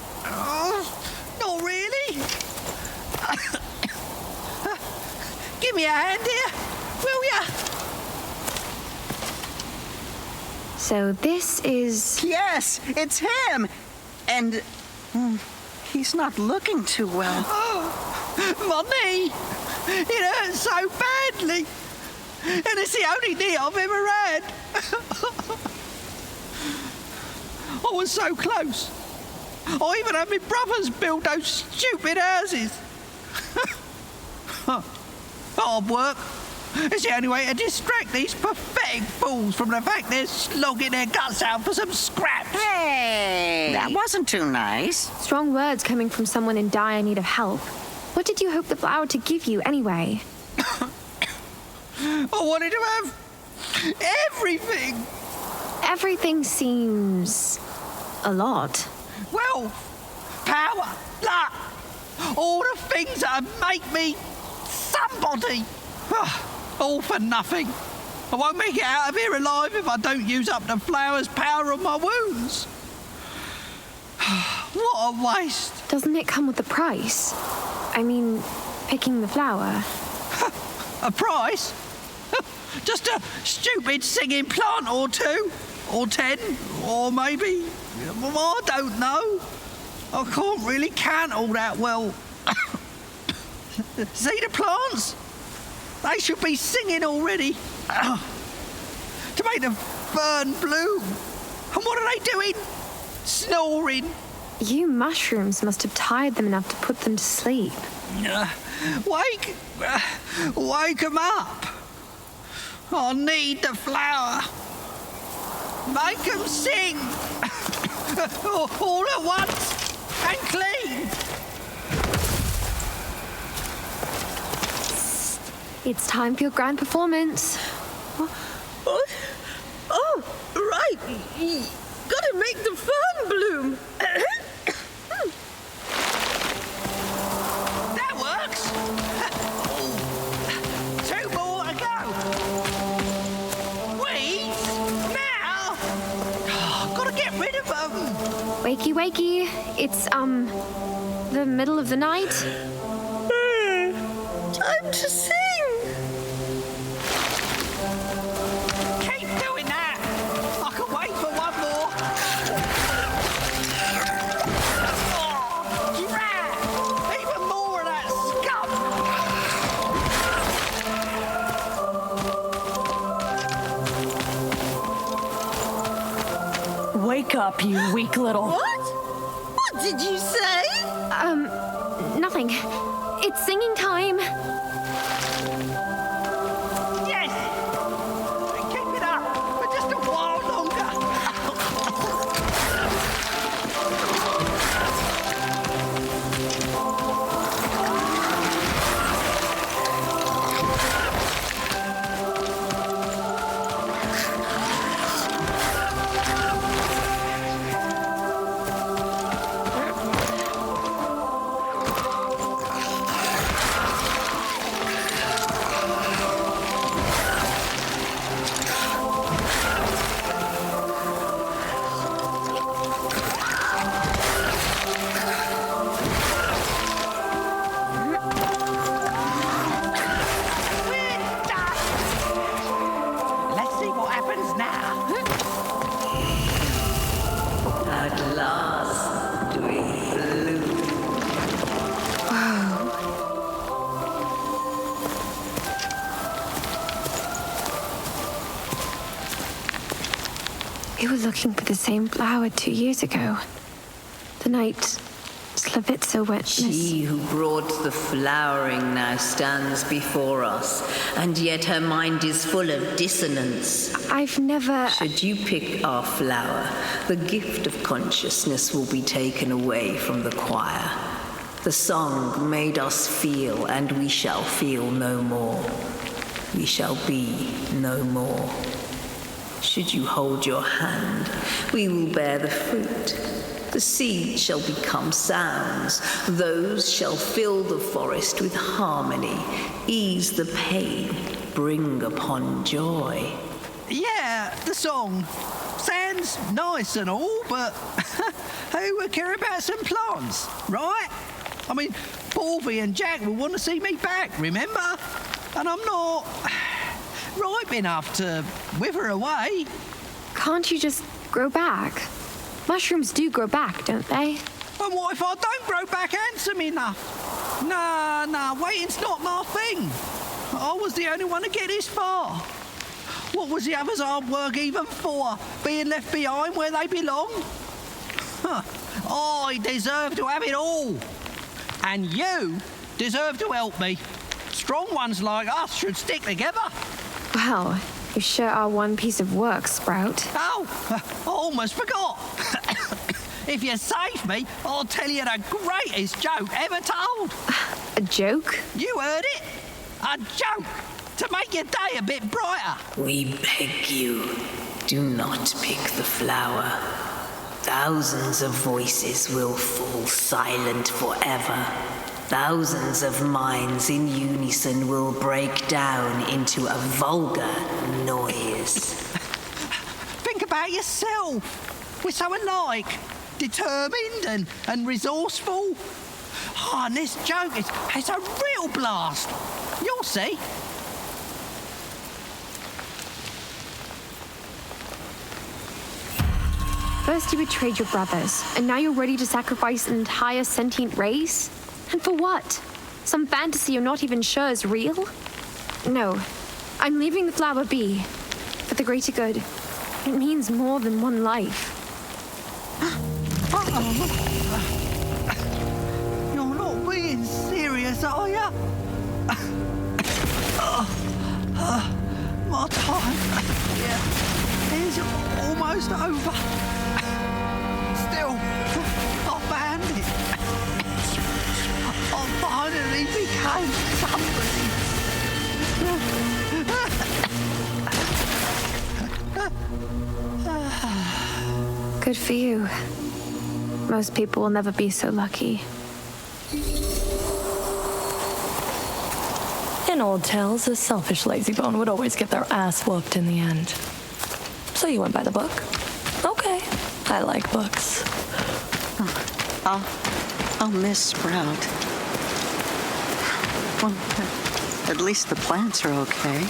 Not really. Give me a hand here, will ya? So this is... Yes, it's him. And he's not looking too well. Oh, my knee. It hurts so badly. And it's the only knee I've ever had. I was so close. I even had my brothers build those stupid houses. Hard work. It's the only way to distract these pathetic fools from the fact they're slogging their guts out for some scraps. Hey, that wasn't too nice. Strong words coming from someone in dire need of help. What did you hope the flower to give you, anyway? I wanted to have everything. Everything seems... a lot. Well, power, luck, all the things that make me somebody. All for nothing. I won't make it out of here alive if I don't use up the flower's power on my wounds. What a waste. Doesn't it come with a price? I mean, picking the flower. A price? Just a stupid singing plant or two. Or 10, or maybe, I don't know. I can't really count all that well. See the plants? They should be singing already. To make them burn blue. And what are they doing? Snoring. You mushrooms must have tired them enough to put them to sleep. Wake them up. I need the flower. Make them sing. All at once and clean. It's time for your grand performance. Oh, right. Wakey, wakey. It's, the middle of the night. Time to sing! Keep doing that! I can wait for one more! Oh, drat! Even more of that scum! Wake up, you weak little... What? What did you say? Nothing. It's singing time. Yes! Keep it up for just a while longer! We were looking for the same flower 2 years ago. The night Slavic witnessed. She who brought the flowering now stands before us, and yet her mind is full of dissonance. I've never... Should you pick our flower, the gift of consciousness will be taken away from the choir. The song made us feel, and we shall feel no more. We shall be no more. Should you hold your hand, we will bear the fruit. The seed shall become sounds. Those shall fill the forest with harmony, ease the pain, bring upon joy. Yeah, the song. Sounds nice and all, but who would care about some plants, right? I mean, Borby and Jack will want to see me back, remember? And I'm not ripe enough to wither away. Can't you just grow back? Mushrooms do grow back, don't they? And what if I don't grow back handsome enough? Nah, waiting's not my thing. I was the only one to get this far. What was the others' hard work even for? Being left behind where they belong? I deserve to have it all. And you deserve to help me. Strong ones like us should stick together. Well, you sure are one piece of work, Sprout. Oh, I almost forgot. If you save me, I'll tell you the greatest joke ever told. A joke? You heard it. A joke to make your day a bit brighter. We beg you, do not pick the flower. Thousands of voices will fall silent forever. Thousands of minds in unison will break down into a vulgar noise. Think about yourself. We're so alike. Determined and resourceful. Oh, and this joke it's a real blast. You'll see. First you betrayed your brothers, and now you're ready to sacrifice an entire sentient race? And for what? Some fantasy you're not even sure is real? No, I'm leaving the flower be. For the greater good. It means more than one life. You're not being serious, are you? My time is almost over. Still, I found it. I finally became somebody. Good for you. Most people will never be so lucky. In old tales, a selfish lazybone would always get their ass whooped in the end. So you went by the book? Okay, I like books. I'll miss Sprout. Well, at least the plants are okay.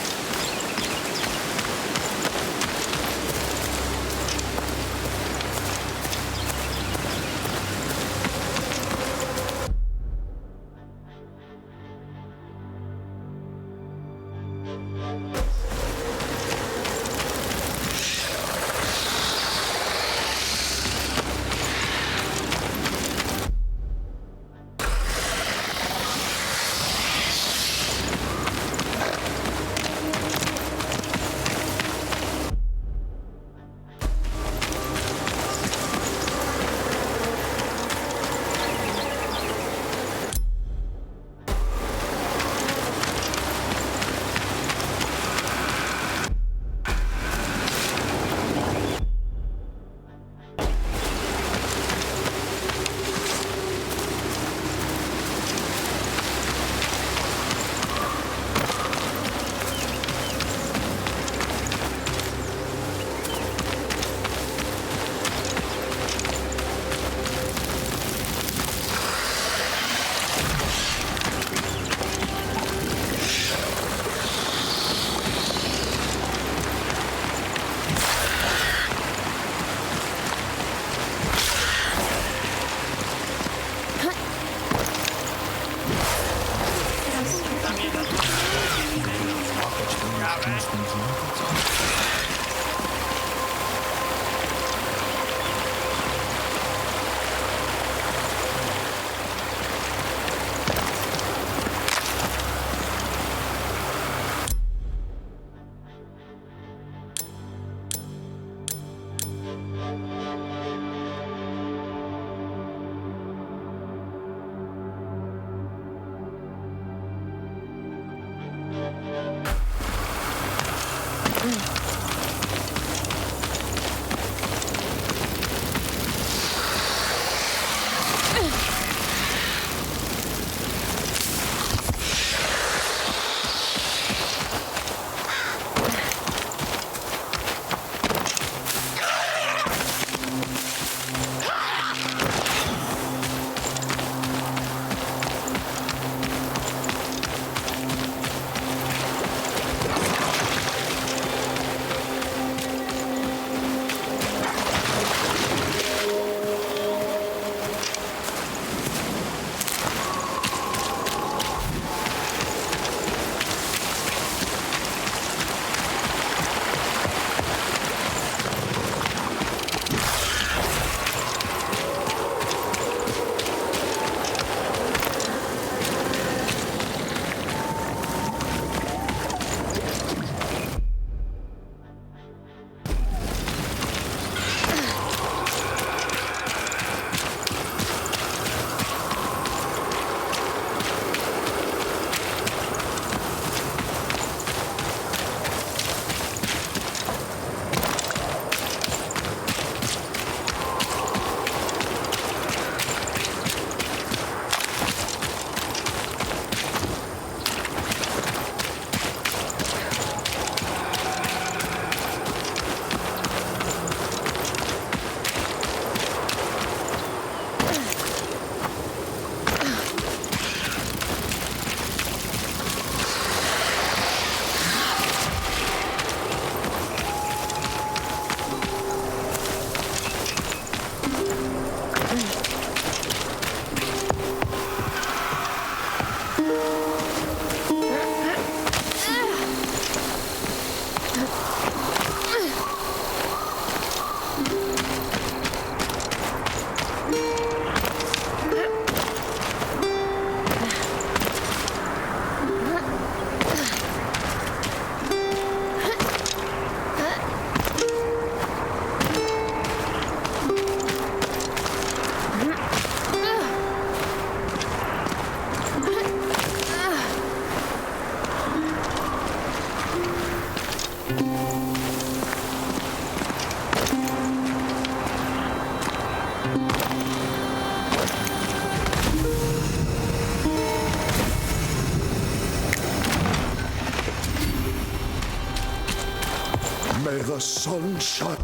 May the sun shine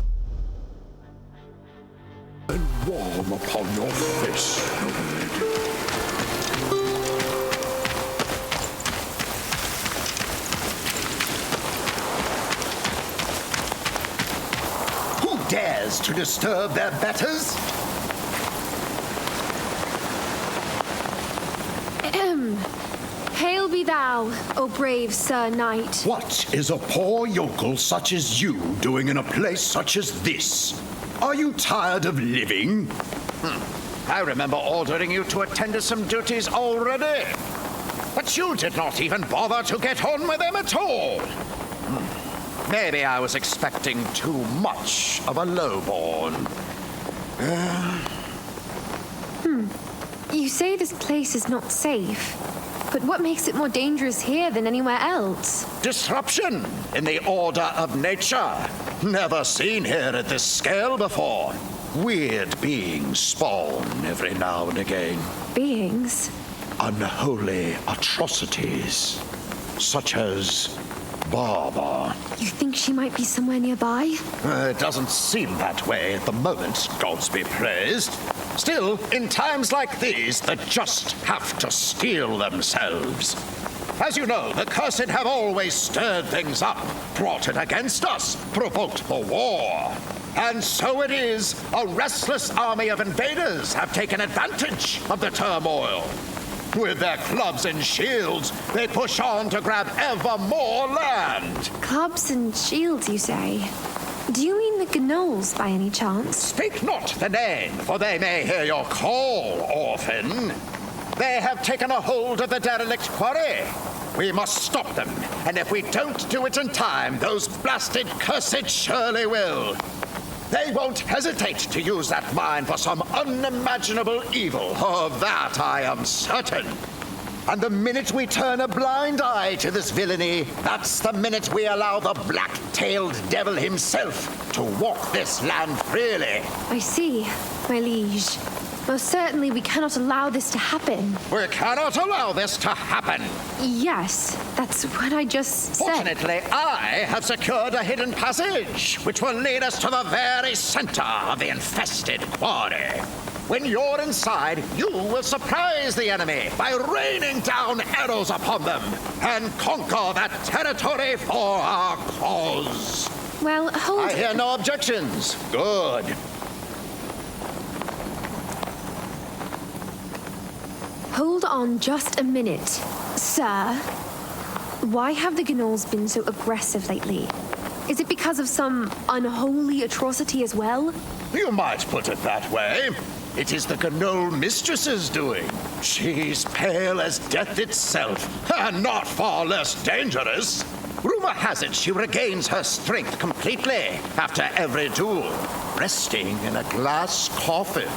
and warm upon your face. Who dares to disturb their betters? Hail be thou, O brave Sir Knight. What is a poor yokel such as you doing in a place such as this? Are you tired of living? I remember ordering you to attend to some duties already. But you did not even bother to get on with them at all. Maybe I was expecting too much of a lowborn. You say this place is not safe, but what makes it more dangerous here than anywhere else? Disruption in the order of nature. Never seen here at this scale before. Weird beings spawn every now and again. Beings? Unholy atrocities, such as Baba. You think she might be somewhere nearby? It doesn't seem that way at the moment, gods be praised. Still, in times like these, the just have to steel themselves. As you know, the cursed have always stirred things up, plotted against us, provoked the war. And so it is, a restless army of invaders have taken advantage of the turmoil. With their clubs and shields, they push on to grab ever more land. Clubs and shields, you say? Do you mean the gnolls, by any chance? Speak not the name, for they may hear your call, orphan. They have taken a hold of the derelict quarry. We must stop them, and if we don't do it in time, those blasted cursed surely will. They won't hesitate to use that mine for some unimaginable evil. Of that I am certain. And the minute we turn a blind eye to this villainy, that's the minute we allow the black-tailed devil himself to walk this land freely. I see, my liege. Most certainly we cannot allow this to happen. We cannot allow this to happen. Yes, that's what I just said. Fortunately, I have secured a hidden passage, which will lead us to the very center of the infested quarry. When you're inside, you will surprise the enemy by raining down arrows upon them and conquer that territory for our cause. Well, hold... I hear no objections. Good. Hold on just a minute, sir. Why have the gnolls been so aggressive lately? Is it because of some unholy atrocity as well? You might put it that way. It is the gnoll mistress's doing. She's pale as death itself, and not far less dangerous. Rumor has it she regains her strength completely after every duel, resting in a glass coffin.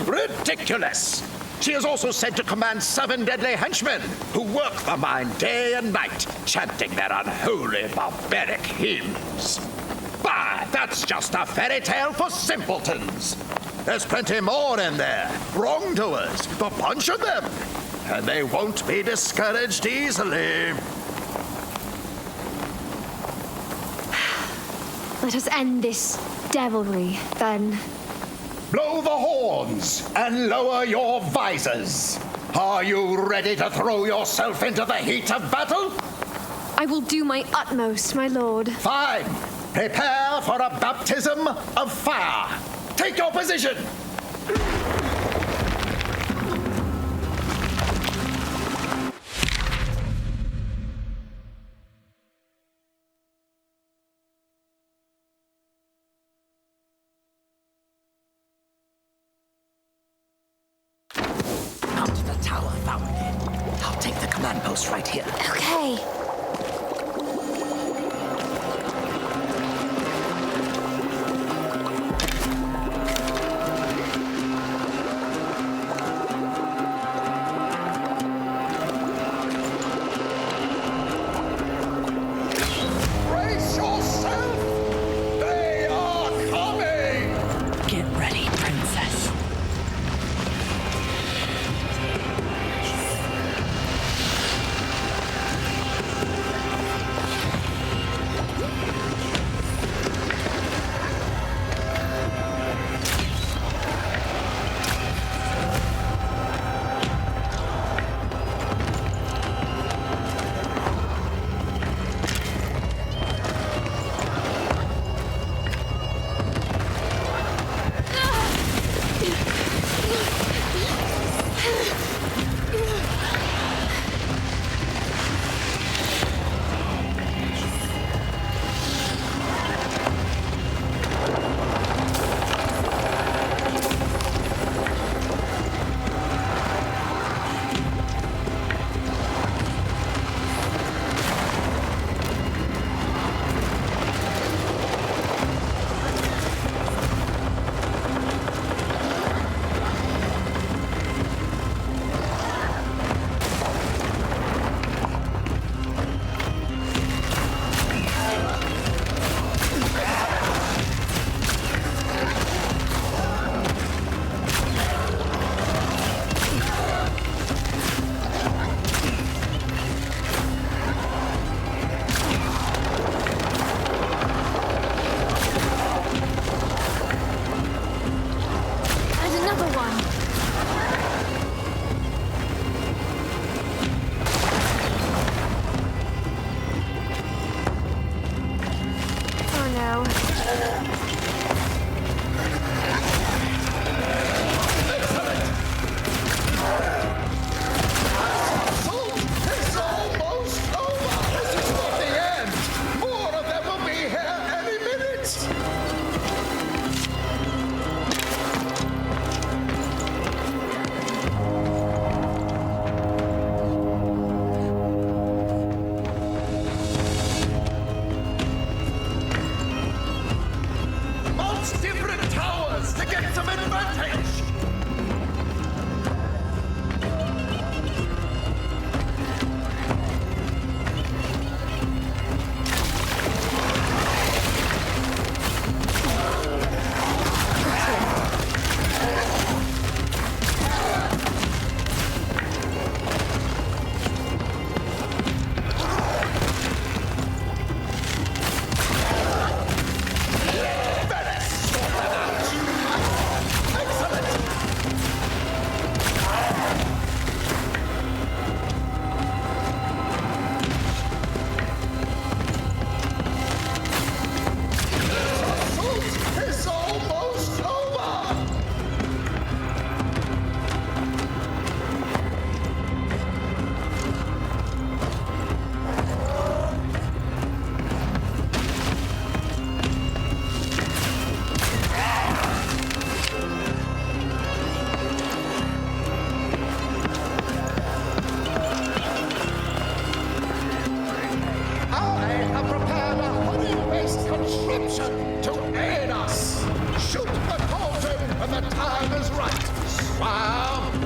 Ridiculous! She is also said to command 7 deadly henchmen who work the mine day and night, chanting their unholy barbaric hymns. Bah, that's just a fairy tale for simpletons. There's plenty more in there. Wrongdoers, the bunch of them. And they won't be discouraged easily. Let us end this devilry, then. Blow the horns and lower your visors. Are you ready to throw yourself into the heat of battle? I will do my utmost, my lord. Fine. Prepare for a baptism of fire. Take your position. Come to the tower, Fountain. I'll take the command post right here. Okay. Brace yourself! They are coming! Get ready, princess. Yaga's right. Swam!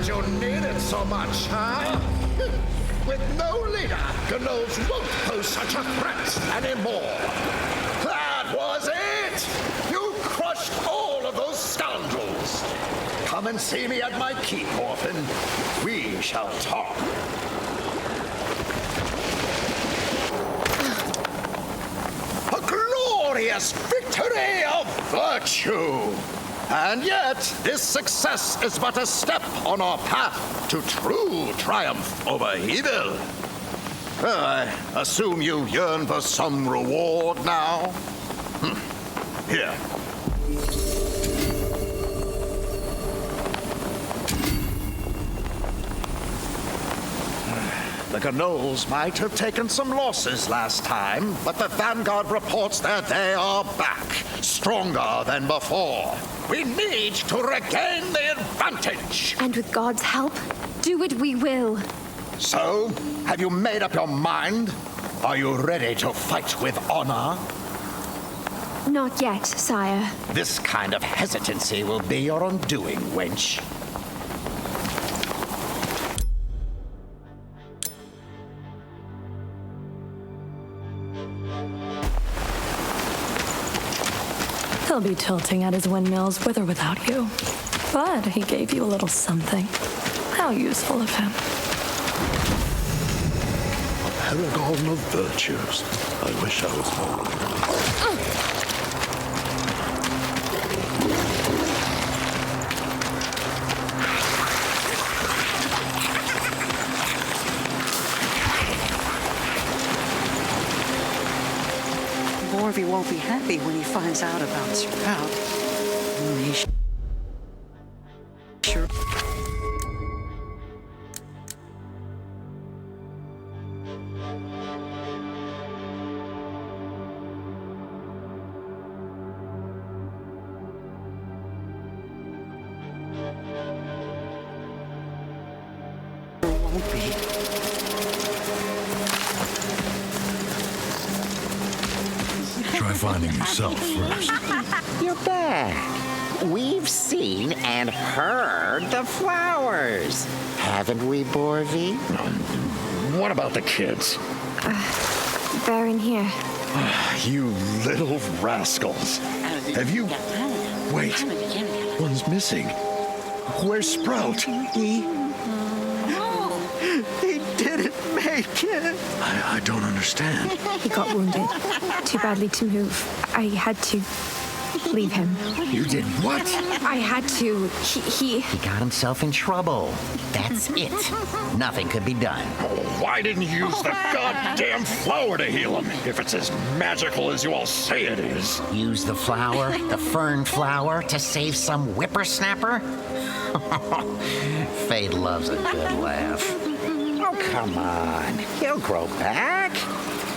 And you need it so much, huh? With no leader, the gnolls won't pose such a threat anymore. That was it! You crushed all of those scoundrels. Come and see me at my keep, orphan. We shall talk. A glorious victory of virtue! And yet, this success is but a step on our path to true triumph over evil. I assume you yearn for some reward now? Here. The gnolls might have taken some losses last time, but the Vanguard reports that they are back, stronger than before. We need to regain the advantage. And with God's help, do it we will. So, have you made up your mind? Are you ready to fight with honor? Not yet, sire. This kind of hesitancy will be your undoing, wench. He'll be tilting at his windmills with or without you. But he gave you a little something. How useful of him. Paragon of virtues. I wish I was more. Borvy won't be happy when he finds out about Sprout. He sure. Won't be. Try finding yourself first. You're back. We've seen and heard the flowers. Haven't we, Borvy? What about the kids? They're in here. You little rascals. Have you... Wait. One's missing. Where's Sprout? He didn't make it. I don't understand. He got wounded. Too badly to move. I had to leave him. You did what? I had to. He got himself in trouble. That's it. Nothing could be done. Why didn't you use the goddamn flower to heal him? If it's as magical as you all say it is. Use the flower, the fern flower, to save some whippersnapper? Fate loves a good laugh. Oh, come on. He'll grow back.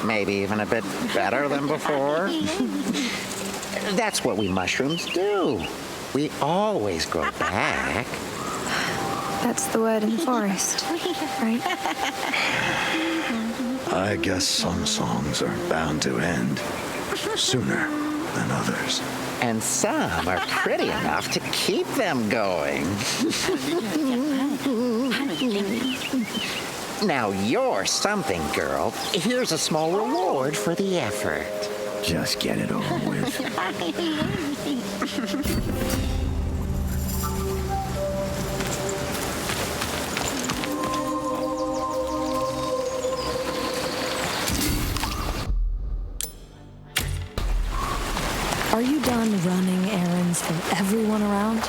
Maybe even a bit better than before. That's what we mushrooms do. We always grow back. That's the word in the forest, right? I guess some songs are bound to end sooner than others. And some are pretty enough to keep them going. Now you're something, girl. Here's a small reward for the effort. Just get it over with. Are you done running errands for everyone around?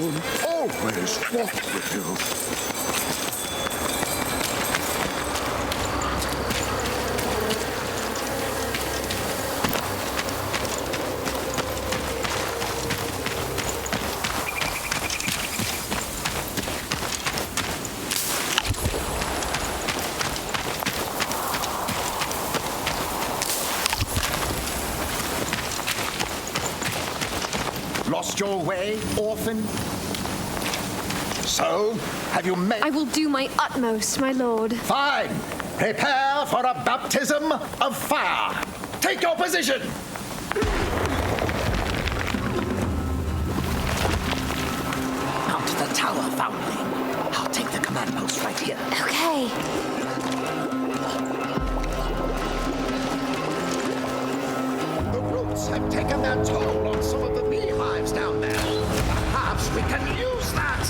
will always walk with you. Lost your way, orphan? So, have you made... I will do my utmost, my lord. Fine. Prepare for a baptism of fire. Take your position. Mount the tower, foundling. I'll take the command post right here. Okay. The roots have taken their toll on some of the beehives down there. Perhaps we can use that.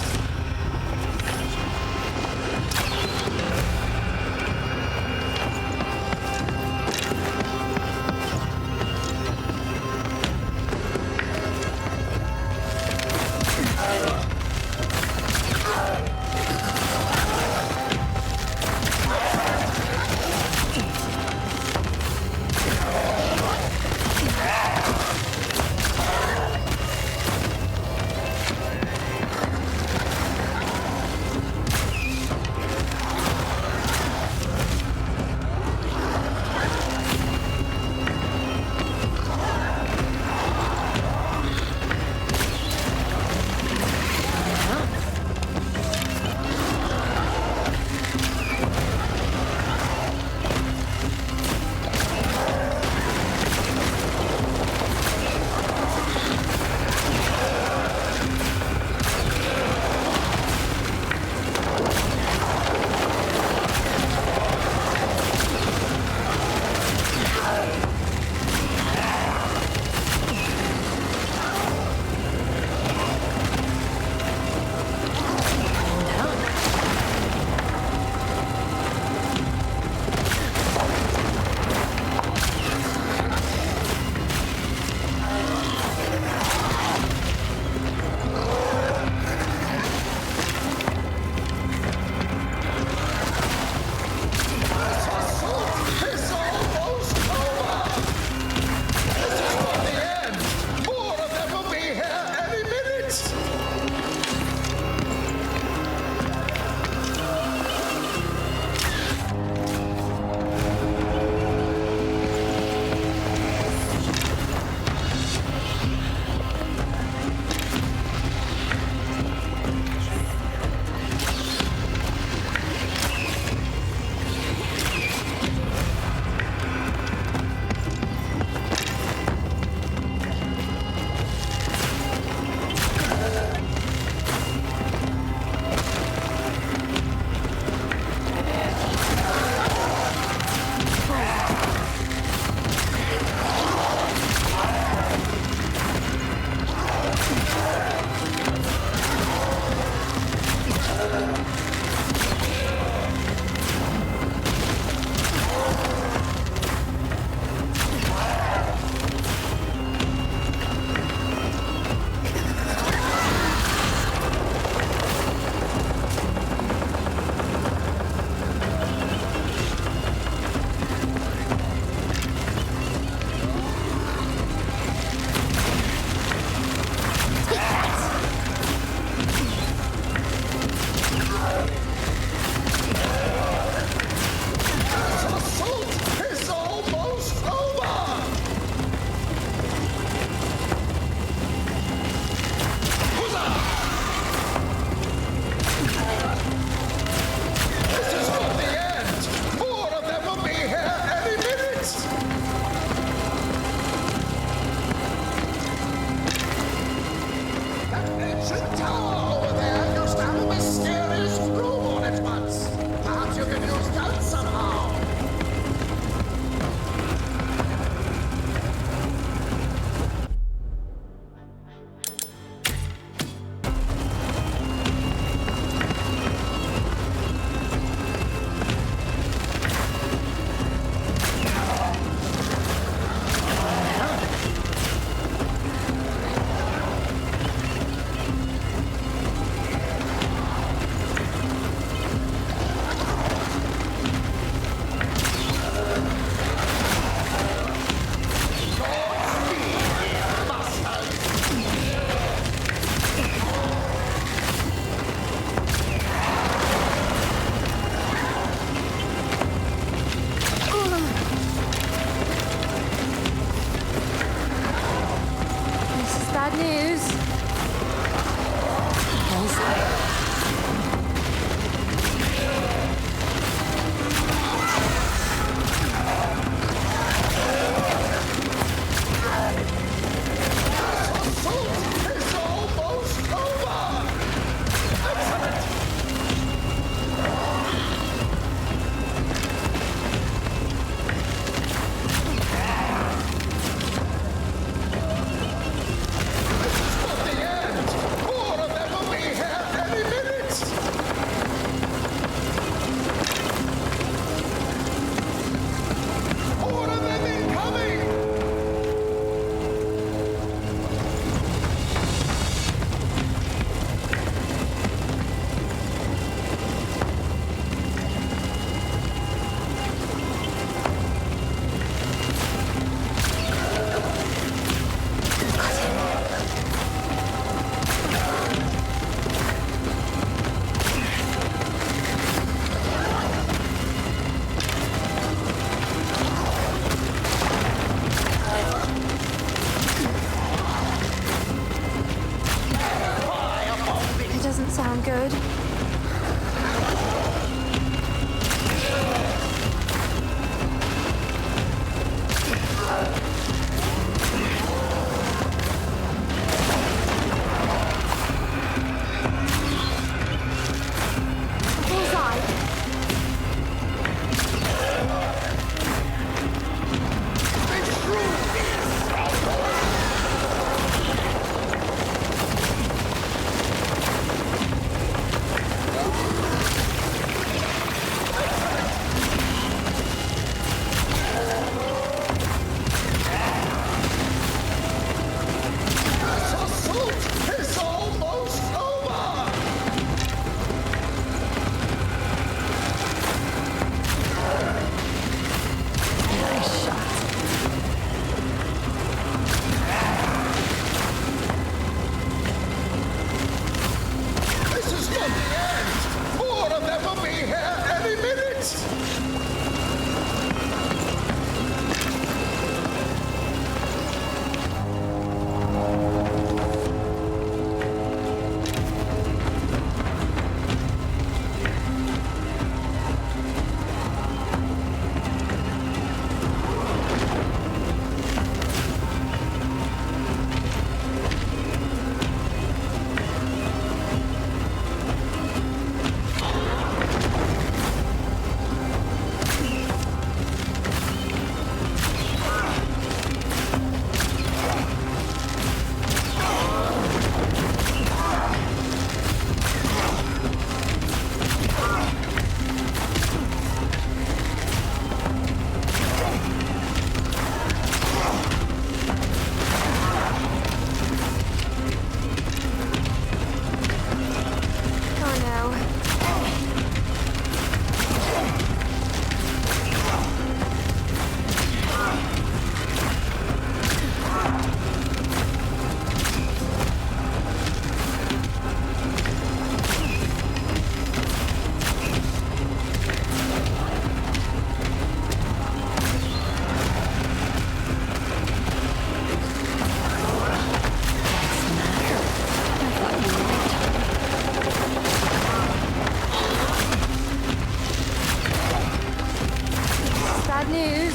bad news.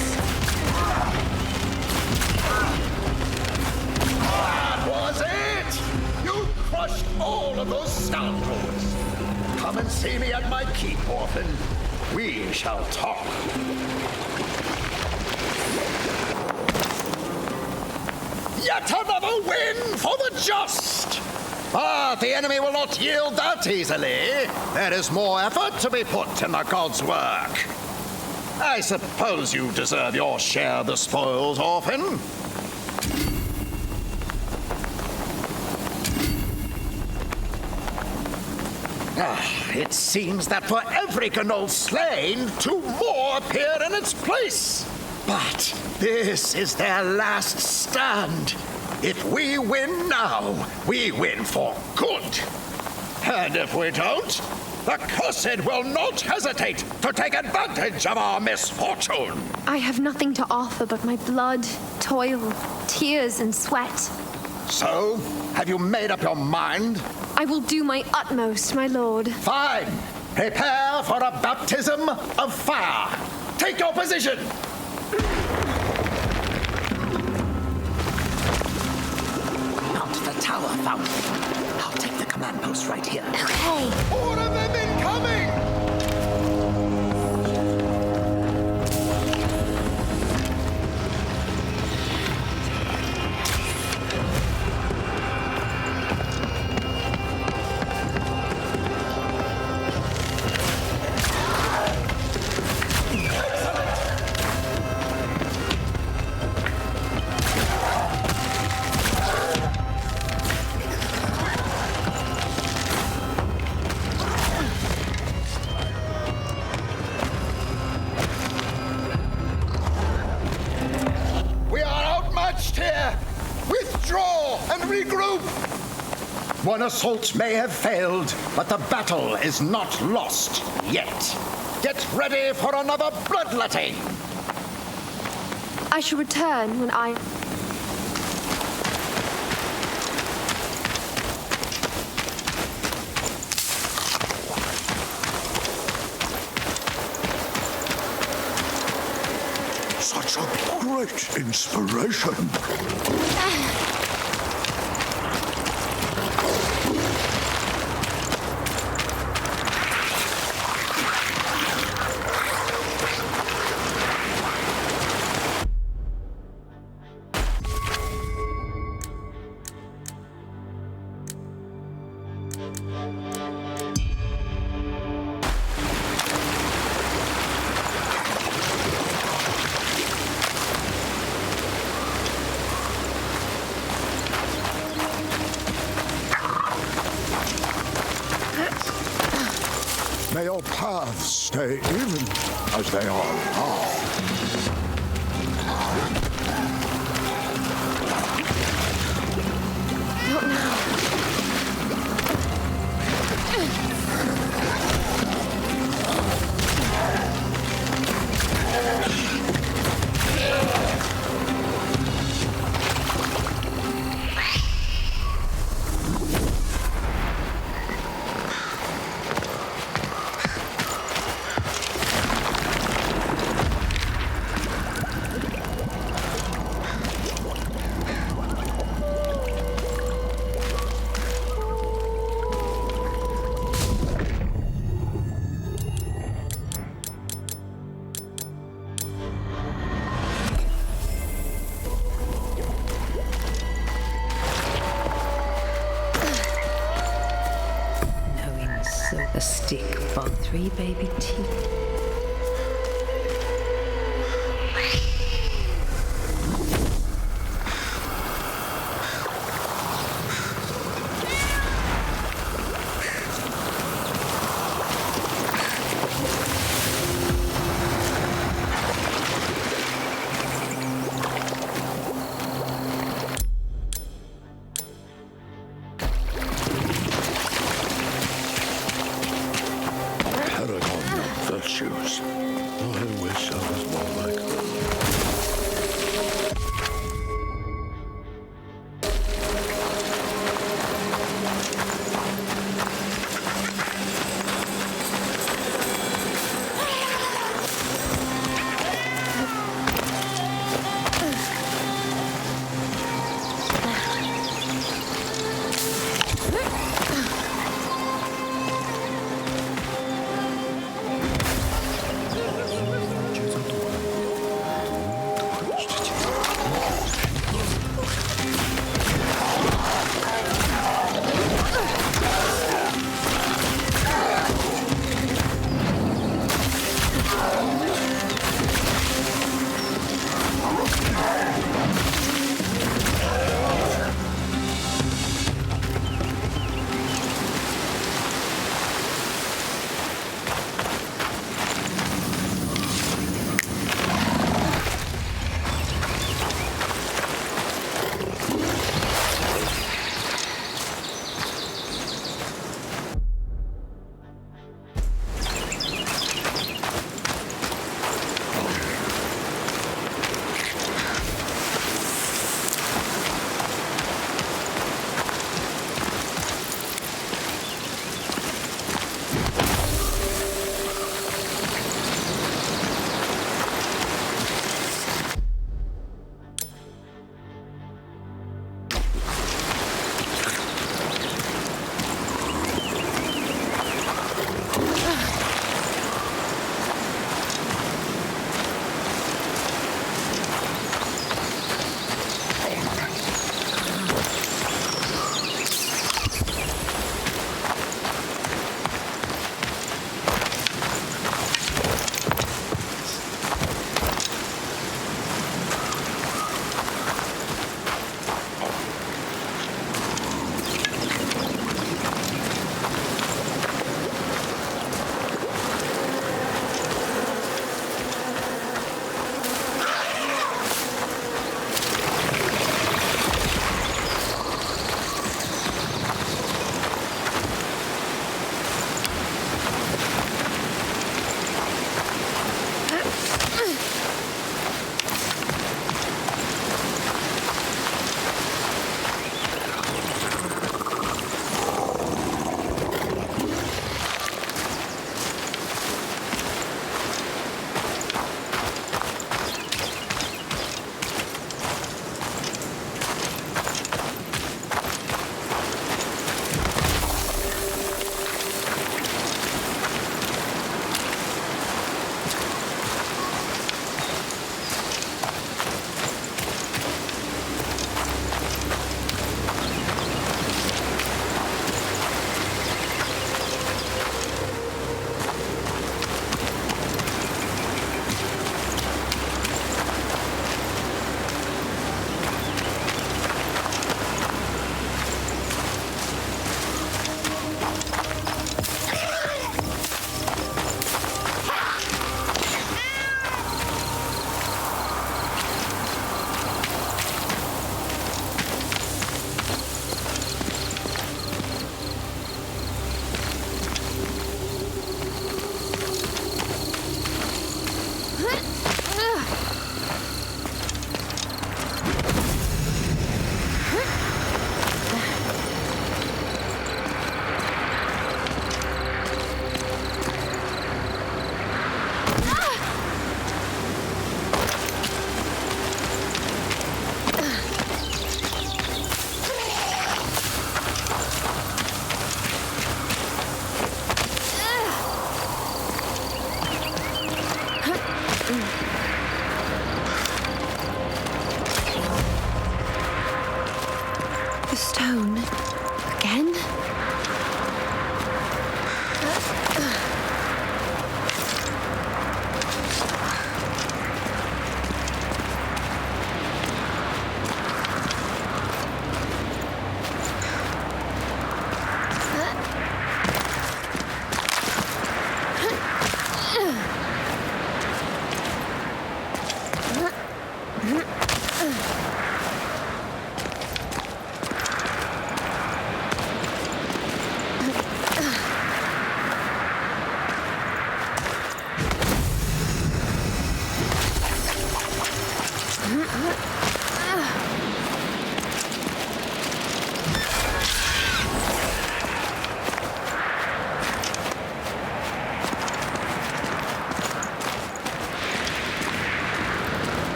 That was it! You crushed all of those scoundrels. Come and see me at my keep, orphan. We shall talk. Yet another win for the just! But the enemy will not yield that easily. There is more effort to be put in the god's work. I suppose you deserve your share of the spoils, orphan. It seems that for every Gnoll slain, 2 more appear in its place. But this is their last stand. If we win now, we win for good. And if we don't, the Cursed will not hesitate to take advantage of our misfortune. I have nothing to offer but my blood, toil, tears, and sweat. So, have you made up your mind? I will do my utmost, my lord. Fine. Prepare for a baptism of fire. Take your position. Mount the tower, Fountain. I'll take the command post right here. Okay. More of them incoming! One assault may have failed, but the battle is not lost yet. Get ready for another bloodletting. I shall return when I... Such a great inspiration. May your paths stay even as they are now. Not now. A stick for 3 baby teeth.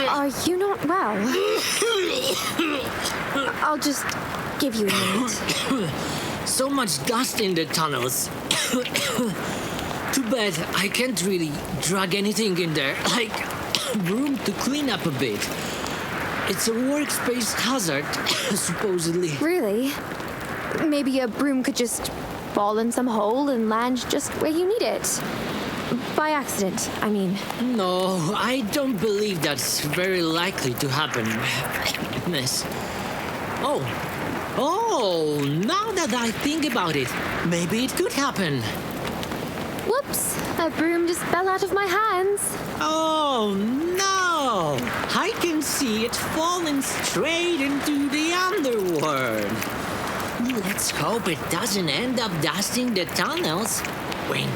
Are you not well? I'll just give you a minute. So much dust in the tunnels. Too bad I can't really drag anything in there, like room to clean up a bit. It's a workspace hazard, supposedly. Really? Maybe a broom could just fall in some hole and land just where you need it. By accident, I mean. No, I don't believe that's very likely to happen. Goodness. Oh, now that I think about it, maybe it could happen. Whoops, a broom just fell out of my hands. Oh, no! I can see it falling straight into the underworld. Let's hope it doesn't end up dusting the tunnels. Wink.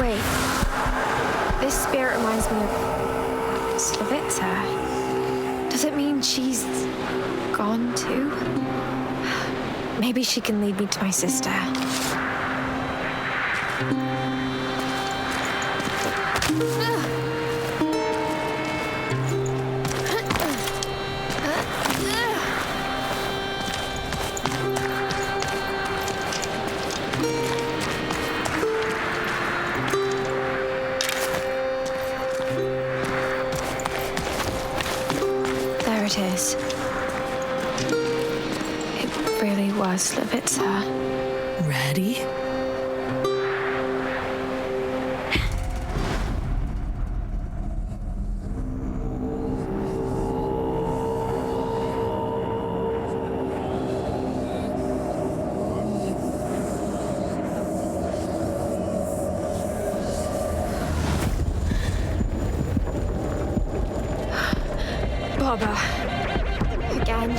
Wait, this spirit reminds me of Slavic. Does it mean she's gone too? Maybe she can lead me to my sister. There it is. It really was Slavica. Ready? Baba. Again.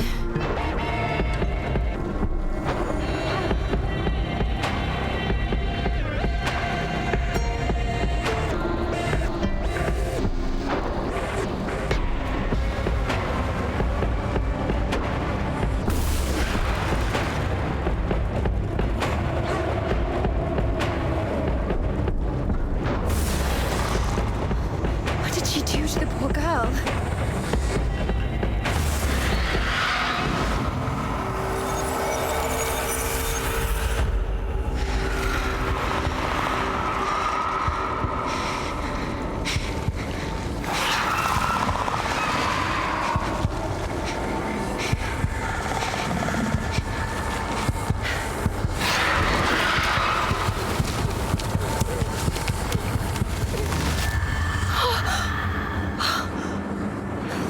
What did she do to the poor girl?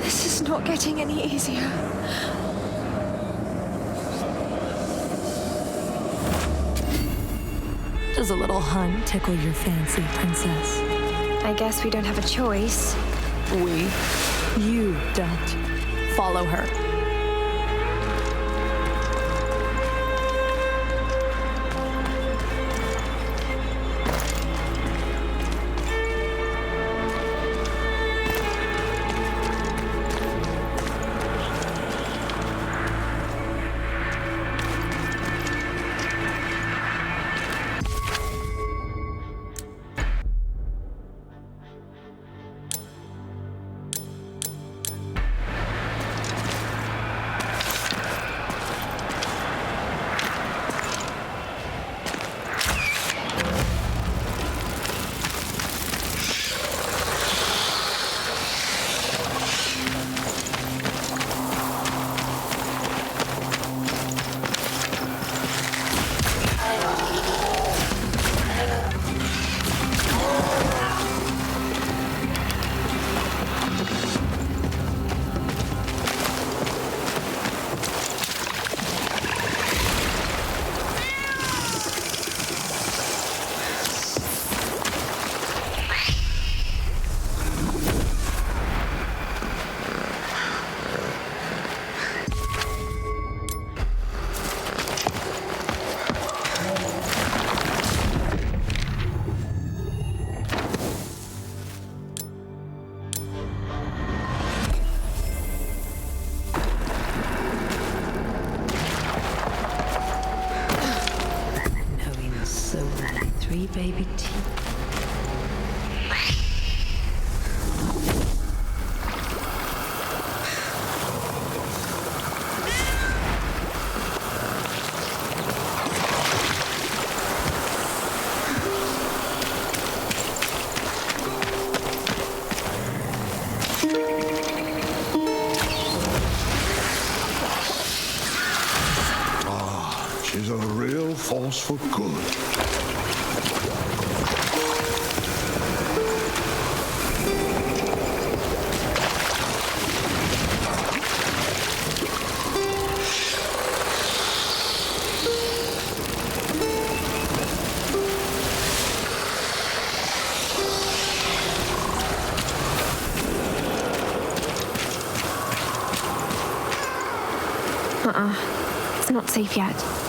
This is not getting any easier. Does a little hunt tickle your fancy, princess? I guess we don't have a choice. You don't. Follow her. all's for good. It's not safe yet.